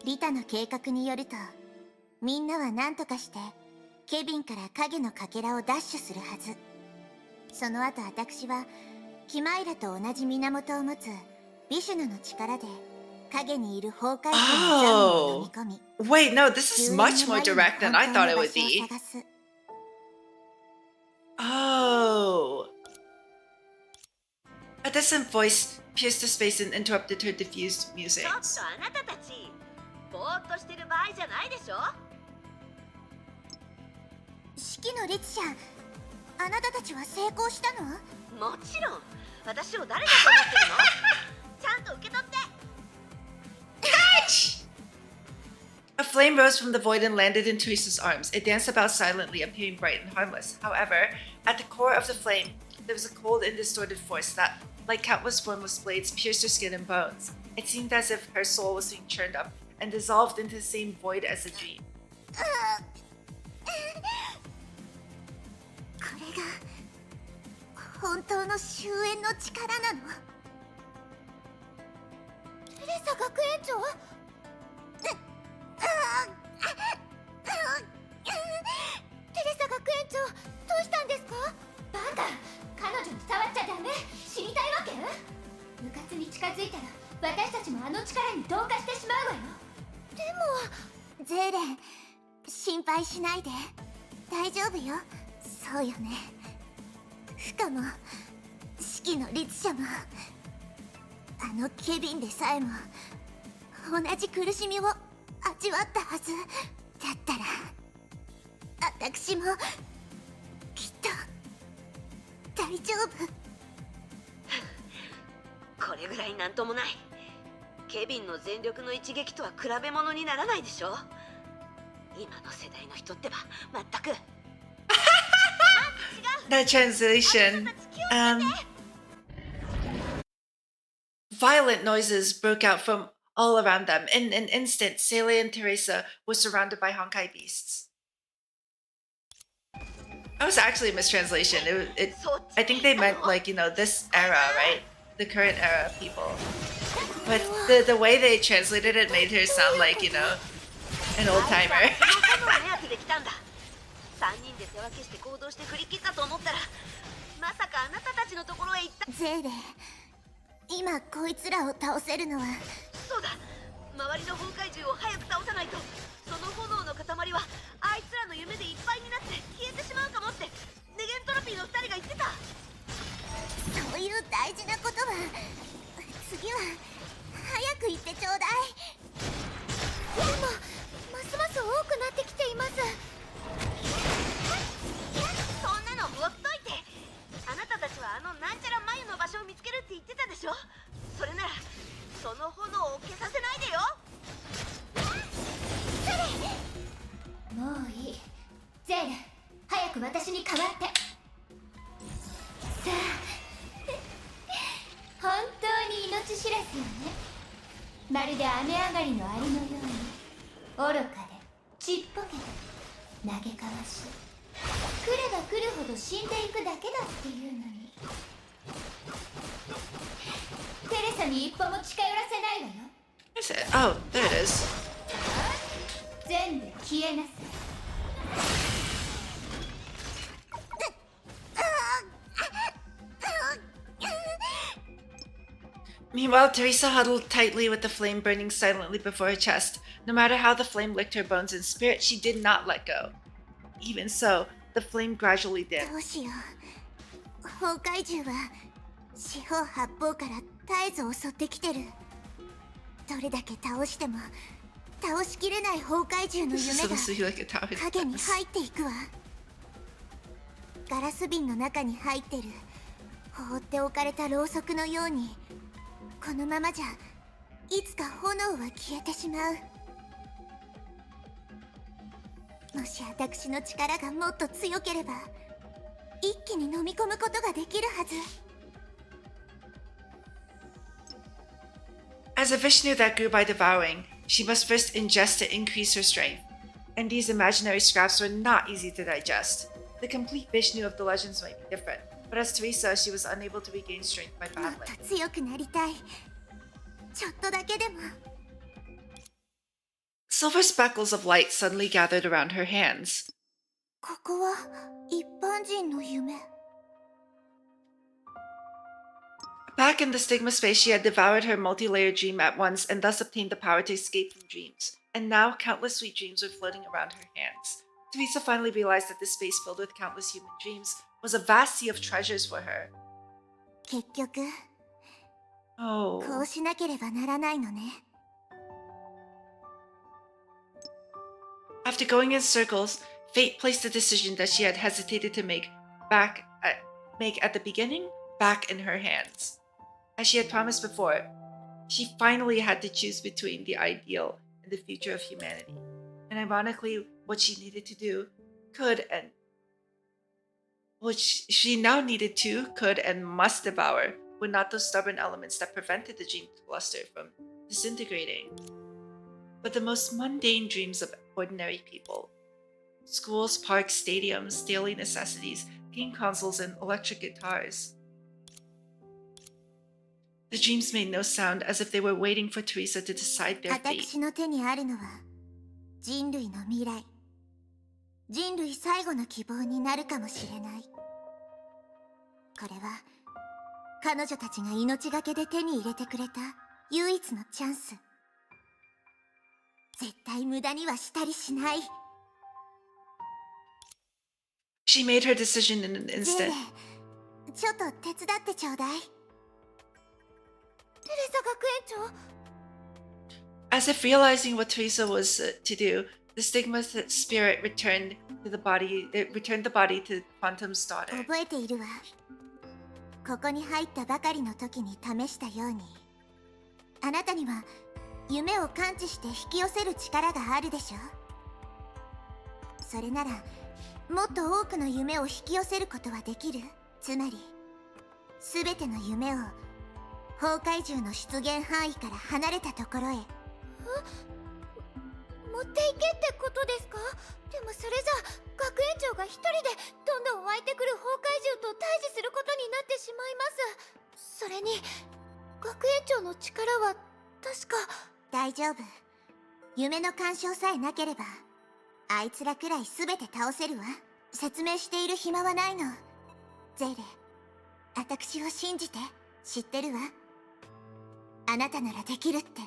S14: リタの計画によると、みんなは何とかしてケビンから影のかけらを奪取するはず。その後私はキマイラと同じ源を持つビシュヌの力で影にいる崩壊者のザムを飲み込み、
S1: Wait, no, this is much more direct than I thought it would be. Oh. A distant voice pierced the space and interrupted her diffused music.
S18: ちょっとあなたたち、ぼーっとしてる場合じゃないでしょ。
S14: 式の律者、あなたたちは成功したの？
S18: もちろん。私を誰だと思ってるの？ちゃんと受け取って。
S1: Catch! A flame rose from the void and landed in Teresa's arms. It danced about silently, appearing bright and harmless. However, at the core of the flame, there was a cold and distorted force that, like countless formless blades, pierced her skin and bones. It seemed as if her soul was being churned up and dissolved into the same void as the dream.
S14: これが本当の終焉の力なの？テレサ学園長？テレサ学園長、どうしたんですか？
S11: バカ、彼女に触っちゃダメ。死にたいわけ？部活に近づいたら私たちもあの力に同化してしまうわよ。
S14: でもゼーレン、心配しないで。大丈夫よ。そうよね。フカも式の律者も、あのケビンでさえも同じ苦しみを味わったはず。だったら私もきっと大丈夫。
S18: これぐらいなんともない。ケビンの全力の一撃とは比べ物にならないでしょ。今の世代の人ってばまったく。
S1: The translation. Violent noises broke out from all around them. In an instant, Celia and Teresa were surrounded by Honkai beasts. That was actually a mistranslation. I think they meant, like, you know, this era, right? The current era of people. But the way they translated it made her sound like, you know, an old timer.
S18: 3人で手分けして行動して振り切ったと思ったら、まさかあなたたちのところへ行った。
S14: ゼーレ、今こいつらを倒せるのは。
S18: そうだ、周りの崩壊獣を早く倒さないと、その炎の塊はあいつらの夢でいっぱいになって消えてしまうかもってネゲントロピーの2人が言ってた。
S14: そういう大事なことは次は早く言ってちょうだい。でもますます多くなってきています。
S18: そんなのほっといて。あなたたちはあのなんちゃら眉の場所を見つけるって言ってたでしょ。それならその炎を消させないでよ。
S11: もういい。ゼーレ、早く私に代わって。さあ、本当に命知らずよね。まるで雨上がりのアリのように愚かでちっぽけで嘆かわしい。来れば来るほど死んでいくだけだっていうのに。テレサに一歩も近寄らせないわよ。
S1: Oh, there it is.
S11: 全部消えなさい。
S1: Meanwhile, Teresa huddled tightly with the flame burning silently before her chest. No matter how the flame licked her bones and spirit, she did not let go. Even so, the flame gradually dimmed.
S14: どうしよう。崩壊獣は四方八方から絶えず襲ってきてる。どれだけ倒しても倒しきれない崩壊獣の夢が影に入っていくわ。ガラス瓶の中に入ってる放っておかれたろうそくのように、このままじゃいつか炎は消えてしまう。もし私の力がもっと強ければ一気に飲み込むことができるはず。
S1: As a Vishnu that grew by devouring, she must first ingest to increase her strength. And these imaginary scraps were not easy to digest. The complete Vishnu of the legends might be different, but as Teresa, she was unable to regain strength by
S14: もっ
S1: battling.
S14: と強くなりたい。ちょっとだけでも。
S1: Silver speckles of light suddenly gathered around her hands.
S14: ここは一般人の夢。
S1: Back in the stigma space, she had devoured her multi-layered dream at once and thus obtained the power to escape from dreams. And now, countless sweet dreams were floating around her hands. Teresa finally realized that this space filled with countless human dreams was a vast sea of treasures for her.
S14: 結局、
S1: Oh.
S14: こうしなければならないのね。
S1: After going in circles, fate placed a decision that she had hesitated to make at the beginning back in her hands. As she had promised before, she finally had to choose between the ideal and the future of humanity. And ironically, what she needed to do could and must devour were not those stubborn elements that prevented the dream cluster from disintegrating, but the most mundane dreams of ordinary people. Schools, parks, stadiums, daily necessities, game consoles, and electric guitars. The dreams made no sound, as if they were waiting for Teresa to decide their fate.
S14: 私の手にあるのは人類の未来。人類最後の希望になるかもしれない。これは彼女たちが命がけで手に入れてくれた唯一のチャンス。絶対無駄にはしたりしない。
S1: She made her decision in an
S14: ゼー
S1: instant.
S14: レ、ちょっと手伝ってちょうだい。テレサ学園長。
S1: As if realizing what Teresa was to do, the stigma spirit returned the body to Quantum's daughter.
S14: 覚えているわ。ここに入ったばかりの時に試したように、あなたには夢を感知して引き寄せる力があるでしょ。それならもっと多くの夢を引き寄せることはできる。つまり全ての夢を崩壊獣の出現範囲から離れたところへ。持っていけってことですか？でもそれじゃ学園長が一人でどんどん湧いてくる崩壊獣と対峙することになってしまいます。それに学園長の力は確か。大丈夫。夢の干渉さえなければあいつらくらい全て倒せるわ。説明している暇はないの。ゼーレ、私を信じて。知ってるわ。あなたならできるって。は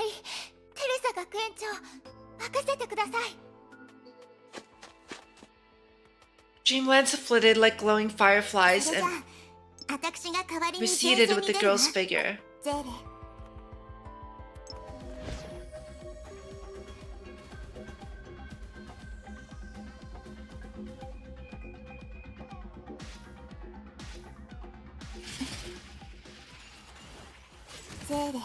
S14: い、テレサ学園長、任せてください。
S1: Dreamlands flitted like glowing fireflies
S14: それじゃ
S1: and
S14: あ、私が代わりに
S1: receded
S14: 前線
S1: with
S14: に
S1: the
S14: 出るわ。
S1: girl's figure.
S14: ゼーレ。ゼーレ、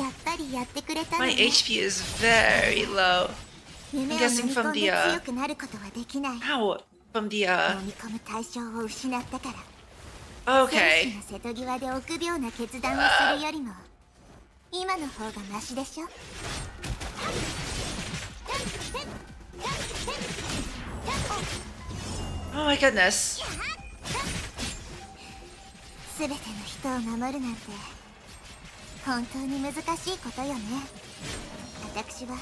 S14: やっぱりやってくれたの
S1: My
S14: ね。
S1: HP is very low.
S14: 夢を
S1: I'm
S14: 飲
S1: guessing
S14: み込
S1: from
S14: ん
S1: the
S14: で強くなることはできない。
S1: How? From the
S14: 飲み込む対象を失ったから。
S1: Okay.
S14: 生死の瀬戸際で臆病な決断をするよりも今の方がマシでしょ。
S1: Oh my goodness.
S14: 全ての人を守るなんて本当に難しいことよね。私は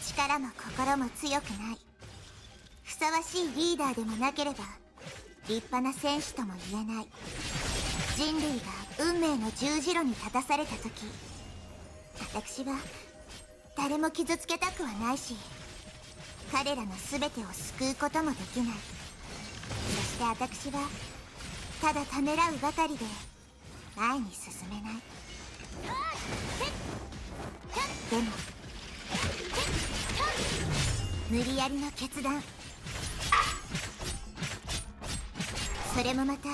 S14: 力も心も強くない。ふさわしいリーダーでもなければ立派な戦士とも言えない。人類が運命の十字路に立たされた時、私は誰も傷つけたくはないし、彼らの全てを救うこともできない。そして私はただためらうばかりで前に進めない。でも無理やりの決断、それもまた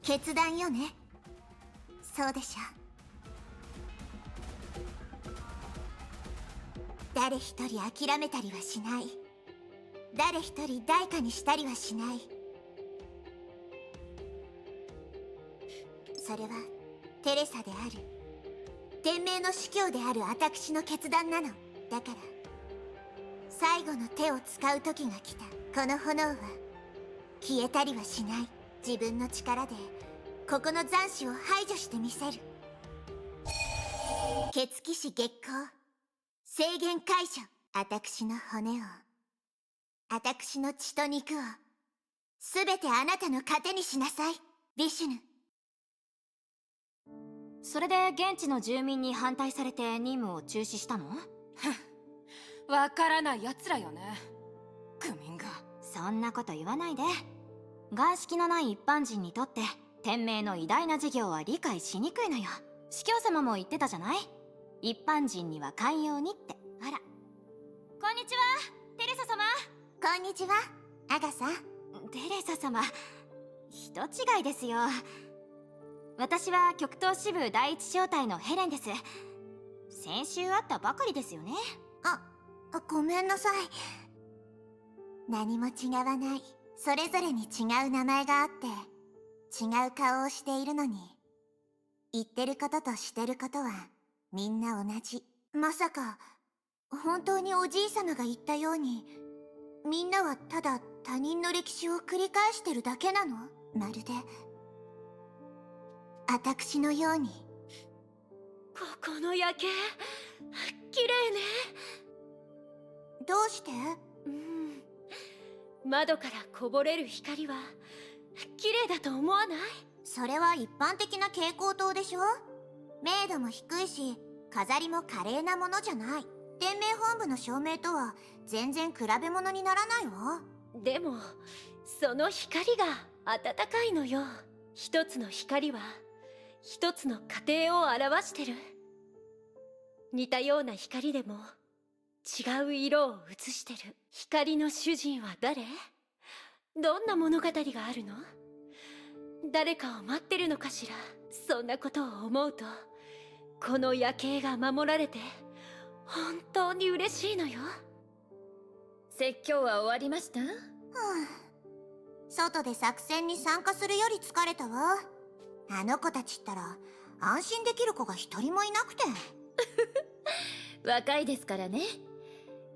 S14: 決断よね。そうでしょ。誰一人諦めたりはしない。誰一人代価にしたりはしない。それはテレサである。天命の司教である私の決断なの。だから最後の手を使う時が来た。この炎は消えたりはしない。自分の力でここの残滓を排除してみせる。血騎士月光、制限解除。私の骨を、私の血と肉をすべてあなたの糧にしなさい、ビシュヌ。
S6: それで現地の住民に反対されて任務を中止したの？
S5: わからない奴らよね。愚民が。
S6: そんなこと言わないで。眼識のない一般人にとって天命の偉大な事業は理解しにくいのよ。司教様も言ってたじゃない。一般人には寛容にって。あら、こんにちは、テレサ様。
S14: こんにちは、アガサ。
S6: テレサ様、人違いですよ。私は極東支部第一小隊のヘレンです。先週会ったばかりですよね。
S14: ごめんなさい。何も違わない。それぞれに違う名前があって違う顔をしているのに、言ってることとしてることはみんな同じ。まさか本当におじい様が言ったように、みんなはただ他人の歴史を繰り返してるだけなの？まるで私のように。
S4: ここの夜景綺麗ね。
S14: どうして？
S4: 窓からこぼれる光は綺麗だと思わない？
S14: それは一般的な蛍光灯でしょ。明度も低いし飾りも華麗なものじゃない。天命本部の照明とは全然比べ物にならないわ。
S4: でもその光が暖かいのよ。一つの光は一つの過程を表してる。似たような光でも違う色を映してる。光の主人は誰？どんな物語があるの？誰かを待ってるのかしら。そんなことを思うとこの夜景が守られて本当に嬉しいのよ。
S6: 説教は終わりました？
S14: 外で作戦に参加するより疲れたわ。あの子たちったら安心できる子が一人もいなくて。
S6: 若いですからね。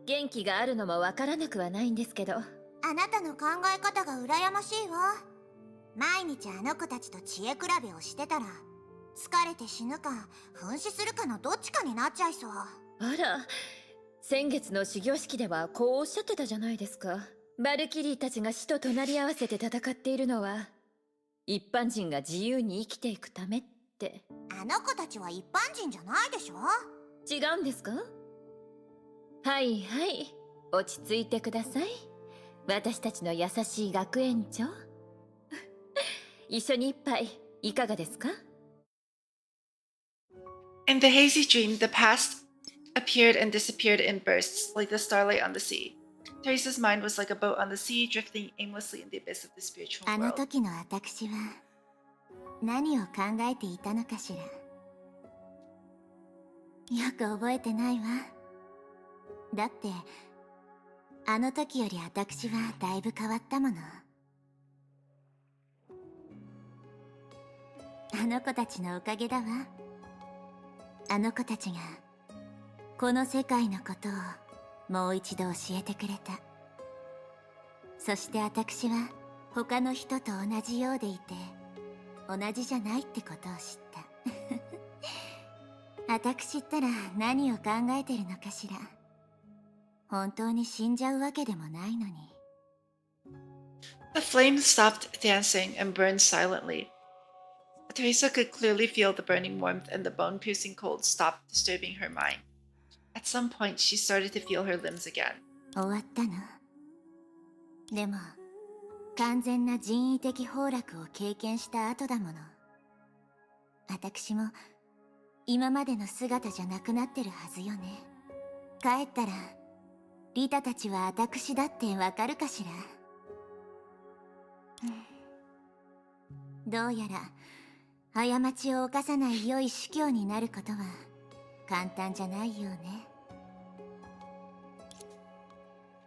S6: 元気があるのもわからなくはないんですけど。
S14: あなたの考え方が羨ましいわ。毎日あの子たちと知恵比べをしてたら疲れて死ぬか噴死するかのどっちかになっちゃいそう。
S6: あら、先月の始業式ではこうおっしゃってたじゃないですか。バルキリーたちが死と隣り合わせて戦っているのは一般人が自由に生きていくためって。
S14: あの子たちは一般人じゃないでしょ。
S6: 違うんですか？はいはい、落ち着いてください。私たちの優しい学園長。一緒に一杯いかがですか？
S1: In the hazy dream, the past appeared and disappeared in bursts, like the starlight on the sea. Teresa's mind was like a boat on the sea, drifting aimlessly in the abyss of the spiritual
S14: あの
S1: world.
S14: 時の私は何を考えていたのかしら。よく覚えてないわ。だってあの時より私はだいぶ変わったもの。あの子たちのおかげだわ。あの子たちがこの世界のことをもう一度教えてくれた。そして私は他の人と同じようでいて同じじゃないってことを知った。私ったら何を考えてるのかしら。本当に死んじゃうわけでもないのに。
S1: The flames stopped dancing and burned silently. Teresa could clearly feel the burning warmth, and the bone-piercing cold stopped disturbing her mind. At some point, she started to feel her limbs again.
S14: 終わったの。でも完全な人為的崩落を経験した後だもの。私も今までの姿じゃなくなってるはずよね。帰ったらリタたちは私だってわかるかしら。どうやら過ちを犯さない良い司教になることは簡単じゃないようね。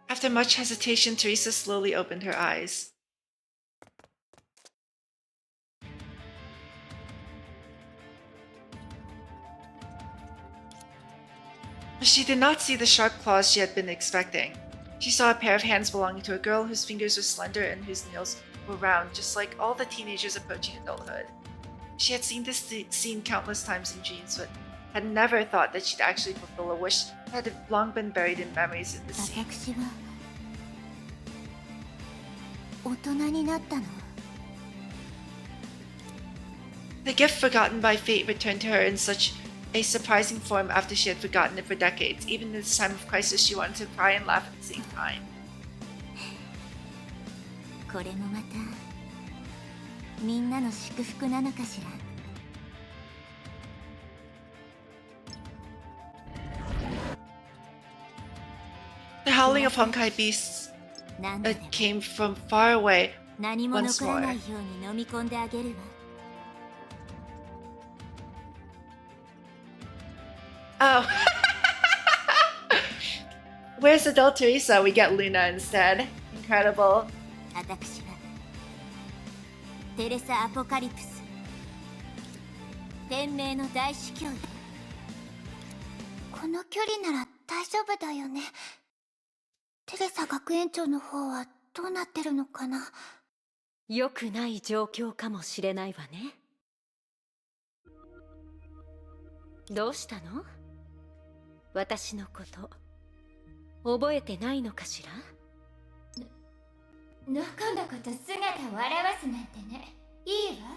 S1: After much hesitation, Teresa slowly opened her eyes. But she did not see the sharp claws she had been expecting. She saw a pair of hands belonging to a girl whose fingers were slender and whose nails were round, just like all the teenagers approaching adulthood. She had seen this scene countless times in dreams, but had never thought that she'd actually fulfill a wish that had long been buried in memories in the sea.
S14: 私は大人になったの。
S1: The gift forgotten by fate returned to her in such a surprising form after she had forgotten it for decades. Even in this time of crisis, she wanted to cry and laugh at the same time.
S14: これもまたみんなの祝福なのかしら。
S1: The howling of Honkai beasts came from far away
S14: 何も
S1: once
S14: 残ら
S1: more.
S14: ないように飲み込んであげるわ。
S1: Oh. Where's Adele Teresa? We get Luna instead. Incredible.
S14: 私はテレサ・アポカリプス、天命の大司教よ。この距離なら大丈夫だよね。テレサ学園長の方はどうなってるのかな。
S4: 良くない状況かもしれないわね。どうしたの？私のこと覚えてないのかしら？
S19: のこのこと姿を現すなんてね。いいわ。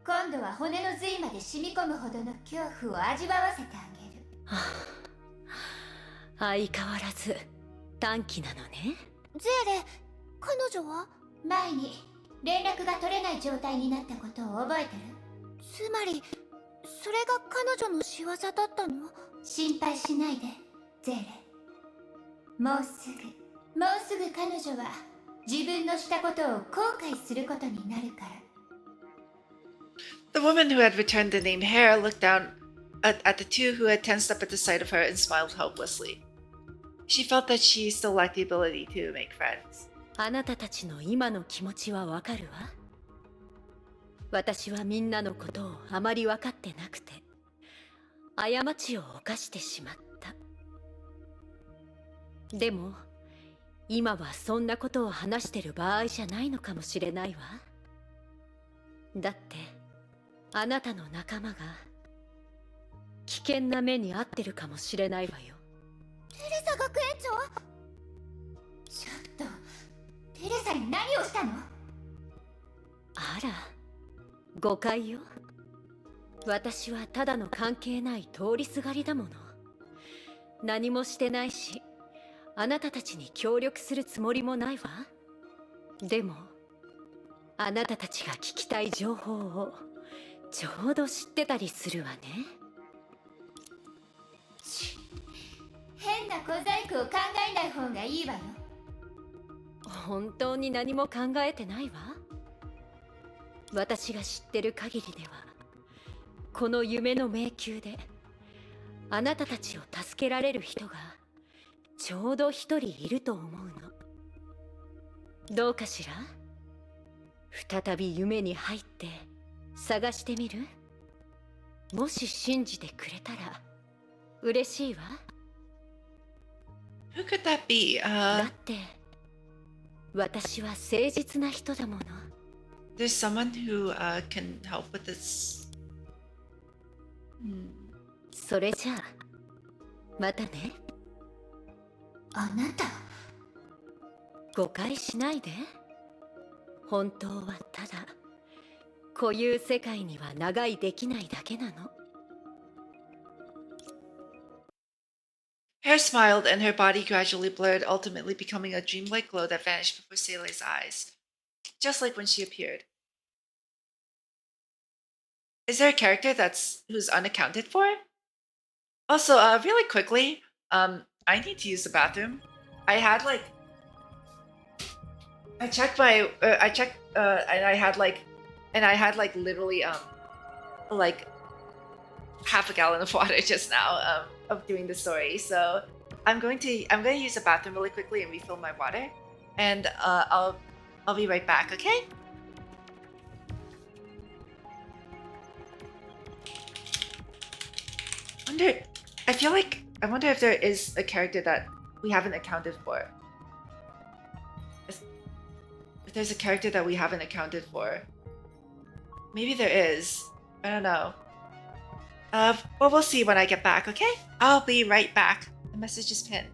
S19: 今度は骨の髄まで染み込むほどの恐怖を味わわせてあげる。
S4: 相変わらず短気なのね。
S19: ゼーレ、彼女は前に連絡が取れない状態になったことを覚えてる？
S11: つまりそれが彼女の仕業だったの？
S19: 心配しないで、ゼーレ。もうすぐ彼女は自分のしたことを後悔することになるから。
S1: The woman who had returned the name Hare looked down at the two who had tensed up at the sight of her and smiled hopelessly. She felt that she still lacked the ability to make friends.
S4: あなたたちの今の気持ちはわかるわ。私はみんなのことをあまり分かってなくて過ちを犯してしまった。でも今はそんなことを話してる場合じゃないのかもしれないわ。だってあなたの仲間が危険な目に遭ってるかもしれないわよ。
S19: テレサ学園長、ちょっとテレサに何をしたの？
S4: あら、誤解よ。私はただの関係ない通りすがりだもの。何もしてないし、あなたたちに協力するつもりもないわ。でもあなたたちが聞きたい情報をちょうど知ってたりするわね。
S19: 変な小細工を考えない方がいいわよ。
S4: 本当に何も考えてないわ。私が知ってる限りではこの夢の迷宮であなたたちを助けられる人がちょうど一人いると思うの。どうかしら？再び夢に入って探してみる？もし信じてくれたら嬉しいわ。
S1: Who could that be?
S4: だって私は誠実な人だもの。
S1: There's someone who can help with this.
S4: それじゃあまたね。
S19: あなた
S4: 誤解しないで。本当はただこういう世界には長居できないだけなの。
S1: Hare smiled and her body gradually blurred, ultimately becoming a dreamlike glow that vanished before Saylei's eyes, just like when she appeared. Is there a character who's unaccounted for? Also, really quickly, I need to use the bathroom. I checked, and I had literally like half a gallon of water just now of doing the story. So I'm going to use the bathroom really quickly and refill my water, and I'll be right back. Okay? I feel like I wonder if there is a character that we haven't accounted for. If there's a character that we haven't accounted for. Maybe there is. I don't know. Well, we'll see when I get back, okay? I'll be right back. The message is pinned.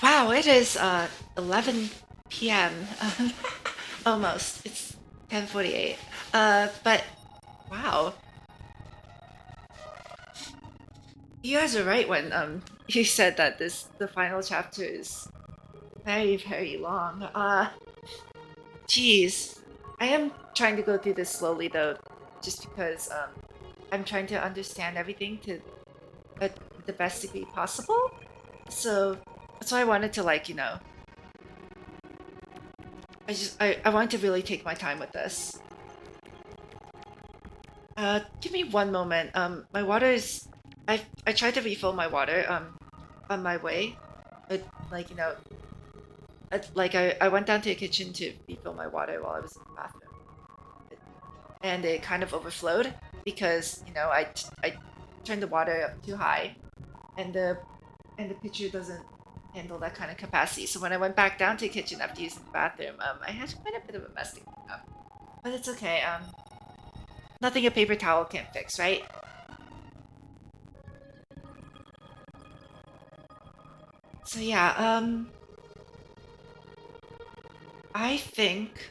S1: Wow, it is 11 p.m. Almost. It's 10:48. But wow. You guys are right when you said that the final chapter is very, very long. Geez. I am trying to go through this slowly though, just because I'm trying to understand everything to the best degree possible. So that's why I wanted to, like, you know, I wanted to really take my time with this. Give me one moment. My water is I tried to refill my water on my way. like, you know, like I went down to the kitchen to refill my water while I was in the bathroom, and it kind of overflowed because, you know, I turned the water up too high, and the pitcher doesn't handle that kind of capacity. So when I went back down to the kitchen after using the bathroom, I had quite a bit of a mess to clean up. But it's okay. Nothing a paper towel can't fix, right? So yeah, I think,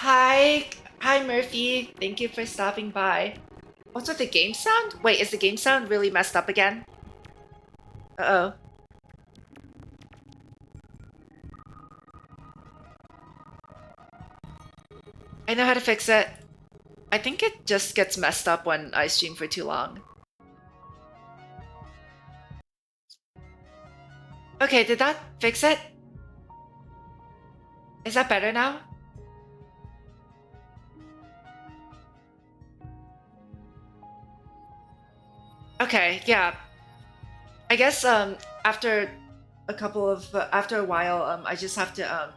S1: Hi Murphy, thank you for stopping by. What's with the game sound? Wait, is the game sound really messed up again? Uh-oh. I know how to fix it. I think it just gets messed up when I stream for too long. Okay, did that fix it? Is that better now? Okay, yeah. I guess after a while I just have to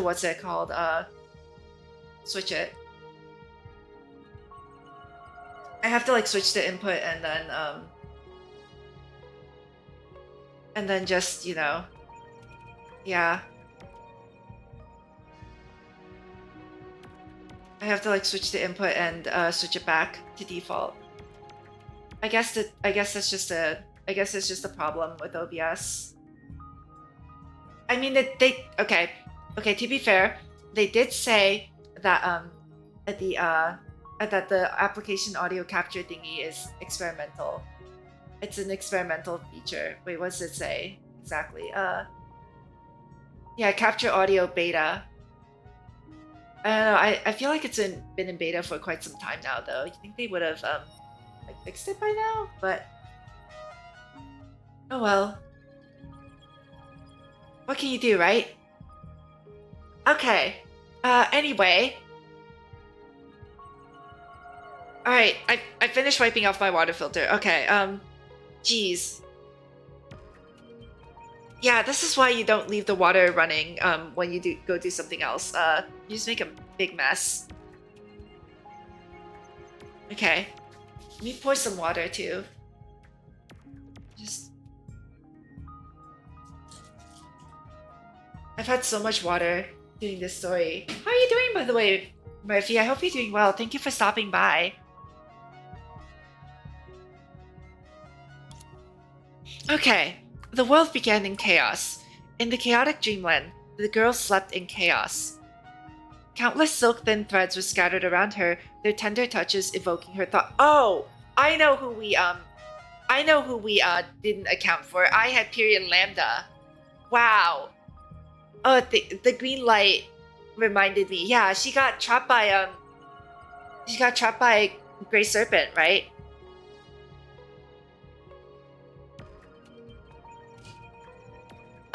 S1: what's it called? Switch it. I have to like switch the input and then just, you know, yeah. I have to like switch the input and switch it back to default. I guess it's just a problem with OBS. I mean okay, to be fair, they did say that that the application audio capture thingy is experimental. It's an experimental feature. Wait, what does it say exactly? Yeah, capture audio beta. I don't know. I feel like it's been in beta for quite some time now, though. You think they would have like fixed it by now? But oh well. What can you do, right? Okay. Anyway. Alright, I finished wiping off my water filter. Okay, geez. Yeah, this is why you don't leave the water running when you go do something else. You just make a big mess. Okay. Let me pour some water too. I've had so much water doing this story. How are you doing, by the way, Murphy? I hope you're doing well. Thank you for stopping by. Okay. The world began in chaos. In the chaotic dreamland, the girl slept in chaos. Countless silk-thin threads were scattered around her, their tender touches evoking her thought. Oh! I know who we didn't account for. I had period lambda. Wow. Oh, the green light reminded me. Yeah, she got trapped by Grey Serpent, right?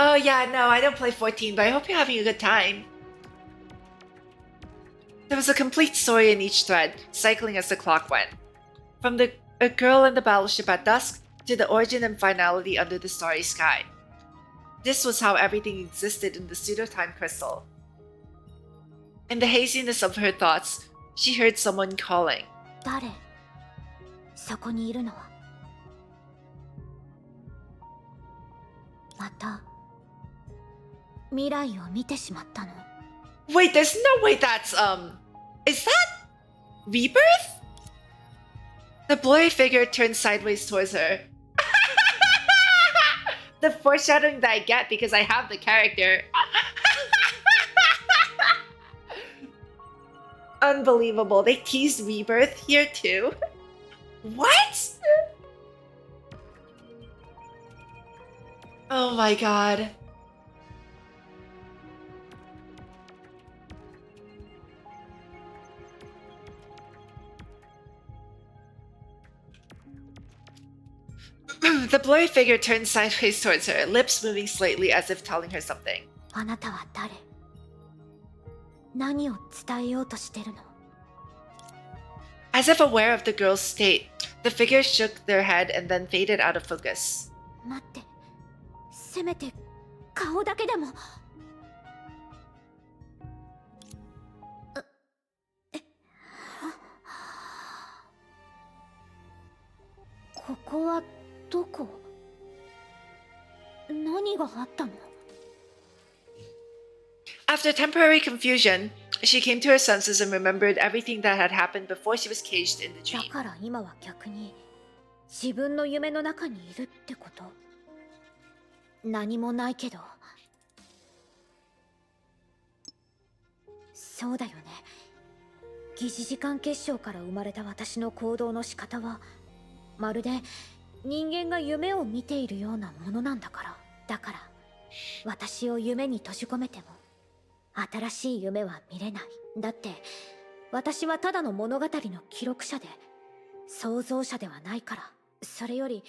S1: Oh yeah, no, I don't play 14, but I hope you're having a good time. There was a complete story in each thread, cycling as the clock went. From a girl in the battleship at dusk to the origin and finality under the starry sky. This was how everything existed in the pseudo-time crystal. In the haziness of her thoughts, she heard someone calling.
S3: 誰？そこにいるのは。また未来を見てしまったの。
S1: Wait, there's no way that's is that Rebirth? The blurry figure turned sideways towards her. The foreshadowing that I get because I have the character. Unbelievable. They teased Rebirth here too. What? Oh my god. The blurry figure turned sideways towards her, lips moving slightly as if telling her something.
S3: あなたは誰？
S6: 何を伝えようとしてるの？
S1: As if aware of the girl's state, the figure shook their head and then faded out of focus.
S6: 待って、せめて顔だけでも。ここはどこ？何があったの？
S1: After temporary confusion, she came to her senses and remembered everything that had happened before she was caged in the
S6: だ
S1: dream.
S6: から今は逆に自分の夢の中にいるってこと？何もないけど。そうだよね。疑似時間結晶から生まれた私の行動の仕方はまるで人間が夢を見ているようなものなんだから。だから私を夢に閉じ込めても新しい夢は見れない。だって私はただの物語の記録者で創造者ではないから。それより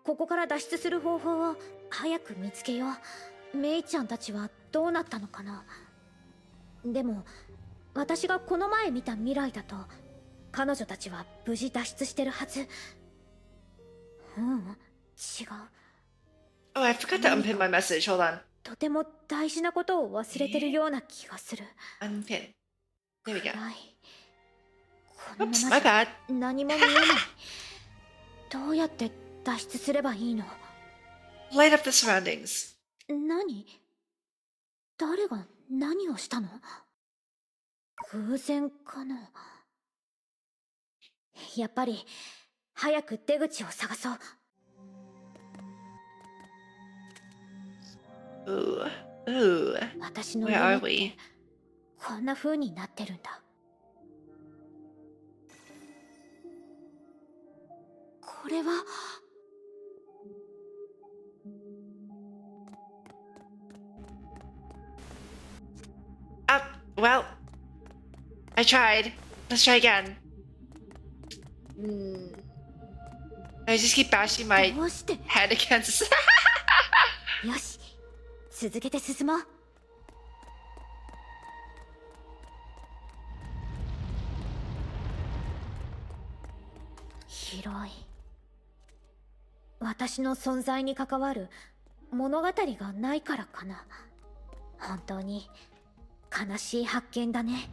S6: ここから脱出する方法を早く見つけよう。メイちゃんたちはどうなったのかな。でも私がこの前見た未来だと彼女たちは無事脱出してるはず。違う。
S1: Oh, I forgot to unpin my message. Hold on.
S6: とても大事なことを忘れてるような気がする。
S1: Unpin. There we go.
S6: このま
S1: Oops,
S6: ま
S1: my
S6: じゃ
S1: bad.
S6: 何も見えない。どうやって脱出すればいいの？
S1: Light up the surroundings.
S6: 何？誰が何をしたの？偶然かな。やっぱり早く出口を探そう。
S1: Ooh.
S6: 私の
S1: Where
S6: 夢
S1: are
S6: って
S1: we?
S6: こんな風になってるんだ。これは
S1: Well, I tried. Let's try again. I just keep bashing my
S6: どうして？
S1: head against.
S6: よし、続けて進もう。広い。私の存在に関わる物語がないからかな。本当に悲しい発見だね。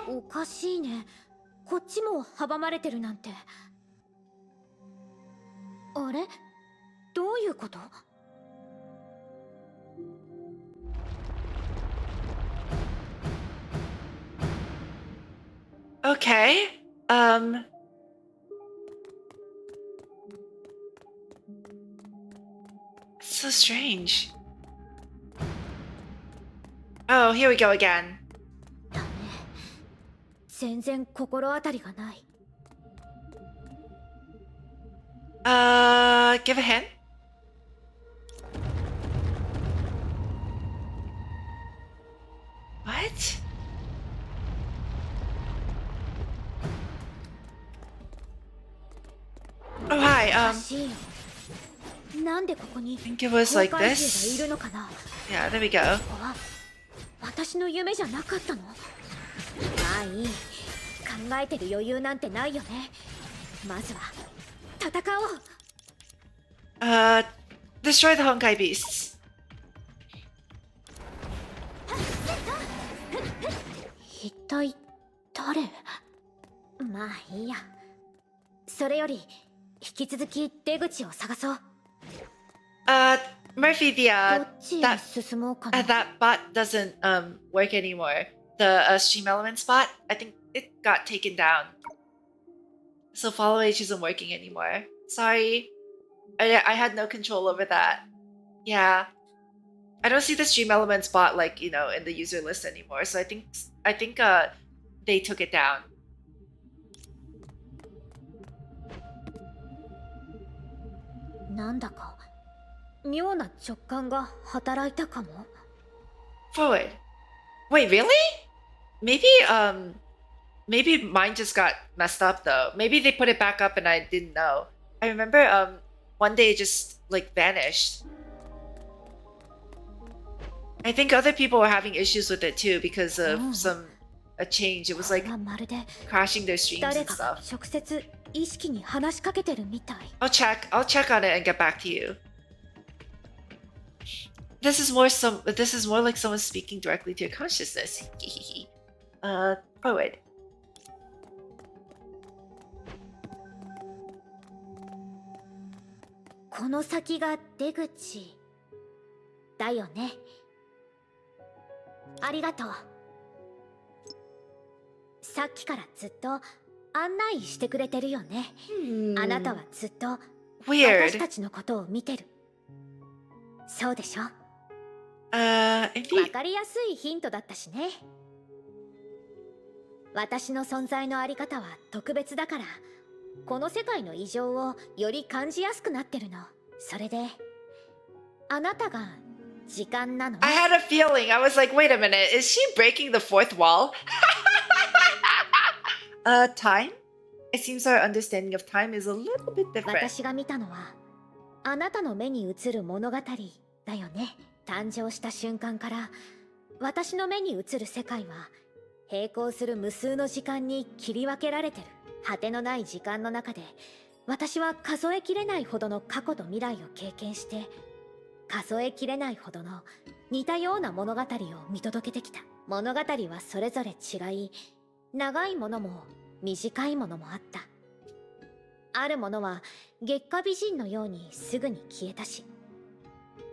S6: おかしいね。こっちも阻まれてるなんて。あれ？どういうこと？
S1: Okay. It's so strange. Oh, here we go again.
S6: 全然心当たりがない。
S1: Give a hint. What? Oh, hi.
S6: おかしいよ。なんでここに
S1: think it was like
S6: 崩壊
S1: this.
S6: 獣がいるのかな。
S1: Yeah, there we go.
S6: ここは私の夢じゃなかったの？まあいい。考えてる余裕なんてないよね。まずは戦おう。
S1: Destroy the Honkai beasts.
S6: 一体誰？まあいいや。それより引き続き出口を探そう。
S1: Murphy, the
S6: どっちへ進もうかな。
S1: that bot doesn't work anymore. The stream elements bot, I think it got taken down. So follow H isn't working anymore. Sorry. I had no control over that. Yeah. I don't see the stream elements bot like, you know, in the user list anymore. So I think they took it down.
S6: なんだか妙な直感が働いたかも。
S1: Forward. Wait, really? Maybe maybe mine just got messed up though. Maybe they put it back up and I didn't know. I remember one day it just like vanished. I think other people were having issues with it too because of a change. It was like crashing their streams and stuff. I'll check on it and get back to you. This is more like someone speaking directly to your consciousness. Forward.
S6: この先が出口だよね。ありがとう。さっきからずっと案内してくれてるよね。あなたはずっと私たちのことを見てる。そうでしょ？わかりやすいヒントだったしね。私の存在のあり方は特別だから、この世界の異常をより感じやすくなってるの。それで、あなたが時間なの？
S1: I had a feeling. I was like, wait a minute, is she breaking the fourth wall? Time? It seems our understanding of time is a little bit different.
S6: 私が見たのは、あなたの目に映る物語だよね。誕生した瞬間から、私の目に映る世界は、並行する無数の時間に切り分けられてる。果てのない時間の中で、私は数えきれないほどの過去と未来を経験して、数えきれないほどの似たような物語を見届けてきた。物語はそれぞれ違い、長いものも短いものもあった。あるものは月下美人のようにすぐに消えたし、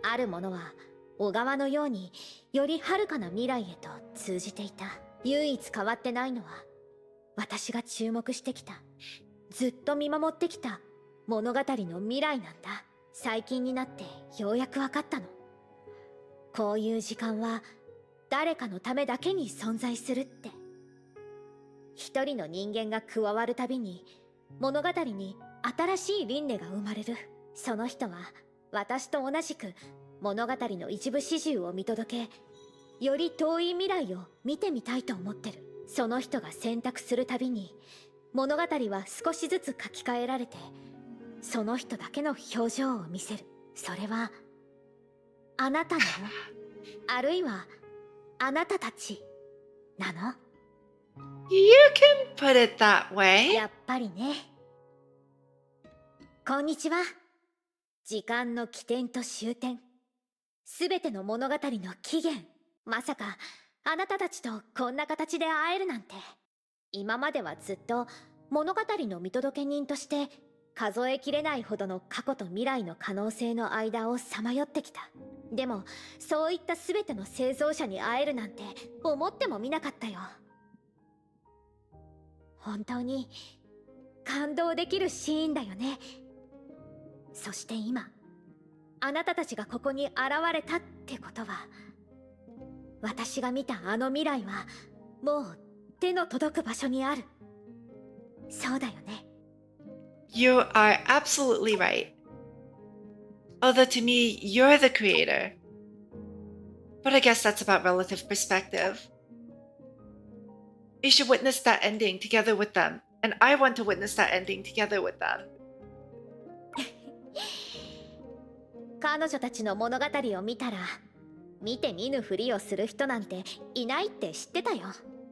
S6: あるものは小川のようにより遥かな未来へと通じていた。唯一変わってないのは、私が注目してきた、ずっと見守ってきた物語の未来なんだ。最近になってようやく分かったの。こういう時間は誰かのためだけに存在するって。一人の人間が加わるたびに物語に新しい輪廻が生まれる。その人は私と同じく物語の一部始終を見届け、より遠い未来を見てみたいと思ってる。その人が選択するたびに物語は少しずつ書き換えられて、その人だけの表情を見せる。それはあなたなの？あるいはあなたたちなの？
S1: You can put it that way.
S6: やっぱりね。こんにちは。時間の起点と終点、すべての物語の起源。まさかあなたたちとこんな形で会えるなんて。今まではずっと物語の見届け人として数えきれないほどの過去と未来の可能性の間をさまよってきた。でもそういったすべての創造者に会えるなんて思ってもみなかったよ。本当に感動できるシーンだよね。そして今、あなたたちがここに現れたってことは、私が見たあの未来はもう手の届く場所にある。そうだよね。
S1: You are absolutely right. Although to me, you're the creator. But I guess that's about relative perspective. You should witness that ending together with them. And I want to witness that ending together with them.
S6: 彼女たちの物語を見たら、見て見ぬふりをする人なんていないって知ってたよ。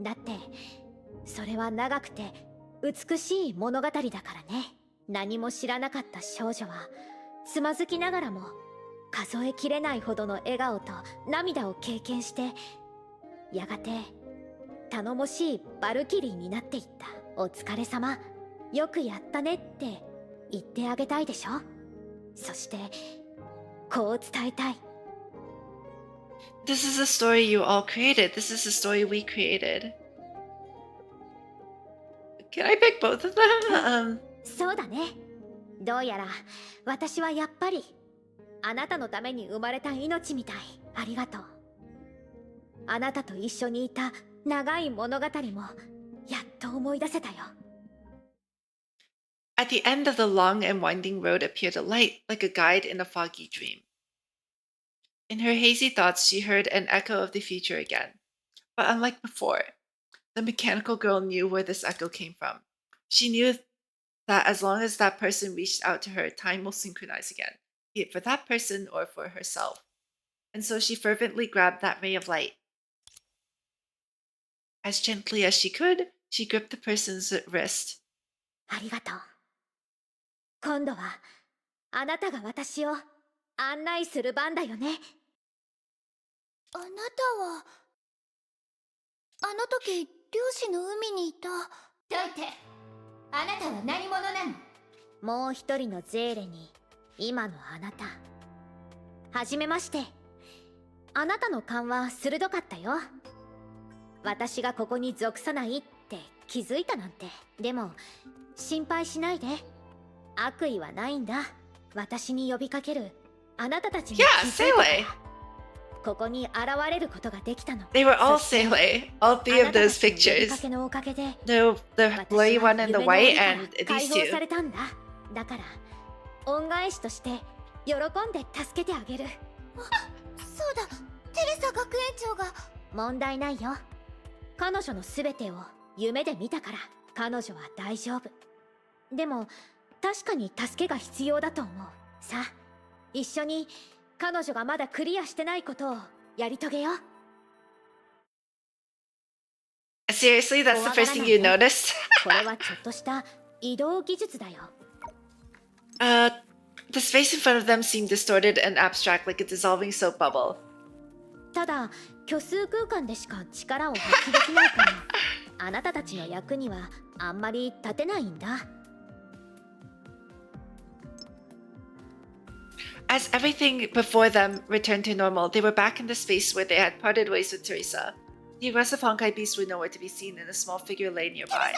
S6: だって、それは長くて美しい物語だからね。何も知らなかった少女は、つまずきながらも数えきれないほどの笑顔と涙を経験して、やがて頼もしいバルキリーになっていった。お疲れ様、よくやったねって言ってあげたいでしょ。そしてこう伝えたい。
S1: This is a story you all created. This is a story we created. Can I pick both of them?
S6: そうだね。どうやら私はやっぱりあなたのために生まれた命みたい。ありがとう。あなたと一緒にいた長い物語もやっと思い出せたよ。
S1: At the end of the long and winding road appeared a light, like a guide in a foggy dream. In her hazy thoughts, she heard an echo of the future again. But unlike before, the mechanical girl knew where this echo came from. She knew that as long as that person reached out to her, time will synchronize again, be it for that person or for herself. And so she fervently grabbed that ray of light. As gently as she could, she gripped the person's wrist.
S6: ありがとう。今度はあなたが私を案内する番だよね。
S11: あなたはあの時漁師の海にいた。
S19: どいて。あなたは何者なの？
S6: もう一人のゼーレに今のあなた。はじめまして。あなたの勘は鋭かったよ。私がここに属さないって気づいたなんて。でも心配しないで。悪意はないんだ。私に呼びかけるあなたたちに気づいたから。ここに現れることができたの。
S1: They were all Seele, all three of those pictures. The blurry one and the white and these
S6: 解放
S1: two.
S6: されたんだ。だから恩返しとして喜んで助けてあげる。
S11: そうだ、テレサ学園長が。
S6: 問題ないよ。彼女のすべてを夢で見たから彼女は大丈夫。でも確かに助けが必要だと思う。さあ、一緒に彼女がまだクリアしてないことをやり遂げよう。
S1: Seriously, that's the first thing you noticed?
S6: これはちょっとした移動技術だよ。
S1: The space in front of them seemed distorted and abstract, like a dissolving soap bubble.
S6: ただ、虚数空間でしか力を発揮できないから、あなたたちの役にはあんまり立てないんだ。
S1: As everything before them returned to normal, they were back in the space where they had parted ways with Teresa. The aggressive Honkai beast was nowhere to be seen, and a small figure lay nearby.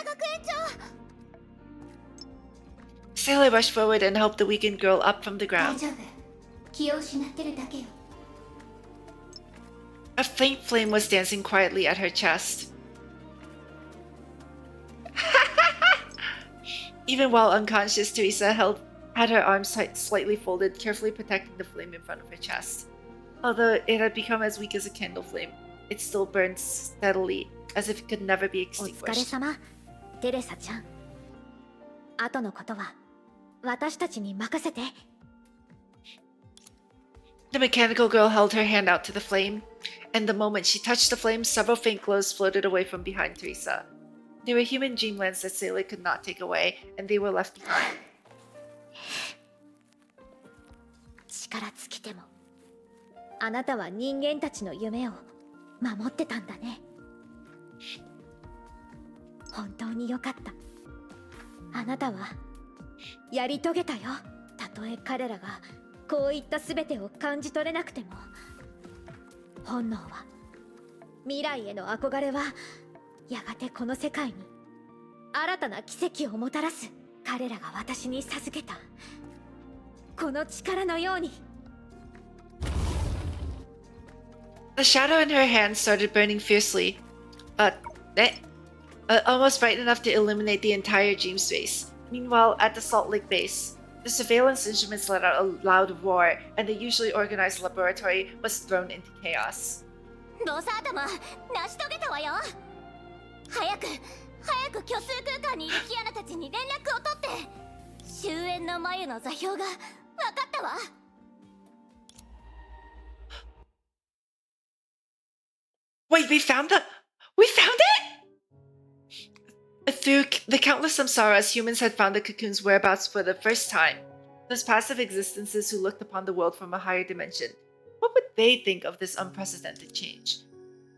S1: Seele rushed forward and helped the weakened girl up from the
S19: 大
S1: ground.
S19: 丈夫。気を失ってるだけよ。
S1: A faint flame was dancing quietly at her chest. Even while unconscious, Teresa had her arms slightly folded, carefully protecting the flame in front of her chest. Although it had become as weak as a candle flame, it still burned steadily, as if it could never be
S6: お疲れ
S1: extinguished.
S6: 様、テレサちゃん。後のことは私たちに任せて。
S1: The mechanical girl held her hand out to the flame, and the moment she touched the flame, several faint glows floated away from behind Teresa. They were human dreamlands that Seele could not take away, and they were left behind.
S6: 力尽きてもあなたは人間たちの夢を守ってたんだね。本当によかった。あなたはやり遂げたよ。たとえ彼らがこういった全てを感じ取れなくても、本能は未来への憧れはやがてこの世界に新たな奇跡をもたらす。彼らが私に授けたこの力のように。
S1: The shadow in her hand started burning fiercely, almost bright enough to illuminate the entire dream space. Meanwhile, at the Salt Lake base, the surveillance instruments let out a loud roar, and the usually organized laboratory was thrown into chaos.
S3: ロサー様、成し遂げたわよ。早く虚数空間にいるキアナたちに連絡を取って、終焉の眉の座標が分かったわ。
S1: Wait, we found it! Through the countless samsaras, humans had found the cocoon's whereabouts for the first time. Those passive existences who looked upon the world from a higher dimension. What would they think of this unprecedented change?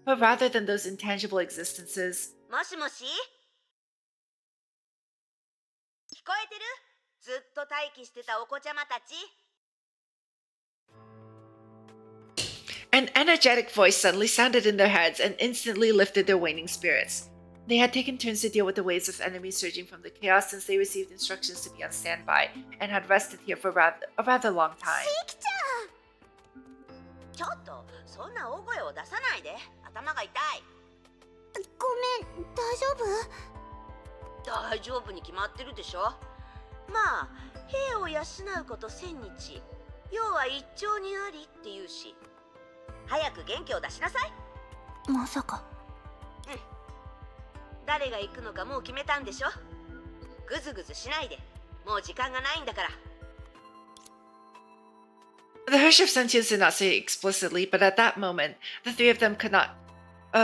S1: But rather than those intangible existences...
S18: もしもし？聞こえてる？ずっと待機してたお子ちゃまたち。
S1: An energetic voice suddenly sounded in their heads and instantly lifted their waning spirits. They had taken turns to deal with the waves of enemies surging from the chaos since they received instructions to be on standby, and had rested here for a rather long time.
S18: ちょっとそんな大声を出さないで。頭が痛い。
S3: ごめん、大丈夫？
S18: 大丈夫に決まってるでしょ。まあ兵を養うこと1000日、要は一朝にありって言うし、早く元気を出しなさい。
S3: まさか。
S18: 誰が行くのかもう決めたんでしょ。ぐずぐずしないで、もう時間がないんだから。
S1: The Hirsch of Sentience did not say it explicitly, but at that moment, the three of them could not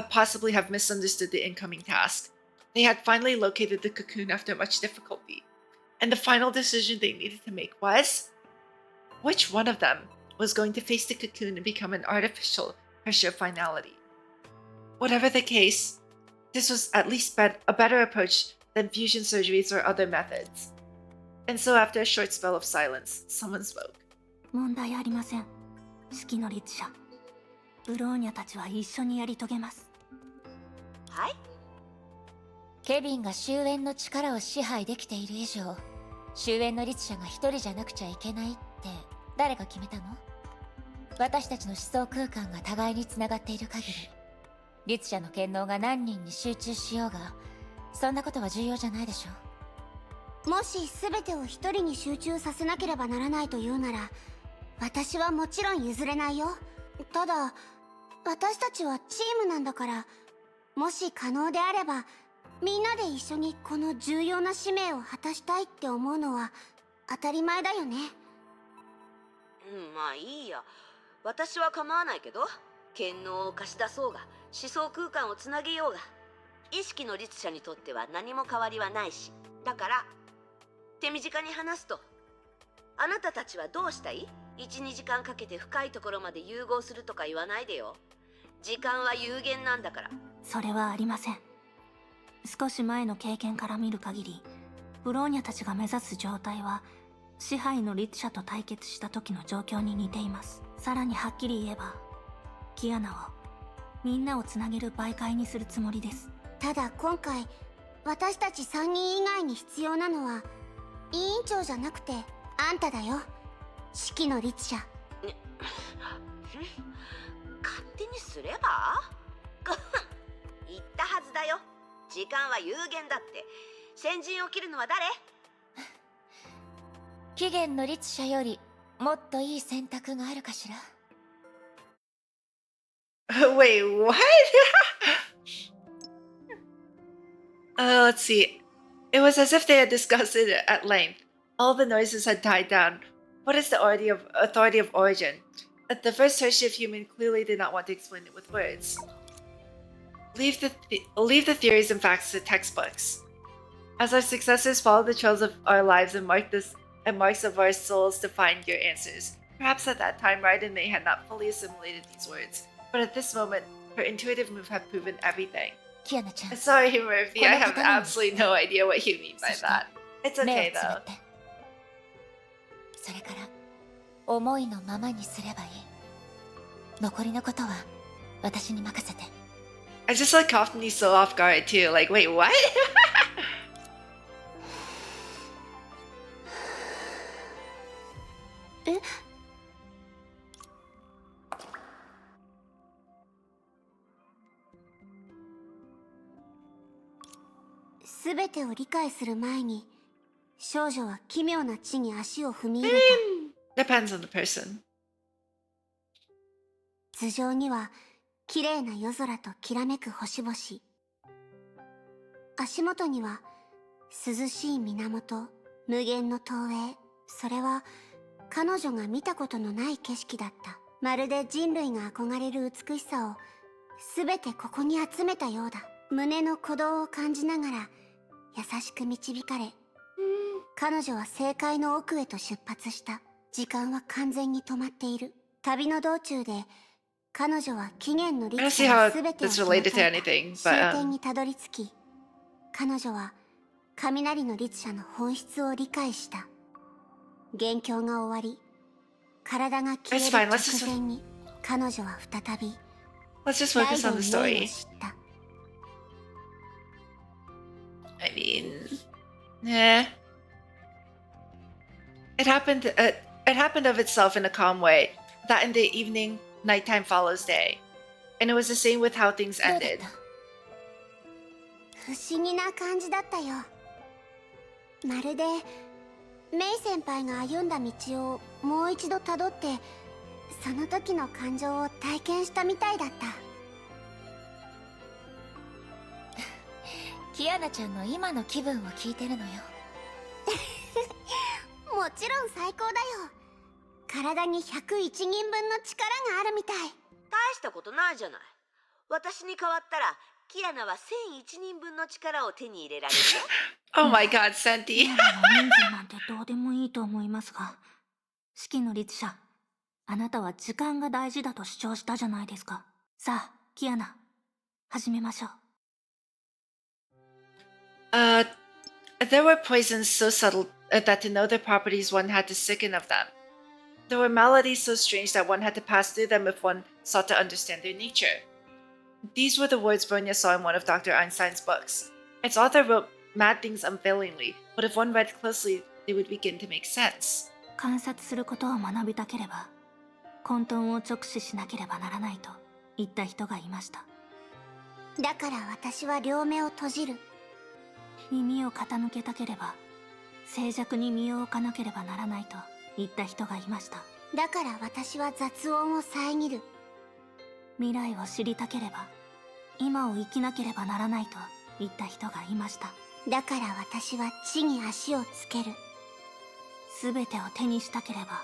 S1: possibly have misunderstood the incoming task. They had finally located the cocoon after much difficulty, and the final decision they needed to make was which one of them was going to face the cocoon and become an artificial Hirsch of Finality. Whatever the case, this was at least a better approach than fusion surgeries or other methods. And so after a short spell of silence, someone spoke.
S3: 問題ありません。式の律者ブローニャたちは一緒にやり遂げます。
S18: はい。
S6: ケビンが終焉の力を支配できている以上、終焉の律者が一人じゃなくちゃいけないって誰が決めたの？私たちの思想空間が互いにつながっている限り、律者の権能が何人に集中しようが、そんなことは重要じゃないでしょ。
S11: もし全てを一人に集中させなければならないというなら、私はもちろん譲れないよ。ただ私たちはチームなんだから、もし可能であればみんなで一緒にこの重要な使命を果たしたいって思うのは当たり前だよね。
S18: まあいいや、私は構わないけど、権能を貸し出そうが思想空間をつなげようが、意識の律者にとっては何も変わりはないし、だから手短に話すと、あなたたちはどうしたい？1、2時間かけて深いところまで融合するとか言わないでよ。時間は有限なんだから。
S3: それはありません。少し前の経験から見る限り、ブローニャたちが目指す状態は支配の律者と対決した時の状況に似ています。さらにはっきり言えば、キアナをみんなをつなげる媒介にするつもりです。
S11: ただ今回私たち3人以外に必要なのは委員長じゃなくてあんただよ、式の律者。
S18: 勝手にすれば言ったはずだよ。時間は有限だって。先陣を切るのは誰？
S6: 期限の律者よりもっといい選択があるかしら。
S1: Wait, what? Let's see. It was as if they had discussed it at length. All the noises had died down. What is the authority of origin? The first Hershey of human clearly did not want to explain it with words. Leave the theories and facts to textbooks. As our successors follow the trails of our lives and marks of our souls to find your answers. Perhaps at that time Raiden May had not fully assimilated these words, but at this moment, her intuitive move had proven everything. Sorry, Murphy, I have absolutely no idea what you mean by that. It's okay though.
S6: それから思いのままにすればいい。残りのことは私に任せて。
S1: I just like caught me so off guard too. Like, wait, what?
S11: 全てを理解する前に少女は奇妙な地に足を踏み入れた。
S1: Depends on the person.
S11: 頭上には綺麗な夜空ときらめく星々。足元には涼しい源、無限の東映。それは彼女が見たことのない景色だった。まるで人類が憧れる美しさを全てここに集めたようだ。胸の鼓動を感じながら優しく導かれ、彼女は正解の奥へと出発した。時間は完全に止まっている。旅の道中で彼女は起源の律者の全てを終点にたどり着き、彼女は雷の律者の本質を理解した。元凶が終わり、体が消える直前に彼女は再びライドの命を知った。
S1: I mean, yeah. It happened of itself in a calm way, that in the evening, nighttime follows day. And it was the same with how things ended.
S11: 不思議な感じだったよ。まるでメイ先輩が歩んだ道をもう一度たどって、その時の感情を体験したみたいだった。
S19: キアナちゃんの今の気分を聞いてるのよ。
S11: もちろん最高だよ。体に101人分の力があるみたい。
S18: 大したことないじゃない。私に代わったらキアナは1001人分の力を手に入れられるよ。
S1: Oh my god, Sandy.
S3: キアナの人数なんてどうでもいいと思いますが、式の律者、あなたは時間が大事だと主張したじゃないですか。さあ、キアナ、始めましょう。
S1: There were poisons so subtle that to know their properties one had to sicken of them. There were maladies so strange that one had to pass through them if one sought to understand their nature. These were the words Bronya saw in one of Dr. Einstein's books. Its author wrote mad things unfailingly, but if one read closely, they would begin to make sense.
S3: 観察することを学びたければ、混沌を直視しなければならないと言った人がいました。
S11: だから私は両目を閉じる。
S3: 耳を傾けたければ、静寂に身を置かなければならないと言った人がいました。
S11: だから私は雑音を遮る。
S3: 未来を知りたければ、今を生きなければならないと言った人がいました。
S11: だから私は地に足をつける。
S3: すべてを手にしたければ、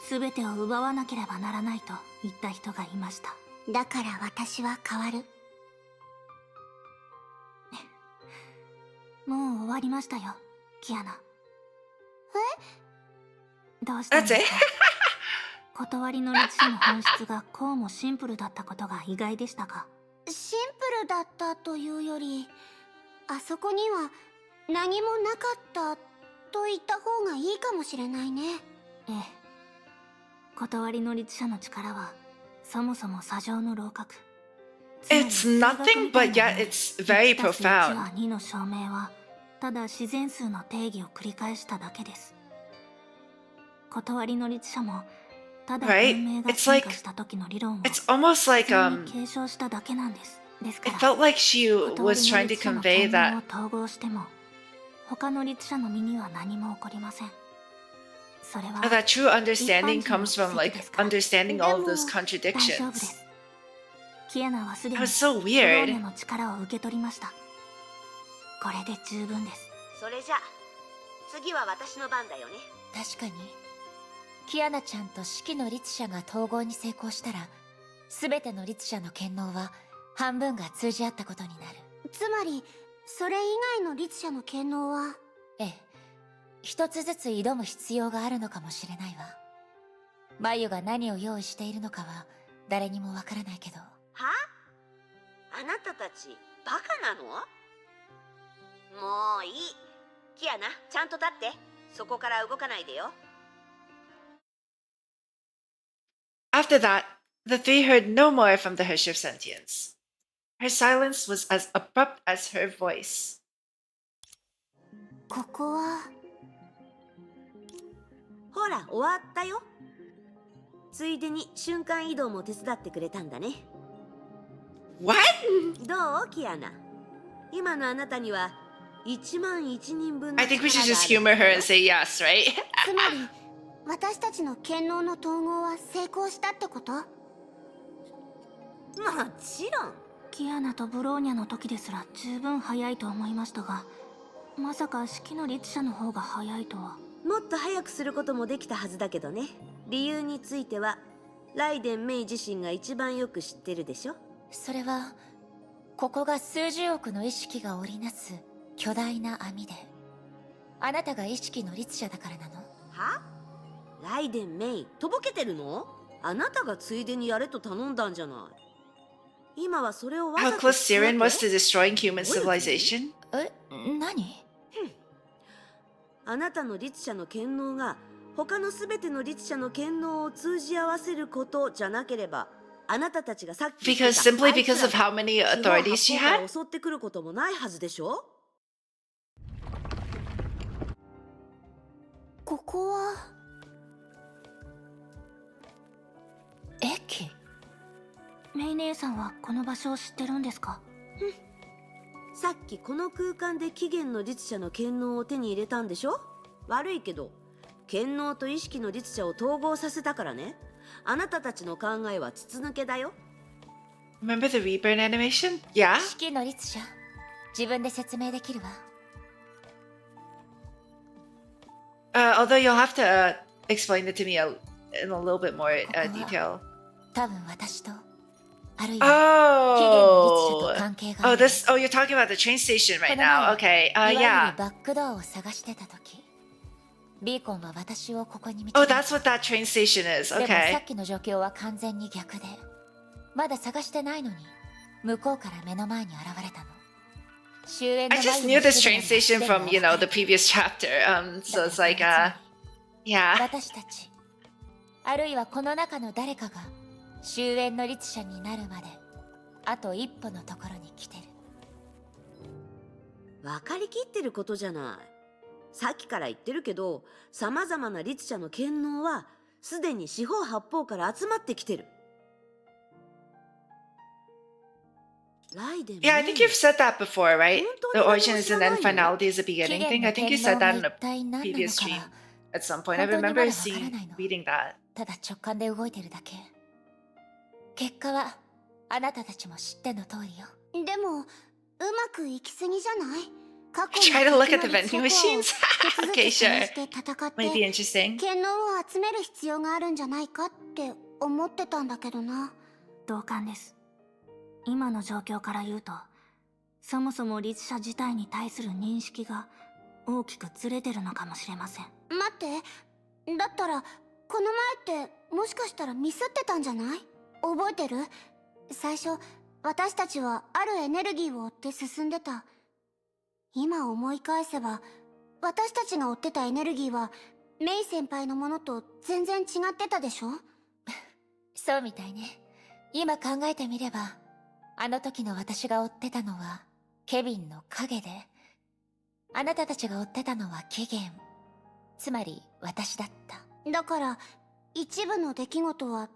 S3: すべてを奪わなければならないと言った人がいました。
S11: だから私は変わる。
S3: もう終わりましたよ、キアナ。どうしたん
S1: That's
S3: です
S1: it?
S3: か？断りの律者の本質がこうもシンプルだったことが意外でしたか？
S11: シンプルだったというより、あそこには何もなかったと言った方がいいかもしれないね。
S3: ええ。断りの律者の力はそもそも左上の楼閣。
S1: It's nothing, but yet it's very
S3: 1+1
S1: profound.
S3: は2の証明はただ自然数の定義を繰り返しただけです。断りの律者もただ
S1: Right?
S3: 文明が
S1: It's
S3: 進
S1: like
S3: 化した時の理論を
S1: it's almost like
S3: 普通に継承しただけなんです。ですか
S1: it
S3: ら
S1: felt like she
S3: 断
S1: was
S3: りの
S1: trying to
S3: 律者の
S1: convey
S3: 権能
S1: that
S3: を統合しても他の律者の身には何も起こりません。それは
S1: that true understanding
S3: 一般人の
S1: comes from
S3: 奇跡
S1: like
S3: ですから。
S1: understanding all of those
S3: 大丈夫で
S1: contradictions.
S3: す。キアナはすで
S1: That
S3: に
S1: was so
S3: ブローニャ
S1: weird.
S3: の力を受け取りました。これで十分です。
S18: それじゃ次は私の番だよね。
S19: 確かにキアナちゃんと式の律者が統合に成功したら、全ての律者の権能は半分が通じ合ったことになる。
S11: つまりそれ以外の律者の権能は、
S19: ええ、一つずつ挑む必要があるのかもしれないわ。眉が何を用意しているのかは誰にもわからないけど。
S18: は？あなたたちバカなの？もういい。キアナ、ちゃんと立って。そこから動かないでよ。
S1: After that, the three heard no more from the Hush of Sentience. Her silence was as abrupt as her voice.
S11: ここは
S18: ほら、終わったよ。ついでに瞬間移動も手伝ってくれたんだね。
S1: What?
S18: どうキアナ？今のあなたには11000人分の
S1: I
S18: 力
S1: think we
S18: が
S1: should
S18: ある。
S1: just humor her and say yes, right?
S11: つまり私たちの権能の統合は成功したってこと？
S18: もちろん。
S3: キアナとブローニャの時ですら十分早いと思いましたが、まさか式の律者の方が早いとは。
S18: もっと早くすることもできたはずだけどね。理由についてはライデン・メイ自身が一番よく知ってるでしょ。
S19: それはここが数十億の意識が織りなす巨大な網で、あなたが意識の律者だからなの？
S18: は？ライデン・メイとぼけてるの？あなたがついでにやれと頼んだんじゃない。今はそれをわざ
S1: How
S18: と
S1: close
S18: 使うわ
S1: Siren
S18: け？
S1: was to destroying human civilization?
S19: え、何？
S18: あなたの律者の権能が他のすべての律者の権能を通じ合わせることじゃなければ、あなたたちがさっき言ってた
S1: Because simply because of how many authorities she
S18: 地方八方
S1: had?
S18: から襲ってくることもないはずでしょ。
S11: ここは
S19: 駅？
S3: メイ姉さんはこの場所を知ってるんですか？
S18: さっきこの空間で起源の律者の権能を手に入れたんでしょ。悪いけど権能と意識の律者を統合させたからね。あなたたちの考えは筒抜けだよ。
S1: Remember the reburn animation? Yeah?
S6: 式の律者、自分で説明できるわ。
S1: Although you'll have to explain it to me in a little bit more detail.
S6: 多分私と、あるいは期限の律者と
S1: Oh.
S6: 関係があ
S1: Oh,
S6: る。
S1: this. Oh, you're talking about the train station
S6: こ
S1: right
S6: の
S1: now.
S6: 前
S1: Okay.
S6: いわゆる
S1: Yeah.
S6: バックドアを探してた時、ビーコンは私をここに導い
S1: Oh,
S6: た。
S1: that's what that train station is.
S6: でもさ
S1: Okay.
S6: っきの状況は完全に逆で、まだ探してないのに向こうから目の前に現れたの。終焉
S1: I
S6: の
S1: just
S6: 眉
S1: knew
S6: の
S1: this
S6: すぐ
S1: train
S6: に
S1: station
S6: すで
S1: from,
S6: に
S1: you know, the previous chapter. So it's like, yeah.
S6: 私たち、あるいはこの中の誰かが終焉の律者になるまであと一歩のところに来てる。
S18: 分かりきってることじゃない。さっきから言ってるけど、さまざまな律者の権能はすでに四方八方から集まってきてる。ライデン
S1: Yeah, I think you've said that before, right? The origin is and then
S18: 本当に何も知らないの？
S1: finality is the beginning thing. I think you said that in a previous stream at some point. I remember reading that.
S6: ただ直感で動いてるだけ。結果はあなたたちも知っての通りよ。
S11: でもうまくいきすぎじゃない？過去
S1: Try to look at the
S11: の
S1: vending machines. Okay, sure.
S11: して戦っ
S1: Might
S11: て
S1: be interesting.
S11: 権能を集める必要があるんじゃないかって思ってたんだけどな。
S3: 同感です。今の状況から言うと、そもそも律者自体に対する認識が大きくずれてるのかもしれません。
S11: 待って、だったらこの前ってもしかしたらミスってたんじゃない？覚えてる？最初私たちはあるエネルギーを追って進んでた。今思い返せば私たちが追ってたエネルギーはメイ先輩のものと全然違ってたでしょ？
S6: そうみたいね。今考えてみれば、あの時の私が追ってたのはケビンの影で、あなたたちが追ってたのは期限、つまり私だった。
S11: だから一部の出来事は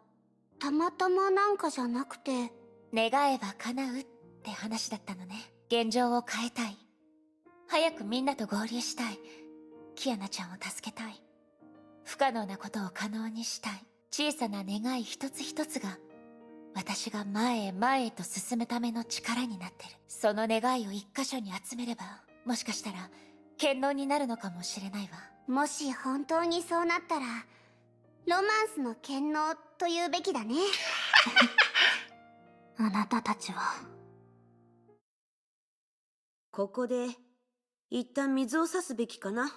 S11: たまたまなんかじゃなくて、
S6: 願えば叶うって話だったのね。現状を変えたい、早くみんなと合流したい、キアナちゃんを助けたい、不可能なことを可能にしたい。小さな願い一つ一つが私が前へ前へと進むための力になってる。その願いを一箇所に集めれば、もしかしたら権能になるのかもしれないわ。
S11: もし本当にそうなったらロマンスの権能と言うべきだね。
S3: あなたたちは。
S18: ここで一旦水を差すべきかな。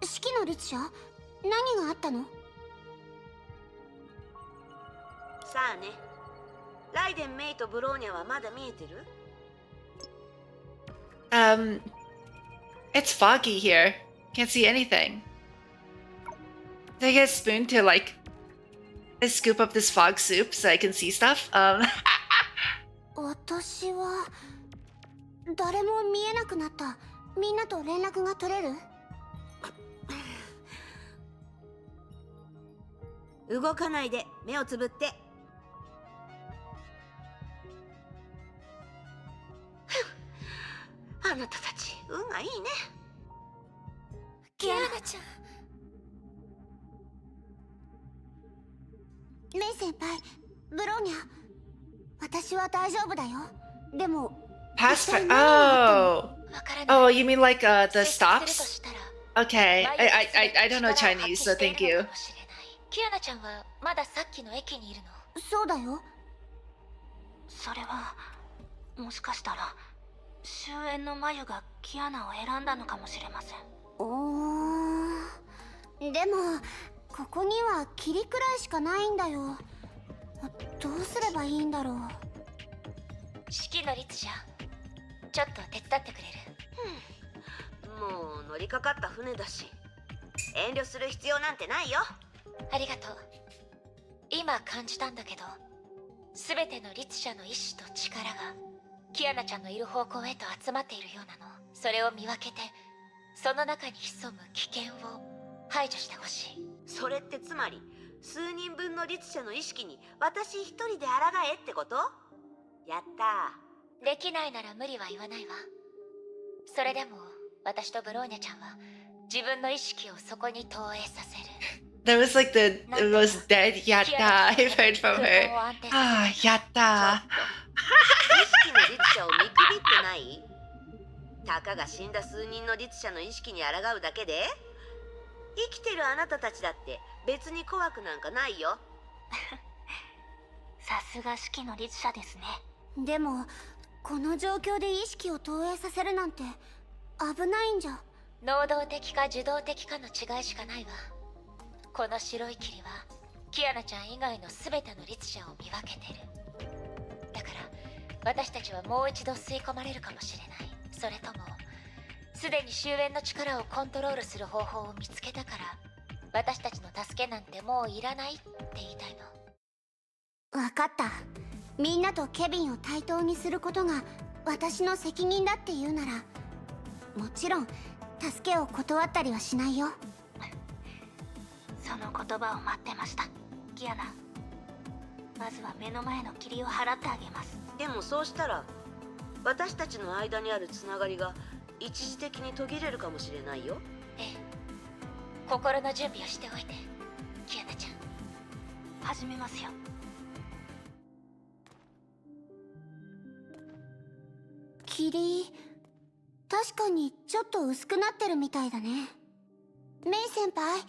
S11: 式の律者、何があったの？
S18: さあね、ライデン、メイとブローニャはまだ見えてる？
S1: It's foggy here. Can't see anything. Did I get a spoon to like scoop up this fog soup so I can see stuff?
S11: 私は誰も見えなくなった。みんなと連絡が取れる？
S18: 動かないで、目をつぶって。あなたたち運がいいね。
S6: キアナちゃん。
S11: メイ先輩、ブローニャ、私は大丈夫だよ。でも
S1: Past. Oh, you mean like the stops? Okay. I don't know Chinese, so thank you.
S6: キアナちゃんはまださっきの駅にいるの？
S11: そうだよ。
S3: それはもしかしたら終焉の眉がキアナを選んだのかもしれません。
S11: でもここには霧くらいしかないんだよ。どうすればいいんだろう。
S6: 式の律者、ちょっと手伝ってくれる？
S18: もう乗りかかった船だし、遠慮する必要なんてないよ。
S6: ありがとう。今感じたんだけど、すべての律者の意志と力がキアナちゃんのいる方向へと集まっているようなの。それを見分けて、その中に潜む危険を排除してほしい。
S18: それってつまり数人分の律者の意識に私一人で抗えってこと？やったー。
S6: できないなら無理は言わないわ。それでも私とブローニャちゃんは
S19: 自分の意識をそこに投影させる。
S1: That was like the most dead yatta I've heard from her. Ah, yatta.
S18: 意識の律者を見くびってない？たかが死んだ数人の律者の意識に抗うだけで？生きてるあなたたちだって別に怖くなんかないよ。
S3: さすが式の律者ですね。でもこの状況で意識を投影させるなんて危ないんじゃ。
S19: 能動的か受動的かの違いしかないわ。この白い霧はキアナちゃん以外の全ての律者を見分けてる。だから私たちはもう一度吸い込まれるかもしれない。それともすでに終焉の力をコントロールする方法を見つけたから私たちの助けなんてもういらないって言いたいの？
S3: わかった。みんなとケビンを対等にすることが私の責任だって言うなら、もちろん助けを断ったりはしないよ。その言葉を待ってました。キアナ、まずは目の前の霧を払ってあげます。
S18: でもそうしたら私たちの間にあるつながりが一時的に途切れるかもしれないよ。
S19: ええ、心の準備をしておいて。キアナちゃん、
S3: 始めますよ。霧、確かにちょっと薄くなってるみたいだね。メイ先輩、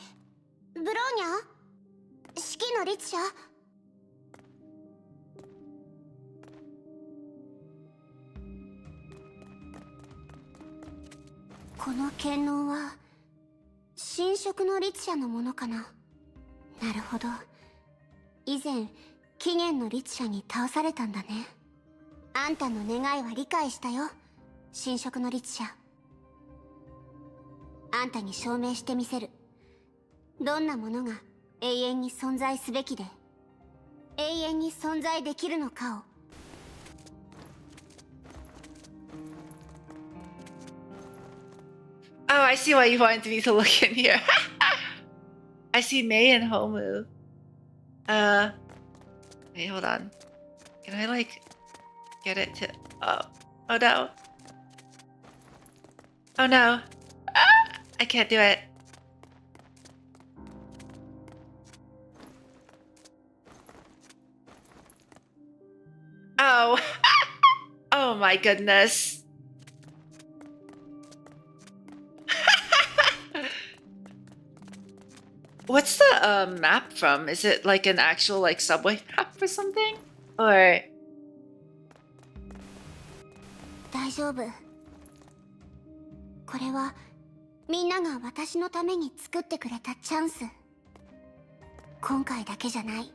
S3: ブローニャ、式の律者。この剣能は神職の律者のものかな。なるほど、以前起源の律者に倒されたんだね。あんたの願いは理解したよ、神職の律者。あんたに証明してみせる。どんなものが永遠に存在すべきで永遠に存在できるのかを。
S1: Oh, I see why you wanted me to look in here. I see Mei and Homu. Wait, hold on. Can I like get it to? Oh, oh no. Oh no. Ah, I can't do it. Oh. Oh my goodness. What's the map from? Is it like an actual like subway map or something? Or
S3: 大丈夫。これはみんなが私のために作ってくれたチャンス。今回だけじゃない。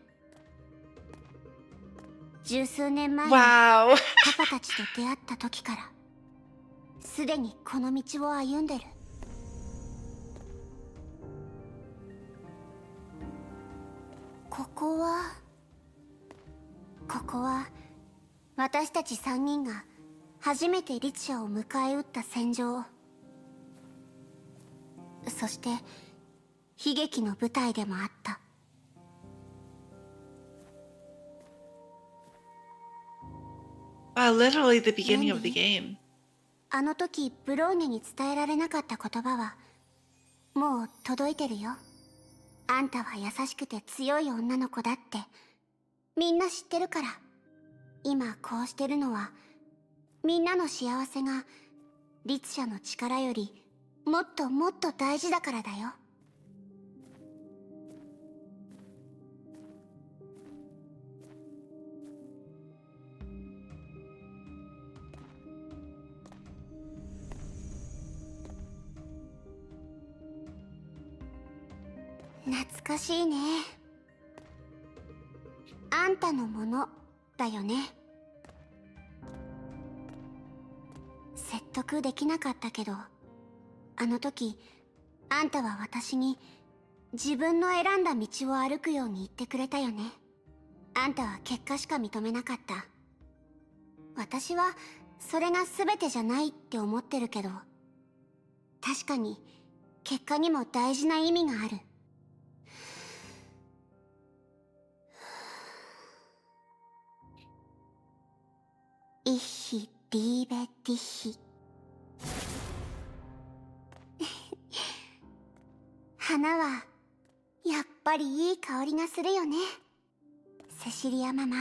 S3: 十数年前にパパたちと出会った時からすでにこの道を歩んでる。ここは私たち3人が初めて律者を迎え撃った戦場、そして悲劇の舞台でもあった。
S1: wow, literally the beginning of the game.
S3: あの時ブローニャに伝えられなかった言葉はもう届いてるよ。あんたは優しくて強い女の子だってみんな知ってるから。今こうしてるのはみんなの幸せが律者の力よりもっともっと大事だからだよ。懐かしいね。あんたのものだよね。説得できなかったけど、あの時あんたは私に自分の選んだ道を歩くように言ってくれたよね。あんたは結果しか認めなかった。私はそれが全てじゃないって思ってるけど、確かに結果にも大事な意味がある。イッヒリーベティッヒ。
S11: 花はやっぱりいい香りがするよね、セシリアママ。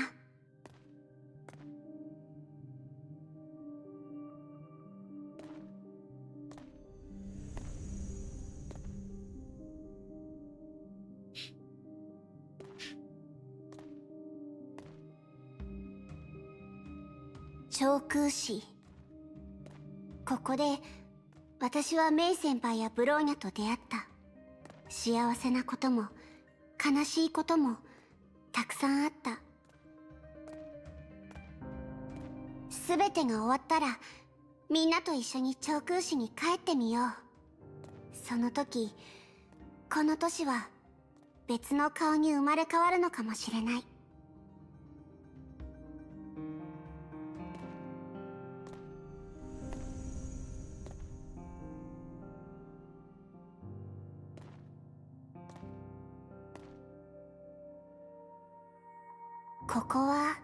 S11: 長空市、ここで私はメイ先輩やブローニャと出会った。幸せなことも悲しいこともたくさんあった。すべてが終わったらみんなと一緒に長空市に帰ってみよう。その時この都市は別の顔に生まれ変わるのかもしれない。ここは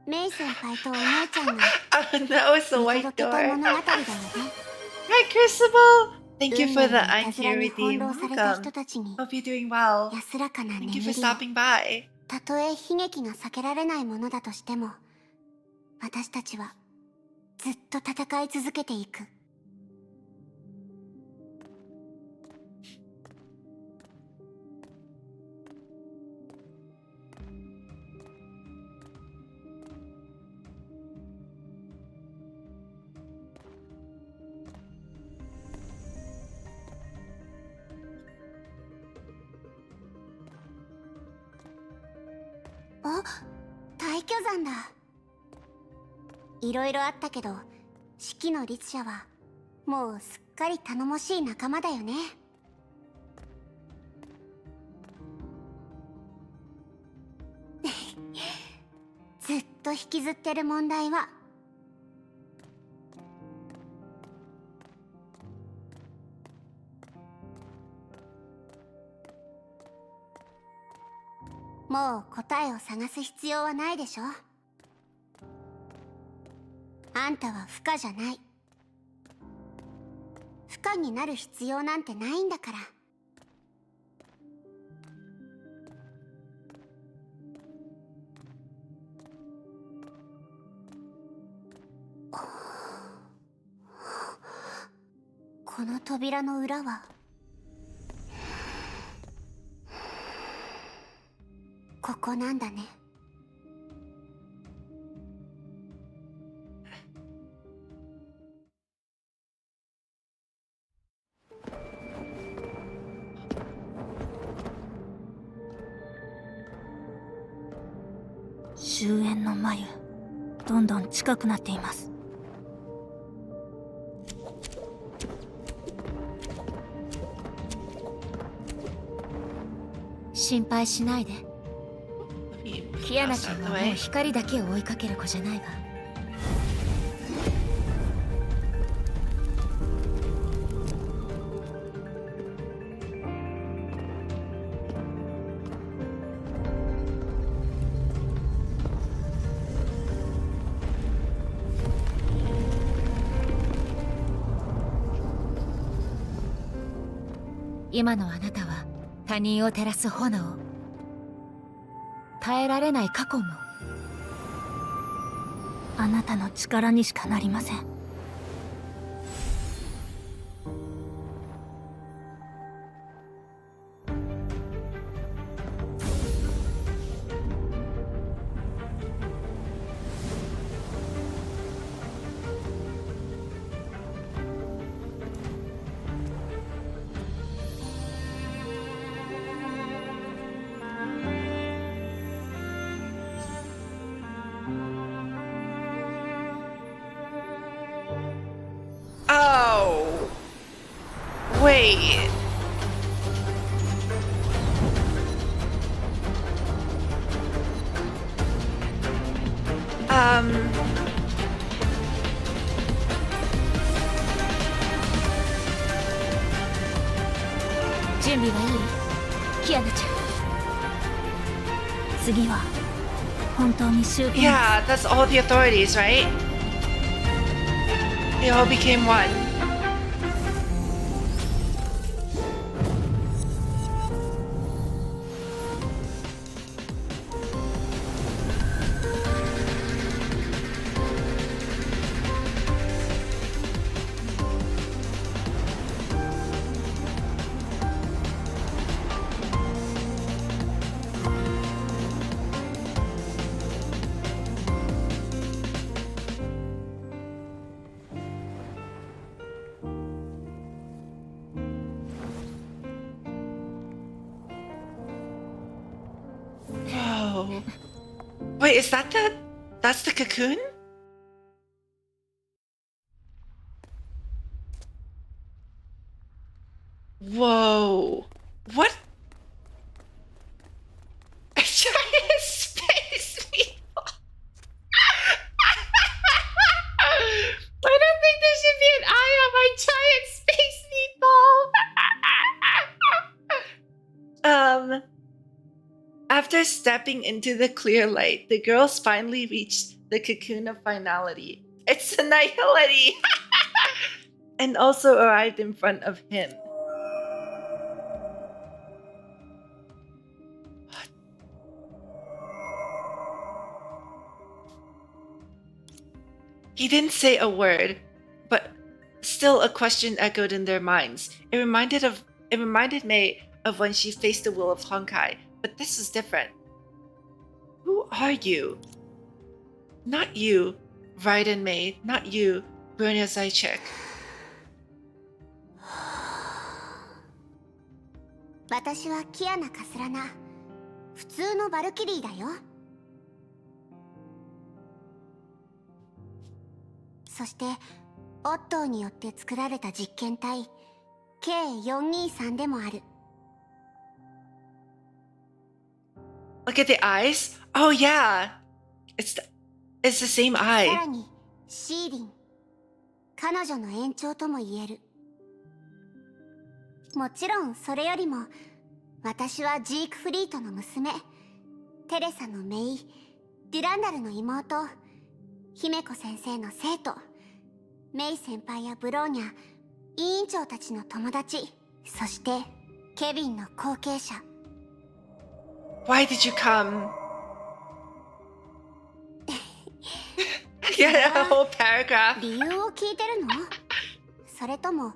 S11: メイ先輩とお姉ちゃんが
S1: That was the white
S11: 見届けた
S1: door.
S11: 物語だよね。
S1: Hi, Crucible! Thank you
S11: 運
S1: for
S11: 命
S1: the
S11: にいたずら
S1: idea
S11: に
S1: redeem.
S11: 翻弄された人
S1: Welcome.
S11: たちに
S1: Hope you're doing well.
S11: 安らかな
S1: Thank
S11: 眠
S1: you
S11: り
S1: for
S11: を。
S1: stopping by.
S11: たとえ悲劇が避けられないものだとしても、私たちはずっと戦い続けていく。あ、大巨山だ。いろいろあったけど、四季の律者はもうすっかり頼もしい仲間だよね。ずっと引きずってる問題はもう答えを探す必要はないでしょ。あんたは不可じゃない。不可になる必要なんてないんだから。この扉の裏はここなんだね。
S3: 終焉の眉、どんどん近くなっています。
S6: 心配しないで。キアナちゃんはもう光だけを追いかける子じゃないわ。今のあなたは他人を照らす炎、耐えられない過去も。
S3: あなたの力にしかなりません。
S1: Oh. Wait.
S3: 準備はいい？キアナちゃん。次は本当に終点。
S1: Yeah, that's all the authorities, right? They all became one. Wait, is that that's the cocoon? Whoa. What? A giant space meatball. I don't think there should be an eye on my giant space meatball. After stepping into the clear light, the girls finally reached the cocoon of finality. It's Annihility! And also arrived in front of him. He didn't say a word, but still a question echoed in their minds. It reminded Mei of when she faced the will of Honkai, but this is different. Who are you? Not you, Raiden Mei, not you, Brunia Zajcek.
S11: 私はキアナ・カスラナ。普通のバルキリーだよ。そしてオットーによって作られた実験体 K423 でもある。
S1: Look at the eyes. Oh yeah, it's the same
S11: さ
S1: eye.
S11: らにシーリン、彼女の延長とも言える。もちろんそれよりも私はジークフリートの娘、テレサの姪、デュランダルの妹、姫子先生の生徒、メイ先輩やブローニャ、委員長たちの友達、そしてケビンの後継者。
S1: Why did you come? Yeah, a whole paragraph.
S11: 理由を聞いてるの？それとも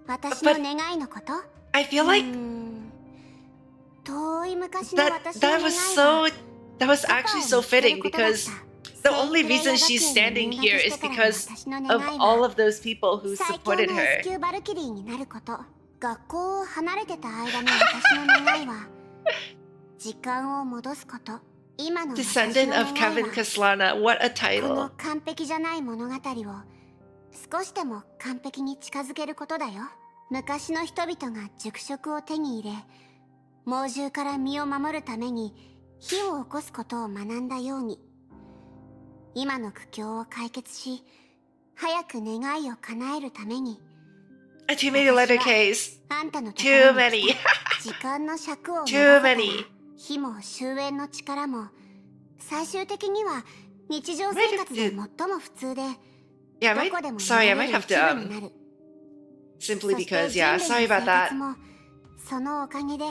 S11: 私の願いのこと？
S1: I feel like
S11: 遠い昔の私の願いは
S1: that was actually so fitting because the only reason she's standing here is because of all of those people who
S11: 最強
S1: supported
S11: の
S1: her.
S11: S 級バルキリーになること。学校を離れてた間の私の願いは時間を戻すこと。今の私の
S1: Descendant
S11: 願
S1: of
S11: い
S1: Kevin
S11: は
S1: Kaslana, what a
S11: この
S1: title.
S11: 完璧じゃない物語を少しでも完璧に近づけることだよ。昔の人々が熟食を手に入れ、猛獣から身を守るために火を起こすことを学んだように、今の苦境を解決し、早く願いを叶えるために、
S1: Too many letter Ks.
S11: あんたのとこ
S1: Too
S11: ろに
S1: many.
S11: 来た時間の尺を伸ばせ
S1: Too
S11: たら
S1: many.
S11: 火も終焉の力も最終的には日常生活で最も普通で
S1: Yeah,
S11: どこでも
S1: sorry, I
S11: 見
S1: might
S11: られる
S1: have
S11: 一
S1: to
S11: 部になる。
S1: simply
S11: そして
S1: because
S11: 人
S1: yeah,
S11: 類
S1: sorry
S11: の
S1: about
S11: 生
S1: that.
S11: 活もそのおかげで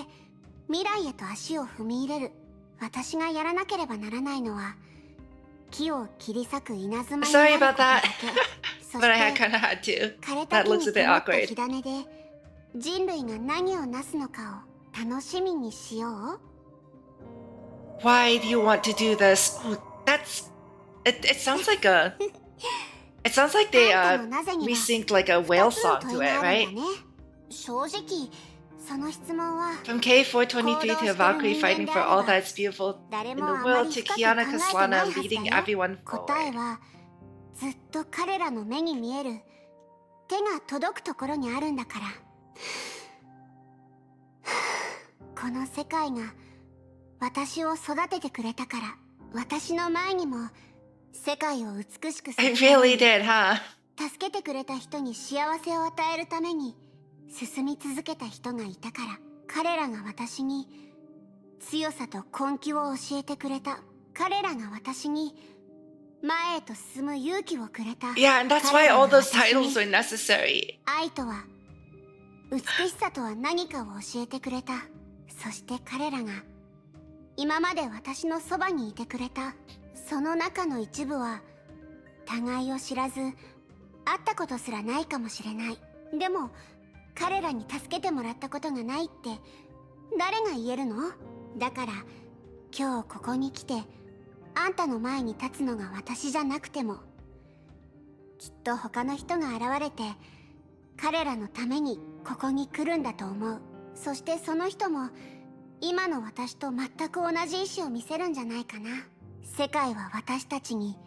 S11: 未来へと足を踏み入れる。私がやらなければならないのは木を切り裂く稲妻にな
S1: Sorry
S11: ること
S1: about
S11: だ
S1: that.
S11: け。そ
S1: But I
S11: して
S1: kind of had to.
S11: 枯れた
S1: That
S11: 木
S1: looks
S11: に
S1: a
S11: 灯
S1: bit
S11: った
S1: awkward.
S11: 火種で人類が何をなすのかを楽しみにしよう。
S1: Why do you want to do this? Oh, that's it sounds like a it sounds like they resynced like a whale song to it, right?
S11: 正直その質問は
S1: From K423 to a Valkyrie fighting for all that's beautiful in the world to Kiana Kaslana leading everyone
S11: 答え
S1: forward.
S11: はずっと彼らの目に見える手が届くところにあるんだから。この世界が私を育ててくれたから、私の前にも世界を美しくする
S1: It
S11: ため
S1: really
S11: に
S1: did, huh?
S11: 助けてくれた人に幸せを与えるために進み続けた人がいたから、彼らが私に強さと根気を教えてくれた。彼らが私に前へと進む勇気をくれた。
S1: Yeah, and that's
S11: 彼
S1: why
S11: らが
S1: all those
S11: 私に
S1: titles were necessary.
S11: 愛とは美しさとは何かを教えてくれた。そして彼らが今まで私のそばにいてくれた。その中の一部は互いを知らず会ったことすらないかもしれない。でも彼らに助けてもらったことがないって誰が言えるの？だから今日ここに来てあんたの前に立つのが私じゃなくても、きっと他の人が現れて彼らのためにここに来るんだと思う。そしてその人も今の私と全く同じ意志を見せるんじゃないかな。世界は私たちに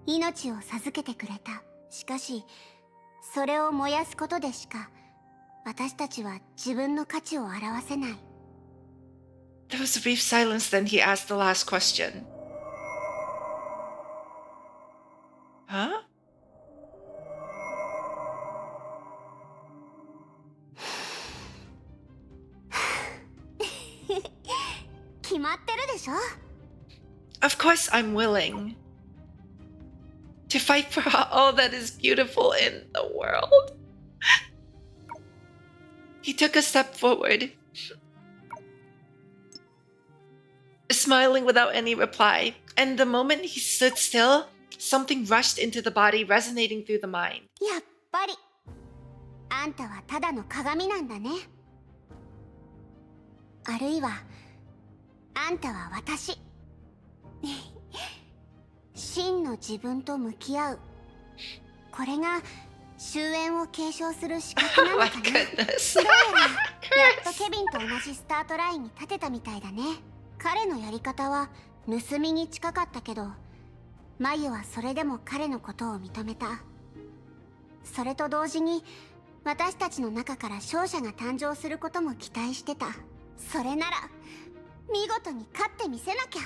S11: 命を授けてくれた。しかしそれを燃やすことでしか私たちは自分の価値を表せない。
S1: There was a brief silence, then he asked the last question. Huh?
S11: 決まってるでしょ。
S1: Of course I'm willing to fight for all that is beautiful in the world. He took a step forward, smiling without any reply, and the moment he stood still, something rushed into the body, resonating through the mind.
S11: やっぱりあんたはただの鏡なんだね。あるいはあんたは私。真の自分と向き合う。これが終焉を継承する資格なのかな。どうやらやっとケビンと同じスタートラインに立てたみたいだね。彼のやり方は盗みに近かったけど、マユはそれでも彼のことを認めた。それと同時に私たちの中から勝者が誕生することも期待してた。それなら見事に勝ってみせなきゃ。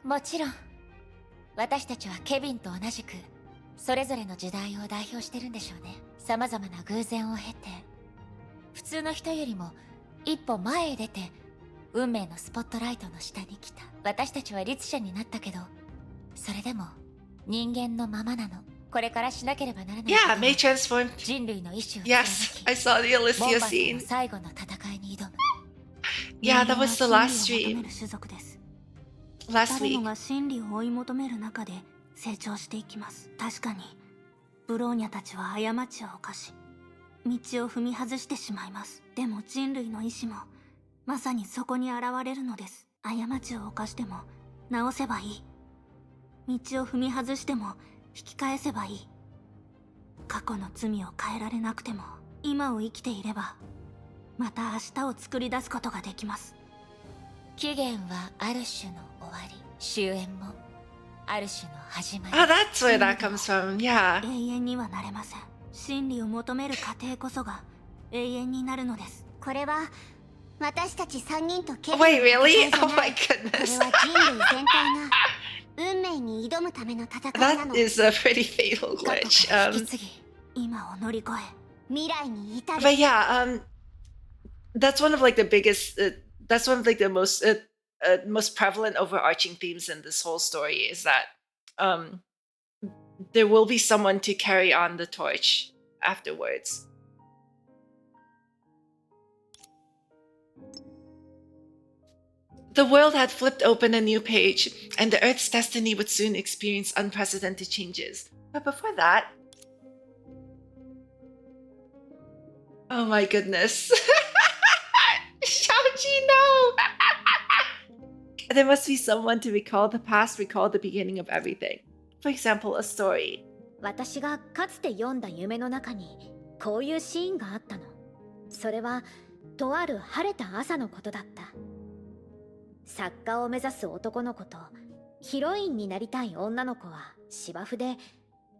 S19: もちろん私たちはケビンと同じくそれぞれの時代を代表してるんでしょうね。様々な偶然を経て普通の人よりも一歩前へ出て運命のスポットライトの下に来た。私たちは律者になったけど、それでも人間のままなの。これからしなければならない。
S1: Yeah, May transformed.
S19: 人類の意志を
S1: Yes, I saw the Alicia scene.
S19: 最後の戦いに挑む。
S1: Yeah, that was the last stream.
S3: 種族です。
S1: Last
S3: 誰
S1: week.
S3: もが真理を追い求める中で成長していきます。確かにブローニャたちは過ちを犯し道を踏み外してしまいます。でも人類の意志もまさにそこに現れるのです。過ちを犯しても直せばいい。道を踏み外しても引き返せばいい。過去の罪を変えられなくても今を生きていればまた明日を作り出すことができます。
S19: 起源はある種の終わり、終焉もある種の始まり。
S1: Oh, that's where that comes from. Yeah.
S3: 永遠にはなれません。真理を求める過程こそが永遠になるのです。
S11: これは私たち3人とケビン
S1: Wait, really?
S11: の戦いじゃ
S1: Oh
S11: な
S1: my
S11: い。こ
S1: goodness.
S11: れは人類全体が運命に挑むための戦いなの。
S1: That is a pretty fatal glitch.
S3: 引き継ぎ今を乗り越え
S11: 未来に至る。
S1: But yeah, that's one of like the biggest. That's one of like the most prevalent overarching themes in this whole story is that there will be someone to carry on the torch afterwards. The world had flipped open a new page, and the Earth's destiny would soon experience unprecedented changes. But before that, oh my goodness. Shaoji, no! There must be someone to recall the past, recall the beginning of everything. For example, a story.
S4: 私がかつて読んだ夢の中にこういうシーンがあったの。それはとある晴れた朝のことだった。作家を目指す男の子とヒロインになりたい女の子は芝生で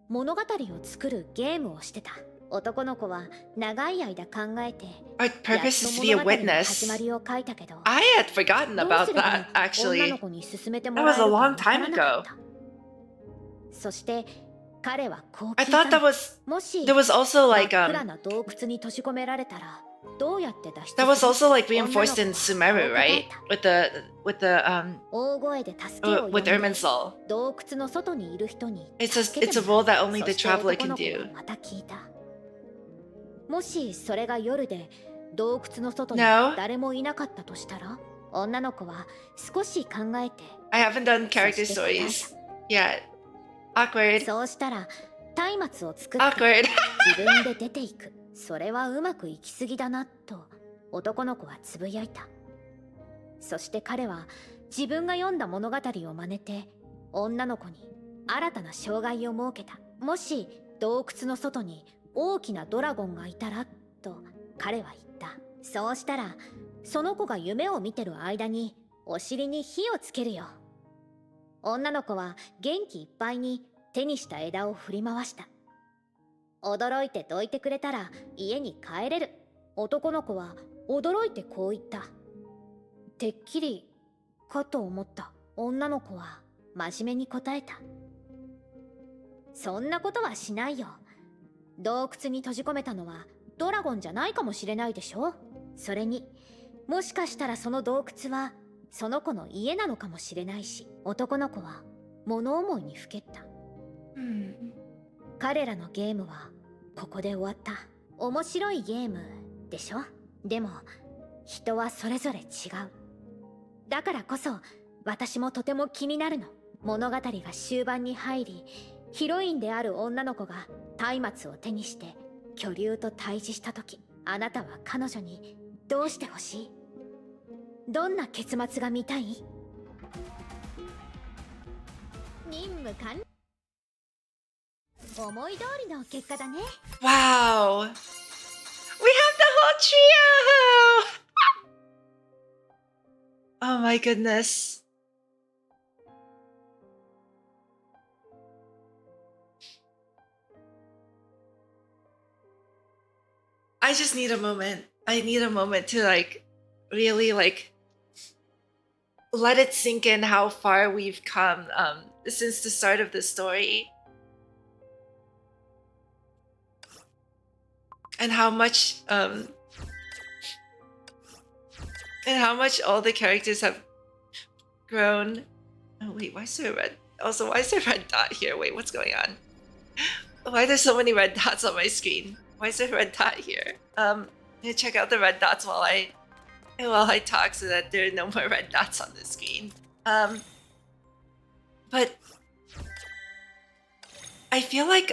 S4: 物語を作るゲームをしてた。男の子は長い間考えて
S1: Our purpose is to be a
S4: やっと物語の
S1: witness.
S4: 始まりを書いたけど、
S1: I had forgotten
S4: どう
S1: about
S4: すれば
S1: that, actually.
S4: 女の子に勧めても
S1: That
S4: らえ
S1: was
S4: る
S1: a
S4: か
S1: long
S4: わから
S1: time
S4: なかっ
S1: ago.
S4: た。そして彼はこう
S1: I
S4: 聞いた
S1: thought that
S4: の。
S1: was
S4: もし
S1: there was also
S4: 真っ
S1: like
S4: 暗な洞窟に閉じ込められたらどうやって脱出する？
S1: that was also like
S4: 女の子は
S1: reinforced in
S4: こう
S1: Sumeru,
S4: 答え
S1: right?
S4: た。大声で助けを呼ん
S1: with
S4: で
S1: Irminsul.
S4: 洞窟の外にいる人に
S1: It's a
S4: 助け
S1: it's
S4: て
S1: a
S4: も
S1: role
S4: ら
S1: that
S4: う。
S1: only
S4: そ
S1: the
S4: して
S1: traveler
S4: 男
S1: can
S4: の子
S1: do.
S4: はまた聞いた。もしそれが夜で洞窟の外に
S1: No.
S4: 誰もいなかったとしたら、女の子は少し考えて
S1: I haven't done character
S4: そして答え
S1: stories yet. Awkward.
S4: そうしたら松明を作って
S1: Awkward.
S4: 自分で出ていく。それはうまくいきすぎだなと男の子はつぶやいた。そして彼は自分が読んだ物語を真似て女の子に新たな障害を設けた。もし洞窟の外に大きなドラゴンがいたらと彼は言った。そうしたら
S20: その子が夢を見てる間にお尻に火をつけるよ。女の子は元気いっぱいに手にした枝を振り回した。驚いてどいてくれたら家に帰れる。男の子は驚いてこう言った。てっきりかと思った。女の子は真面目に答えた。そんなことはしないよ。洞窟に閉じ込めたのはドラゴンじゃないかもしれないでしょ。それにもしかしたらその洞窟はその子の家なのかもしれないし。男の子は物思いにふけった。彼らのゲームはここで終わった。面白いゲームでしょ。でも人はそれぞれ違う。だからこそ私もとても気になるの。物語が終盤に入り、ヒロインである女の子が松明を手にして巨竜と対峙した時、あなたは彼女にどうしてほしい？どんな結末が見たい？任務完了。思い通りの結果だね。
S1: Wow! We have the whole trio! Oh my goodness. I just need a moment. I need a moment to really let it sink in how far we've come since the start of the story. And how much all the characters have grown. Oh wait, why is there a red? Also, why is there a red dot here? Wait, what's going on? Why are there so many red dots on my screen? Why is there a red dot here? I'm gonna check out the red dots while I talk so that there are no more red dots on the screen. But I feel like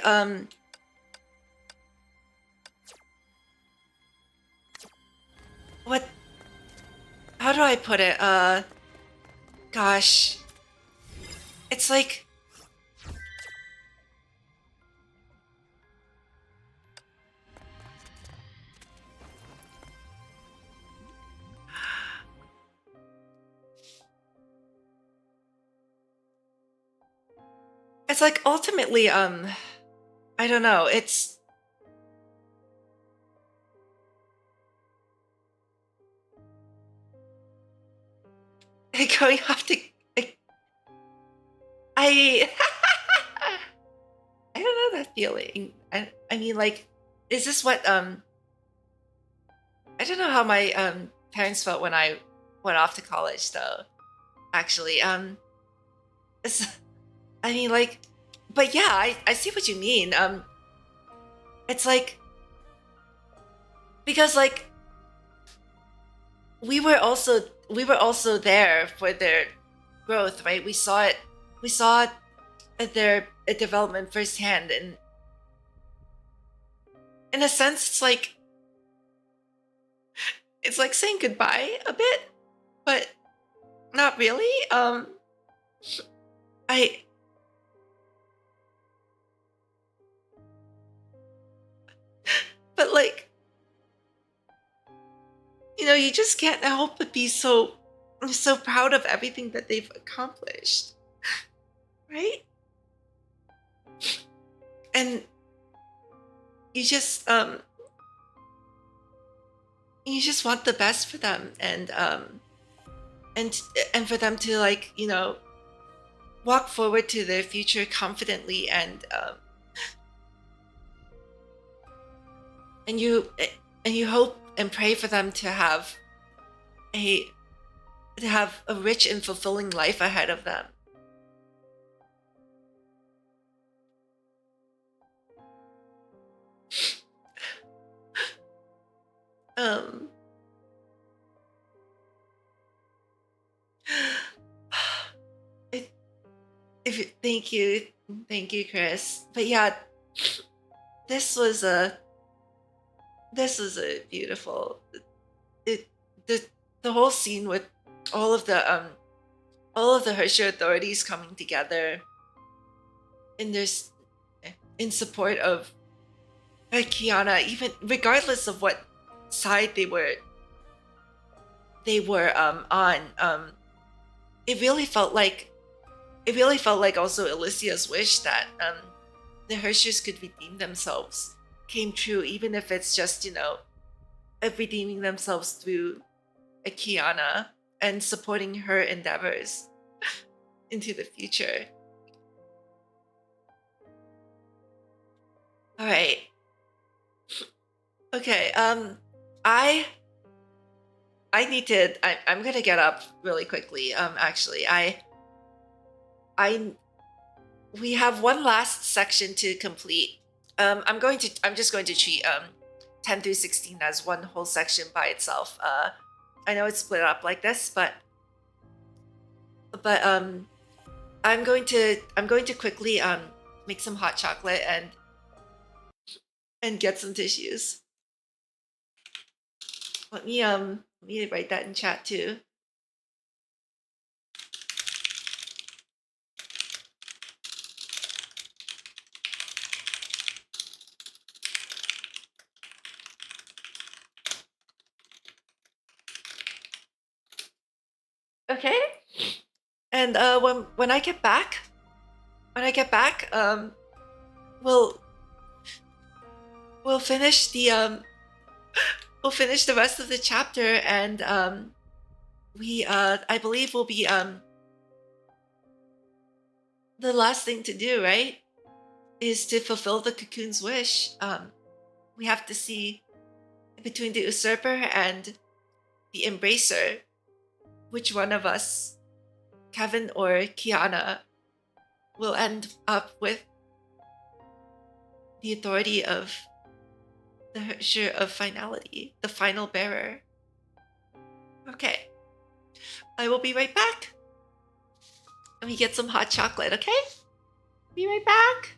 S1: what? How do I put it? Gosh, it's like ultimately I don't know. It's going off to I I don't know that feeling. I mean, like, is this what I don't know how my parents felt when I went off to college though. Actually, it's, I mean, like, but yeah, I see what you mean. It's like because like we were also there for their growth, right? We saw their development firsthand, and in a sense, it's like saying goodbye a bit, but not really. But like, you know, you just can't help but be so proud of everything that they've accomplished, right? And you just want the best for them, and for them to, like, you know, walk forward to their future confidently, and you hope and pray for them to have a rich and fulfilling life ahead of them. Thank you, Chris. But yeah, this was a beautiful. The whole scene with all of the Hershey authorities coming together in support of Kiana, even regardless of what side they were they were on, it really felt like also Alicia's wish that the Hershers could redeem themselves came true, even if it's just, you know, redeeming themselves through a Kiana and supporting her endeavors into the future. All right. Okay. I'm gonna get up really quickly. Actually, we have one last section to complete. I'm just going to treat 10 through 16 as one whole section by itself. I know it's split up like this, but I'm going to quickly make some hot chocolate and get some tissues. Let me write that in chat too. Okay. And when I get back, we'll finish the we'll finish the rest of the chapter, and I believe will be the last thing to do, right? Is to fulfill the cocoon's wish. We have to see between the usurper and the embracer, which one of us, Kevin or Kiana, will end up with the authority of the Hersher of Finality, the final bearer. Okay. I will be right back. Let me get some hot chocolate, okay? Be right back.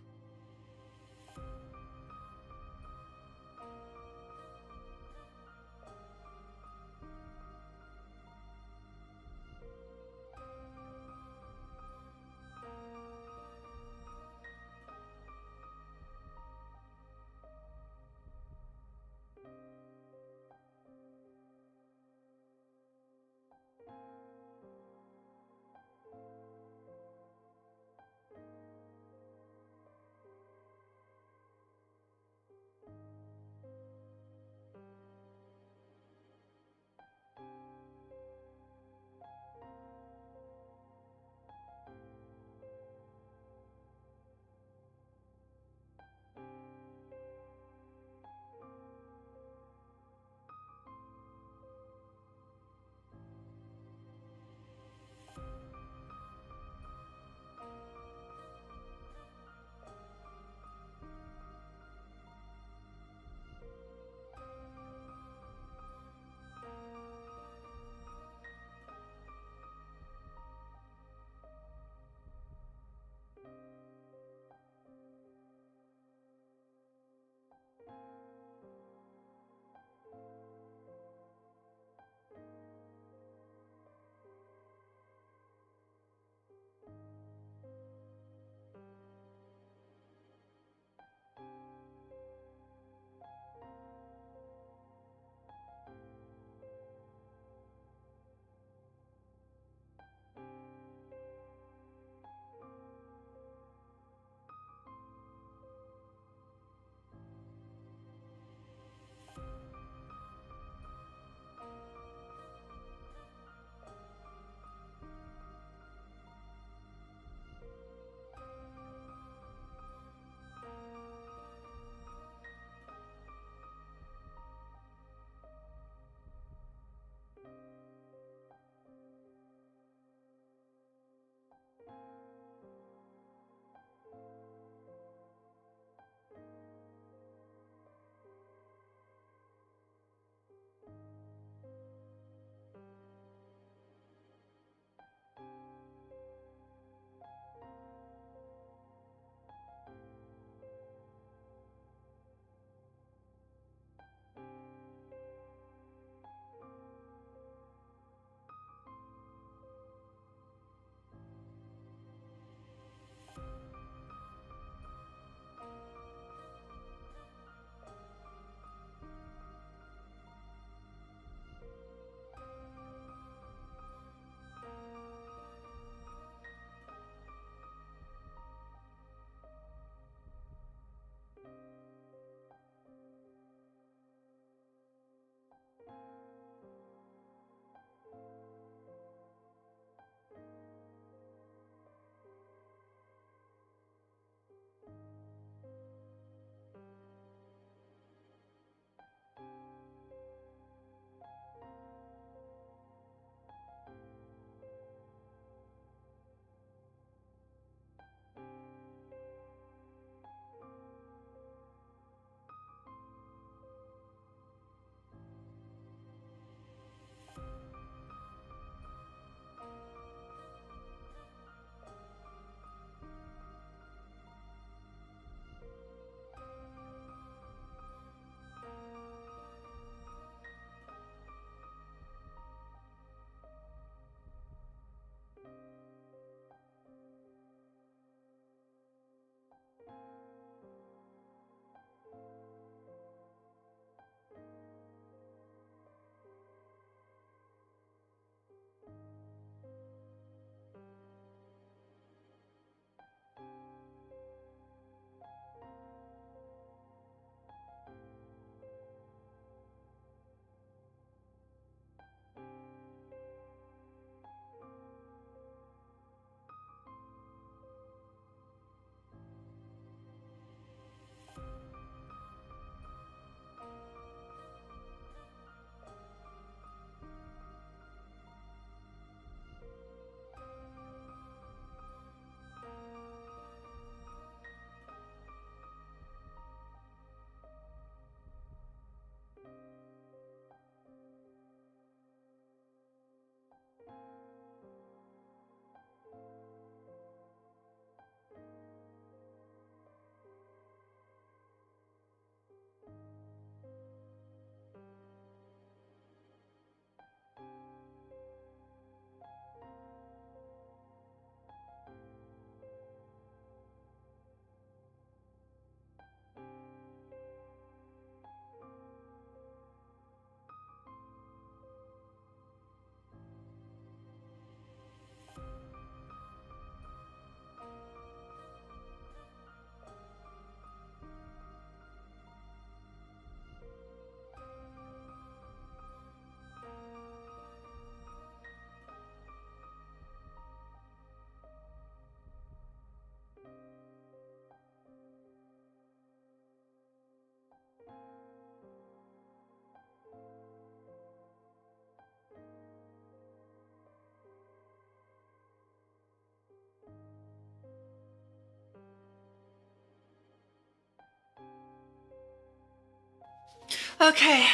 S1: Okay,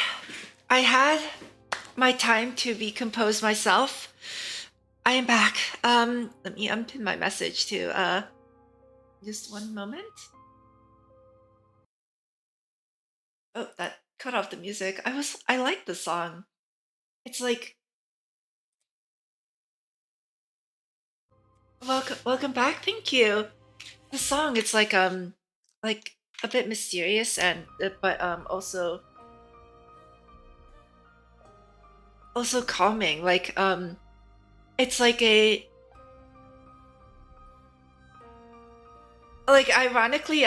S1: I had my time to recompose myself. I am back. Let me unpin my message too. Just one moment. Oh, that cut off the music. I like the song. It's like welcome back. Thank you. The song, it's like a bit mysterious and but also calming. Like it's like a like ironically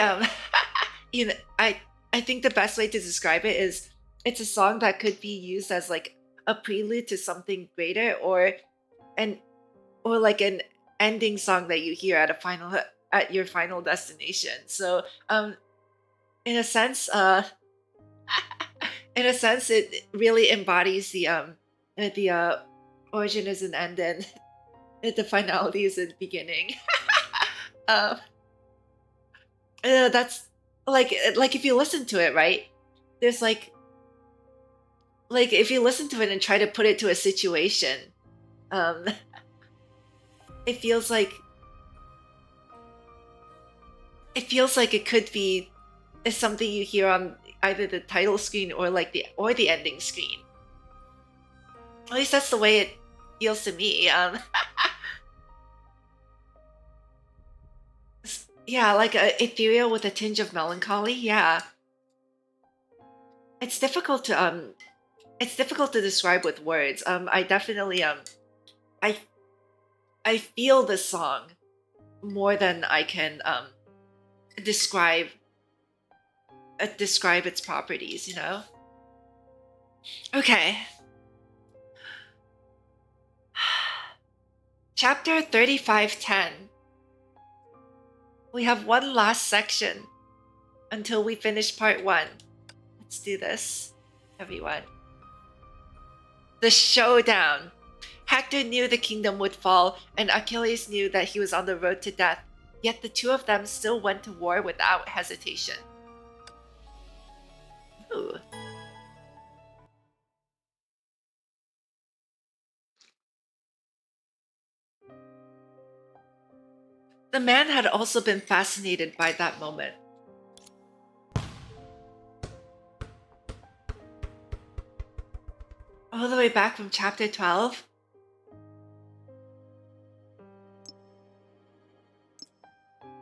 S1: you know, I think the best way to describe it is it's a song that could be used as like a prelude to something greater, an or like an ending song that you hear at your final destination. So in a sense it really embodies the origin is an end and the finality is a beginning. um that's like if you listen to it, right, there's like if you listen to it and try to put it to a situation, um it feels like it could be something you hear on either the title screen or like the ending screen. At least that's the way it feels to me. Yeah, like ethereal with a tinge of melancholy. Yeah, it's difficult to describe with words. I definitely I I feel the song more than I can describe describe its properties. You know. Okay. Chapter 3510. We have one last section until we finish part 1. Let's do this, everyone. The showdown. Hector knew the kingdom would fall, and Achilles knew that he was on the road to death, yet the two of them still went to war without hesitation. Ooh. The man had also been fascinated by that moment. All the way back from chapter 12.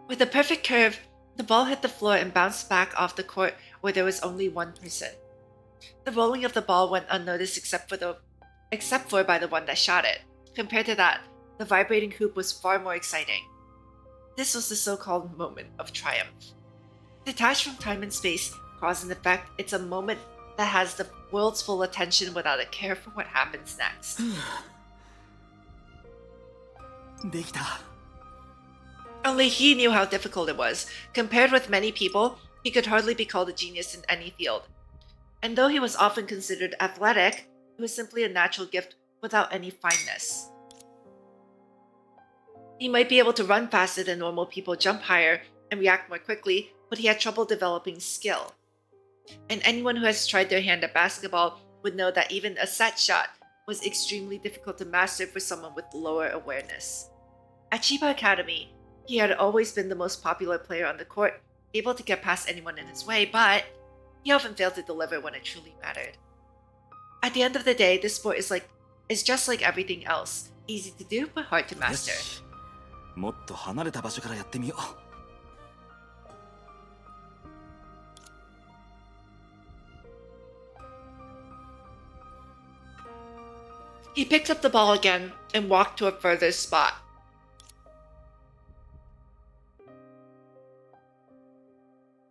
S1: With a perfect curve, the ball hit the floor and bounced back off the court where there was only one person. The rolling of the ball went unnoticed except for by the one that shot it. Compared to that, the vibrating hoop was far more exciting. This was the so-called moment of triumph. Detached from time and space, cause and effect, it's a moment that has the world's full attention without a care for what happens next.
S12: できた。
S1: Only he knew how difficult it was. Compared with many people, he could hardly be called a genius in any field. And though he was often considered athletic, it was simply a natural gift without any fineness. He might be able to run faster than normal people, jump higher, and react more quickly, but he had trouble developing skill. And anyone who has tried their hand at basketball would know that even a set shot was extremely difficult to master for someone with lower awareness. At Chiba Academy, he had always been the most popular player on the court, able to get past anyone in his way, but he often failed to deliver when it truly mattered. At the end of the day, this sport is just like everything else, easy to do but hard to master.
S2: もっと離れた場所からやってみよう。
S1: He picked up the ball again and walked to a further spot.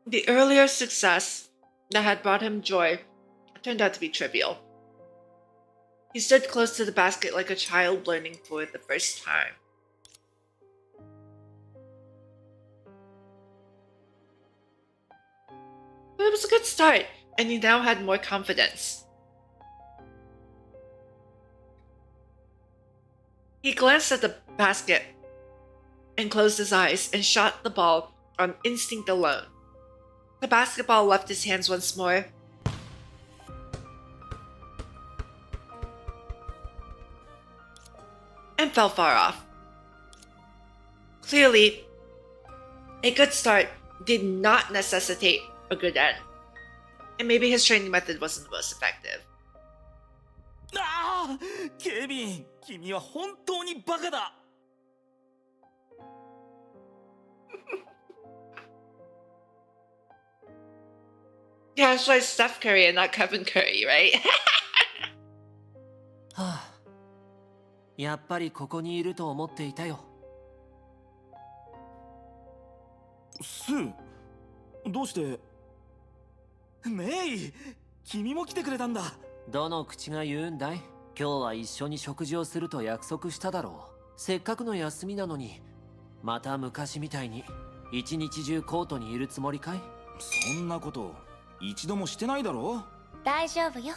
S1: The earlier success that had brought him joy turned out to be trivial. He stood close to the basket like a child learning for the first time. But it was a good start, and he now had more confidence. He glanced at the basket and closed his eyes and shot the ball on instinct alone. The basketball left his hands once more, and fell far off. Clearly, a good start did not necessitate a good end, and maybe his training method wasn't the most effective.
S2: ああ、ケビン、君は本当にバカだ。
S1: Yeah, it's like Steph Curry and not Kevin Curry, right?
S21: はあ、やっぱりここにいると思っていたよ。
S2: スー、どうして？メイ、君も来てくれたんだ。
S21: どの口が言うんだい？今日は一緒に食事をすると約束しただろう。せっかくの休みなのに、また昔みたいに一日中コートにいるつもりかい？
S2: そんなこと一度もしてないだろう。
S19: 大丈夫よ。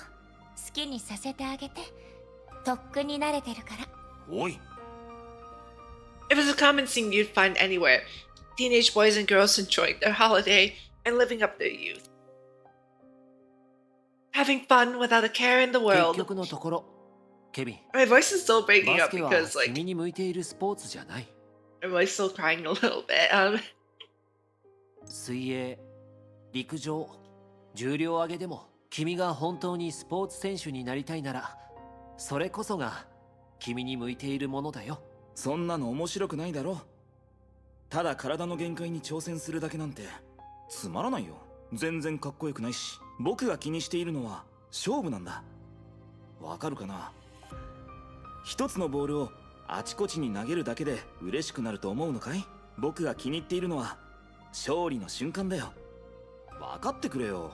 S19: 好きにさせてあげて。とっくに慣れてるから。
S2: おい。
S1: It was a common scene you'd find anywhere. Teenage boys and girls enjoying their holiday and living up their youth. Having fun without a care in the
S21: 結
S1: world.
S21: 局のところ、ケビン。
S1: My voice is still breaking
S21: バ
S1: up
S21: スケは
S1: because, like,
S21: 君に向いているスポーツじゃない。
S1: my voice still crying a little bit.
S21: 水泳、陸上、重量挙げでも君が本当にスポーツ選手になりたいなら、それこそが君に向いているものだよ。
S2: そんなの面白くないだろ。ただ体の限界に挑戦するだけなんてつまらないよ。全然かっこよくないし、僕が気にしているのは勝負なんだ。わかるかな？一つのボールをあちこちに投げるだけで嬉しくなると思うのかい？僕が気に入っているのは勝利の瞬間だよ。分かってくれよ。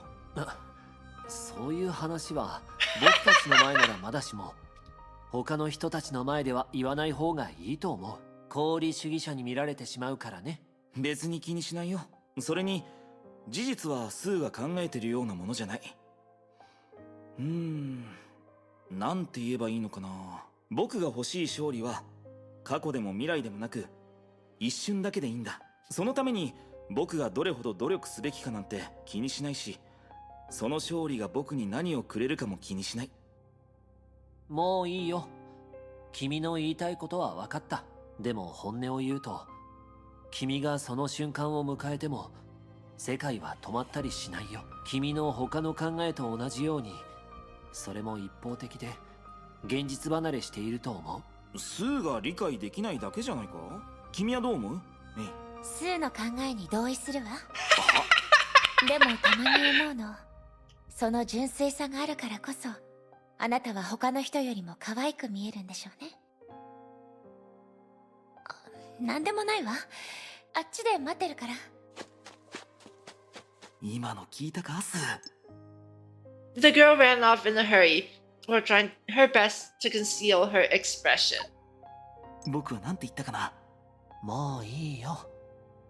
S21: そういう話は僕たちの前ならまだしも、他の人たちの前では言わない方がいいと思う。功利主義者に見られてしまうからね。
S2: 別に気にしないよ。それに事実はスーが考えてるようなものじゃない。なんて言えばいいのかな。僕が欲しい勝利は過去でも未来でもなく一瞬だけでいいんだ。そのために僕がどれほど努力すべきかなんて気にしないし、その勝利が僕に何をくれるかも気にしない。
S21: もういいよ。君の言いたいことは分かった。でも本音を言うと、君がその瞬間を迎えても世界は止まったりしないよ。君の他の考えと同じように、それも一方的で現実離れしていると思
S2: う。スーが理解できないだけじゃないか？君はどう思う？
S19: スーの考えに同意するわ。でもたまに思うの。その純粋さがあるからこそ、あなたは他の人よりも可愛く見えるんでしょうね。なんでもないわ。あっちで待ってるから。
S2: 今の聞いたか、スー。
S1: The girl ran off in a hurry, while trying her best to conceal her expression.
S2: 僕はなんて言ったかな。
S21: もういいよ。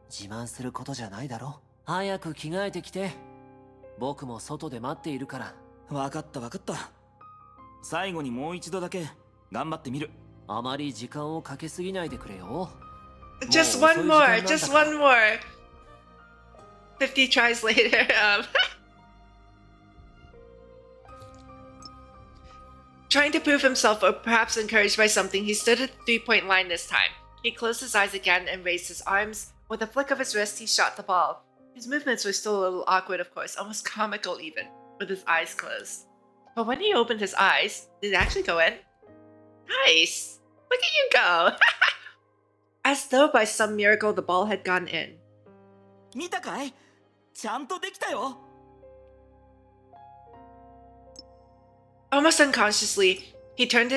S21: 自慢することじゃないだろ。早く着替えてきて。僕も外で待っているから。
S2: わかったわかった。最後にもう一度だけ頑張ってみる。
S21: あまり時間をかけすぎないでくれよ。
S1: Just one more, just one more. 50 tries later. Trying to prove himself, or perhaps encouraged by something, he stood at the three-point line this time. He closed his eyes again and raised his arms. With a flick of his wrist, he shot the ball. His movements were still a little awkward, of course, almost comical even, with his eyes closed. But when he opened his eyes, did it actually go in? Nice! Look at you go! As though by some miracle, the ball had gone in.
S2: 見たかい？ちゃんとできたよ。
S1: Almost unconsciously, he turned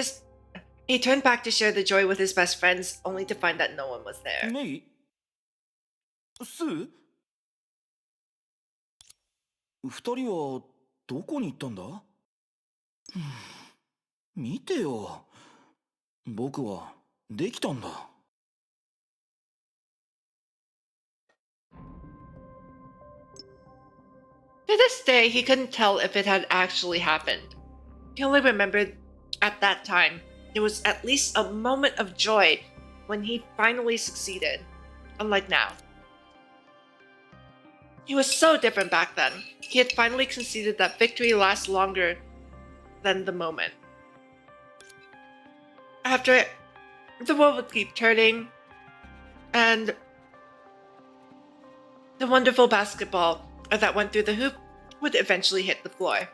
S1: back to share the joy with his best friends, only to find that no one was there.
S2: メイ？スー？二人はどこに行ったんだ？見てよ。僕はできたんだ。
S1: To this day, he couldn't tell if it had actually happened. He only remembered at that time there was at least a moment of joy when he finally succeeded, unlike now. He was so different back then. He had finally conceded that victory lasts longer than the moment. After the world would keep turning, and the wonderful basketball that went through the hoop would eventually hit the floor.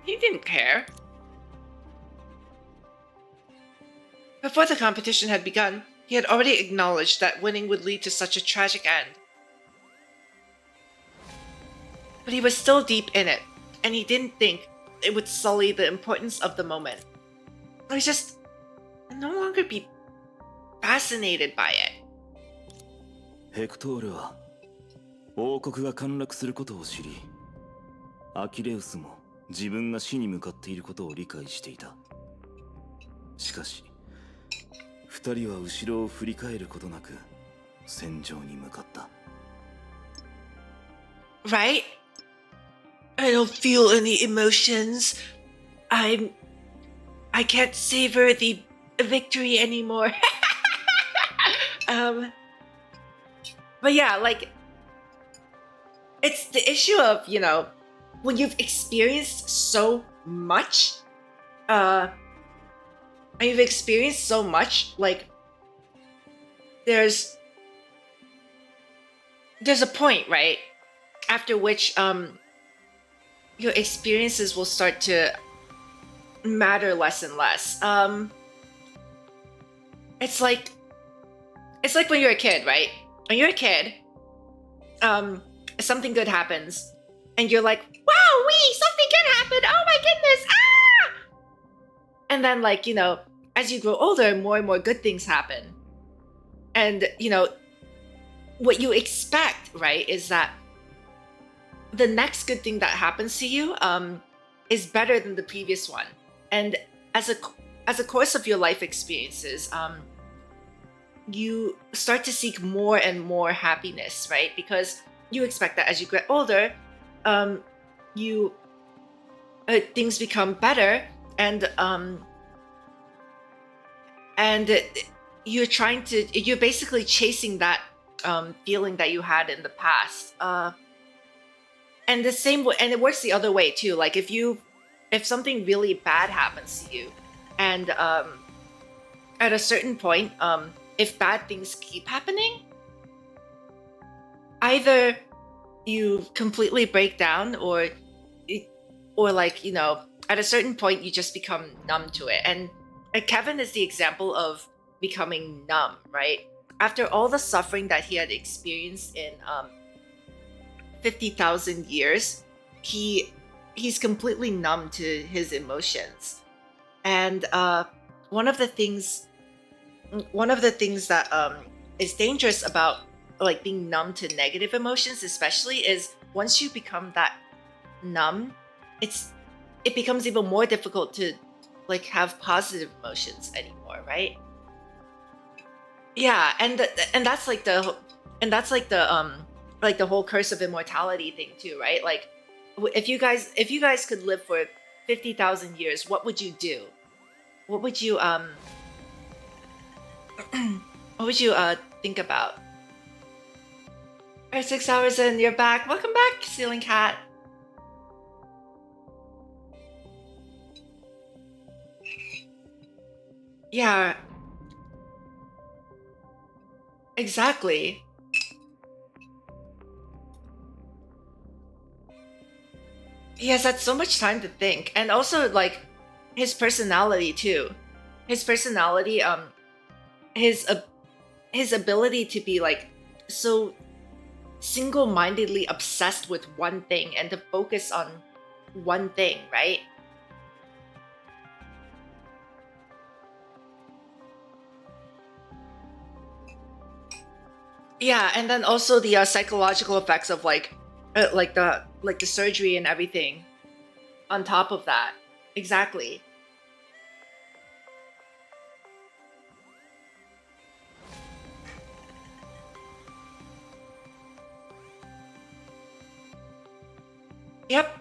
S1: He didn't care. Before the competition had begun, he had already acknowledged that winning would lead to such a tragic end. But he was still deep in it, and he didn't think it would sully the importance of the moment. He was just no longer be fascinated by it.
S2: ヘクトールは王国が陥落することを知り、アキレウスも自分が死に向かっていることを理解していた。しかし、二人は後ろを振り返ることなく戦場に向かった。
S1: Right? I don't feel any emotions. I can't savor the victory anymore. But yeah, like, it's the issue of, you know, when you've experienced so much, and you've experienced so much, like, there's a point, right, after which your experiences will start to matter less and less. It's like when you're a kid, right? When you're a kid, something good happens, and you're like, "Wow, something good happened! Oh my goodness! Ah!" And then, like, you know, as you grow older, more and more good things happen, and you know, what you expect, right, is that the next good thing that happens to you is better than the previous one. And as a course of your life experiences, you start to seek more and more happiness, right? Because you expect that as you get older, things become better, and you're basically chasing that feeling that you had in the past. And the same way, and it works the other way too. Like if something really bad happens to you, and at a certain point, if bad things keep happening, either you completely break down, or like, you know, at a certain point you just become numb to it. And Kevin is the example of becoming numb, right? After all the suffering that he had experienced in 50,000 years, he's completely numb to his emotions. And one of the things that is dangerous about, like, being numb to negative emotions, especially, is once you become that numb, it becomes even more difficult to, like, have positive emotions anymore, right? Yeah, and that's like the whole curse of immortality thing too, right? Like, if you guys could live for 50,000 years, what would you do? What would you think about? Alright, 6 hours in, you're back. Welcome back, Ceiling Cat. Yeah. Exactly. He has had so much time to think, and also, like, his personality too. His personality, his ability to be, like, so single-mindedly obsessed with one thing and to focus on one thing, right? Yeah, and then also the psychological effects of like the surgery and everything on top of that. Exactly. Yep.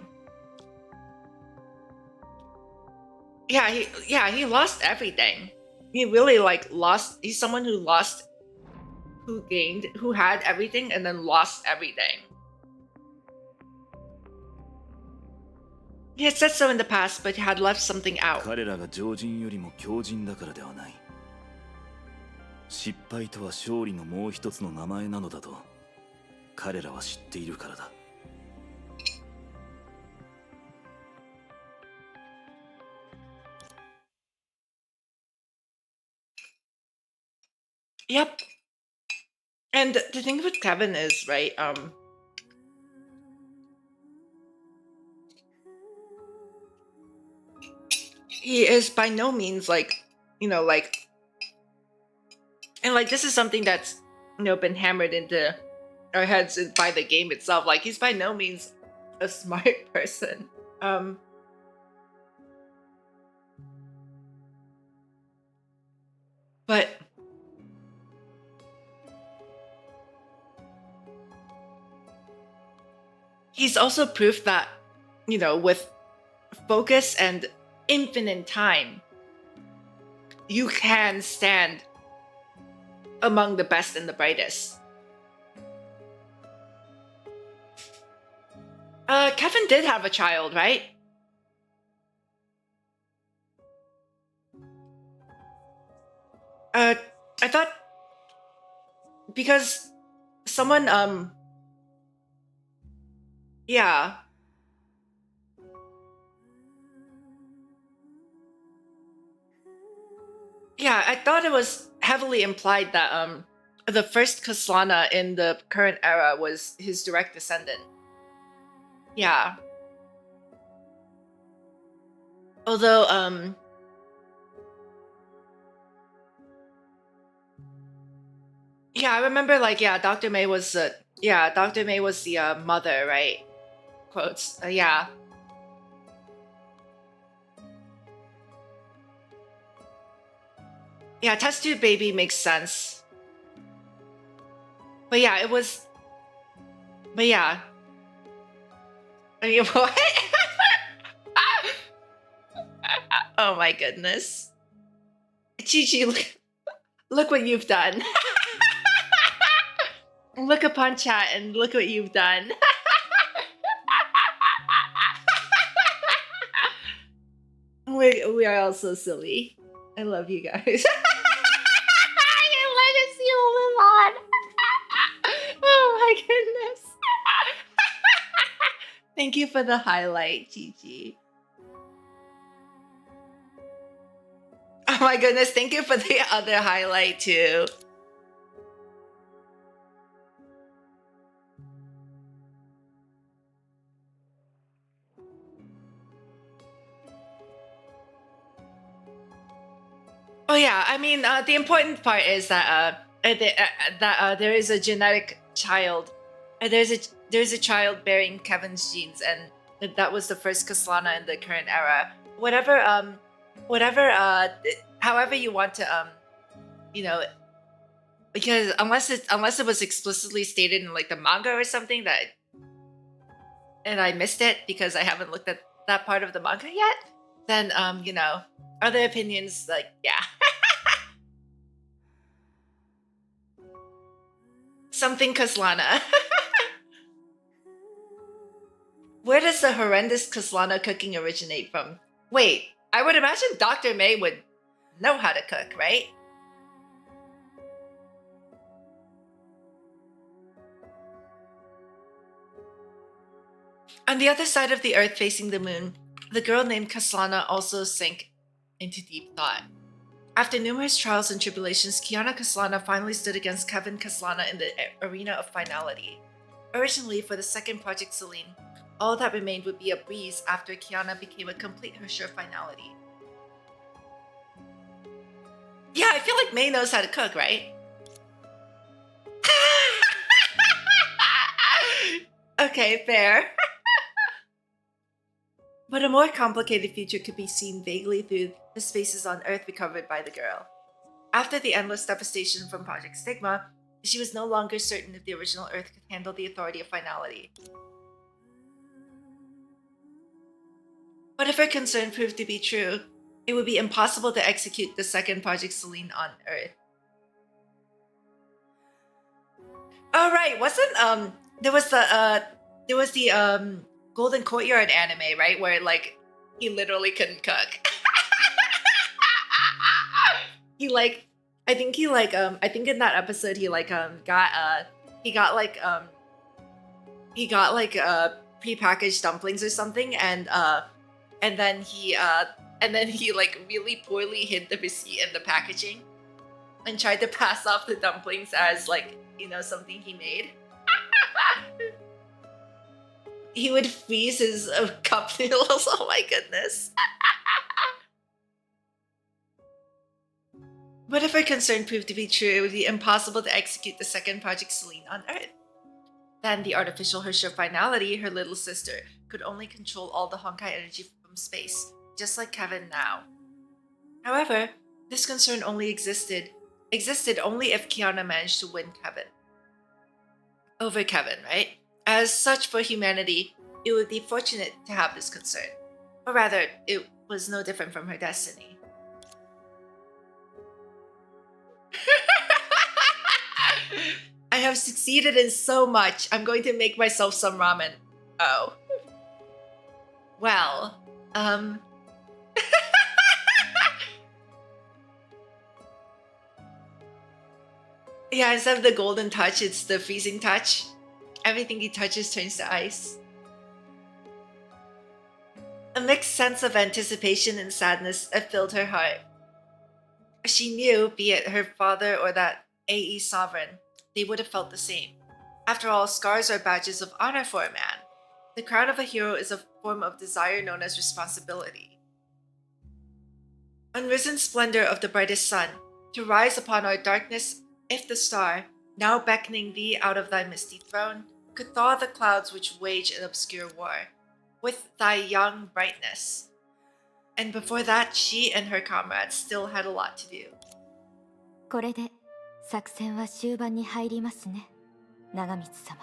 S1: Yeah, he lost everything. He really, like, lost. He's someone who lost, who had everything and then lost everything. He had said so in the past, but he had left something out.
S2: 彼らが常人よりも強人だからではない。失敗とは勝利のもう一つの名前なのだと彼らは知っているからだ。
S1: Yep. And the thing with Kevin is, right, he is by no means like, like, and like this is something that's, been hammered into our heads by the game itself. Like, he's by no means a smart person. But he's also proof that, with focus and infinite time, you can stand among the best and the brightest. Kevin did have a child, right? I thought because someone yeah. Yeah, I thought it was heavily implied that the first Kaslana in the current era was his direct descendant. Yeah. Although yeah, I remember like Dr. May was Dr. May was the mother, right? Quotes. Yeah. Yeah, test tube baby makes sense. But yeah, it was. But yeah. I mean, what? Oh my goodness. Chi, look what you've done. Look upon chat and look what you've done. We are all so silly. I love you guys. Your legacy will live on. Oh my goodness. Thank you for the highlight, Gigi. Oh my goodness, thank you for the other highlight too. Oh yeah, I mean, the important part is that there is a genetic child. There's a child bearing Kevin's genes, and that was the first Kaslana in the current era. However you want to because unless it was explicitly stated in like the manga or something and I missed it because I haven't looked at that part of the manga yet, then other opinions, like, yeah. Something Kaslana. Where does the horrendous Kaslana cooking originate from? Wait, I would imagine Dr. May would know how to cook, right? On the other side of the earth facing the moon, the girl named Kaslana also sank into deep thought. After numerous trials and tribulations, Kiana Kaslana finally stood against Kevin Kaslana in the arena of Finality. Originally, for the second Project Celine, all that remained would be a breeze after Kiana became a complete Hersher Finality. Yeah, I feel like May knows how to cook, right? Okay, fair. But a more complicated future could be seen vaguely through the spaces on Earth recovered by the girl. After the endless devastation from Project Stigma, she was no longer certain if the original Earth could handle the authority of Finality. But if her concern proved to be true, it would be impossible to execute the second Project Celine on Earth. Oh right, wasn't there was the Golden Courtyard anime, right? Where like he literally couldn't cook. He like I think he like I think in that episode he like he got like prepackaged dumplings or something, and then he like really poorly hid the receipt in the packaging and tried to pass off the dumplings as like, you know, something he made. He would freeze his cup noodles. Oh my goodness. But if her concern proved to be true, it would be impossible to execute the second Project Selene on Earth. Then the artificial Herrscher Finality, her little sister, could only control all the Honkai energy from space, just like Kevin now. However, this concern only existed only if Kiana managed to win Kevin. Over Kevin, right? As such, for humanity, it would be fortunate to have this concern. Or rather, it was no different from her destiny. I have succeeded in so much. I'm going to make myself some ramen. Oh. Well, yeah, instead of the golden touch, it's the freezing touch. Everything he touches turns to ice. A mixed sense of anticipation and sadness filled her heart. She knew, be it her father or that AE sovereign, they would have felt the same. After all, scars are badges of honor for a man. The crown of a hero is a form of desire known as responsibility. Unrisen splendor of the brightest sun, to rise upon our darkness, if the star, now beckoning thee out of thy misty throne, could thaw the clouds which wage an obscure war, with thy young brightness. And before that, she and her comrades still had a lot to do.
S6: これで作戦は終盤に入りますね、長光様。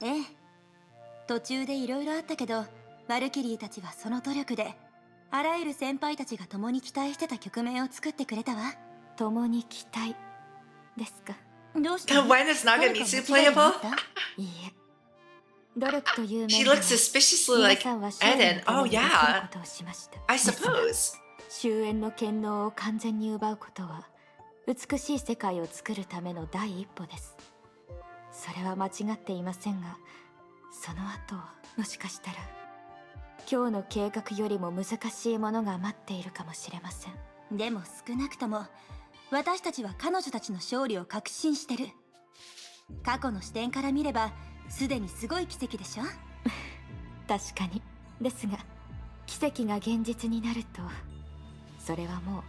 S17: ええ。途中でいろいろあったけど、ワルキリーたちはその努力で、あらゆる先輩たちが共に期待してた局面を作ってくれたわ。
S6: 共に期待ですか。
S17: どうして？
S1: When is Nagamitsu playable?
S6: いいえ。努力という面で
S1: She looks suspiciously like Eden. Oh yeah. I suppose.
S6: 終焉の権能を完全に奪うことは美しい世界を作るための第一歩です。それは間違っていませんが、その後もしかしたら今日の計画よりも難しいものが待っているかもしれません。
S17: でも少なくとも私たちは彼女たちの勝利を確信してる。過去の視点から見ればすでにすごい奇跡でしょ。
S6: 確かに。ですが奇跡が現実になるとそれはもう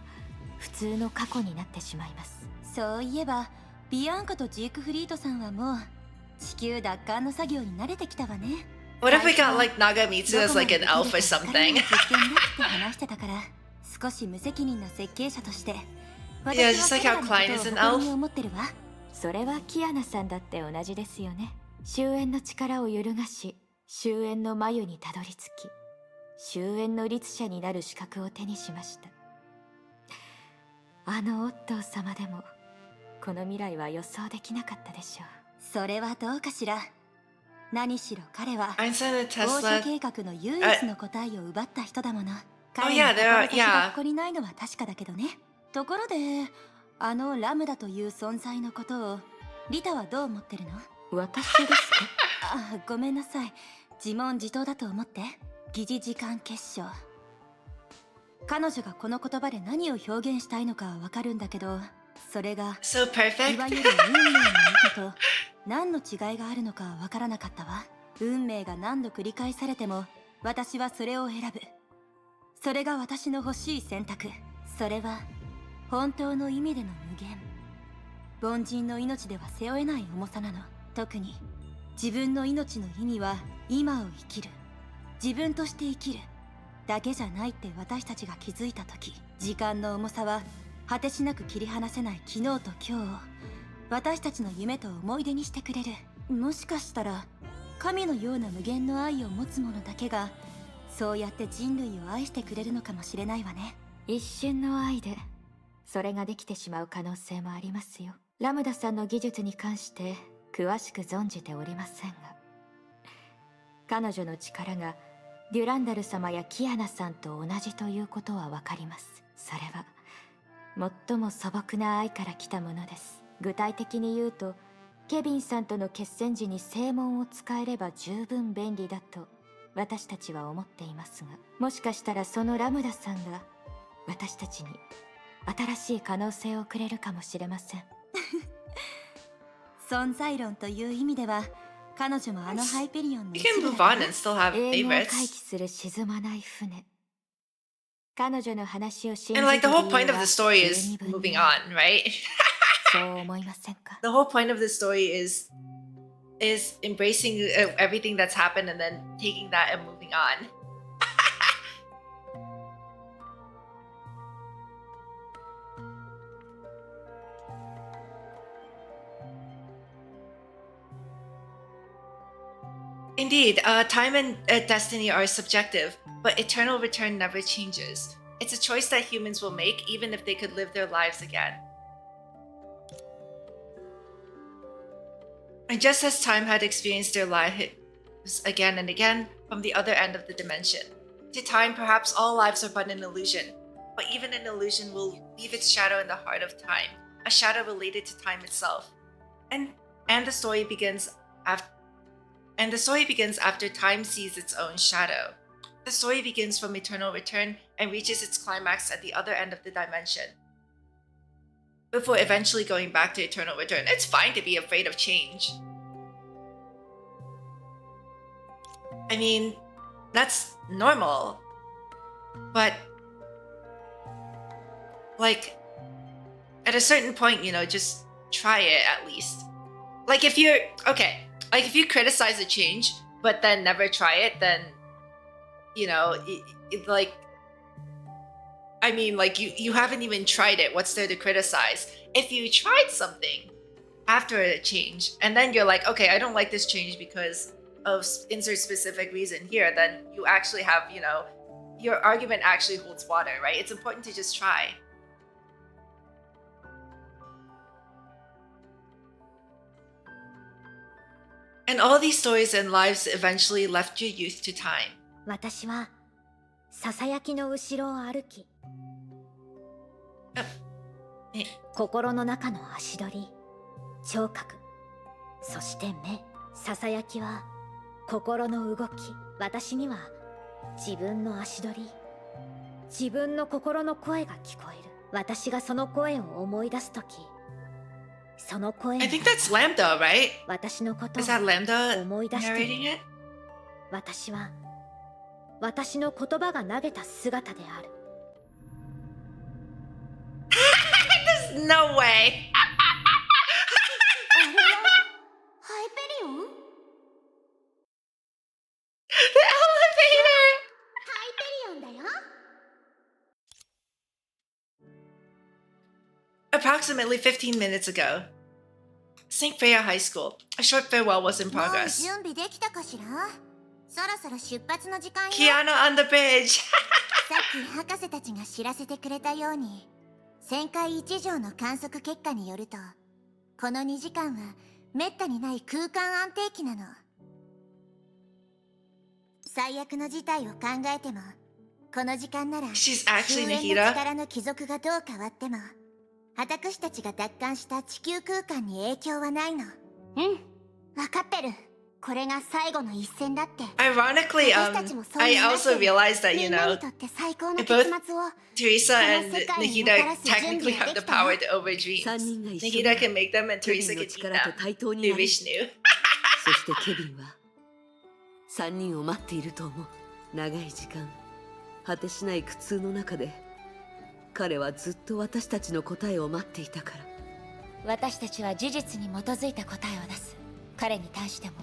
S6: 普通の過去になってしまいます。
S17: そういえばビアンカとジークフリートさんはもう地球奪還の作業に慣れてきたわね。
S1: What if we got like Nagamitsu as like an elf or something?
S17: 話してたから少し無責任な設計者として
S1: Yeah, just like how Klein is an elf.
S6: それはキアナさんだって同じですよね。終焉の力を揺るがし、終焉の眉にたどり着き、終焉の律者になる資格を手にしました。あのオットー様でもこの未来は予想できなかったでしょう。
S17: それはどうかしら。何しろ彼は放
S1: Einstein and
S17: 射
S1: Tesla.
S17: 計画の唯一の答えを奪った人だもの。彼
S1: yeah,
S17: の
S1: there are-
S17: 志がここにないのは確かだけどね。ところであのラムダという存在のことをリタはどう思ってるの？
S6: 私ですか？
S17: あ、ごめんなさい。自問自答だと思って。疑似時間結晶。彼女がこの言葉で何を表現したいのかはわかるんだけど、それが
S1: So perfect.
S17: いわゆる運命の意図と何の違いがあるのかはわからなかったわ。運命が何度繰り返されても私はそれを選ぶ。それが私の欲しい選択。それは本当の意味での無限。凡人の命では背負えない重さなの。特に自分の命の意味は今を生きる、自分として生きるだけじゃないって私たちが気づいた時、時間の重さは果てしなく切り離せない昨日と今日を私たちの夢と思い出にしてくれる。もしかしたら神のような無限の愛を持つ者だけがそうやって人類を愛してくれるのかもしれないわね。
S6: 一瞬の愛でそれができてしまう可能性もありますよ。ラムダさんの技術に関して詳しく存じておりませんが、彼女の力がデュランダル様やキアナさんと同じということはわかります。それは最も素朴な愛から来たものです。具体的に言うと、ケビンさんとの決戦時に正門を使えれば十分便利だと私たちは思っていますが、もしかしたらそのラムダさんが私たちに新しい可能性をくれるかもしれません。
S17: 存在論という意味では、彼女もあのハイペリオンの
S1: You can move on and still have
S6: 英語を回
S1: favorites.
S6: 帰する沈まない船。彼女の話を信じ
S1: And
S6: る
S1: like
S6: 理
S1: the
S6: 由
S1: whole point of
S6: は
S1: the story
S6: 十
S1: is
S6: 二分
S1: moving
S6: にあ
S1: on,
S6: る
S1: right?
S6: そう思いませんか？
S1: The whole point of the story is embracing everything that's happened and then taking that and moving on. Indeed, time and destiny are subjective, but eternal return never changes. It's a choice that humans will make even if they could live their lives again. And just as time had experienced their lives again and again from the other end of the dimension, to time perhaps all lives are but an illusion, but even an illusion will leave its shadow in the heart of time, a shadow related to time itself. And the story begins after time sees its own shadow. The story begins from eternal return and reaches its climax at the other end of the dimension, before eventually going back to eternal return. It's fine to be afraid of change. I mean, that's normal. But, like, at a certain point, you know, just try it at least. Like, if you're, okay, like, if you criticize a change, but then never try it, then, you know, like, I mean, like, you haven't even tried it. What's there to criticize? If you tried something after a change, and then you're like, okay, I don't like this change because of insert specific reason here, then you actually have, you know, your argument actually holds water, right? It's important to just try. And all these stories and lives eventually left your youth to time.
S20: 私はささやきの後ろを歩き、心の中の足取り、聴覚、そして目。ささやきは心の動き。私には自分の足取り、自分の心の声が聞こえる。私がその声を思い出すとき、その声が
S1: I think that's Lambda, right?
S20: 私のことを
S1: Is that Lambda
S20: 思い出してい
S1: narrating
S20: る。
S1: it?
S20: 私は私の言葉が投げた姿である。
S1: There's no way.
S11: ハイペリオン？
S1: The elevator!
S11: ハイペリオンだよ。
S1: Approximately 15 minutes ago, St. Freya High School. A short farewell was in
S14: もう
S1: progress.
S14: 準備できたかしら？そろそろ出発の時間よ。
S1: Kiana on the bridge.
S14: さっき博士たちが知らせてくれたように、旋回一条の観測結果によると、この2時間はめったにない空間安定期なの。最悪の事態を考えても、この時間なら
S1: She's actually
S14: 終焉
S1: Nahida.
S14: の力の帰属がどう変わっても、私たちが奪還した地球空間に影響はないの。
S11: うん、わかってる。これが最後の一戦だって。
S1: Ironically,
S11: 私たちもそう
S1: I
S11: 思って
S1: also
S11: る。
S1: realized that,
S11: み
S1: you
S11: んな
S1: know,
S11: にとって最高の
S1: both
S11: 結末を。
S1: Teresa and
S11: この世界に
S1: Nahida
S11: もたらす準備
S1: technically
S11: は
S1: have
S11: で
S1: the
S11: きた
S1: power
S11: わ。
S1: to over dreams.
S18: 3人が一緒
S1: Nahida
S18: なら
S1: can make them and
S18: ケビ
S1: Teresa
S18: ンの
S1: can eat
S18: 力と
S1: them.
S18: 対等に
S1: New
S18: なれる。
S1: Vishnu.
S18: そしてケビンは3人を待っていると思う。長い時間、果てしない苦痛の中で彼はずっと私たちの答えを待っていたから。
S20: 私たちは事実に基づいた答えを出す。彼に対しても、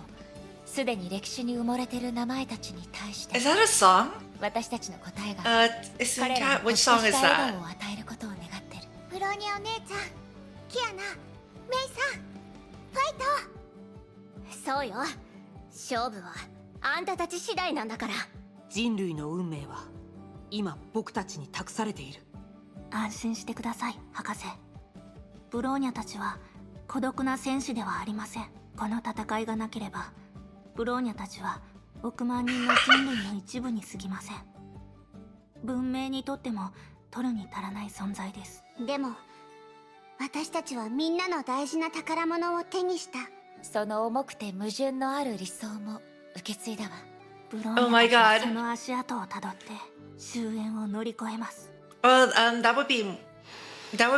S20: すでに歴史に埋もれている名前たちに対しても。
S1: Is that a song?
S20: 私たちの答えが
S1: Is
S20: 彼
S1: it
S20: ら
S1: cat?
S20: に
S1: Which
S20: ほっと
S1: song
S20: し
S1: is
S20: た笑
S1: that?
S20: 顔を与えることを願ってる。
S11: ブローニャお姉ちゃん、キアナ、メイさん、ファイト。そうよ。勝負はあんたたち次第なんだから。
S7: 人類の運命は今僕たちに託されている。
S3: 安心してください、博士。ブローニャたちは孤独な戦士ではありません。この戦いがなければ、ブローニャたちは億万人の人類の一部に過ぎません。文明にとっても取るに足らない存在です。
S14: でも私たちはみんなの大事な宝物を手にした。
S20: その重くて矛盾のある理想も受け継いだわ。
S3: ブローニャたちはその足跡をたどって終焉を乗り越えます。
S1: Well, that would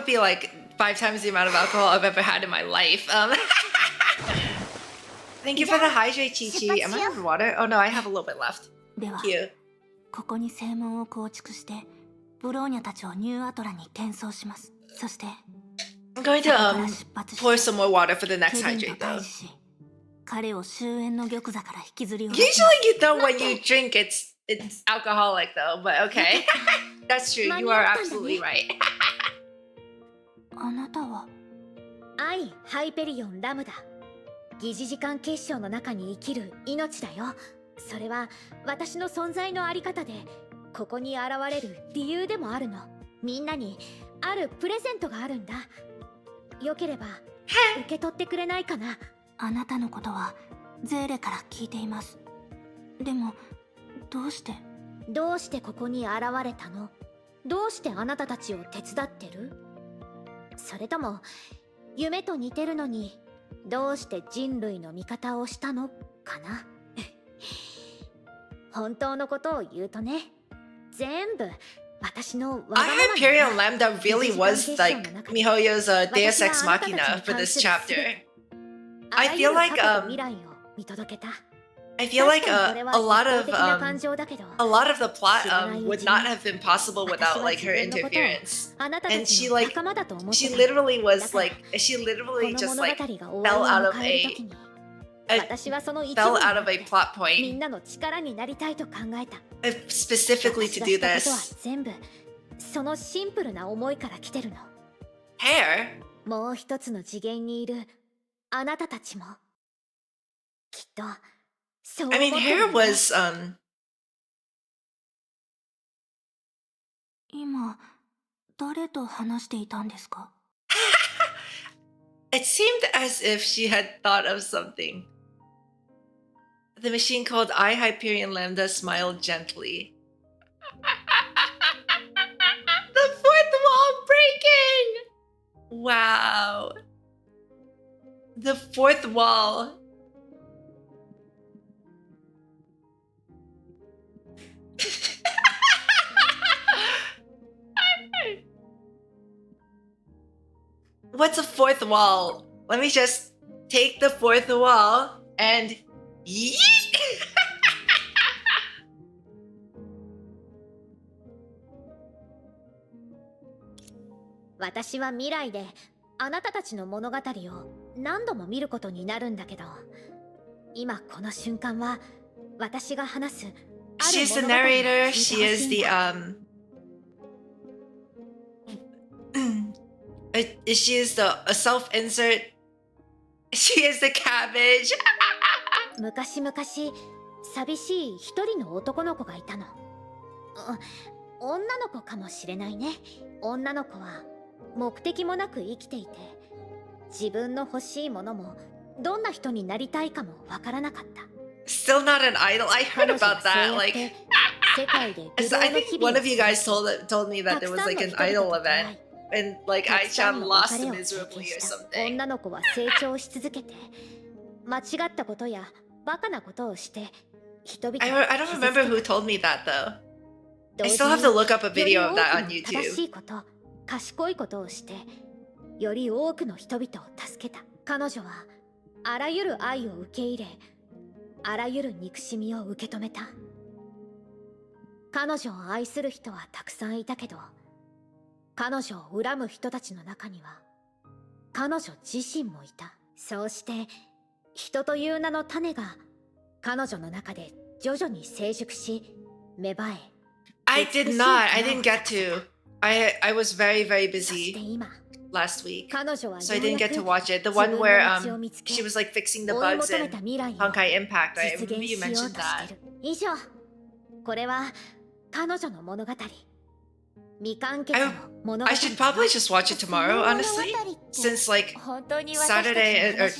S1: be like 5 times the amount of alcohol I've ever had in my life. Thank you for the hydrate, Chi-Chi. Am I out of water? Oh no, I have a little bit left.
S3: では
S1: Thank you.
S3: ここに正門を構築してブローニャたちをニューアトラに転送します。そして
S1: I'm going to pour some more water for the next
S3: ケビン
S1: hydrate
S3: と対
S1: though.
S3: 峙し彼を終焉の玉座から引きずり
S1: Usually
S3: 下ろします。
S1: you know when you drink it's alcoholic though, but okay. That's true. You are absolutely right.
S3: あなたは
S20: 愛ハイペリオンラムダ。疑似時間結晶の中に生きる命だよ。それは私の存在のあり方で、ここに現れる理由でもあるの。みんなにあるプレゼントがあるんだ。よければ受け取ってくれないかな。
S3: あなたのことはゼーレから聞いています。でもどうして
S20: ここに現れたの？どうしてあなたたちを手伝ってる？それとも夢と似てるのにどうして人類の味方をしたのかな。本当のことを言うとね、全部私のわがまま
S1: I Imperial Lambda really was like Mihoyo's Deus Ex Machina for this chapter. I feel like a lot of the plot would not have been possible without like her interference. And she literally was like she literally just like fell out of a plot point specifically to do this.
S20: そのシンプルな思いから来てるの。
S1: Hair?
S20: もう一つの次元にいるあなたたちもきっとそう思
S1: I
S20: って
S1: mean,
S20: る
S1: Hair was
S3: 今誰と話していたんですか？
S1: It seemed as if she had thought of something. The machine called I Hyperion Lambda smiled gently. The fourth wall breaking! Wow. The fourth wall. What's a fourth wall? Let me just take the fourth wall and yeet!
S20: 私は未来であなたたちの物語を何度も見ることになるんだけど、今この瞬間は私が話す
S1: She's the narrator, she is the she is the self-insert, she is the cabbage.
S20: 昔々寂しい一人の男の子がいたの。女の子かもしれないね。女の子は目的もなく生きていて、自分の欲しいものもどんな人になりたいかもわからなかった。
S1: Still not an idol. I heard about that. Like, I think one of you guys told me that there was like an idol event, and like Ai-chan lost miserably or something.
S20: 女の子は成長し続けて、間違ったことやバカなことをして人々
S1: I don't remember who told me that though. I still have to look up a video of that on
S20: 正し
S1: YouTube.
S20: いこと、賢いことをして、より多くの人々を助けた。彼女はあらゆる愛を受け入れ、あらゆる憎しみを受け止めた。彼女を愛する人はたくさんいたけど、彼女を恨む人たちの中には彼女自身もいた。そうして人という名の種が彼女の中で徐々に成熟し、芽生え。
S1: I did not. I didn't get to. I was very busy last week, so I didn't get to watch it. The one where she was like fixing the bugs in Honkai Impact. I remember you mentioned that.
S20: 以上。これは彼女の物語。未完結の物語。
S1: I should probably just watch it tomorrow, honestly, since like Saturday or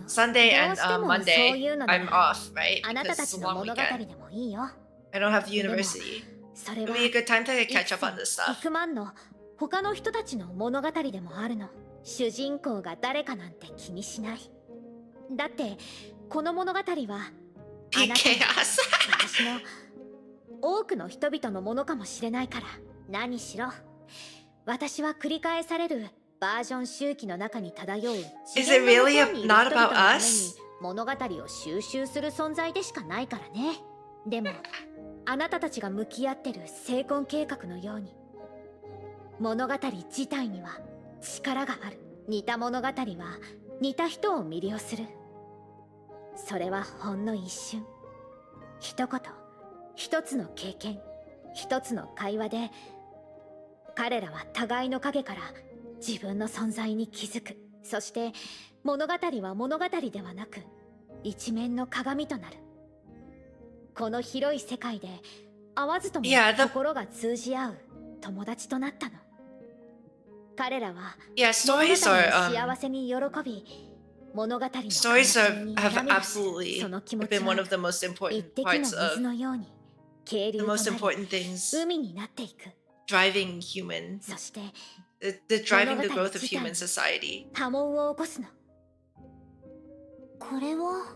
S1: Sunday and Monday I'm off, right?
S20: あなたた
S1: Because it's
S20: ち
S1: a
S20: の
S1: long
S20: 物語
S1: weekend.
S20: でもいいよ。
S1: I don't have university.
S20: それ
S1: It'll
S20: は
S1: be a good time to catch up on this
S20: 幾
S1: stuff.
S20: 万の他の人たちの物語でもあるの。主人公が誰かなんて気にしない。だってこの物語はあなたの私の多くの人々のものかもしれないから。何しろ私は繰り返されるバージョン周期の中に漂う
S1: Is it really not about us?
S20: 物語を収集する存在でしかないからね。でもあなたたちが向き合ってる成婚計画のように物語自体には力がある。似た物語は似た人を魅了する。それはほんの一瞬、一言、一つの経験、一つの会話で彼らは互いの影から自分の存在に気づく。そして物語は物語ではなく一面の鏡となる。この広い世界で会わずとも心が通じ合う友達となったの。彼らは物語の幸せに喜び、物語の悲しみに涙し、その気持ちは一滴の水のように渓流となり海になっていく。
S1: Driving human, driving the growth of human society.
S20: 波紋を起こすの。
S11: これは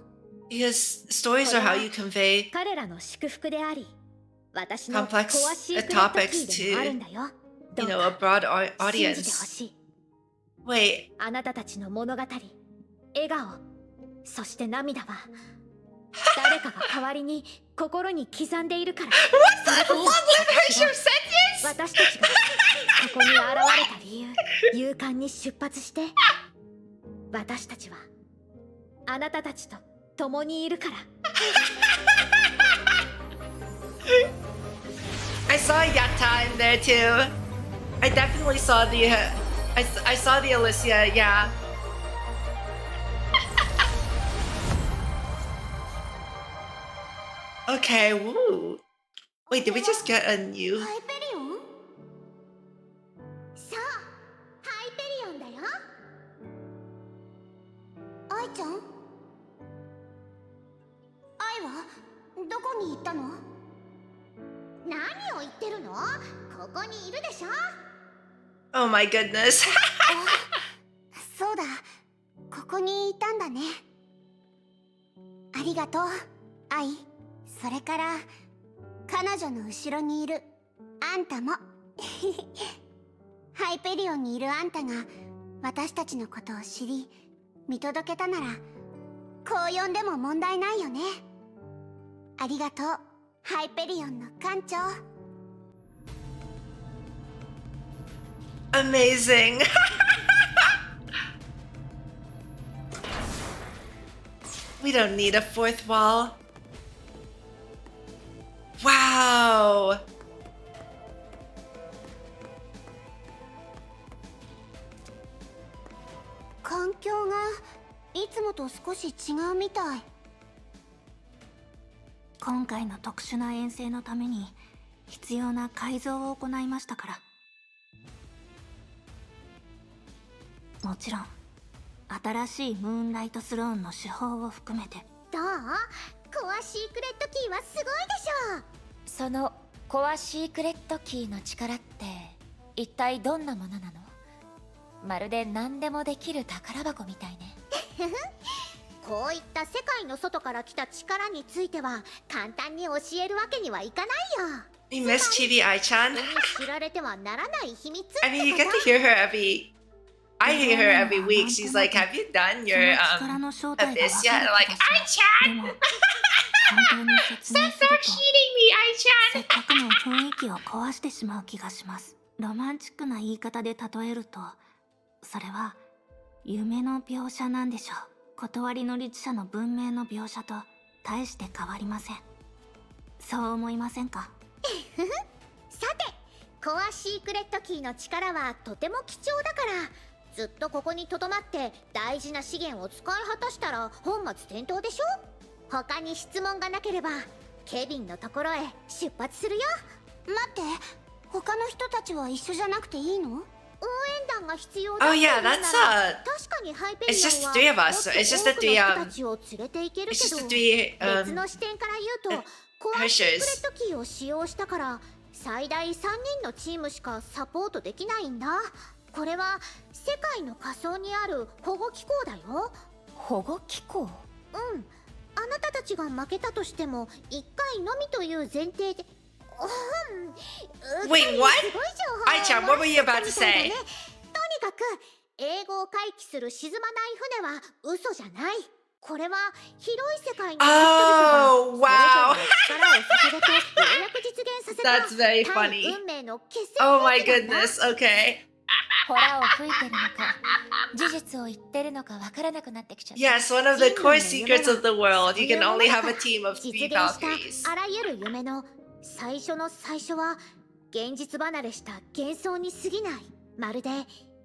S1: Because stories are how you convey
S20: 彼らの祝福であり、私のコア
S1: complex
S20: シークレットキ
S1: topics
S20: ーでもあるんだよ。
S1: to, a broad
S20: 信じてほ
S1: audience.
S20: しい。
S1: Wait,
S20: あなたたちの物語、笑顔、そして涙は誰かが代わりに心に刻んでいるから。私たちがここに現れた理由、勇敢に出発して、私たちはあなたたちと共にいるから。
S1: I saw Yatta in there too. I definitely saw the I saw the Alicia, yeah. Okay, woo. Wait, did we just get a new
S11: ハイペリオン？さあ、ハイペリオンだよ。愛ちゃん？愛はどこに行ったの？何を言ってるの？ここにいるでしょ。
S1: Oh my goodness.
S11: そうだ、ここにいたんだね。ありがとう、愛。それから彼女の後ろにいるあんたも。ハイペリオンにいるあんたが私たちのことを知り見届けたならこう呼んでも問題ないよね。ありがとう、ハイペリオンの艦長。
S1: Amazing. We don't need a fourth wall. Wow.
S11: 環境がいつもと少し違うみたい。今回の特殊な遠征のために必要な改造を行いましたから。もちろん新しいムーンライトスローンの手法を含めて。
S20: どう？コアシークレットキーはすごいでしょ。
S19: そのコアシークレットキーの力って一体どんなものなの？まるで何でもできる宝箱みたいね。
S20: こういった世界の外から来た力については簡単に教えるわけにはいかないよ。
S1: You miss Chibi Ai-chan?
S20: 知られてはならない秘密。
S1: I mean, you get to hear her every. I hear her every week. She's like, "Have you done your abyss yet?" I'm like, Ai-chan. Stop cheating me, Ai-chan.
S11: せっかくの雰囲気を壊してしまう気がします。ロマンチックな言い方で例えると、それは夢の描写なんでしょう。断りの律者の文明の描写と大して変わりません。そう思いませんか？
S20: さて、コアシークレットキーの力はとても貴重だから、ずっとここに留まって大事な資源を使い果たしたら本末転倒でしょ。他に質問がなければケビンのところへ出発するよ。
S11: 待って、他の人たちは一緒じゃなくていいの？
S20: 応援団が必要だ。
S1: Oh yeah, that's
S20: 確かにハイペリオン
S1: It's
S20: は
S1: just three of us. So it's just the three
S20: 多くの人たちを連れて行けるけど、別の視点から言うとコアシークレットキーを使用したから最大3人のチームしかサポートできないんだ。これは世界の仮想にある保護機構だよ。
S6: 保護機構？
S20: うん。あなたたちが負けたとしても1回のみという前提で。
S1: Wait, what? Ai-chan, what were you about to say?
S20: とにかく英語を回帰する沈まない船は嘘じゃない。これは広い世界の人々がそれぞれの力を捧げてようやく実現させた
S1: That's very
S20: 対
S1: funny.
S20: 運命の決戦
S1: Oh my
S20: 兵器なんだ。
S1: goodness, okay.
S19: ホラを吹いてるのか事実を言ってるのかわからなくなってきちゃった。
S1: Yes, one of the core secrets of the world. You can only have a team of 3
S20: 実現
S1: Valkyries.
S20: したあらゆる夢の最初の最初は現実離れした幻想に過ぎない。まるで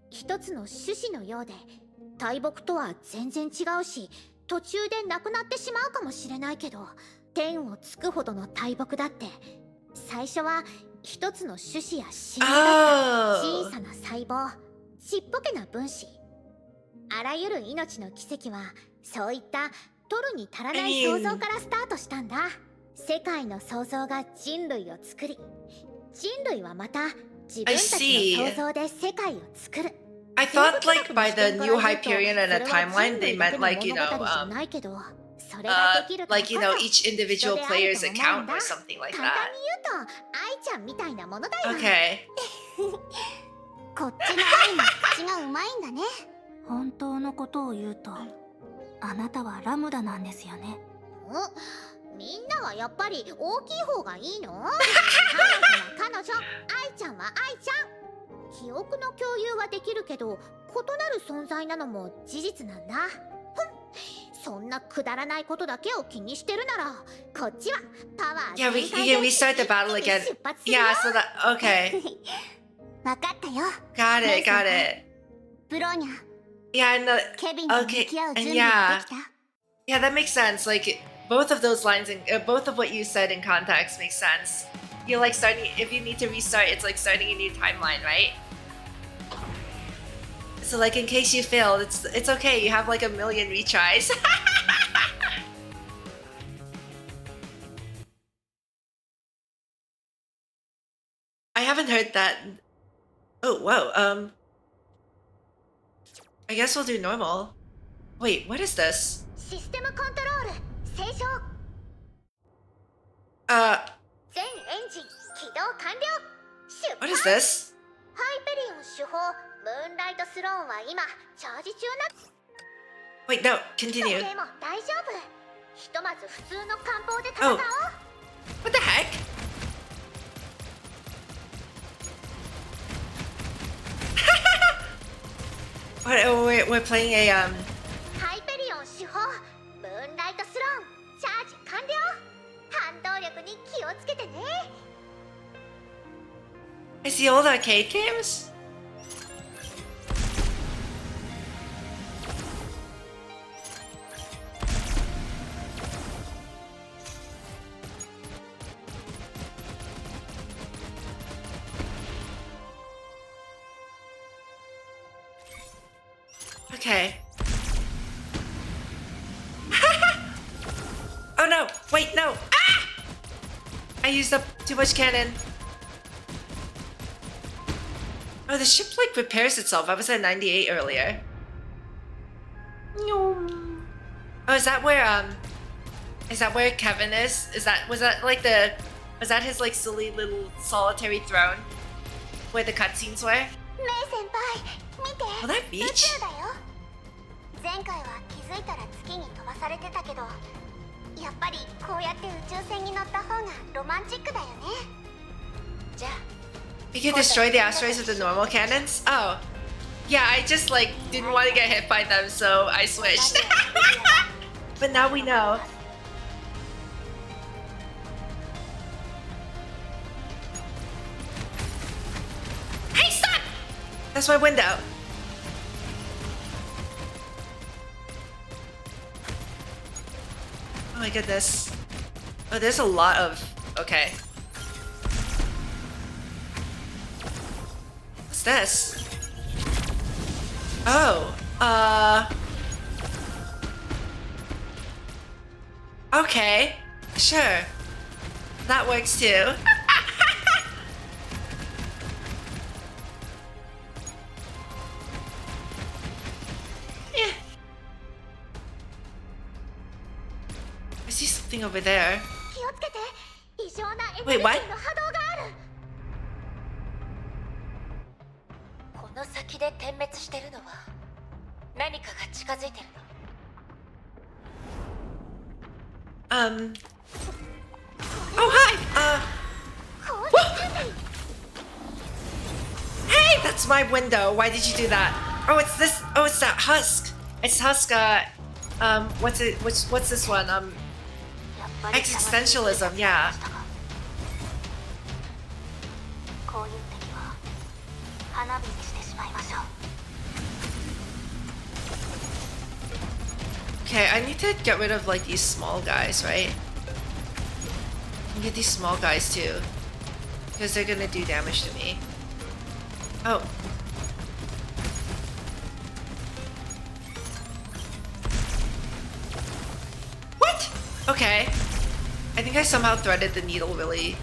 S20: 一つの種子のようで大木とは全然違うし、途中でなくなってしまうかもしれないけど、天をつくほどの大木だって最初は一つの種子や子葉だった小さな細胞、ちっぽけな分子。あらゆる命の奇跡はそういった取るに足らない想像からスタートしたんだ。世界の創造が人類を作り、人類はまた自分たちの想像で世界を作る。
S1: I thought like by the new Hyperion and a timeline they meant like, like, each individual player's account or something like
S20: 簡単
S1: that.
S20: に言うと愛ちゃんみたいなものだよ。
S1: Okay.
S11: こっちの愛も口がうまいんだね。
S3: 本当のことを言うと、あなたはラムダなんですよね。
S20: みんなはやっぱり大きい方がいいの？彼女は彼女、愛ちゃんは愛ちゃん。記憶の共有はできるけど異なる存在なのも事実なんだ。そんなくだらないことだけを気にしてるならこっちはパワー
S1: Yeah, we can restart the battle again. Yeah, so that okay.
S11: わかったよ。
S1: Got it, got it.
S11: ブローニャ、
S1: Yeah, and the,
S11: ケビンと向
S1: okay,
S11: き合う
S1: and
S11: 準備はできた？
S1: yeah, that makes sense. Like both of those lines and both of what you said in context makes sense. You're like starting, if you need to restart, it's like starting a new timeline, right? So like in case you failed, it's okay. You have like a million retries. I haven't heard that. Oh, whoa. I guess we'll do normal. Wait, what is this?
S20: システムコントロール正常。全エンジン起動完了。出発。
S1: What is this?
S20: ハイペリオン手法ムーンライトスローンは今チャージ中な。
S1: Wait, no, continue.
S20: でも大丈夫。ひとまず普通の艦砲で戦おう。
S1: What the heck? We're playing a
S20: ハイペリオン手法ムーンライトスローンチャージ完了。反動力に気をつけてね。
S1: It's the old arcade games? Okay. Oh no! Wait, no! Ah! I used up too much cannon. Oh, the ship like repairs itself. I was at 98 earlier. Oh, is that where Kevin is? Was that his like silly little solitary throne where the cutscenes were?
S11: メイ先輩、見て。
S1: Oh, that
S11: 宇
S1: beach?
S11: 宙だよ。前回は気づいたら月に飛ばされてたけど、やっぱりこうやって宇宙船に乗った方がロマンチックだよね。
S19: じゃあ
S1: You can destroy the asteroids with the normal cannons? Oh. Yeah, I just like didn't want to get hit by them, so I switched. But now we know. Hey, stop! That's my window. Oh my goodness. Oh, there's a lot of... Okay. What's this? Oh, okay, sure. That works too. something over there.
S11: 気をつけて。異常なエネル
S1: Wait,
S11: ギー
S1: what?
S11: の波動がある。
S19: この先で点滅してるのは何かが近づいてるの。
S1: Oh, hi! Hey, that's my window. Why did you do that? Oh, it's this. Oh, it's that husk. It's husk. What's it? What's this one? Existentialism. Yeah.
S3: こういう敵は花火にしてしまいましょう。
S1: Okay, I need to get rid of like these small guys, right? And get these small guys too, because they're gonna do damage to me. Oh. What? Okay. I think I somehow threaded the needle really.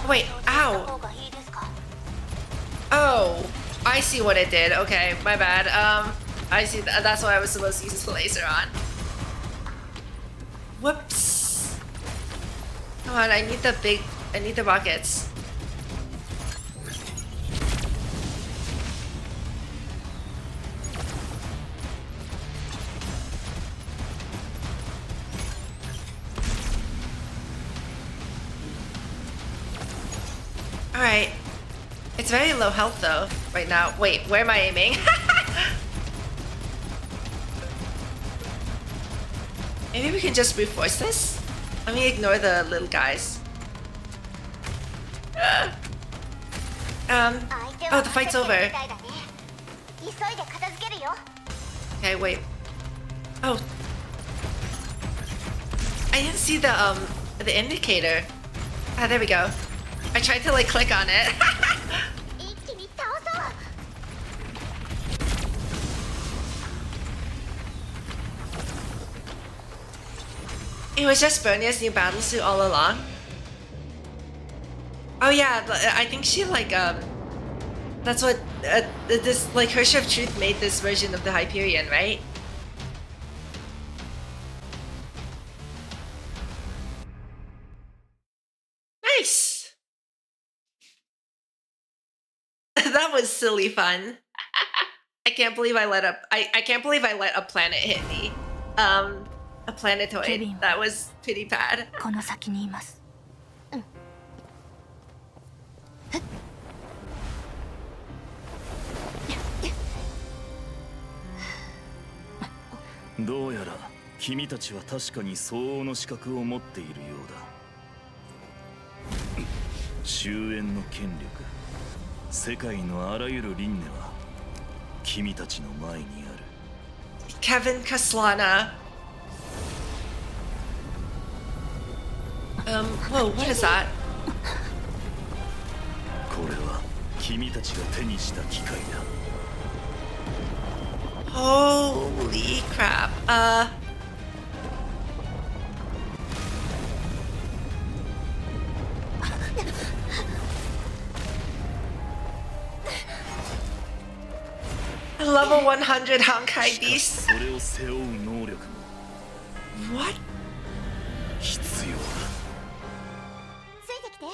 S1: Wait, ow. Oh, I see what it did. Okay, my bad. I see that's why I was supposed to use the laser on. Whoops. Come on, I need the buckets. Alright. It's very low health though, right now. Wait, where am I aiming? Maybe we can just brute force this? Let me ignore the little guys. Oh, the fight's over. Okay, wait. Oh. I didn't see the indicator. Ah, there we go. I tried to like click on it. It was just Bernia's new battlesuit all along. Oh yeah, I think she like that's what this like Herrscher of Truth made this version of the Hyperion, right? Nice. That was silly fun. I can't believe I let I can't believe I let a planet hit me. A planetoid. That was pretty bad.
S3: この先にいます。
S2: どうやら君たちは確かに相応の資格を持っているようだ。終焉の権力、世界のあらゆる輪廻は君たちの前にある。
S1: Kevin Kaslana. Whoa, what is that?
S2: これは君たちが手にした機械だ。
S1: Holy crap. Level 100 Honkai Beast.
S2: それを背負う能力も
S1: What?
S2: 必要だ。
S11: ついてきて。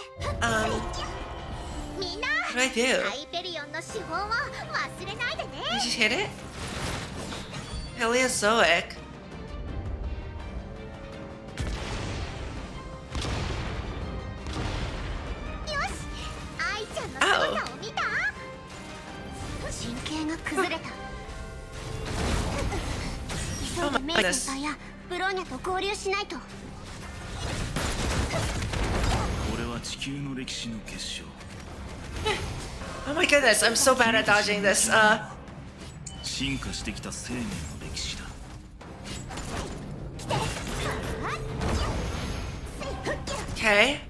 S11: みんな。
S1: What do I do?
S11: ハイペリオンの手法を忘れないでね。
S1: Did you just hit it? Paleozoic. Oh.
S3: 神経が崩れた。急いでメイ先輩やブローニャと合流しないと。
S2: これは地球の歴史の結晶。
S1: Oh my goodness, I'm so bad at dodging this.
S2: 進化してきた生命の歴史だ。
S1: Okay.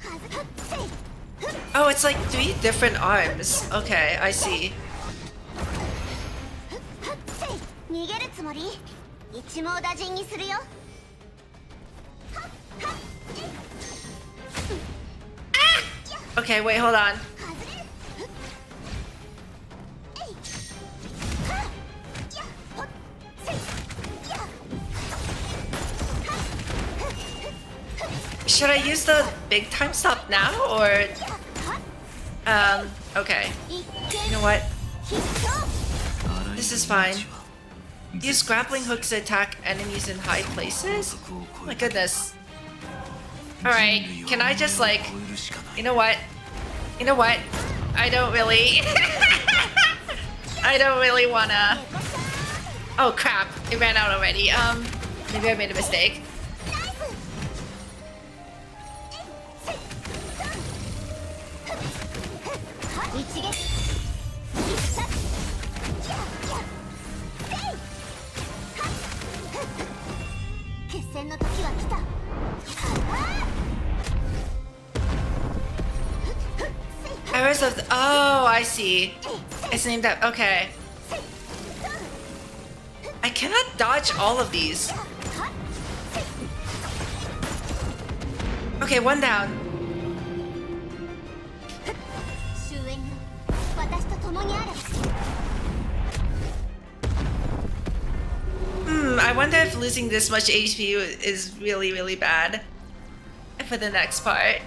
S1: Oh, it's like 3 different arms. Okay, I see.
S3: 逃げるつもり？一網打尽にするよ。
S1: Okay, wait, hold on. Should I use the big time stop now or okay. You know what? This is fine. Use grappling hooks to attack enemies in high places? My goodness. Alright, can I just like... You know what? You know what? I don't really... I don't really wanna... Oh crap, it ran out already. Maybe I made a mistake. Arrows of the, oh, I see. It's named that. Okay. I cannot dodge all of these. Okay, one down. I wonder if losing this much HP is really, really bad for the next part.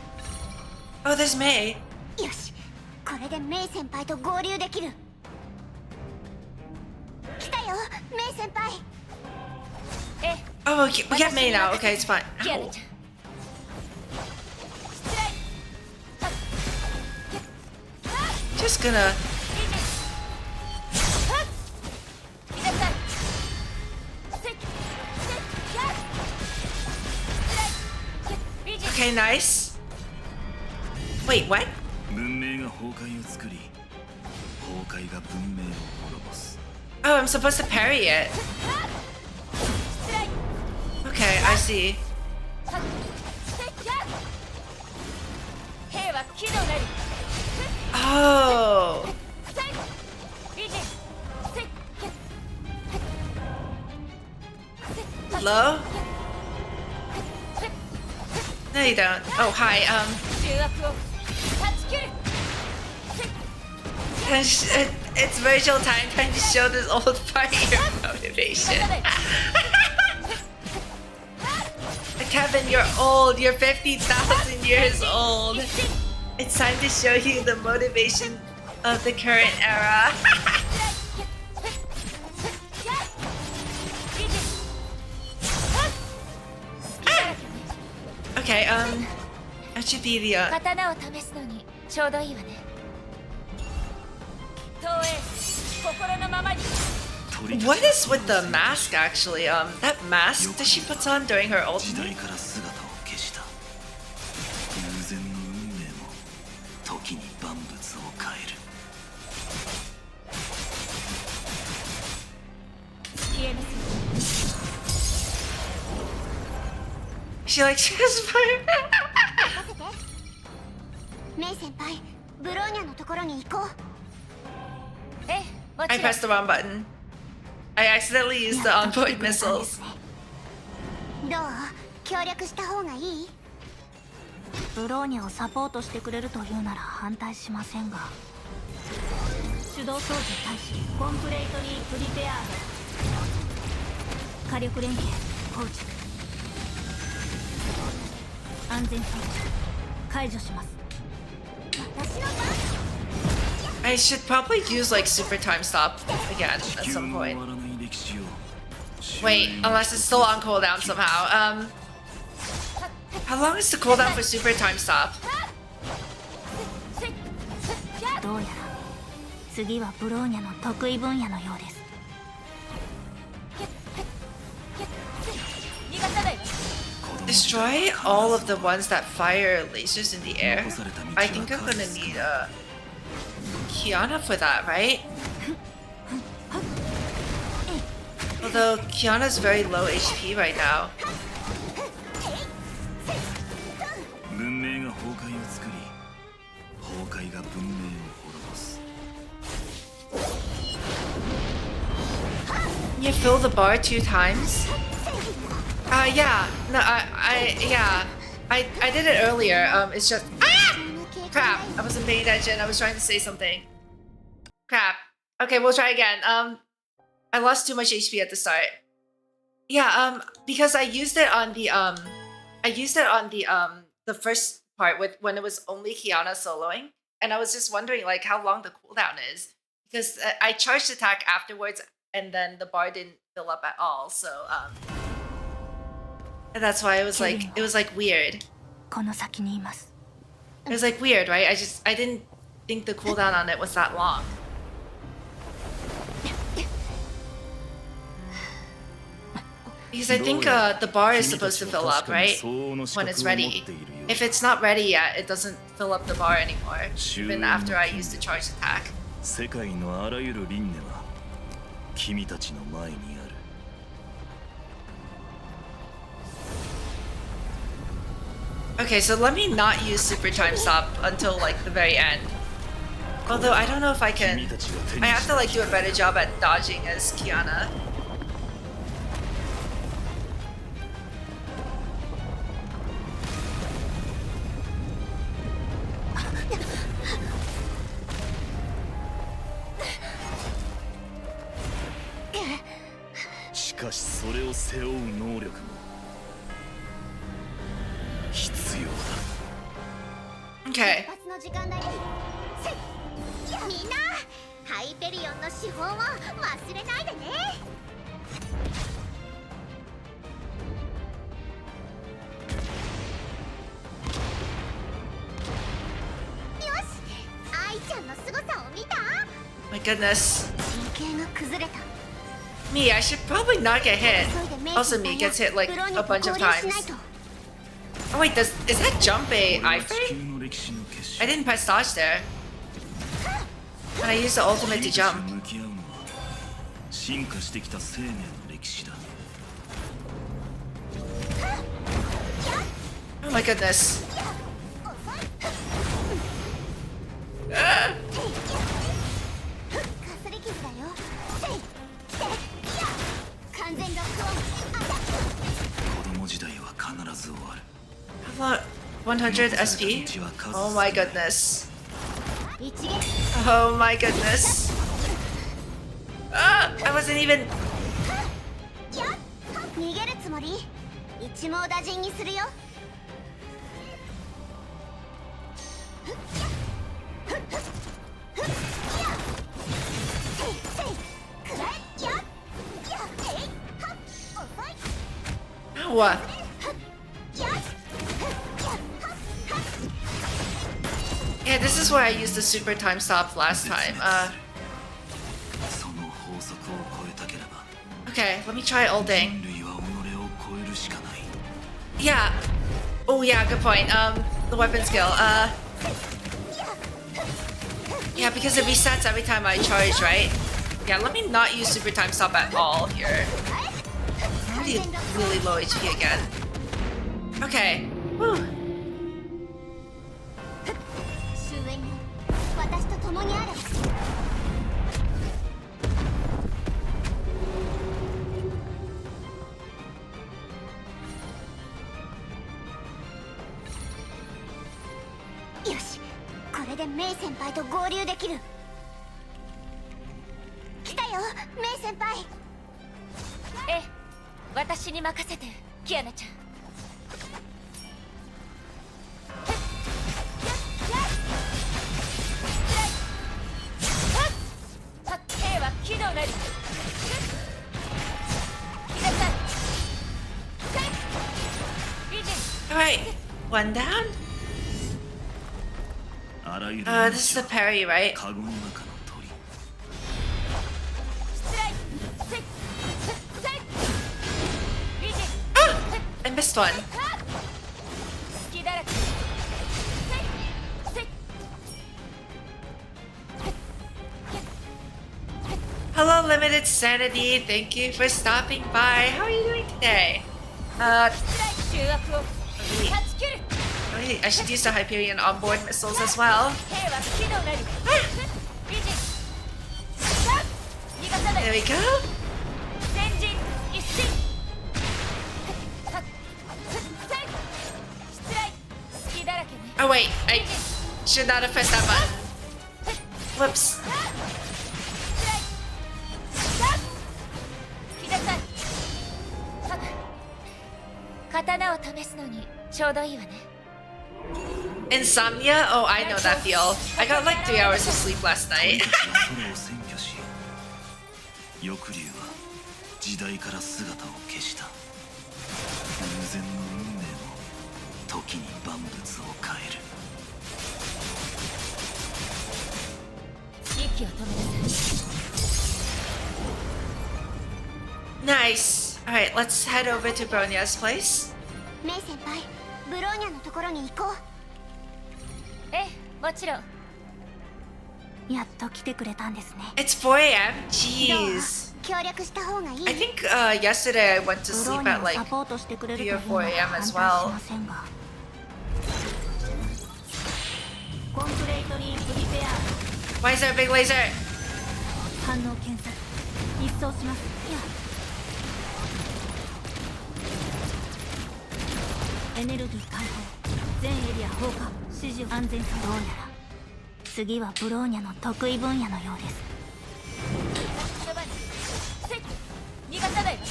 S1: Oh, there's Mei. Oh, we get Mei now. Okay, it's fine. Ow. Just gonna... Okay, nice. Wait, what? Oh, I'm supposed to parry it. Okay, I see. Oh. Hello? No, you don't. Oh, hi. It's virtual time trying to show this old part of your motivation. Kevin, you're old. You're 50,000 years old. It's time to show you the motivation of the current era. Okay, that should be the What is with the mask actually? That mask that she puts on during her ultimate? She likes his fire. I pressed the wrong button. I accidentally used the on-point missiles.
S14: どう？協力した方がいい？ブローニャをサポートしてくれるというなら反対しませんが。手動装置開始。コンプレートにプリペアード。火力連携構築。安全装置解除します。私の番。
S1: I should probably use like super time stop again at some point. Wait, unless it's still on cooldown somehow. How long is the cooldown for super time stop?
S14: どうやら次はブローニャの得意分野のようです。
S1: Destroy all of the ones that fire lasers in the air. I think I'm gonna need Kiana for that, right? Although Kiana's very low HP right now. You fill the bar 2 times? Yeah. No, I did it earlier. It's just crap. I wasn't paying attention. I was trying to say something. Crap. Okay, we'll try again. I lost too much HP at the start. Yeah, because I used it on the I used it on the first part with when it was only Kiana soloing, and I was just wondering like how long the cooldown is because I charged attack afterwards, and then the bar didn't fill up at all. So and that's why it was like weird. It was like weird, right? I didn't think the cooldown on it was that long. Because I think the bar is supposed to fill up, right? When it's ready. If it's not ready yet, it doesn't fill up the bar anymore, even after I use the charge attack. Okay, so let me not use super time stop until like the very end. Although I don't know if I can. I have to like do a better job at dodging as Kiana. Okay.
S11: みんなハイペリオンの手法を忘れないでね。よし、愛ちゃんの凄さを見た？
S1: My goodness.
S11: 陣形が崩れた。
S1: Me, I should probably not get hit. Also, me gets hit like a bunch of times. Oh wait, is that jump a iframe? I didn't press dodge there. And I used the ultimate to jump. Oh my goodness. How 100 SP? Oh my goodness. Oh my goodness. I wasn't even. What? Yeah, this is where I used the super time stop last time. Okay, let me try ulting. Yeah. Oh yeah, good point. The weapon skill. Yeah, because it resets every time I charge, right? Yeah, let me not use super time stop at all here. I'm already really low HP again. Okay. Whew. Alright, one down. This is the parry, right? Ah! I missed one. Hello, Limited Sanity. Thank you for stopping by. How are you doing today? I should use the Hyperion onboard missiles as well. There we go. Oh wait, I should not have pressed that button. Whoops.
S19: ちょうどいいわね。
S1: Insomnia? Oh, I know that feel. I got like 3 hours of sleep last night.
S2: 翼竜は時代から姿を消した。偶然の運命も時に万物を変える。
S19: 息を止めなさい。
S1: Nice. Alright, let's head over to Bronya's place.
S11: メイ先輩、ブローニャのところに行こう。
S19: ええ、もちろん。
S3: やっと来てくれたんですね。
S1: It's 4 a.m. Jeez.
S11: 協力した方がいい。
S1: I think yesterday I went to sleep at like 3 or 4 a.m. as well.
S3: コンプレイトリープリペア。
S1: Why is there a big laser?
S3: 反応検索。一掃します。エネルギー解放。全エリア放火。指示安全さ。どうやら次はブローニャの得意分野のようです。
S19: 逃がさないわ。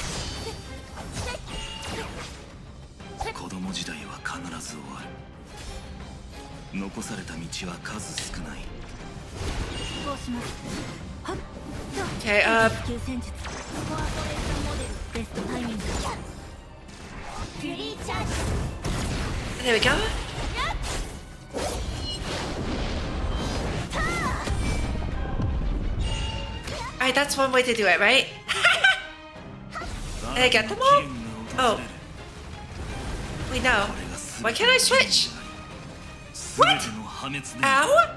S2: 子供時代は必ず終わる。残された道は数少ない。
S3: どうします。はっ。
S1: Okay,
S3: 急戦術。コアトレーションモデル。ベストタイミング。フュリーチャージ。
S1: There we go. Alright, that's one way to do it, right? Did I get them all? Oh. Wait, no. Why can't I switch? What? Ow?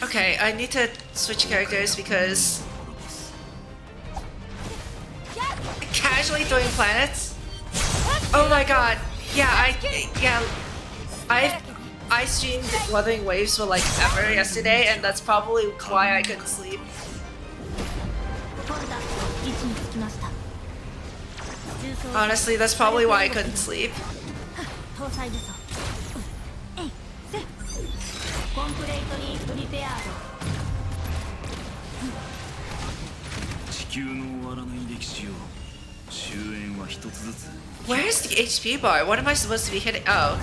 S1: Okay, I need to switch characters because casually throwing planets. Oh my god! Yeah, I streamed Wuthering Waves for like ever yesterday, and that's probably why I couldn't sleep. Honestly, that's probably why I couldn't sleep.
S3: コンプレイトリープリペアード。
S2: 地球の終わらない歴史を終焉は一つずつ。
S1: Where's the HP bar? What am I supposed to be hitting? Oh,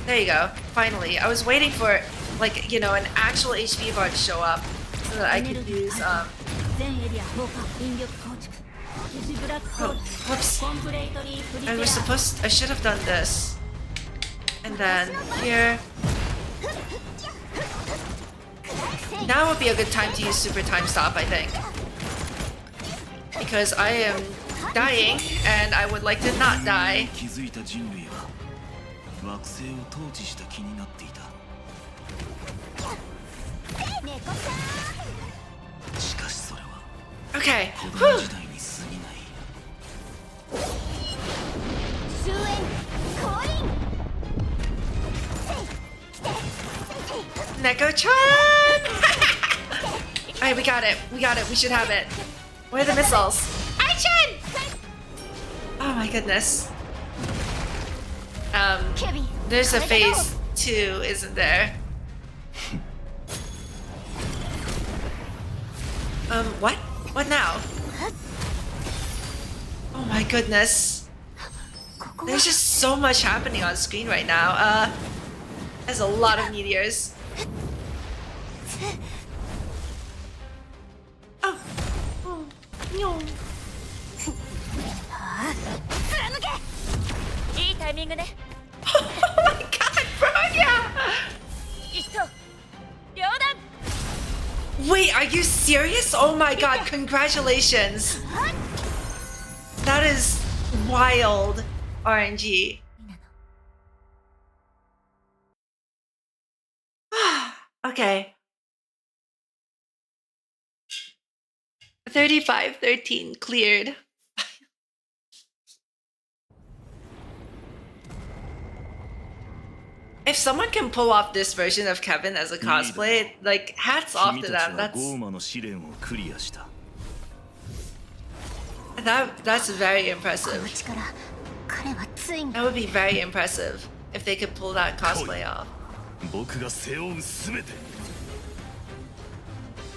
S1: there you go. Finally, I was waiting for like an actual HP bar to show up so that I could use Oh, whoops. I should have done this. And then here. Now would be a good time to use super time stop, I think. Because I am dying and I would like to not die.
S2: 気づいた人類は惑星を統治した気になっていた。しかしそれは
S1: Okay.
S2: 子供時代に過ぎない。
S11: 終焉降臨。
S1: Neko-chan! Alright, we got it. We got it. We should have it. Where are the missiles? Ai-chan! Oh my goodness. There's a phase 2, isn't there? What? What now? Oh my goodness. There's just so much happening on screen right now. There's a lot of meteors. Oh. Oh. No.
S19: いいタイミングね。
S1: Oh my god, Bronya!
S19: 一層両断。
S1: Wait, are you serious? Oh my god, congratulations. That is wild RNG. Okay. 35-13 cleared. If someone can pull off this version of Kevin as a cosplay, like hats off to them. That's very impressive. That would be very impressive if they could pull that cosplay off.
S2: 僕が背負うすべて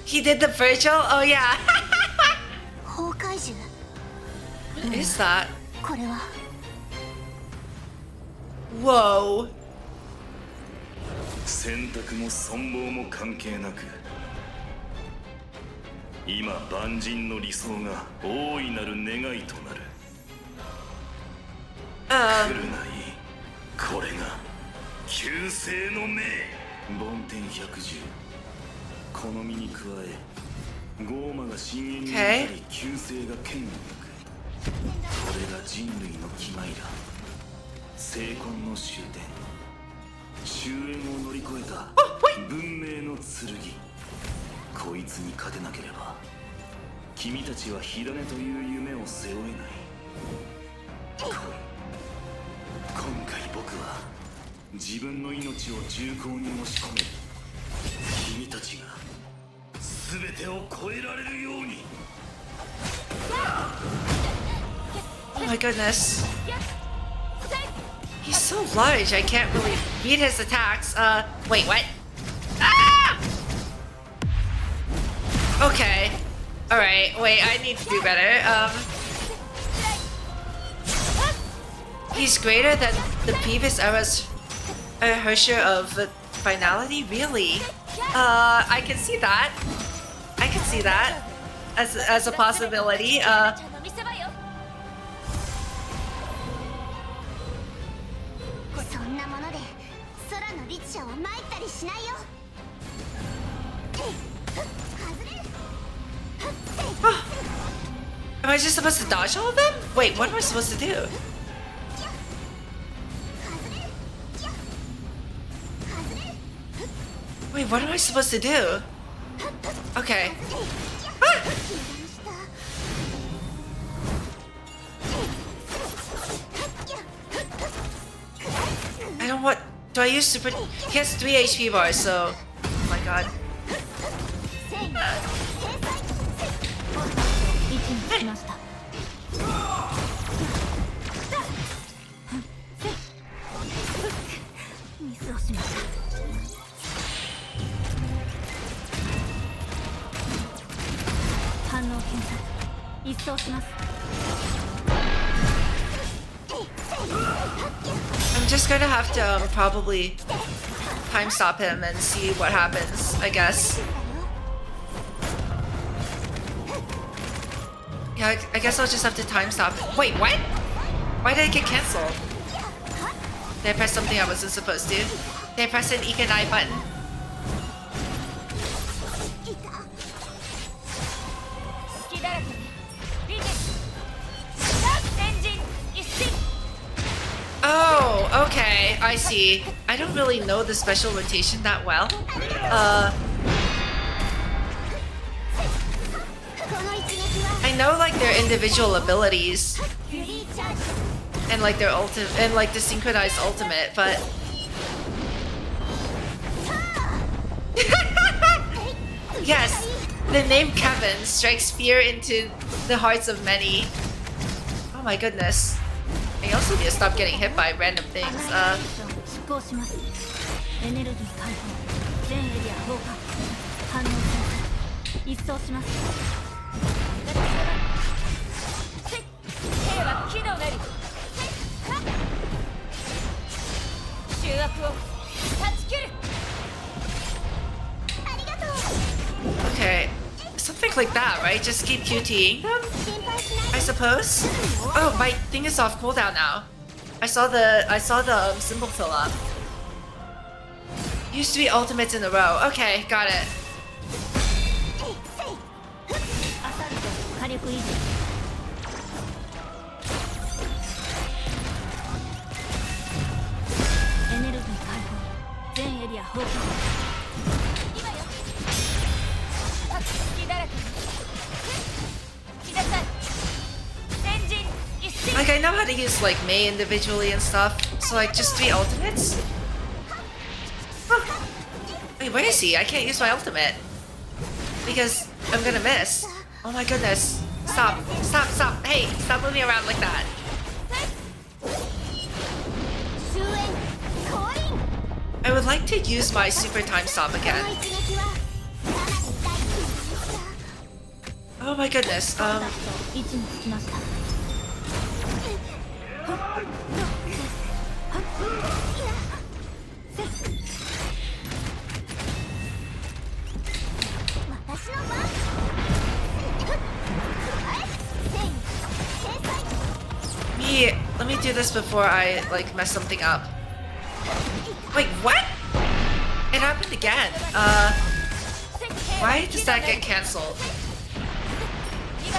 S1: He did the Virgil? Oh yeah.
S14: 崩壊獣
S1: What is that?
S14: これは
S1: Whoa.
S2: 選択も存亡も関係なく今万人の理想が大いなる願いとなる来るがいいこれが救世の命梵天百獣この身に加えゴーマが深淵に至り救世が剣を抜くこれが人類の気前だ聖魂の終点終焉を乗り越えた文明の剣こいつに勝てなければ君たちは火種という夢を背負えない来い今回僕は自分の命を重厚に押し込める君たちが全てを超えられるように
S1: Oh my goodness. He's so large, I can't really read his attacks. Wait, what? Ah! Okay. Alright, wait, I need to do better. He's greater than the previous era's Hersher of Finality? Really? I can see that. I can see that as a possibility.
S14: そんなもので空の律者は参ったりしないよ
S1: Am I just supposed to dodge all of them? Wait, what am I supposed to do? Wait, what am I supposed to do? Okay. Ah! I don't want. Do I use super? He has 3 HP bars, so. Oh my god. I'm just gonna have to probably time stop him and see what happens, I guess. Yeah, I guess I'll just have to time stop him. Wait, what? Why did it get cancelled? Did I press something I wasn't supposed to? Did I press an Ikanai button? Oh, okay, I see. I don't really know the special rotation that well. I know like their individual abilities and like their and like the synchronized ultimate, but yes, the name Kevin strikes fear into the hearts of many. Oh my goodness. I also need to stop getting hit by random things. Okay, something like that, right? Just keep QTing them, I suppose. Oh, my thing is off cooldown now. I saw the symbol fill up. Used to be ultimates in a row. Okay, got it. Like, I know how to use like Mei individually and stuff, so like just 3 ultimates? Huh. Wait, where is he? I can't use my ultimate because I'm gonna miss. Oh my goodness. Stop, stop, stop. Hey, stop moving around like that. would like to use my super time stop again. Oh my goodness. Let me do this before I like mess something up. Wait, what? It happened again. Why does that get cancelled?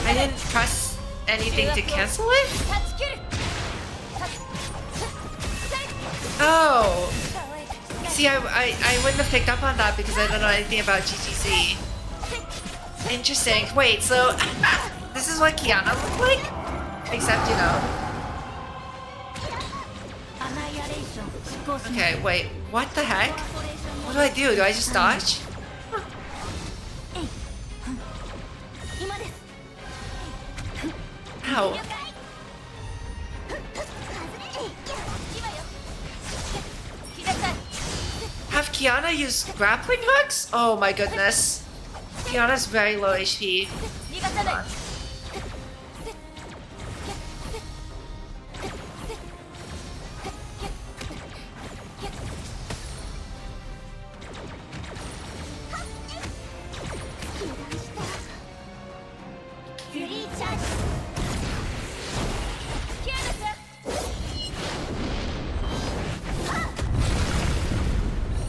S1: I didn't press anything to cancel it? Oh. See, I wouldn't have picked up on that because I don't know anything about GTC. Interesting. Wait, so this is what Kiana looked like? Except, you know. Okay, wait, what the heck? What do I do? Do I just dodge? Ow. Have Kiana use grappling hooks? Oh my goodness. Kiana's very low HP. Come on.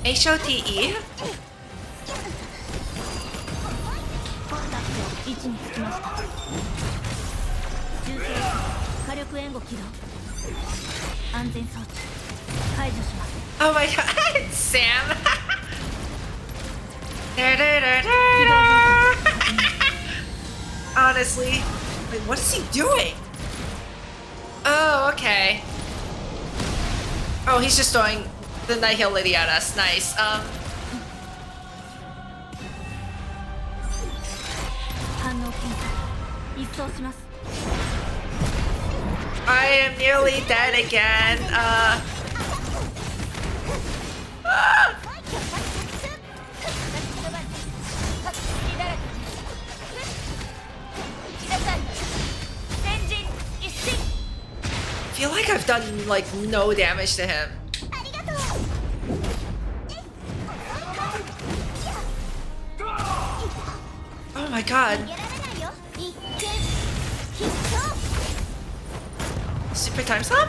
S1: HOTE? Oh my god, Sam! Honestly, wait, what is he doing? Oh, okay. Oh, he's just throwing the Nihil Lady at us. Nice. I am nearly dead again. I feel like I've done like no damage to him. Oh my god. Super time stop?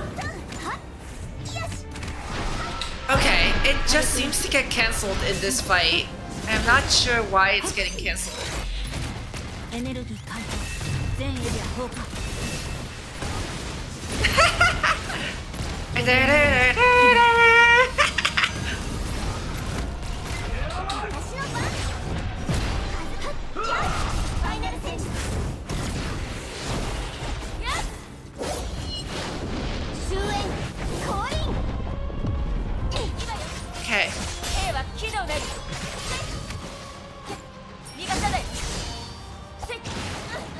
S1: Okay, it just seems to get cancelled in this fight. I'm not sure why it's getting cancelled. Okay.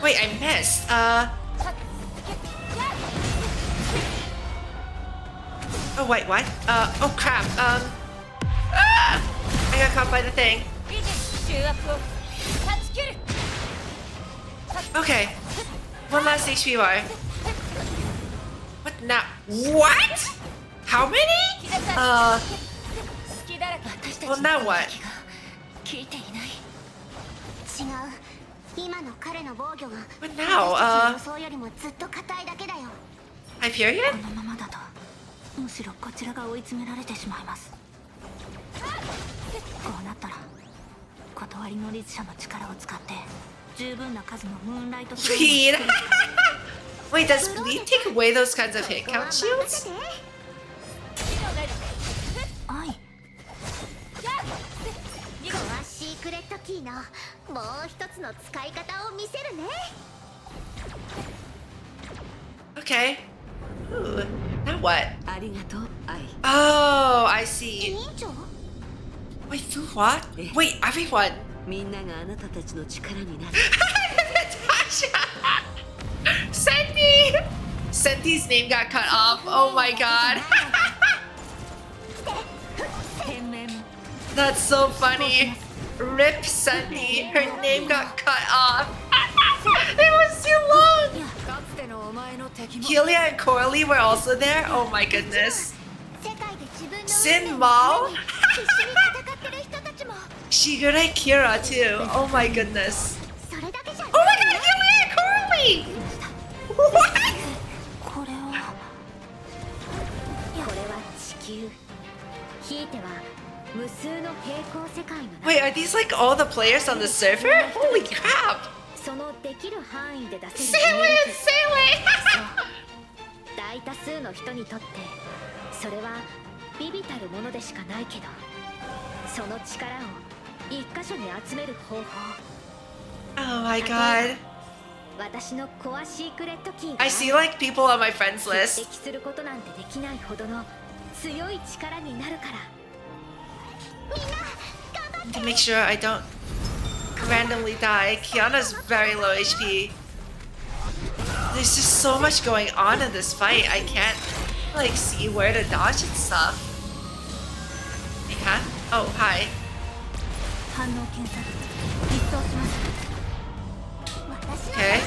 S1: Wait, I missed. Oh wait, what? Oh crap. I got caught by the thing. Okay. One last HP bar. What now? What? How many? Well, now what? But now, Hyperion?
S3: むしろこちらが追い詰められてしまいます。こうなったら断りの律者の力を使って十分な数のムーンライト
S1: Bleed? Wait, does bleed take away those kinds of hit count shields?
S3: はい。ここはシークレットキーのもう一つの使い方を見せるね。
S1: Okay. Ooh. Now what?
S18: ありがとう、愛。
S1: Oh, I see. Wait, through what? Wait, everyone.
S18: みんながあなたたちの力になる。
S1: Senti! Senti's name got cut off. Oh my god.
S3: 天命
S1: That's so funny. Rip Sandy. Her name got cut off. It was too long. Helia and Coralie were also there. Oh my goodness. Sin Mao. Shigure Kira too. Oh my goodness. Oh my god, Helia and Coralie. What? Wait, are these like all the players on the server? Holy crap! Say it! Say it!
S20: 大多数の人にとってそれは微々たるものでしかないけど、その力を一箇所に集める方法。
S1: Oh my god.
S20: 私のコアシークレットキーが
S1: I see like people on my friends list.
S20: 匹敵することなんてできないほどの強い力になるから。
S1: To make sure I don't randomly die. Kiana's very low HP. There's just so much going on in this fight. I can't like see where to dodge and stuff. Yeah? Oh, hi. Okay.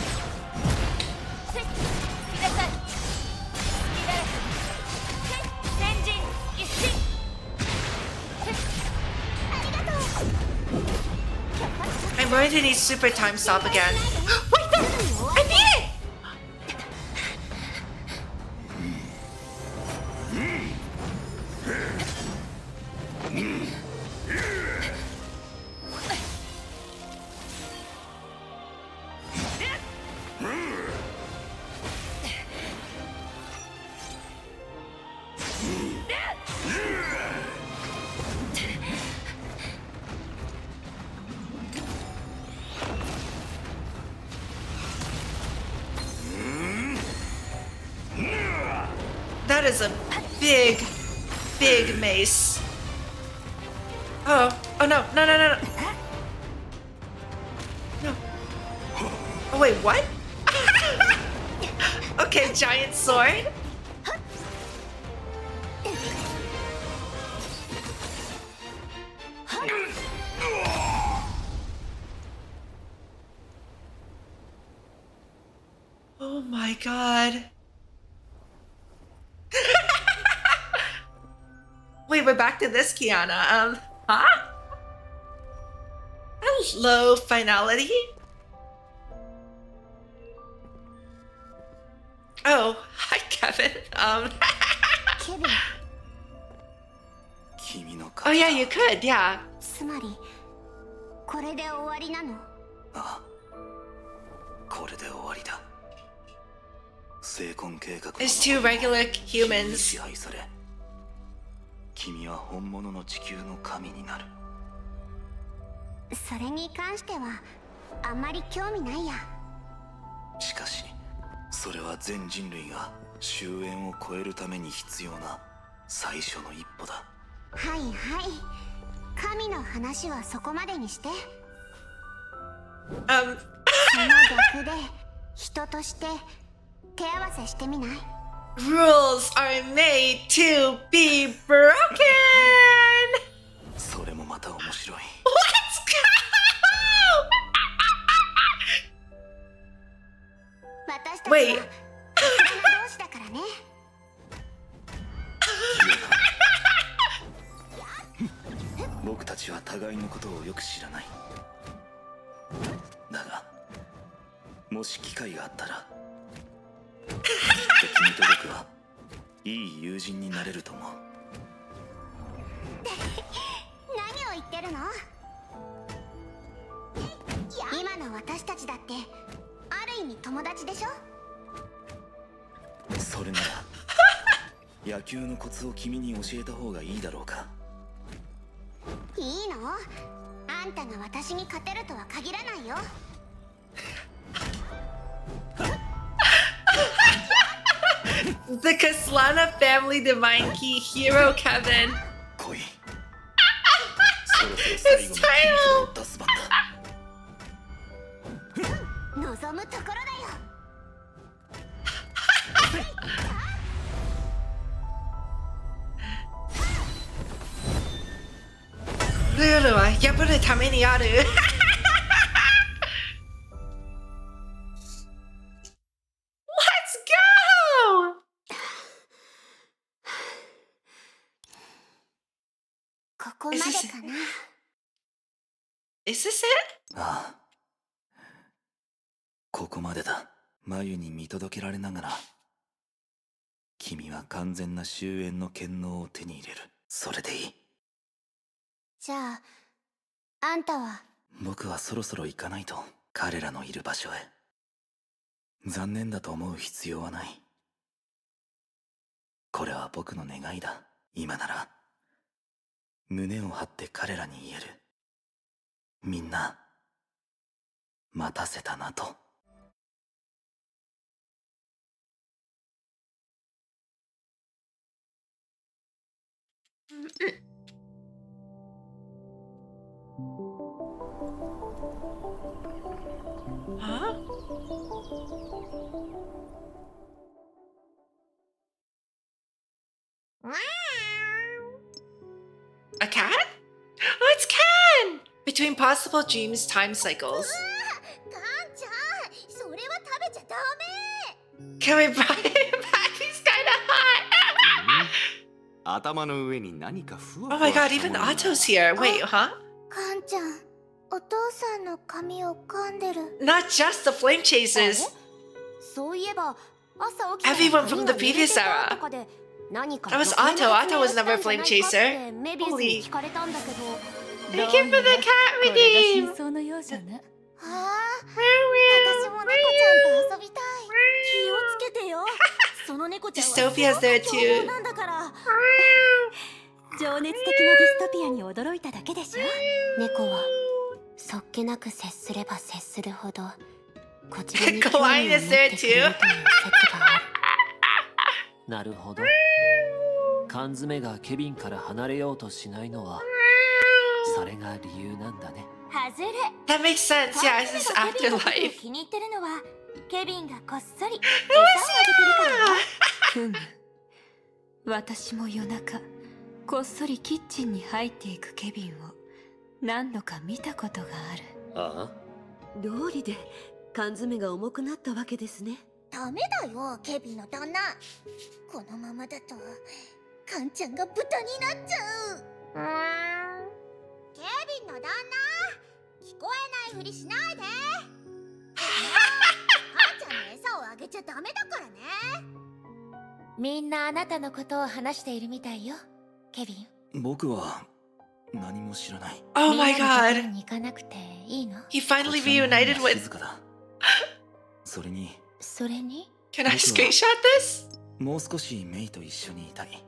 S1: I'm going to need super time stop again. Wait, no! I need it! That is a big, big mace. Oh, oh no, no, no, no, no. No. Oh wait, what? Okay, giant sword. Oh my god. Wait, we're back to this Kiana. Huh? Hello, Finality. Oh, hi, Kevin.
S14: Kevin.
S1: Oh yeah, you could, yeah.
S14: つまりこれで終わりなの？
S2: ああ、これで終わりだ。成婚計画
S1: It's two regular humans.
S2: 支配され、君は本物の地球の神になる。
S14: それに関してはあんまり興味ないや。
S2: しかし、それは全人類が終焉を超えるために必要な最初の一歩だ。
S14: はいはい。神の話はそこまでにして。その逆で人として手合わせしてみない？
S1: Rules are made to be broken.
S2: それもまた面白い。
S1: Let's
S14: go. 私たちは仲間同士だからね。
S2: 僕たちは互いのことをよく知らない。だが、もし機会があったら、きっと君と僕はいい友人になれると思う。
S14: 何を言ってるの？今の私たちだってある意味友達でしょ？
S2: それなら野球のコツを君に教えた方がいいだろうか。
S14: いいの？あんたが私に勝てるとは限らないよ。
S1: The Kaslana family divine key hero Kevin. His title.
S14: 望むところだよ。
S1: ルールは破るためにある。Let's go!
S14: ここまでかな。
S1: Is this it?
S2: ああ。ここまでだ。眉に見届けられながら。君は完全な終焉の権能を手に入れる。それでいい。
S14: じゃあ、あんたは？
S2: 僕はそろそろ行かないと、彼らのいる場所へ。残念だと思う必要はない。これは僕の願いだ。今なら胸を張って彼らに言える。みんな待たせたなと。
S1: Huh? A cat? Oh, it's Ken! Between possible dreams, time cycles.
S14: カンちゃん、それは食べちゃダメ。
S1: Can we buy him back? He's kinda hot!
S8: 頭の上に何かふわ
S1: Oh
S8: ふわ
S1: my god, even Otto's here. Wait, huh?
S14: カンちゃん、お父さんの髪を噛んでる。
S1: Not just the flame chasers.
S14: そういえば、朝起きたら
S1: Everyone from the previous
S14: 髪が濡れてた
S1: era.
S14: とかで何か
S1: That was
S14: 余計
S1: Otto.
S14: な
S1: Otto was
S14: 発明
S1: never a
S14: をしたん
S1: flame
S14: じゃないか
S1: chaser.
S14: ってメビウスに聞かれたんだけど。
S1: Thank you for the cat redeem.
S6: 真相のようじゃな。
S14: はあ、私も猫ちゃんと遊びたい。気をつけてよ。その猫ちゃんはすごく
S1: Dystopia's there
S14: 凶
S1: too.
S14: 暴なんだから。
S6: 情熱的なディストピアに驚いただけでしょ。
S11: 猫はそっけなく接すれば接するほどこちらに興味を持
S1: Kawaii
S11: っ
S1: is
S11: て
S1: there
S11: くれるという説
S1: too.
S11: がある。
S21: なるほど。缶詰がケビンから離れようとしないのはそれが理由なんだね。
S14: 外れ。
S1: That makes sense. Yeah, it's this
S14: ケビンのことを
S1: afterlife.
S14: 気に入ってるのはケビンがこっそり餌をあげてるからよ。
S6: ふむ。私も夜中こっそりキッチンに入っていくケビンを何度か見たことがある。
S18: ああ、道理で缶詰が重くなったわけですね。
S14: ダメだよ、ケビンの旦那。このままだとカンちゃんが豚になっちゃう。ケビンの旦那、聞こえないふりしないで。カンちゃんに餌をあげちゃダメだからね。
S20: みんなあなたのことを話しているみたいよ、ケビン。
S2: 僕は何も知らない。
S1: Oh my
S20: みんなのところ
S1: god.
S20: に行かなくていいの？
S1: He finally reunited
S2: 静
S1: with.
S2: かだ。それに
S20: それに
S1: Can I screenshot this?
S2: もう少しメイと一緒にいたい。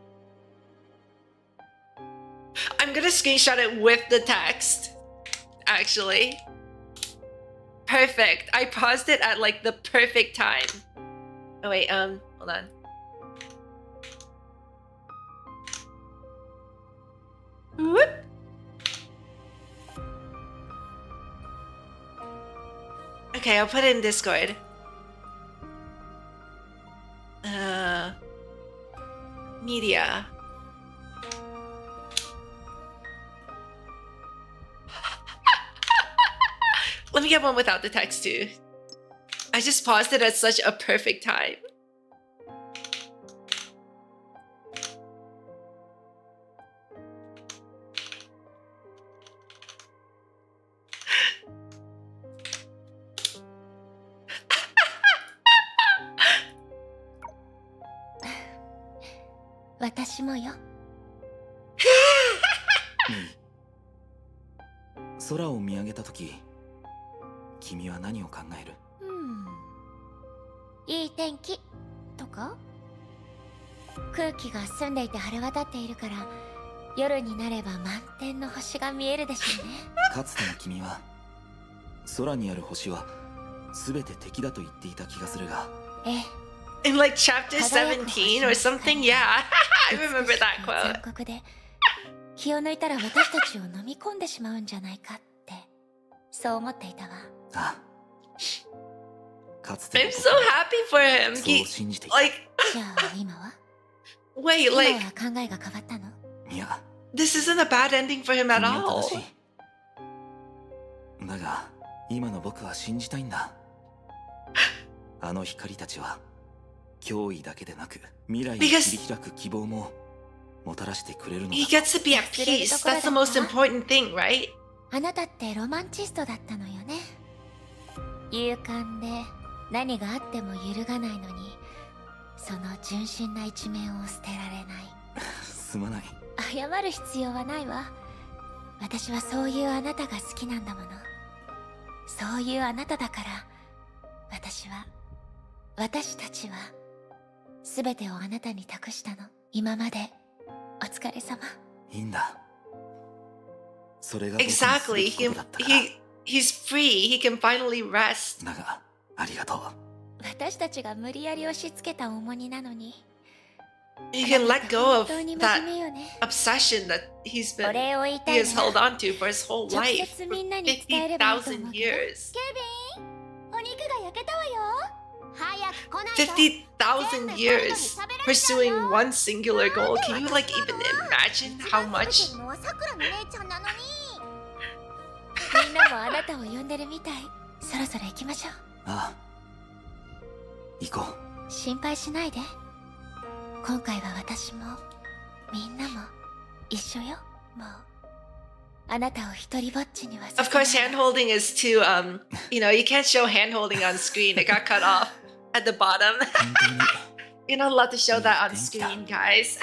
S1: I'm gonna screenshot it with the text. Actually. Perfect. I paused it at like the perfect time. Oh wait, hold on. Whoop. Okay, I'll put it in Discord. Media. Let me get one without the text too. I just paused it at such a perfect time.
S20: 私もよ。
S2: 空を見上げたとき、君は何を考える？
S20: いい天気とか？空気が澄んでいて晴れ渡っているから夜になれば満天の星が見えるでしょうね。
S2: かつての君は空にある星は全て敵だと言っていた気がするが。
S20: ええ。
S1: In like chapter 17 or something, yeah. I remember that quote.
S20: 残酷で気を抜いたら私たちを飲み込んでしまうんじゃないかってそう思っていたわ。
S2: ああ、かつて
S1: I'm so happy for him.
S2: そう
S1: He
S2: 信じていた。
S1: like
S20: じゃあ今は
S1: wait,
S20: 今
S1: like
S20: は考えが変わったの？
S2: いや、
S1: This isn't a bad ending for him at
S2: 君は正
S1: all.
S2: しい。だが今の僕は信じたいんだ。あの光たちは脅威だけでなく未来を切り開く希望ももたらしてくれるのだ。
S1: He gets to be at peace. That's the most important thing, right?
S20: あなたってロマンチストだったのよね。勇敢で何があっても揺るがないのに、その純真な一面を捨てられない。
S2: すまない。
S20: 謝る必要はないわ。私はそういうあなたが好きなんだもの。そういうあなただから、私たちは全てをあなたに託したの。今までお疲れ様。
S2: いいんだ。それが僕のす
S1: Exactly.
S2: べきことだったから。
S1: He's free. He can finally rest.
S2: だがありがとう。
S20: 私たちが無理やり押し付けた重荷なのに。
S1: You can let go of that obsession that he has held on to for his whole life for 50,000 years.
S11: お肉が焼けたわよ。早く来ないと。
S1: 50,000 years pursuing one singular goal. Can you like even imagine how much?
S11: のはさくらの姉ちゃんなのに。
S20: みんなもあなたを呼んでるみたい。そろそろ行きましょう。
S2: ああ、行こ
S20: う。心配しないで。今回は私もみんなも一緒よ。もうあなたを一人ぼっちにはさせない。
S1: Of course, hand holding is too you know, you can't show hand holding on screen. It got cut off at the bottom. You're not allowed to show that on screen, guys.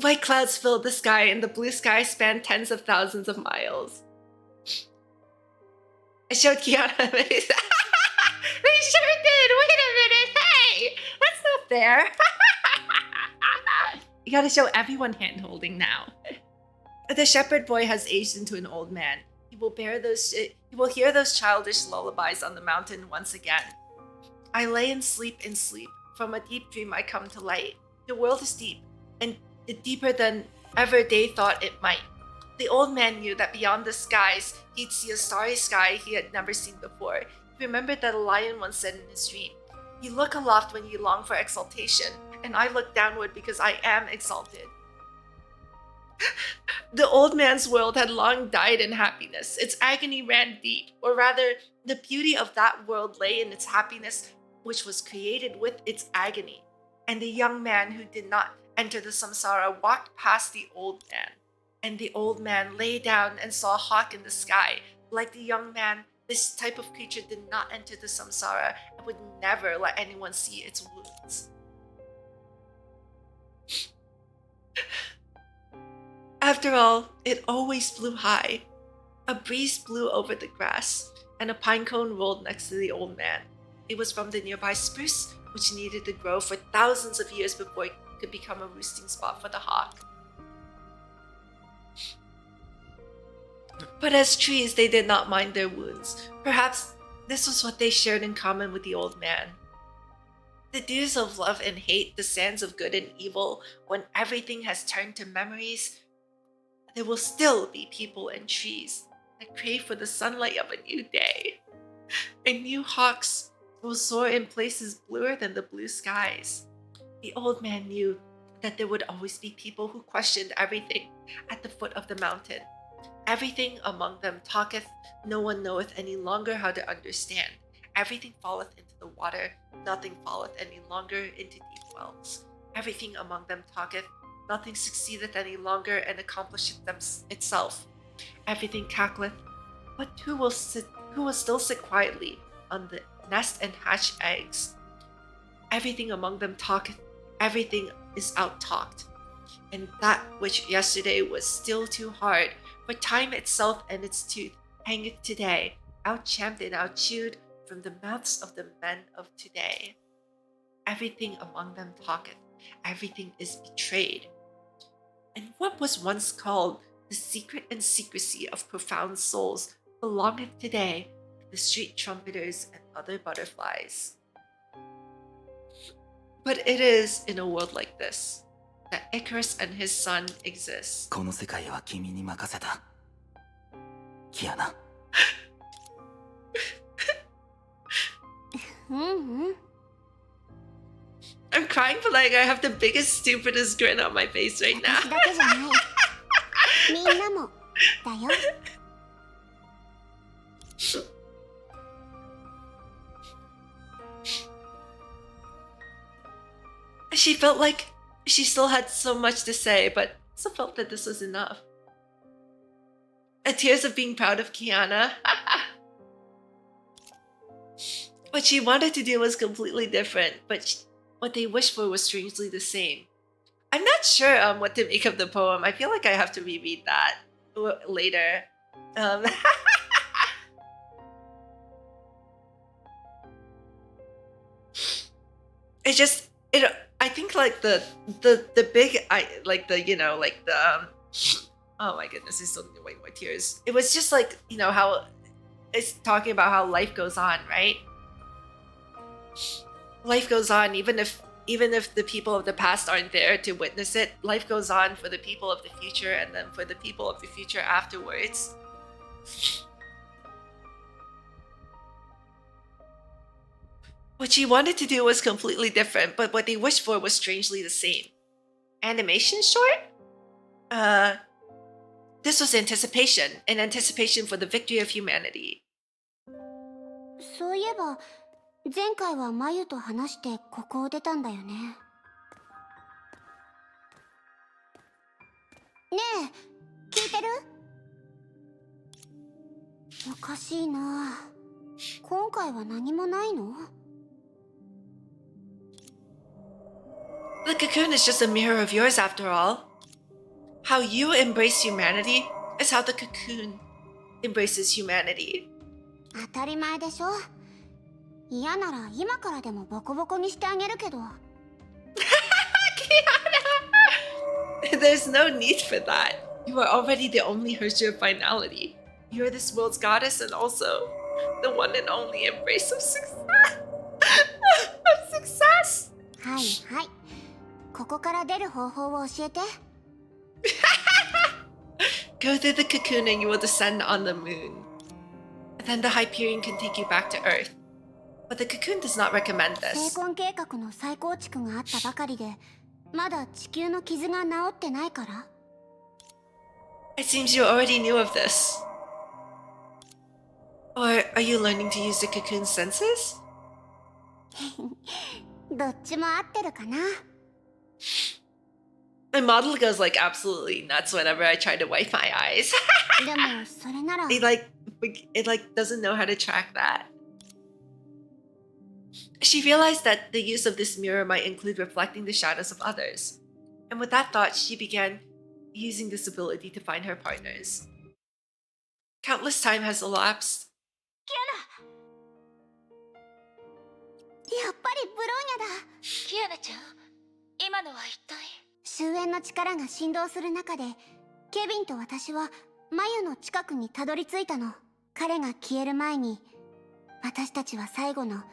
S1: White clouds filled the sky, and the blue sky spanned tens of thousands of miles. I showed Kiana. They sure did. Wait a minute. Hey, that's not fair. You gotta show everyone hand holding now. The shepherd boy has aged into an old man. He will hear those childish lullabies on the mountain once again. I lay and sleep. From a deep dream I come to light. The world is deep, and deeper than ever they thought it might. The old man knew that beyond the skies, he'd see a starry sky he had never seen before. He remembered that a lion once said in his dream, "You look aloft when you long for exaltation, and I look downward because I am exalted." The old man's world had long died in happiness. Its agony ran deep, or rather, the beauty of that world lay in its happiness, which was created with its agony. And the young man who did not enter the samsara walked past the old man. And the old man lay down and saw a hawk in the sky. Like the young man, this type of creature did not enter the samsara and would never let anyone see its wounds. After all, it always blew high. A breeze blew over the grass, and a pine cone rolled next to the old man. It was from the nearby spruce, which needed to grow for thousands of years before it could become a roosting spot for the hawk. But as trees, they did not mind their wounds. Perhaps this was what they shared in common with the old man. The dews of love and hate, the sands of good and evil, when everything has turned to memories, there will still be people and trees that crave for the sunlight of a new day. And new hawks will soar in places bluer than the blue skies. The old man knew that there would always be people who questioned everything at the foot of the mountain. Everything among them talketh, no one knoweth any longer how to understand. Everything falleth into the water, nothing falleth any longer into deep wells. Everything among them talketh, nothing succeedeth any longer and accomplisheth itself. Everything cackleth, but who will still sit quietly on the nest and hatch eggs? Everything among them talketh, everything is out-talked. And that which yesterday was still too hard, for time itself and its tooth hangeth today, out-champed and out-chewed from the mouths of the men of today. Everything among them talketh, everything is betrayed. And what was once called the secret and secrecy of profound souls belongeth today to the street trumpeters and other butterflies. But it is in a world like this that Icarus and his son exist.
S2: この世界は君に任せた。キアナ。
S1: I'm crying, but like I have the biggest, stupidest grin on my face right now.
S11: 私だけじゃない。みんなもだよ。
S1: She felt like she still had so much to say, but also felt that this was enough. Tears of being proud of Kiana. What she wanted to do was completely different, but what they wished for was strangely the same. I'm not sure what to make of the poem. I feel like I have to reread that later. I think like the big oh my goodness, it's still way more tears. It was just like, how it's talking about how life goes on, right? Life goes on even if the people of the past aren't there to witness it. Life goes on for the people of the future, and then for the people of the future afterwards. What she wanted to do was completely different, but what they wished for was strangely the same. Animation short? This was anticipation, an anticipation for the victory of humanity.
S11: そういえば前回はマユと話してここを出たんだよね。ねえ、聞いてる？おかしいな。今回は何もないの？
S1: The cocoon is just a mirror of yours after all. How you embrace humanity is how the cocoon embraces humanity.
S11: 当たり前でしょ。嫌なら今からでもボコボコにしてあげるけど。
S1: There's no need for that. You are already the only Herrscher of Finality. You are this world's goddess and also the one and only embrace of success. Of success.
S11: はいはい。ここから出る方法を教えて。
S1: Go through the cocoon and you will descend on the moon. Then the Hyperion can take you back to Earth. But the cocoon does not recommend
S11: 成
S1: this.
S11: 婚計画の再構築があったばかりで、まだ地球の傷が治ってないから。
S1: It seems you already knew of this. Or are you learning to use the cocoon's senses?
S11: どっちも合ってるかな。
S1: My model goes like absolutely nuts whenever I try to wipe my eyes.
S11: でもそれなら。
S1: it doesn't know how to track that. She realized that the use of this mirror might include reflecting the shadows of others. And with that thought, she began using this ability to find her partners. Countless time has elapsed.
S11: やっぱりブローニャだ。
S19: キアナちゃん、今のは一体。
S11: 終焉の力が振動する中で、ケビンと私はマユの近くにたどり着いたの。彼が消える前に、私たちは最後の栄誉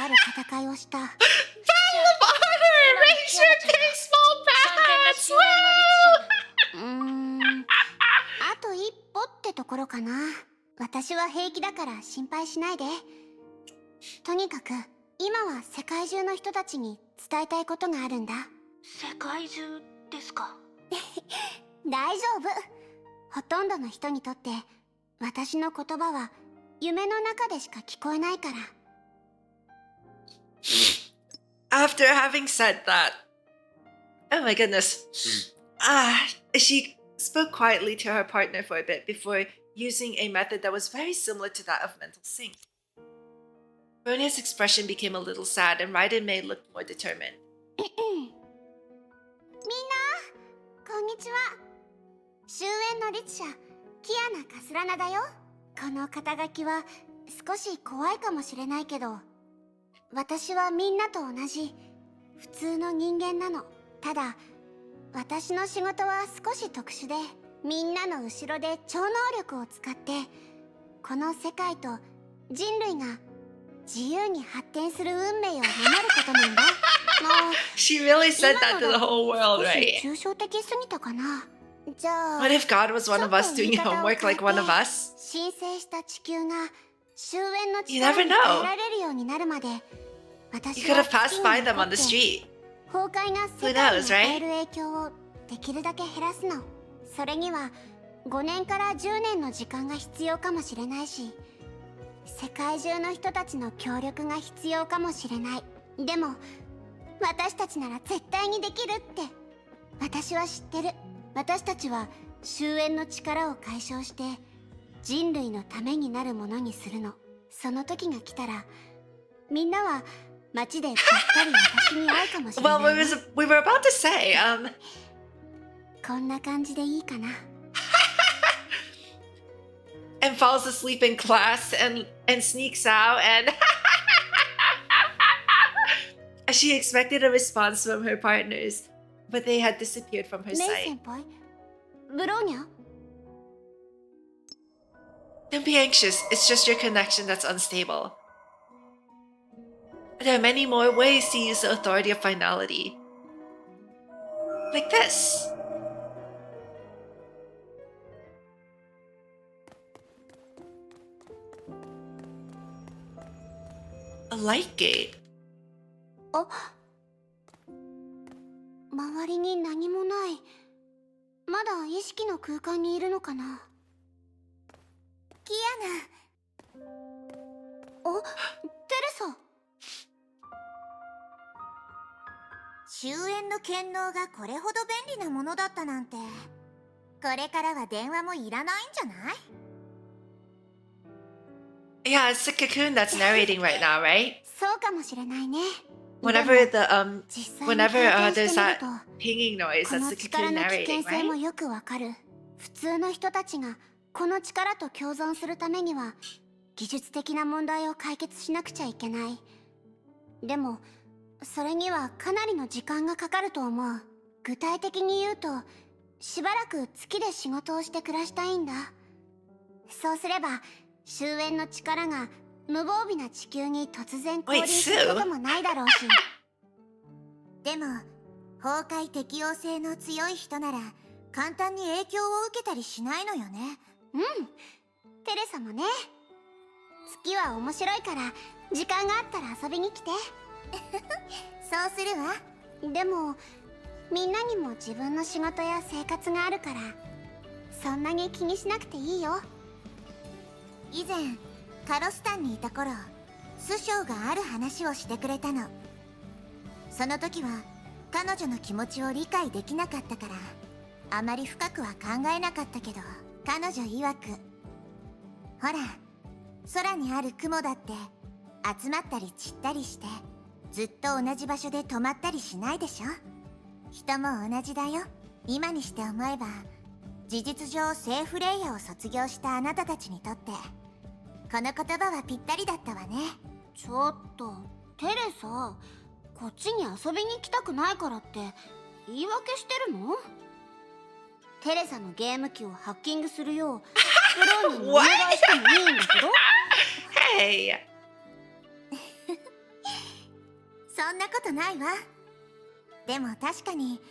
S11: ある戦いをした。Battle of
S1: Honor! Raise your baseball bats!
S11: あと一歩ってところかな。私は平気だから心配しないで。とにかく今は世界中の人たちに伝えたいことがあるんだ。
S3: 世界中ですか？
S11: 大丈夫。ほとんどの人にとって私の言葉は夢の中でしか聞こえないから。
S1: After having said that, oh my goodness, she spoke quietly to her partner for a bit before using a method that was very similar to that of mental sync. Bronia's expression became a little sad and Raiden Mei looked more determined.
S11: みんな、こんにちは。終焉の律者、キアナ・カスラナだよ。この肩書きは少し怖いかもしれないけど、私はみんなと同じ普通の人間なの。ただ、私の仕事は少し特殊で、みんなの後ろで超能力を使って、この世界と人類が自由に発展する運命を守ることなんだ。もう
S1: She really said that to the whole world, right?
S11: 少し抽象的すぎたかな。
S3: じゃあ
S1: What if God was one of us doing homework like one of us?
S3: 申請した地球が終焉の
S1: You
S3: 力
S1: never
S3: に
S1: know.
S3: 耐えられるようになるまで
S1: You
S3: 私
S1: could
S3: は
S1: have passed
S3: 月
S1: by
S3: に
S1: them
S3: 残
S1: on
S3: っ
S1: the
S3: て
S1: street.
S3: 崩壊が
S1: Who
S3: 世界に
S1: knows,
S3: 与
S1: right?
S3: える影響をできるだけ減らすの。それには5年から10年の時間が必要かもしれないし、世界中の人たちの協力が必要かもしれない。でも私たちなら絶対にできるって私は知ってる。私たちは終焉の力を解消して人類のためになるものにするの。その時が来たらみんなは街でばったり私に会うかもしれない、
S1: Well,
S3: ね。
S1: we were about to say,
S3: こんな感じでいいかな。
S1: and falls asleep in class and sneaks out and she expected a response from her partners, but they had disappeared from her
S3: メイ
S1: sight.
S3: 先輩、ブローニャ？
S1: Don't be anxious, it's just your connection that's unstable. There are many more ways to use the authority of finality. Like this. A light gate.
S3: あ、周りに何もない。まだ意識の空間にいるのかな。キアナ。あ、テレサ。
S14: 終焉の権能がこれほど便利なものだったなんて、これからは電話もいらないんじゃない？
S1: Yeah, it's the cocoon that's narrating right now, right?
S3: そうかもしれないね。
S1: Whenever the whenever
S3: 実
S1: there's
S3: 際
S1: that
S3: に体験してみると
S1: pinging noise,
S3: こ
S1: that's
S3: の
S1: the
S3: 力
S1: cocoon
S3: の危
S1: narrating,
S3: 険性も
S1: right?
S3: よくわかる。普通の人たちがこの力と共存するためには技術的な問題を解決しなくちゃいけない。でもそれにはかなりの時間がかかると思う。具体的に言うとしばらく月で仕事をして暮らしたいんだ。そうすれば終焉の力が無防備な地球に突然降臨することもないだろうし。
S14: でも崩壊適応性の強い人なら簡単に影響を受けたりしないのよね。
S3: うん、テレサもね。月は面白いから時間があったら遊びに来て。
S14: そうするわ。
S3: でもみんなにも自分の仕事や生活があるからそんなに気にしなくていいよ。
S14: 以前カロスタンにいた頃、師匠がある話をしてくれたの。その時は彼女の気持ちを理解できなかったからあまり深くは考えなかったけど、彼女曰く、ほら空にある雲だって集まったり散ったりしてずっと同じ場所で止まったりしないでしょ。人も同じだよ。今にして思えば事実上セーフレイヤーを卒業したあなたたちにとってこの言葉はぴったりだったわね。
S3: ちょっとテレサ、こっちに遊びに来たくないからって言い訳してるの？テレサのゲーム機をハッキングするようブローニーにお願いしてもいいんだけど。
S1: Hey.
S14: そんなことないわ。でも確かに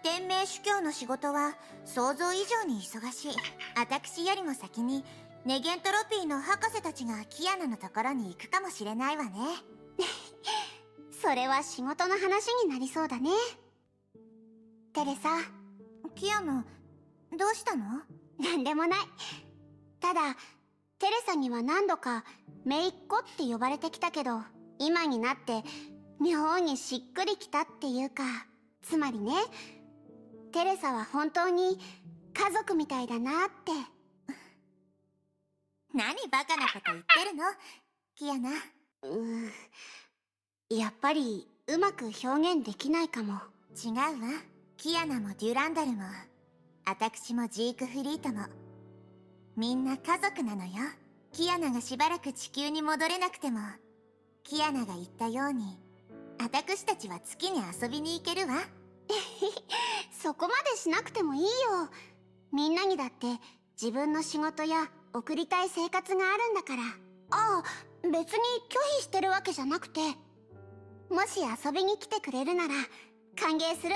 S14: 天命主教の仕事は想像以上に忙しい。私よりも先にネゲントロピーの博士たちがキアナのところに行くかもしれないわね。
S3: それは仕事の話になりそうだね。テレサ。
S14: キアナ、どうしたの？
S3: なんでもない。ただテレサには何度か姪っ子って呼ばれてきたけど、今になって妙にしっくりきたっていうか、つまりね、テレサは本当に家族みたいだなって。
S14: 何バカなこと言ってるのキアナ。
S3: やっぱりうまく表現できないかも。
S14: 違うわ。キアナもデュランダルも私もジークフリートもみんな家族なのよ。キアナがしばらく地球に戻れなくても、キアナが言ったように私たちは月に遊びに行けるわ。
S3: そこまでしなくてもいいよ。みんなにだって自分の仕事や送りたい生活があるんだから。ああ、別に拒否してるわけじゃなくて、もし遊びに来てくれるなら歓迎する。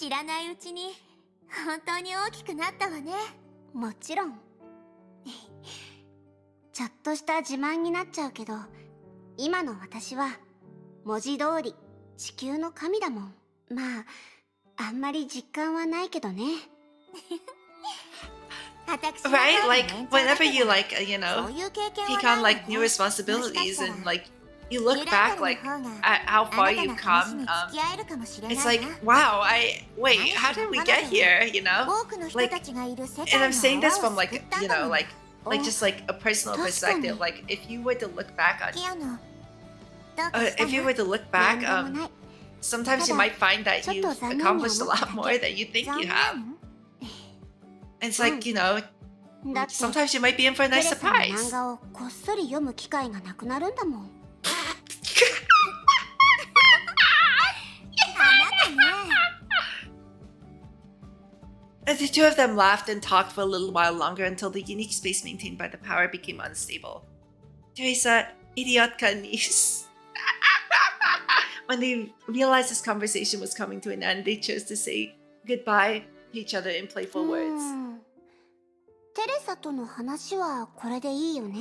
S14: 知らないうちに本当に大きくなったわね。
S11: もちろん。ちょっとした自慢になっちゃうけど、今の私は文字通り地球の神だもん。まああんまり実感はないけどね。
S1: Right? Like whenever you like you know take on like new responsibilities and like you look back like at how far you've come, it's like wow, how did we get here, you know? Like, and I'm saying this from like you know like just like a personal perspective. Like if you were to look back sometimes you might find that you've accomplished a lot more than you think you have. It's like, you know, sometimes you might be in for a nice surprise.
S11: 漫画をこっそり読む機会がなくなるんだもん。
S1: And the two of them laughed and talked for a little while longer until the unique space maintained by the power became unstable. Teresa, idiot ka niece. When they realized this conversation was coming to an end, they chose to say goodbye to each other in playful words.
S11: テレサとの話はこれでいいよね。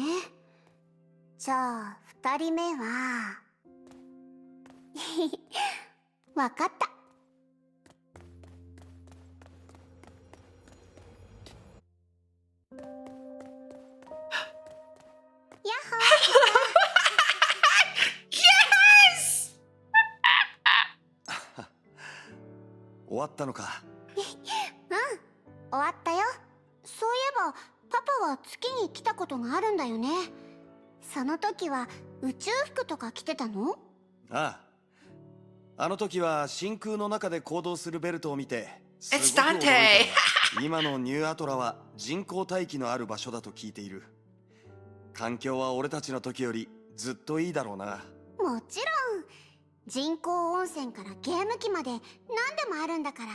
S11: じゃあ2人目はわかった。やっほ
S1: Yes!
S2: 終わったのか。
S11: うん、終わったよ。そういえばパパは月に来たことがあるんだよね。その時は宇宙服とか着てたの？
S2: ああ。あの時は真空の中で行動するベルトを見て、
S1: It's Dante!
S2: 今のニューアトラは人工大気のある場所だと聞いている。環境は俺たちの時よりずっといいだろうな。
S11: もちろん。人工温泉からゲーム機まで何でもあるんだから。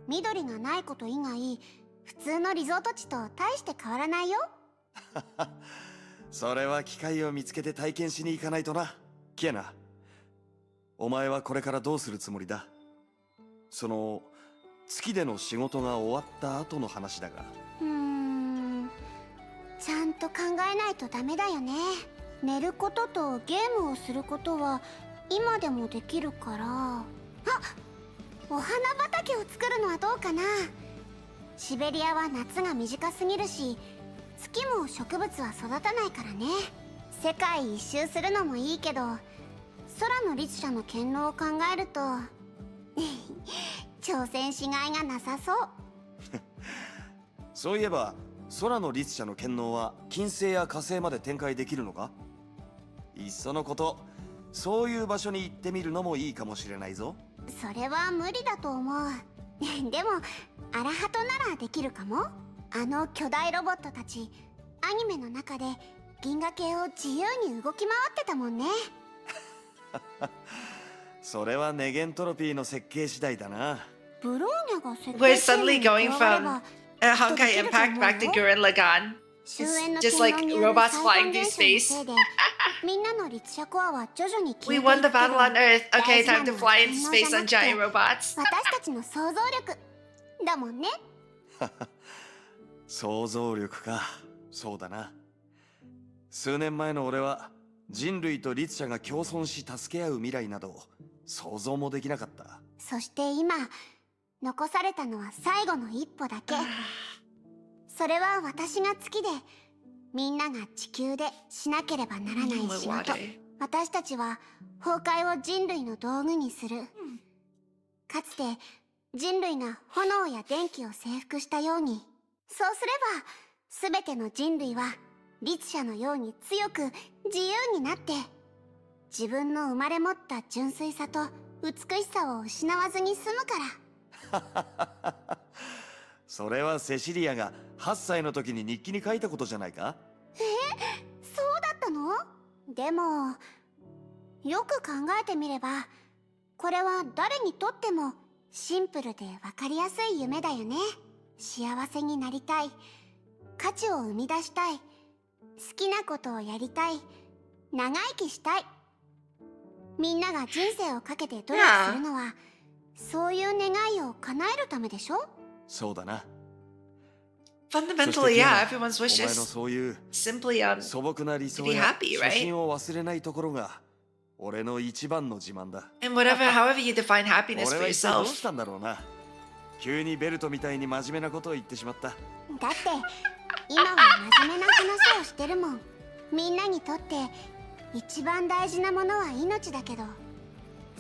S11: 緑がないこと以外、普通のリゾート地と大して変わらないよ。
S2: それは機会を見つけて体験しに行かないとな。キエナ、お前はこれからどうするつもりだ？その月での仕事が終わった後の話だが。
S11: ちゃんと考えないとダメだよね。寝ることとゲームをすることは今でもできるから。あ、お花畑を作るのはどうかな。シベリアは夏が短すぎるし、月も植物は育たないからね。世界一周するのもいいけど、空の律者の権能を考えると挑戦しがいがなさそう。
S2: そういえば空の律者の権能は金星や火星まで展開できるのか？いっそのこと、そういう場所に行ってみるのもいいかもしれないぞ。
S11: それは無理だと思う。でもアラハトならできるかも。あの巨大ロボットたち、アニメの中で銀河系を自由に動き回ってたもんね。
S2: それはネゲントロピーの設計次第だな。
S11: ブローニャが設計
S1: We're suddenly going from Honkai Impact back to Gurren Lagann. Just like robots flying through space. We won the battle on Earth. Okay, time to fly into space on giant robots.
S11: 私たちの想像力だもんね。
S2: 想像力か。そうだな。数年前の俺は人類と律者が共存し助け合う未来など想像もできなかった。
S11: そして今残されたのは最後の一歩だけ。それは私が月で、みんなが地球でしなければならない仕事。私たちは崩壊を人類の道具にする。かつて人類が炎や電気を征服したように、そうすればすべての人類は律者のように強く自由になって、自分の生まれ持った純粋さと美しさを失わずに済むから。
S2: それはセシリアが8歳の時に日記に書いたことじゃないか？
S11: そうだったの？でもよく考えてみれば、これは誰にとってもシンプルで分かりやすい夢だよね。幸せになりたい、価値を生み出したい、好きなことをやりたい、長生きしたい。みんなが人生をかけて努力するのは、そういう願いを叶えるためでしょ。
S12: そうだな。
S1: Fundamentally, yeah, everyone's wish
S12: お前の
S1: is
S12: そういう
S1: simply
S12: 素朴な理
S1: to
S12: 想
S1: be
S12: や
S1: happy,
S12: 初
S1: right?
S12: 心を忘れないところが俺の一番の自慢だ。
S1: And whatever, however you define happiness
S12: 俺
S1: for
S12: は一体どう
S1: yourself.
S12: したんだろうな。急にベルトみたいに真面目なことを言ってしまった。
S11: だって今は真面目な話をしてるもん。みんなにとって一番大事なものは命だけど、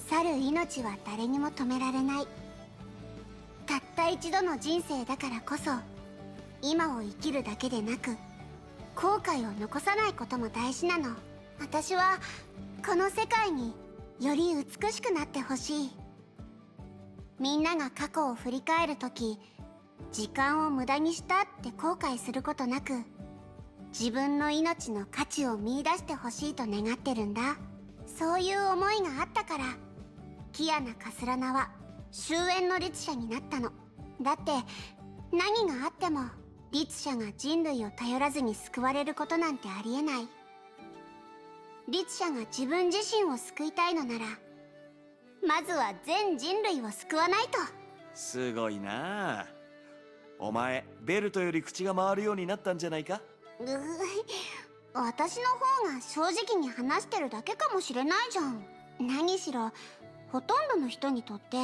S11: 去る命は誰にも止められない。たった一度の人生だからこそ、今を生きるだけでなく後悔を残さないことも大事なの。私はこの世界により美しくなってほしい。みんなが過去を振り返るとき、時間を無駄にしたって後悔することなく、自分の命の価値を見出してほしいと願ってるんだ。そういう思いがあったからキアナ・カスラナは終焉の律者になったの。だって何があっても律者が人類を頼らずに救われることなんてありえない。律者が自分自身を救いたいのなら、まずは全人類を救わないと。
S12: すごいなあ。お前ベルトより口が回るようになったんじゃないか。
S11: 私の方が正直に話してるだけかもしれないじゃん。何しろほとんどの人にとって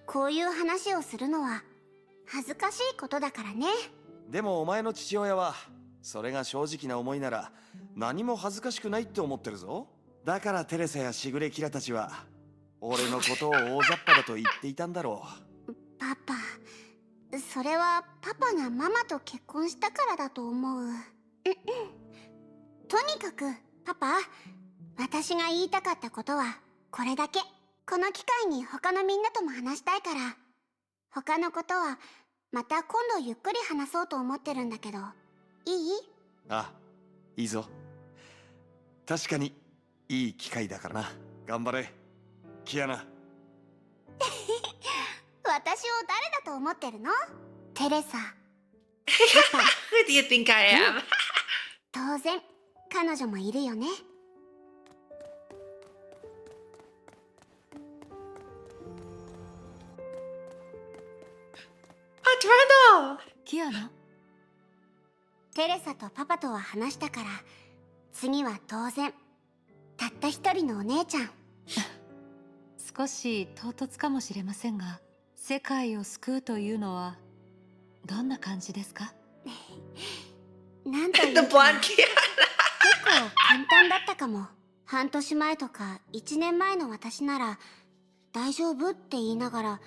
S11: こういう話をするのは恥ずかしいことだからね。
S12: でもお前の父親はそれが正直な思いなら何も恥ずかしくないって思ってるぞ。だからテレサやしぐれキラたちは俺のことを大雑把だと言っていたんだろう。
S11: パパ、それはパパがママと結婚したからだと思う。とにかくパパ、私が言いたかったことはこれだけ。この機会に他のみんなとも話したいから、他のことはまた今度ゆっくり話そうと思ってるんだけど、いい？
S12: あ、いいぞ。確かにいい機会だからな。頑張れキアナ。
S11: 私を誰だと思ってるの？テレサ。
S1: Who do you think I am?
S11: 当然彼女もいるよね。
S6: キアナ？
S11: テレサとパパとは話したから、次は当然たった一人のお姉ちゃん。
S6: 少し唐突かもしれませんが、世界を救うというのはどんな感じですか？
S11: なんというか、結構簡単だったかも。半年前とか1年前の私なら大丈夫って言いながら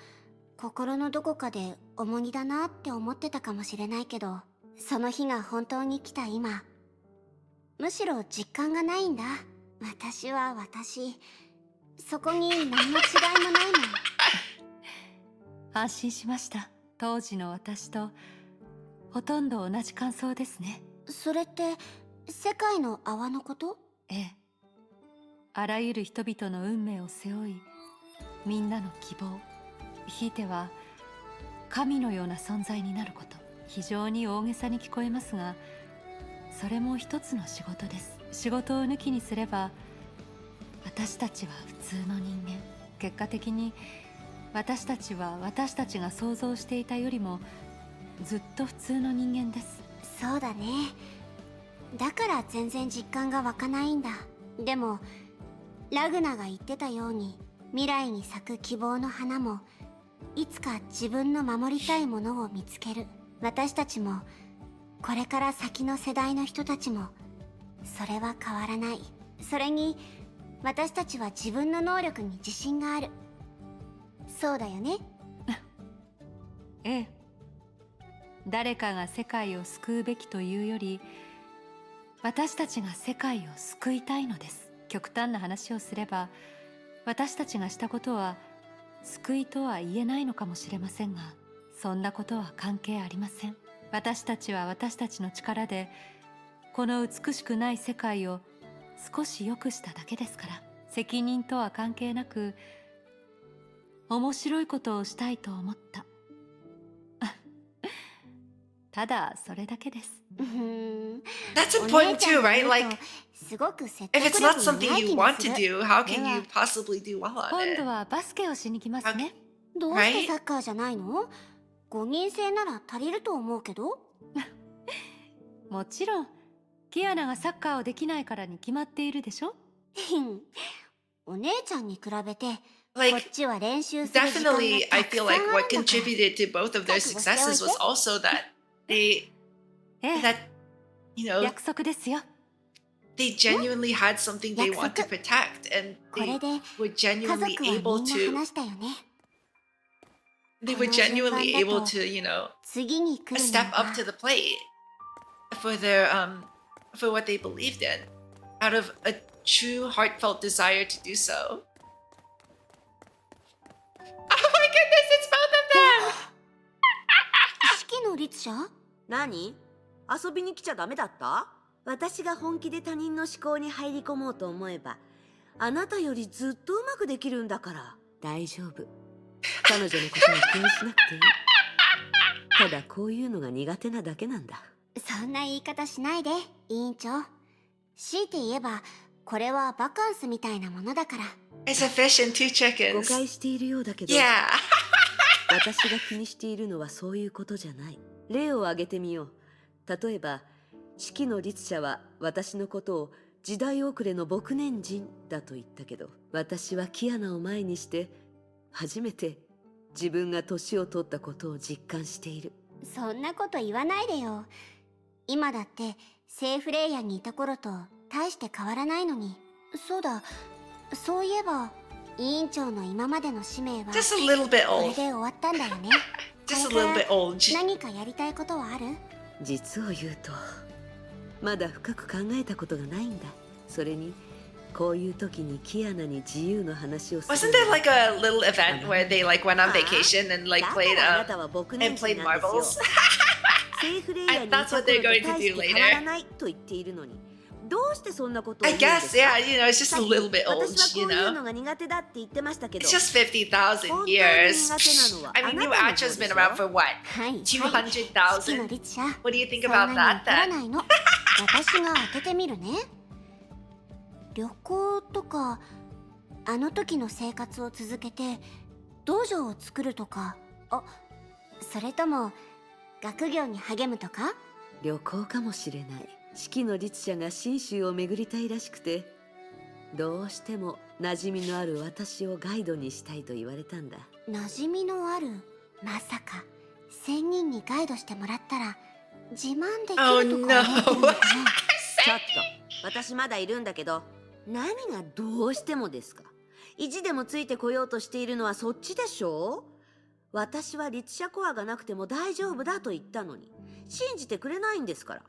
S11: 心のどこかで重荷だなって思ってたかもしれないけど、その日が本当に来た今、むしろ実感がないんだ。私は私、そこに何の違いもないもん。
S6: 安心しました。当時の私とほとんど同じ感想ですね。
S11: それって世界の泡のこと？
S6: ええ。あらゆる人々の運命を背負い、みんなの希望、ひいては神のような存在になること。非常に大げさに聞こえますが、それも一つの仕事です。仕事を抜きにすれば私たちは普通の人間。結果的に私たちは私たちが想像していたよりもずっと普通の人間です。
S11: そうだね。だから全然実感が湧かないんだ。でもラグナが言ってたように、未来に咲く希望の花もいつか自分の守りたいものを見つける。私たちもこれから先の世代の人たちもそれは変わらない。それに私たちは自分の能力に自信がある。そうだよね。
S6: ええ。誰かが世界を救うべきというより、私たちが世界を救いたいのです。極端な話をすれば、私たちがしたことは救いとは言えないのかもしれませんが、そんなことは関係ありません。私たちは私たちの力でこの美しくない世界を少し良くしただけですから、責任とは関係なく面白いことをしたいと思った。ただそれだけです。
S1: That's important too, right? Like, if it's not something you want to do, how can you possibly do well on
S6: 今
S1: it?
S6: 度はバスケをしに来ますね。
S11: どうしてサッカーじゃないの？5人制なら足りると思うけど。
S13: もちろんキアナがサッカーをできないからに決まっているでしょ。
S11: お姉ちゃんに比べて、こ
S1: Like,
S11: っちは練習する時間が
S1: definitely,
S11: た
S1: I
S11: く
S1: feel
S11: さん
S1: like
S11: あるん
S1: what
S11: だから。
S1: contributed to both of their successes was also that they, that, you know,
S13: 約束ですよ。
S1: they genuinely had something they want to protect, and
S11: これ
S1: they
S11: で
S1: were
S11: 家
S1: genuinely
S11: 族は
S1: able
S11: みんな
S1: to,
S11: 話したよね。
S1: they
S11: こ
S1: were
S11: の順
S1: genuinely
S11: 番
S1: able
S11: だと
S1: to, you know,
S11: 次に来るの
S1: step
S11: が
S1: up to the plate for their, for what they believed in, out of a true heartfelt desire to do so. Oh my goodness, it's both of them!
S11: 式の律者？
S18: 何？遊びに来ちゃダメだった？私が本気で他人の思考に入り込もうと思えば、あなたよりずっとうまくできるんだから。大丈夫。彼女のことは気にしなくていい。ただこういうのが苦手なだけなんだ。
S11: そんな言い方しないで、委員長。強いて言えば、これはバカンスみたいなものだから。
S1: It's a fish and two chickens.
S18: 誤解しているようだけど、
S1: Yeah.
S18: 私が気にしているのはそういうことじゃない。例を挙げてみよう。例えば、式の律者は私のことを時代遅れの牧年人だと言ったけど、私はキアナを前にして初めて自分が年を取ったことを実感している。
S11: そんなこと言わないでよ。今だってセーフレイヤーにいた頃と大して変わらないのに。そうだ、そういえば委員長の今までの使命は
S1: Just a little bit
S11: これ
S1: old.
S11: で終わったんだよね。
S1: Just a
S11: これ
S1: little
S11: か
S1: bit
S11: ら
S1: old.
S11: 何かやりたいことはある？
S18: 実を言うと、まだ深く考えたことがないんだ。それにこういう時にキアナに自由の話をする。
S1: Wasn't there like a little event where they like went on vacation and like played
S18: あなたは僕年
S1: and
S18: 人
S1: played
S18: なんですよ。
S1: marbles?
S18: セーフレイヤーにいた
S1: That's
S18: 頃
S1: what they're
S18: と
S1: going to
S18: 大し
S1: do
S18: て変わら
S1: later.
S18: ないと言っているのに、どうしてそんなことを
S1: I
S18: 言うんです
S1: guess,
S18: か？
S1: yeah, you know, it's just a little bit old,
S18: 私は
S1: you
S18: こういう
S1: know?
S18: のが苦手だって言ってましたけど、
S1: It's just 50,000
S18: 本当に
S1: years.
S18: 苦手なのは
S1: I
S18: あ
S1: mean,
S18: な
S1: New
S18: たの方
S1: Acha's
S18: で
S1: been
S18: しょ？
S1: around for what?
S11: はい、式
S1: 200,000?
S11: の律者。
S1: What do you think
S11: そんな
S1: about
S11: に
S1: that
S11: わから
S1: then?
S11: ないの。私が当ててみるね。旅行とか、あの時の生活を続けて道場を作るとか、あ、それとも学業に励むとか？
S18: 旅行かもしれない。式の律者が信州を巡りたいらしくて、どうしても馴染みのある私をガイドにしたいと言われたんだ。
S11: 馴染みのある？まさか1000人にガイドしてもらったら自慢できるとか思ってるのかな？
S18: ちょっと、私まだいるんだけど、何がどうしてもですか？意地でもついてこようとしているのはそっちでしょ？私は律者コアがなくても大丈夫だと言ったのに、信じてくれないんですから。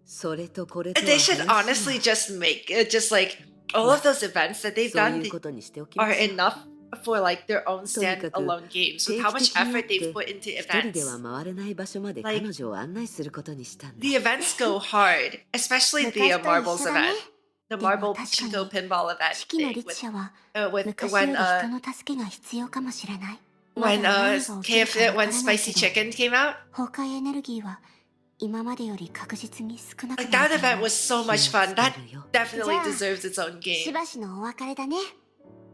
S18: それとこれとは
S1: They should honestly just make it just like all of those events that they've
S18: そうい
S1: done
S18: うことにしておきま
S1: are
S18: しょう。
S1: enough for like their own
S18: とにかく
S1: standalone games with
S18: 定
S1: how
S18: 期
S1: much
S18: 的に会
S1: effort
S18: って
S1: they've put into
S18: 一人で
S1: events.
S18: は回れない場所まで
S1: Like-
S18: 彼女を案内することにしたんだ。
S1: The events go hard, especially the
S11: 昔と一
S1: marbles
S11: 緒だね。
S1: event, the
S11: でも
S1: marble
S11: 確かに
S1: Pachinko pinball event
S11: 式の
S1: thing
S11: 律
S1: with,
S11: 者は
S1: with
S11: 昔より
S1: when
S11: 人の助けが必要かもしれない。ま
S1: when
S11: だ何が起きるか
S1: KF
S11: わから
S1: when
S11: ない
S1: spicy
S11: けど、
S1: chicken came out.
S11: 崩壊エネルギーは今までより確実に少なく
S1: Like
S11: な
S1: that
S11: ると
S1: event
S11: 思う。
S1: was so much fun. That definitely
S11: じゃあ
S1: deserves its own
S11: し
S1: game.
S11: ばしのお別れだね。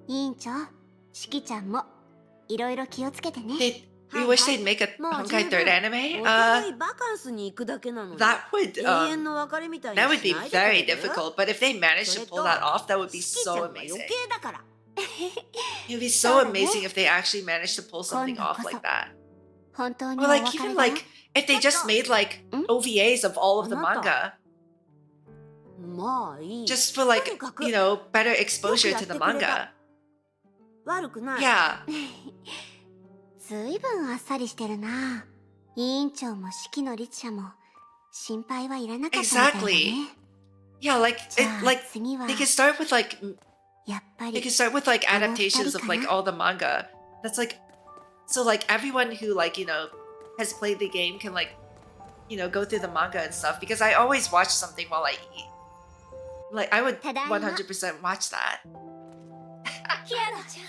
S11: 委員長、しきちゃんもいろいろ気をつけてね。
S1: We wish they'd make a
S18: もう
S1: Honkai
S18: 十分。
S1: third anime.
S18: お互いバカンスに行くだけなのに。
S1: That would
S18: 永遠の別れみたいに
S1: that would
S18: し
S1: be
S18: ないでく
S1: very
S18: れる？
S1: difficult. But if they managed to pull that off, that would be
S18: しきちゃん
S1: so
S18: は余
S1: amazing.
S18: 計だから。
S1: It would be
S11: そ
S1: so
S11: うだね。
S1: amazing if they actually managed to pull something
S11: 今度
S1: off
S11: こそ
S1: like that.
S11: 本当に
S1: Or
S11: お
S1: like
S11: 別れ
S1: even
S11: だよ。
S1: like if they just made like OVAs of all of the
S18: あなた。
S1: manga,
S18: まあいい。
S1: just for like
S18: とにかく
S1: you know better
S18: よく
S1: exposure
S18: やっ
S1: to
S18: て
S1: the
S18: くれた。
S1: manga.
S18: 悪くない。
S1: Yeah.
S11: ずいぶんあっさりしてるな。委員長も式の律者も心配はいらなかったみたいだ
S1: Exactly.
S11: ね。
S1: Yeah, like
S11: じゃ
S1: it
S11: あ
S1: like
S11: 次は
S1: they could start with like
S11: やっぱ
S1: they
S11: り
S1: could start with like
S11: あの
S1: adaptations
S11: 二
S1: of
S11: 人
S1: like
S11: かな。
S1: all the manga. That's like so like everyone who like you know has played the game can like you know go through the manga and stuff because I always watch something while I eat. Like I would
S11: ただいま。
S1: 100% watch that.
S11: キアナちゃん。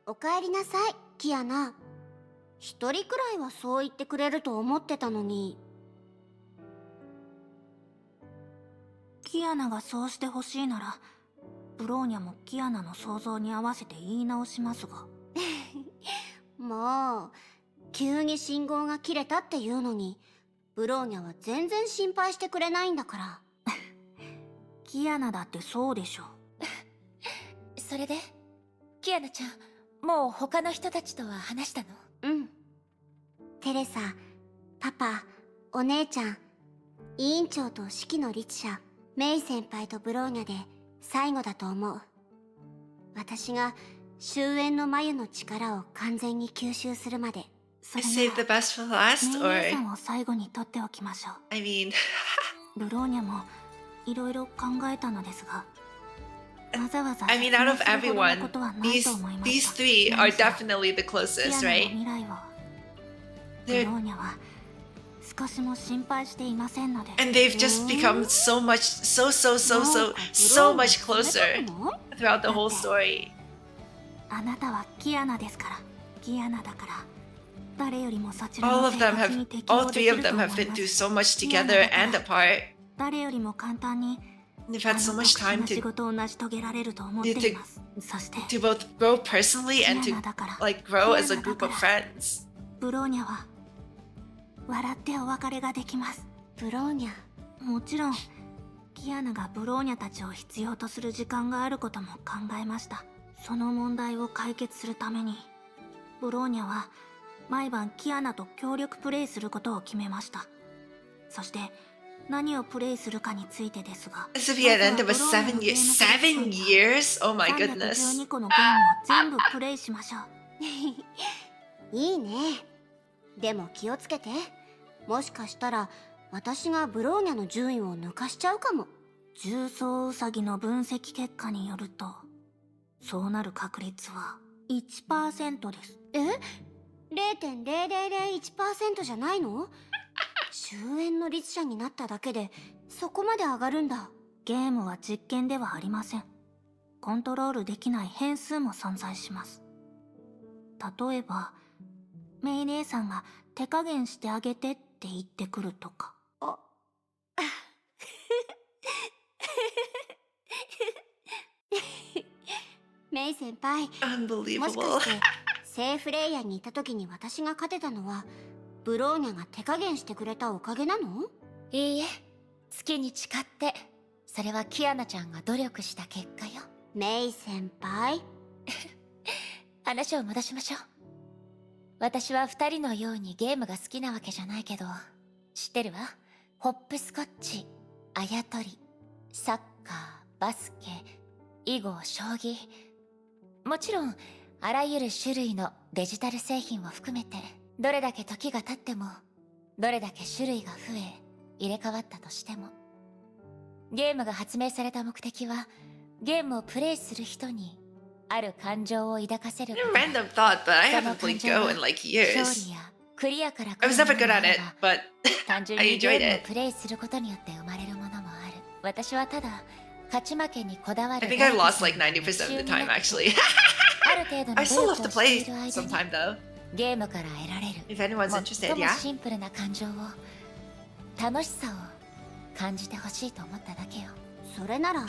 S11: おかえりなさい、キアナ。一人くらいはそう言ってくれると思ってたのに。キアナがそうしてほしいなら、
S3: ブローニャもキアナの想像に合わせて言い直しますがもう急に信号が切れたっていうのにブローニャは全然心配してくれないんだからキアナだってそうでしょ
S19: それでキアナちゃん、もう他の人たちとは話したの？
S11: うん。テレサ、パパ、お姉ちゃん、委員長と指揮の律者、メイ先輩とブローニャで最後だと思う。私が終焉の眉の力を完全に吸収するまで。
S1: I saved the best for last,
S3: メイ
S1: or
S3: 姉さんを最後に取っておきましょう。
S1: I mean
S3: ブローニャもいろいろ考えたのですが、わざわざ
S1: I mean, out of everyone,
S3: ことはないと思いました。
S1: these three are definitely the
S3: キア
S1: closest,
S3: ナの
S1: right?
S3: 未来をブローニャは少しも心配していませんので。
S1: And they've just become so much closer throughout the whole story.
S3: あなたはキアナですから。キアナだから誰よりもそちら
S1: All
S3: の
S1: of
S3: 生
S1: them
S3: 活
S1: have,
S3: に適
S1: all
S3: 応で
S1: three
S3: き
S1: of
S3: ると
S1: them
S3: 思い
S1: have
S3: ま
S1: been
S3: す。
S1: through so much together and apart.
S3: 誰よりも簡単に
S1: They've had so much time
S3: 仕
S1: to
S3: 事を成し遂げられると思っています。そして
S1: to both grow personally and to like grow as a group of friends.
S3: ブローニャは笑ってお別れができます。
S11: ブローニャ、
S3: もちろんキアナがブローニャたちを必要とする時間があることも考えました。その問題を解決するためにブローニャは毎晩キアナと協力プレイすることを決めました。そして何をプレイするかについてですが、
S1: This would be at end of a 7 years? Oh my goodness.
S3: 312個のゲームを全部プレイしましょう。
S11: いいね。でも気をつけて。もしかしたら私がブローニャの順位を抜かしちゃうかも。
S3: 重装ウサギの分析結果によると、そうなる確率は 1% です。
S11: え？ 0.0001% じゃないの？終焉の律者になっただけでそこまで上がるんだ。
S3: ゲームは実験ではありません。コントロールできない変数も存在します。例えばメイ姉さんが手加減してあげてって言ってくるとか。
S11: メイ先輩、もしかしてセーフレイヤーにいた時に私が勝てたのはブローニャが手加減してくれたおかげなの？
S19: いいえ、月に誓って。それはキアナちゃんが努力した結果よ。
S11: メイ先輩
S19: 話を戻しましょう。私は2人のようにゲームが好きなわけじゃないけど、知ってるわ。ホップスコッチ、あやとり、サッカー、バスケ、囲碁、将棋、もちろんあらゆる種類のデジタル製品を含めて、どれだけ時が経っても、どれだけ種類が増え入れ替わったとしても、ゲームが発明された目的はゲームをプレイする人にある感情を抱かせること。
S1: Random thought, but I haven't played Go in like years.
S19: 勝利やクリアから
S1: I was never good at it, but
S19: 単純
S1: I
S19: にゲ
S1: enjoyed
S19: ームを
S1: it.
S19: プレイすることによって生まれるものもある。私はただ勝ち負けにこだわる。
S1: I think I've lost like 90% of the time actually.
S19: ある程度の
S1: I
S19: 努
S1: still
S19: 力
S1: love
S19: を
S1: to
S19: して
S1: play
S19: いる間
S1: sometime
S19: に
S1: though.
S19: ゲームから得られる
S1: If anyone's interested,
S19: 最も
S1: yeah.
S19: シンプルな感情を、楽しさを感じてほしいと思っただけよ。
S11: それなら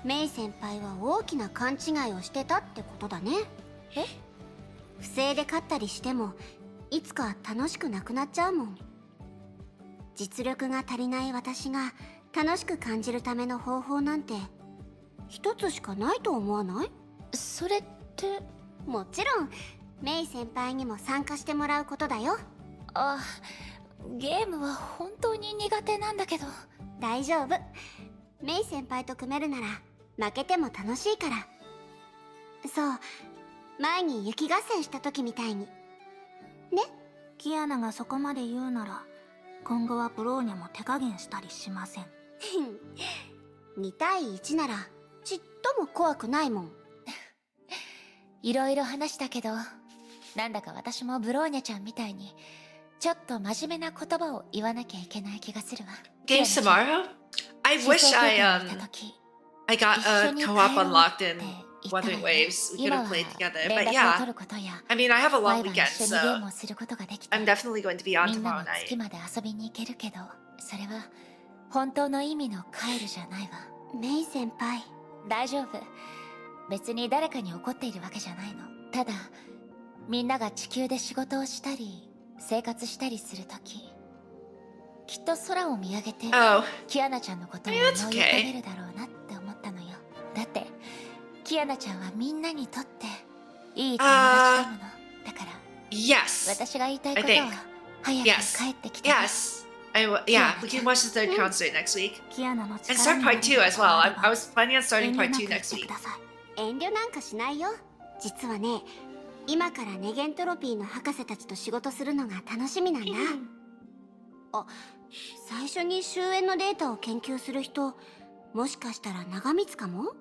S11: メイ先輩は大きな勘違いをしてたってことだね。
S19: え？
S11: 不正で勝ったりしてもいつか楽しくなくなっちゃうもん。実力が足りない私が楽しく感じるための方法なんて一つしかないと思わない？
S19: それって。
S11: もちろんメイ先輩にも参加してもらうことだよ。
S19: あ、ゲームは本当に苦手なんだけど。
S11: 大丈夫。メイ先輩と組めるなら負けても楽しいから。そう、前に雪合戦した時みたいにね。
S3: キアナがそこまで言うなら今後はブローニャも手加減したりしません。
S11: 2対1ならちっとも怖くないもん。
S19: いろいろ話したけど、なんだか私もブローニャちゃんみたいにちょっと真面目な言葉を言わなきゃいけない気がするわ。
S1: Games tomorrow? I wish I got a co-op unlocked in Wuthering Waves. We could have played together. But yeah, I mean I have a long weekend, so I'm definitely going to be on
S19: みんな
S1: tomorrow
S19: も
S1: night.
S19: 月まで遊びに行けるけど、それは本当の意味の帰るじゃないわ。
S11: メイ先輩、
S19: 大丈夫。別に誰かに怒っているわけじゃないの。ただみんなが地球で仕事をしたり生活したりするとき、きっと空を見上げて、キアナちゃんのことを思い浮かべるだろうなって思ったのよ。だってキアナちゃんはみんなにとっていい友達だもの。だから私が言いたいことは早く帰ってきて。
S1: Yeah, we can watch the third concert next week. And start part 2 as well. I was planning on starting part 2 next week.
S11: 遠慮なんかしないよ。実はね、今からネゲントロピーの博士たちと仕事するのが楽しみなんだ。あ、最初に終焉のデータを研究する人、もしかしたら長光かも？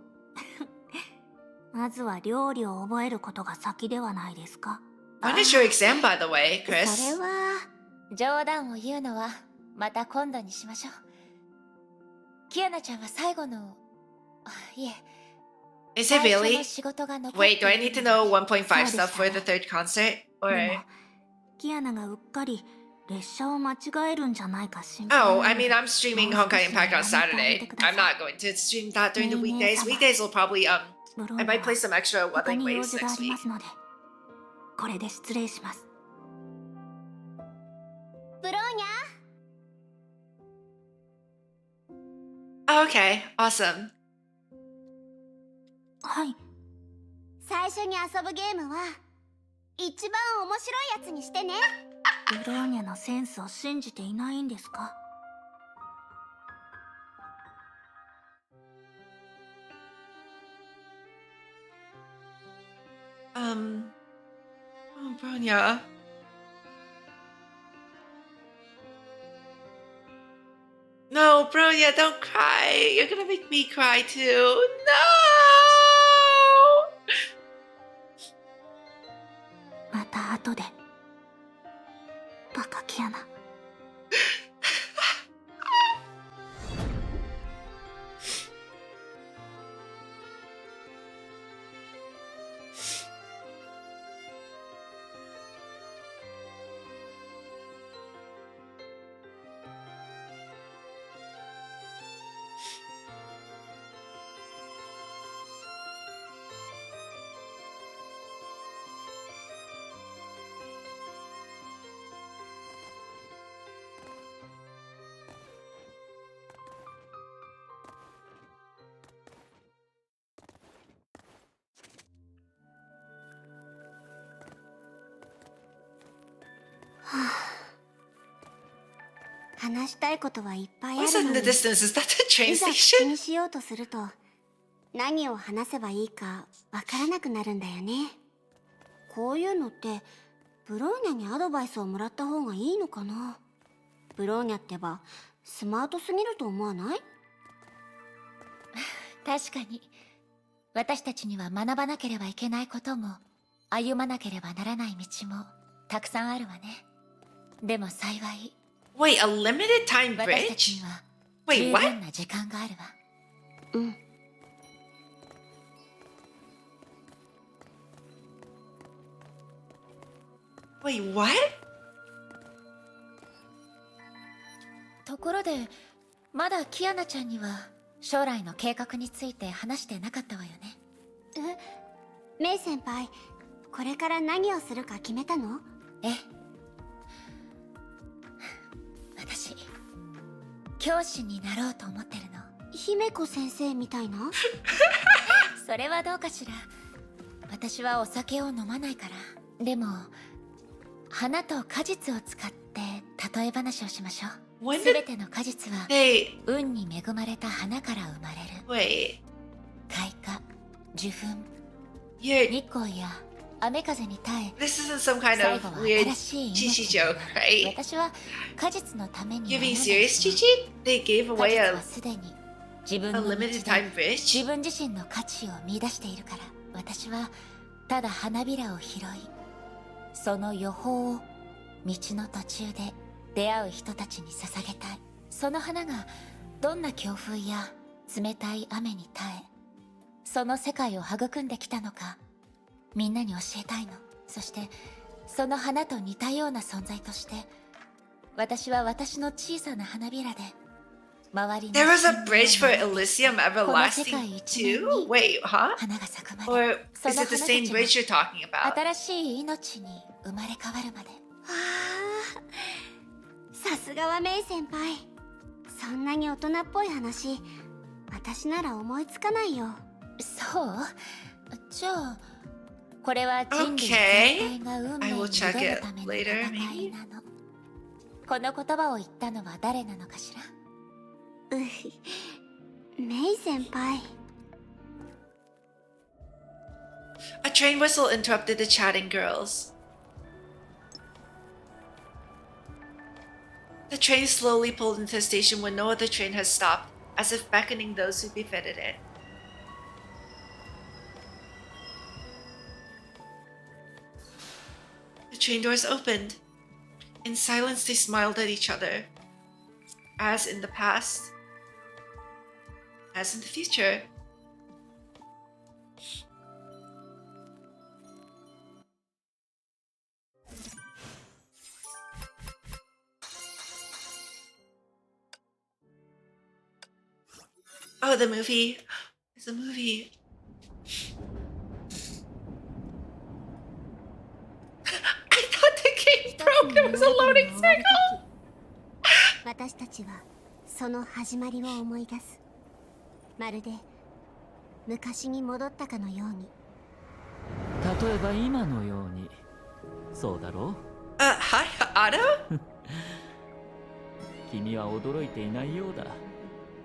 S11: まずは料理を覚えることが先ではないですか。
S1: When is your exam, by the way, Chris?
S19: それは冗談を言うのはまた今度にしましょう。キアナちゃんは最後の、いえ、
S1: Is it really?
S19: 仕事が残って
S1: Wait, do I need to know 1.5 stuff for the third concert? Or...
S11: キアナがうっかり列車を間違えるんじゃないか心
S1: Oh, I mean, I'm streaming Honkai Impact on Saturday. I'm not going to stream that during the weekdays. Weekdays will probably, I might play some extra Wuthering Waves next week.
S11: これで失礼します。ブローニャ。
S1: Okay, awesome.
S11: はい。最初に遊ぶゲームは一番面白いやつにしてね。ブローニャのセンスを信じていないんですか？Oh,
S1: Bronya. No, Bronya, don't cry. You're gonna make me cry too. No!
S11: また後で。バカキアナ。話したいことはいっぱいある
S1: What's
S11: の
S1: in
S11: に。
S1: the distance? Is that the train
S11: いざ
S1: station?
S11: 口にしようとすると何を話せばいいかわからなくなるんだよね。こういうのってブローニャにアドバイスをもらった方がいいのかな。ブローニャってばスマートすぎると思わない？
S19: 確かに私たちには学ばなければいけないことも歩まなければならない道もたくさんあるわね。でも幸い
S1: Wait, a limited time
S19: 私たち
S1: bridge?
S19: には
S1: Wait,
S19: 十
S1: what?
S19: 分な時間があるわ。
S11: うん。
S1: Wait, what?
S19: ところでまだキアナちゃんには将来の計画について話してなかったわよね。
S11: メイ先輩、これから何をするか決めたの？
S19: ええ、私教師になろうと思ってるの。
S11: 姫子先生みたいな？
S19: それはどうかしら。私はお酒を飲まないから。でも花と果実を使って例え話をしましょう。すべての果実は運に恵まれた花から生まれる。開花、受粉、日光や雨風に耐え、
S1: This isn't some kind of weird chichi joke, right?
S19: 私は果実のために
S1: You being serious, Chichi? They gave away a
S19: 自分の道
S1: limited
S19: で
S1: time bridge?
S19: 自分自身の価値を見出しているから、私はただ花びらを拾い、その予報を道の途中で出会う人たちに捧げたい。その花がどんな強風や冷たい雨に耐え、その世界を育んできたのか、みんなに教えたいの。そしてその花と似たような存在として、私は私の小さな花びらで
S1: There was a bridge for Elysium Everlasting too? Wait, huh? Or is it the same bridge you're talking about?
S3: 新しい命に生まれ変わるまで。さすがはメイ先輩。そんなに大人っぽい話、私なら思いつかないよ。そう？じゃあ、これは人類全体が運命に挑むための戦いなの。この言葉を言ったのは誰なのかしら？メイ先輩。
S1: A train whistle interrupted the chatting girls. The train slowly pulled into a station where no other train had stopped, as if beckoning those who befitted it. The train doors opened. In silence, they smiled at each other. As in the past, as in the future. Oh, the movie. There's a movie. I thought the game broke. There was a loading circle.
S11: 私たちはその始まりを思い出す。まるで昔に戻ったかのように。
S9: 例えば今のように。そうだろう？
S1: Hi, Otto?
S9: 君は驚いていないようだ。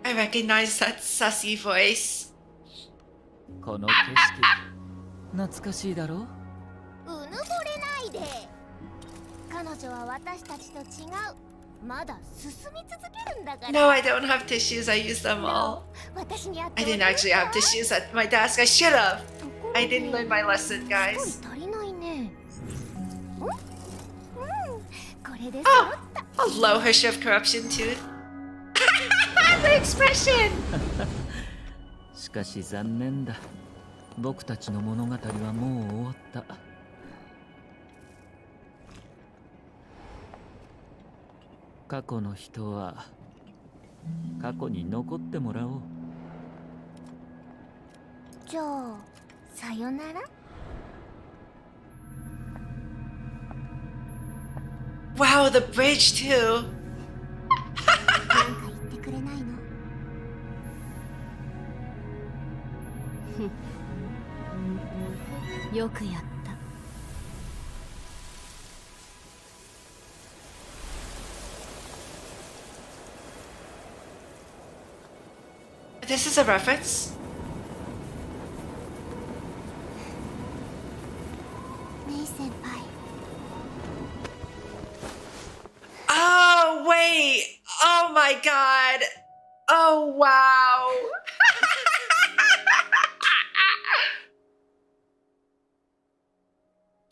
S1: I recognize that sussy voice.
S9: この景色、懐かしいだろう？
S11: うぬぼれないで。彼女は私たちと違う。まだ進み続けるんだから。
S1: No, I don't have tissues. I used them all. I didn't actually have tissues at my desk. I should have. I didn't learn my lesson, guys.
S11: 足りないね。これで
S1: Oh, hello, her shift corruption tooth. The expression.
S9: しかし残念だ。僕たちの物語はもう終わった。過去の人は過去に残ってもらおう。
S11: じゃあ、さよなら。
S1: Wow, the bridge too.
S11: なんか言ってくれないの？
S6: よくやった。
S1: This is a reference.
S11: メイ先輩。
S1: Oh, wait. Oh my god. Oh, wow.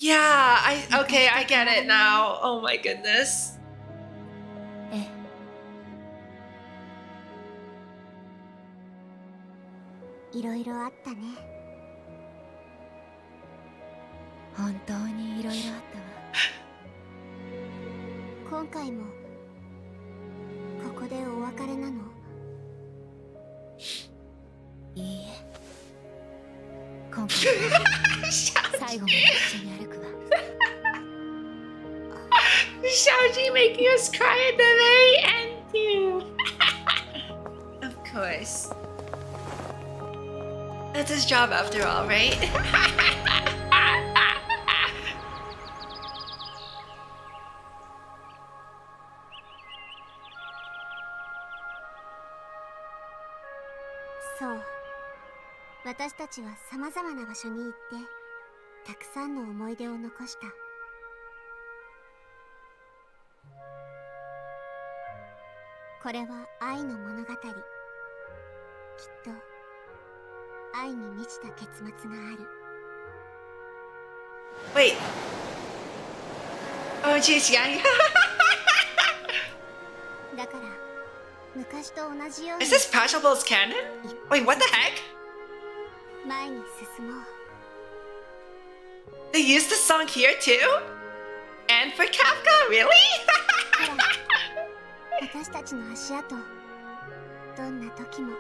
S1: Yeah, okay, I get it now. Oh my goodness.
S11: いろいろあったね。
S6: 本当にいろいろあったわ。
S11: 今回もここでお別れなの？
S6: いいえ。今回は最後まで一緒に歩くわ。
S1: Shaoji making us cry at the very end too. Of course. That's his job after all, right?
S11: So, 私たちは様々な場所に行ってたくさんの思い出を残した。これは愛の物語。きっと愛に満ちた結末がある。
S1: Wait. Oh, geez, yeah.
S11: だから昔と同じように。
S1: Is this Pashable's canon? Wait, what the heck?
S11: 前に進もう。
S1: They used the song here too? And for Kafka, really?
S11: 私たちの足跡どんな時も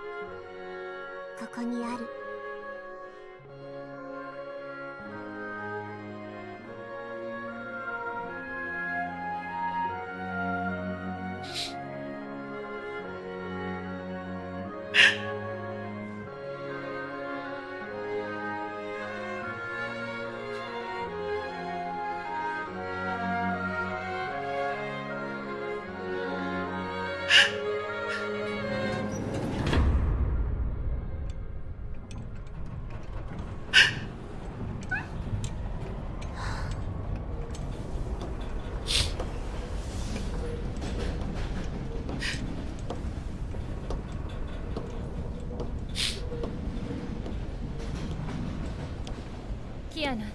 S11: ここにある。
S6: キアナ。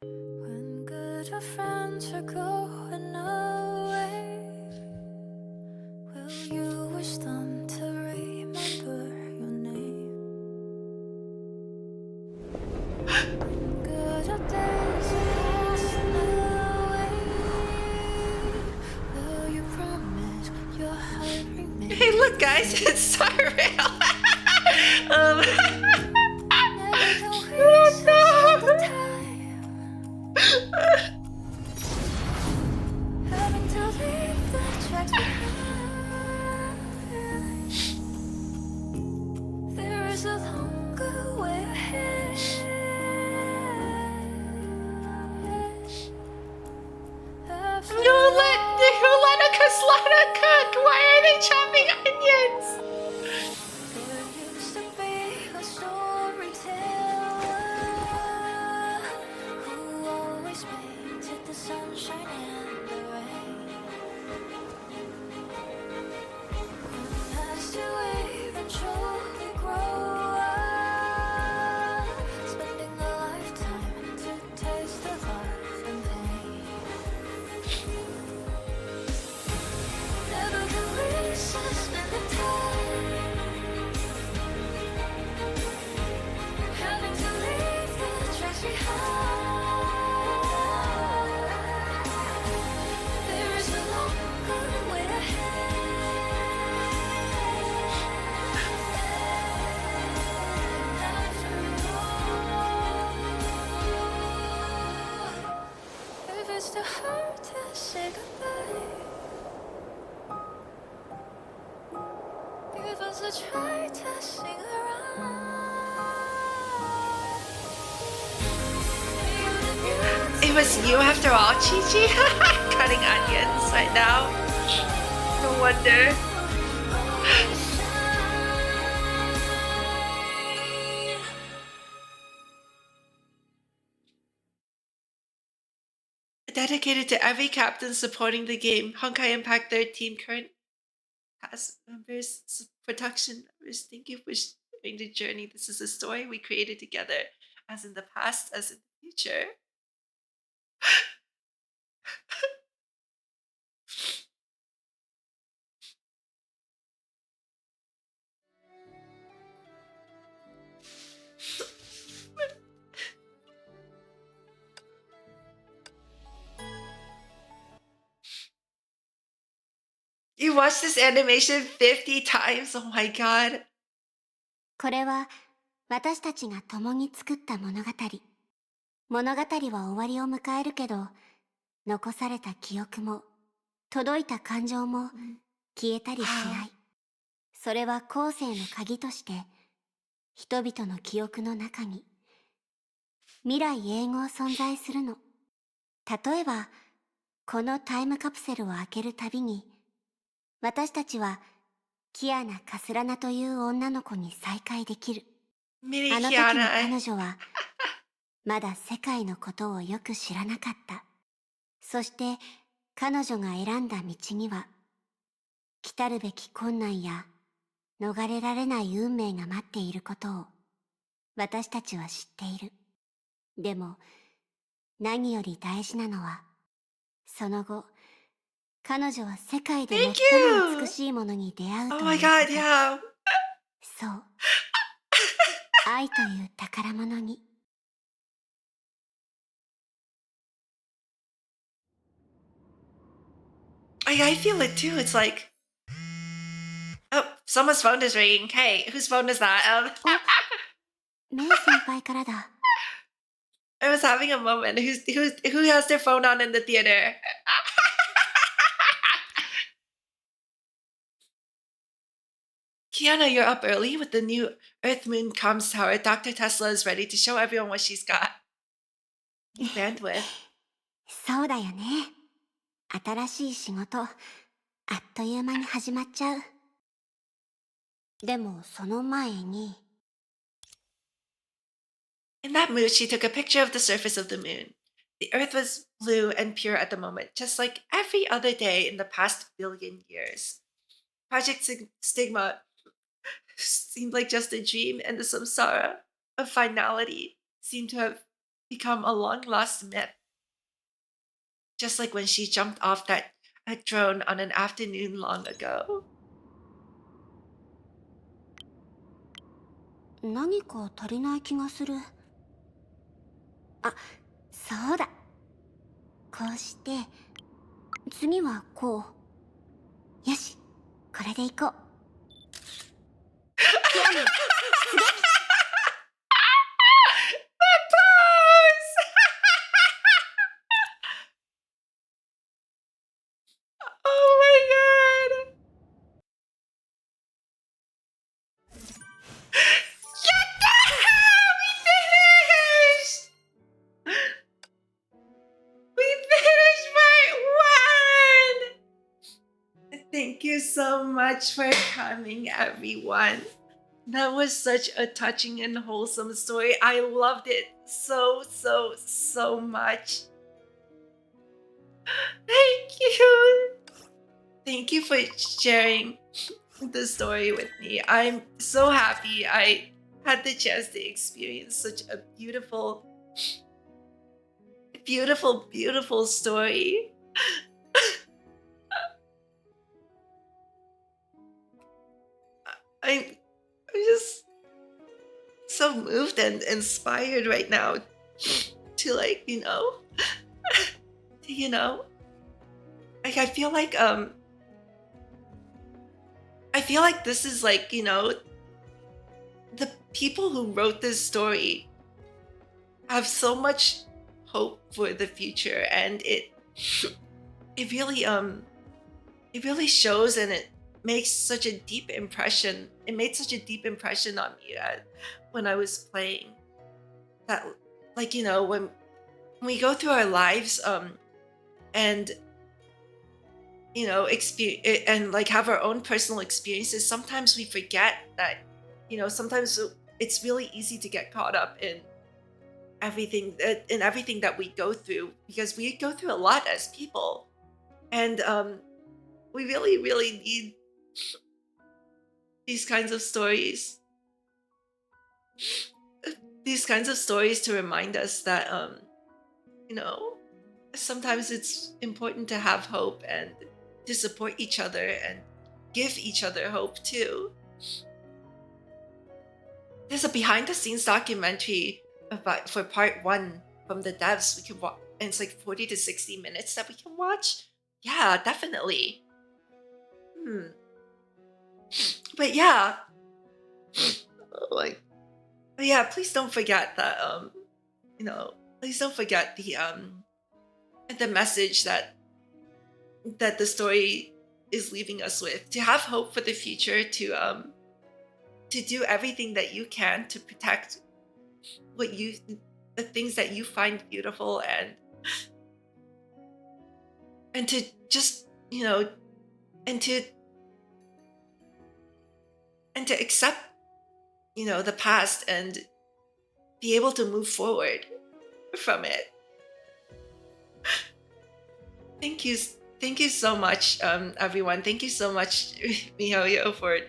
S15: When good friends are going away, will you wish them to remember your name? When good days are passing away, will you promise your heart remains?
S1: Hey, look, guys, it's Cyril. Oh
S15: Having to leave the tracks behind. There is a longer way ahead.
S1: Who let a Kaslana cook? Why are they chopping onions?
S15: There used to be a storyteller who always painted the sunshine and the rain. As you eventually grow up, spending a lifetime to taste of love and pain. Never can we suspend the time, having to leave the tracks behind. There is a longer way ahead. If it's too hard to say goodbye, give us a try to sing around.
S1: It was you after all, Chi-Chi? Cutting onions right now. No wonder. Dedicated to every captain supporting the game. Honkai Impact 13 current cast members, production members. Thank you for sharing the journey. This is a story we created together, as in the past, as in the future. You watched this animation 50 times? Oh my god.
S11: これは私たちが共に作った物語。物語は終わりを迎えるけど、残された記憶も届いた感情も消えたりしない。それは後世の鍵として人々の記憶の中に未来永劫存在するの。例えばこのタイムカプセルを開けるたびに、私たちはキアナ・カスラナという女の子に再会できる。あの時の彼女はまだ世界のことをよく知らなかった。そして彼女が選んだ道には来たるべき困難や逃れられない運命が待っていることを私たちは知っている。でも何より大事なのは、その後彼女は世界で最も美しいものに出会うということ。
S1: Oh my god, yeah.
S11: そう、愛という宝物に。
S1: I feel it too. It's like, oh, someone's phone is ringing. Hey, whose phone is that?
S11: メイ先輩からだ。
S1: I was having a moment. Who has their phone on in the theater? Kiana, you're up early with the new Earth Moon comms tower. Dr. Tesla is ready to show everyone what she's got. Bandwidth.
S11: そうだよね。新しい仕事、あっという間に始まっちゃう。でもその前に。
S1: In that mood, she took a picture of the surface of the moon. The Earth was blue and pure at the moment, just like every other day in the past billion years. Project Stigma seemed like just a dream, and the samsara of finality seemed to have become a long-lost myth. Just like when she jumped off that drone on an afternoon long ago.
S11: 何か足りない気がする。あ、そうだ。こうして、次はこう。よし、これでいこう。キアヌ、出撃！
S1: That pose! Oh my god! Yatta! We finished! We finished part 1! Thank you so much for coming, everyone. That was such a touching and wholesome story. I loved it so much. Thank you. Thank you for sharing the story with me. I'm so happy I had the chance to experience such a beautiful story. I'm just so moved and inspired right now to, like, like I feel like this is like, the people who wrote this story have so much hope for the future, and it really shows, and it makes such a deep impression. It made such a deep impression on me when I was playing. That, like, when we go through our lives, and experience and like have our own personal experiences, sometimes we forget that, sometimes it's really easy to get caught up in everything that we go through, because we go through a lot as people, and we really need these kinds of stories to remind us that sometimes it's important to have hope and to support each other and give each other hope too. There's a behind the scenes documentary for part 1 from the devs. We can watch, and it's like 40 to 60 minutes that we can watch. Yeah, definitely. But yeah, please don't forget that please don't forget the message that the story is leaving us with, to have hope for the future, to do everything that you can to protect the things that you find beautiful, and to just and to accept the past and be able to move forward from it. Thank you so much, everyone. Thank you so much, Mihoyo, for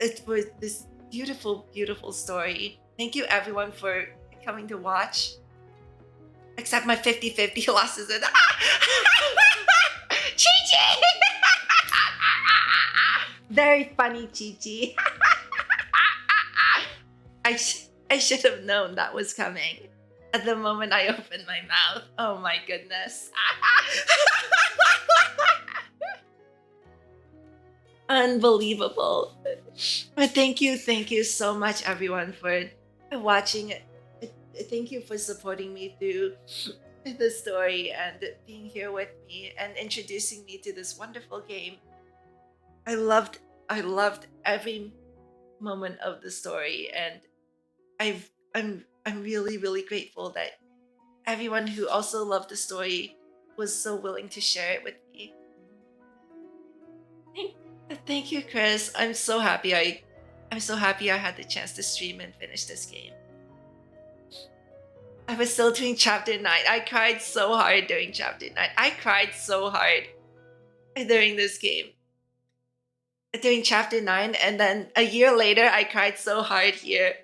S1: this beautiful story. Thank you, everyone, for coming to watch. Except my 50-50 losses. Chi-Chi! Very funny, Chi-Chi. I should have known that was coming at the moment I opened my mouth. Oh my goodness. Unbelievable. But thank you so much, everyone, for watching. Thank you for supporting me through the story and being here with me and introducing me to this wonderful game. I loved every moment of the story, and I'm really grateful that everyone who also loved the story was so willing to share it with me. Thank you, Chris. I'm so happy I had the chance to stream and finish this game. I was still doing chapter 9. I cried so hard during chapter 9. I cried so hard during this game. During chapter 9, and then a year later I cried so hard here.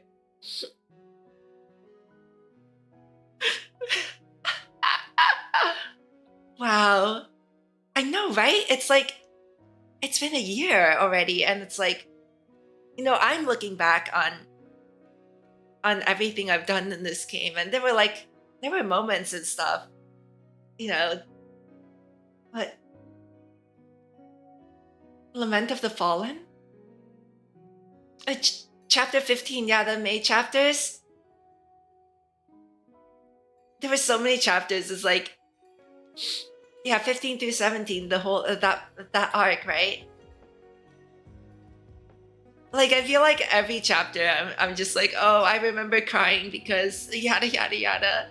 S1: Wow. I know, right? It's like it's been a year already, and it's like, you know, I'm looking back on everything I've done in this game, and there were moments and stuff, you know, but Lament of the Fallen? Chapter 15, yeah, the May chapters. There were so many chapters. It's like, yeah, 15 through 17, the whole that arc, right? Like, I feel like every chapter I'm just like, oh, I remember crying because yada yada yada.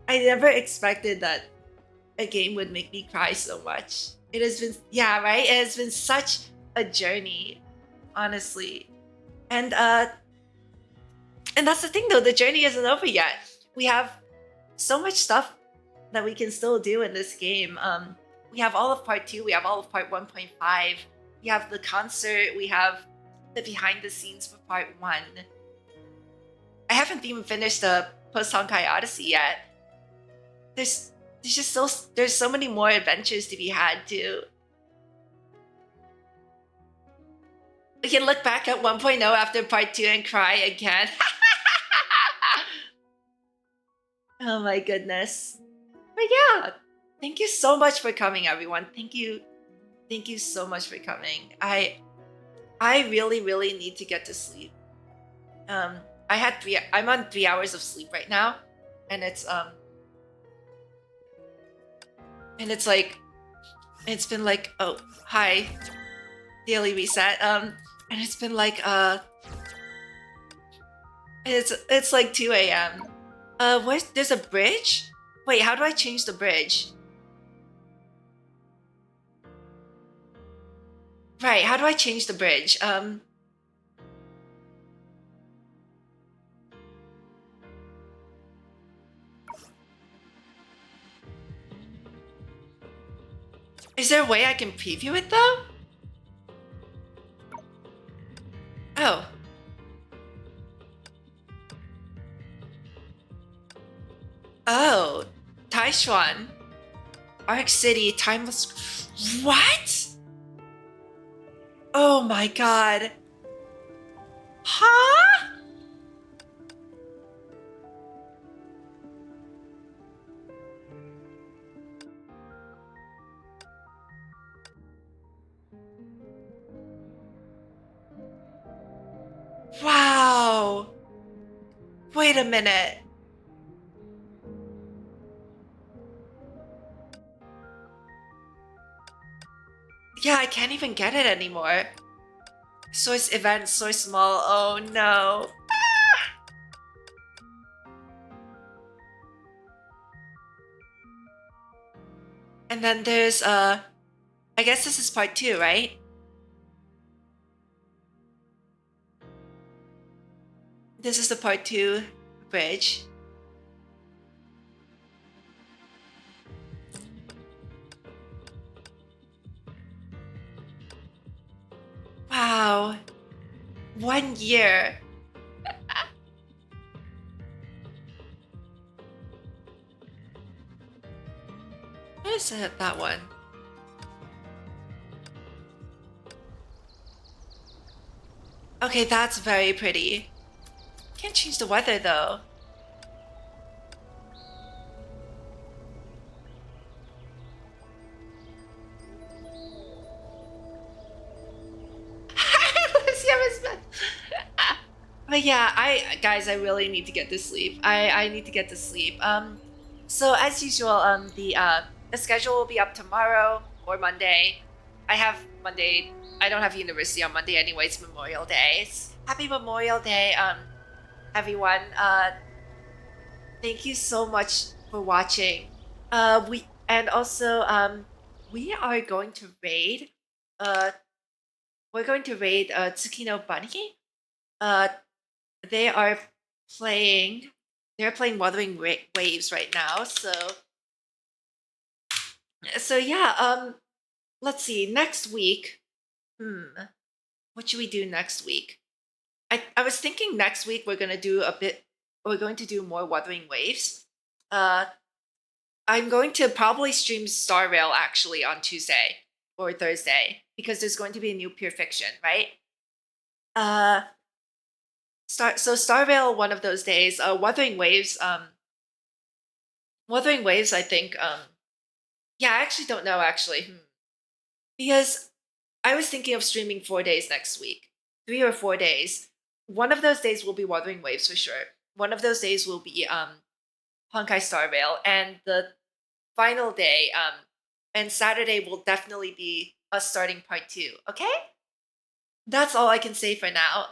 S1: I never expected that a game would make me cry so much. It has been, yeah, right? It has been such a journey, honestly. And that's the thing though, the journey isn't over yet. We have so much stuff that we can still do in this game. We have all of part 2, we have all of part 1.5, we have the concert, we have the behind the scenes for part 1. I haven't even finished the post Honkai Odyssey yet. There's so many more adventures to be had too. We can look back at 1.0 after part 2 and cry again. Oh my goodness. But yeah, thank you so much for coming, everyone. Thank you so much for coming. I really need to get to sleep. I'm on 3 hours of sleep right now, and it's like, it's been like, oh, hi, daily reset. And it's been like, it's like 2 a.m. There's a bridge? Wait, how do I change the bridge? Right, how do I change the bridge? Is there a way I can preview it though? Oh. Oh. Taishuan. Arc City, Timeless. What? Oh my god. Huh? Wow. Wait a minute. Yeah, I can't even get it anymore. Source event, source small. Oh no. And then there's I guess this is part 2, right? This is the part 2 bridge. Wow. 1 year. What is it, that one? Okay, that's very pretty. Can't change the weather though. But yeah, guys, I really need to get to sleep. I need to get to sleep. So as usual, the schedule will be up tomorrow or Monday. I have Monday. I don't have university on Monday anyway. It's Memorial Day. Happy Memorial Day, everyone. Thank you so much for watching. We are going to raid. We're going to raid Tsukino Bunny. They are playing. They're playing Wuthering Waves right now. So yeah. Let's see. Next week. What should we do next week? I was thinking next week we're gonna do a bit. We're going to do more Wuthering Waves. I'm going to probably stream Star Rail actually on Tuesday or Thursday because there's going to be a new Pure Fiction, right? Star Rail one of those days. Wuthering Waves. Wuthering Waves. I think. Yeah, I actually don't know actually, because I was thinking of streaming 4 days next week, 3 or 4 days. One of those days will be Wuthering Waves for sure. One of those days will be Honkai Star Rail, and the final day, and Saturday will definitely be us starting part 2. Okay, that's all I can say for now.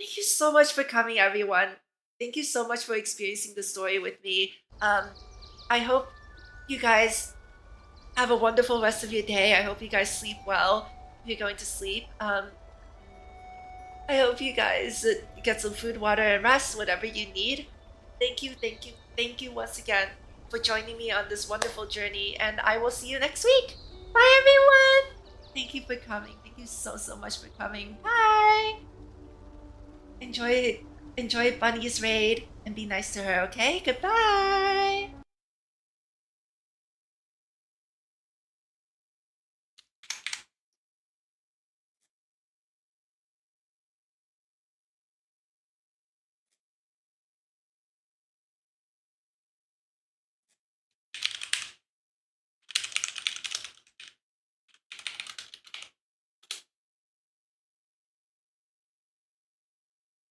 S1: Thank you so much for coming, everyone. Thank you so much for experiencing the story with me. I hope you guys have a wonderful rest of your day. I hope you guys sleep well if you're going to sleep. I hope you guys get some food, water, and rest, whatever you need. Thank you once again for joining me on this wonderful journey, and I will see you next week. Bye, everyone. Thank you for coming. Thank you so much for coming. Bye. Enjoy Bunny's raid and be nice to her, okay? Goodbye.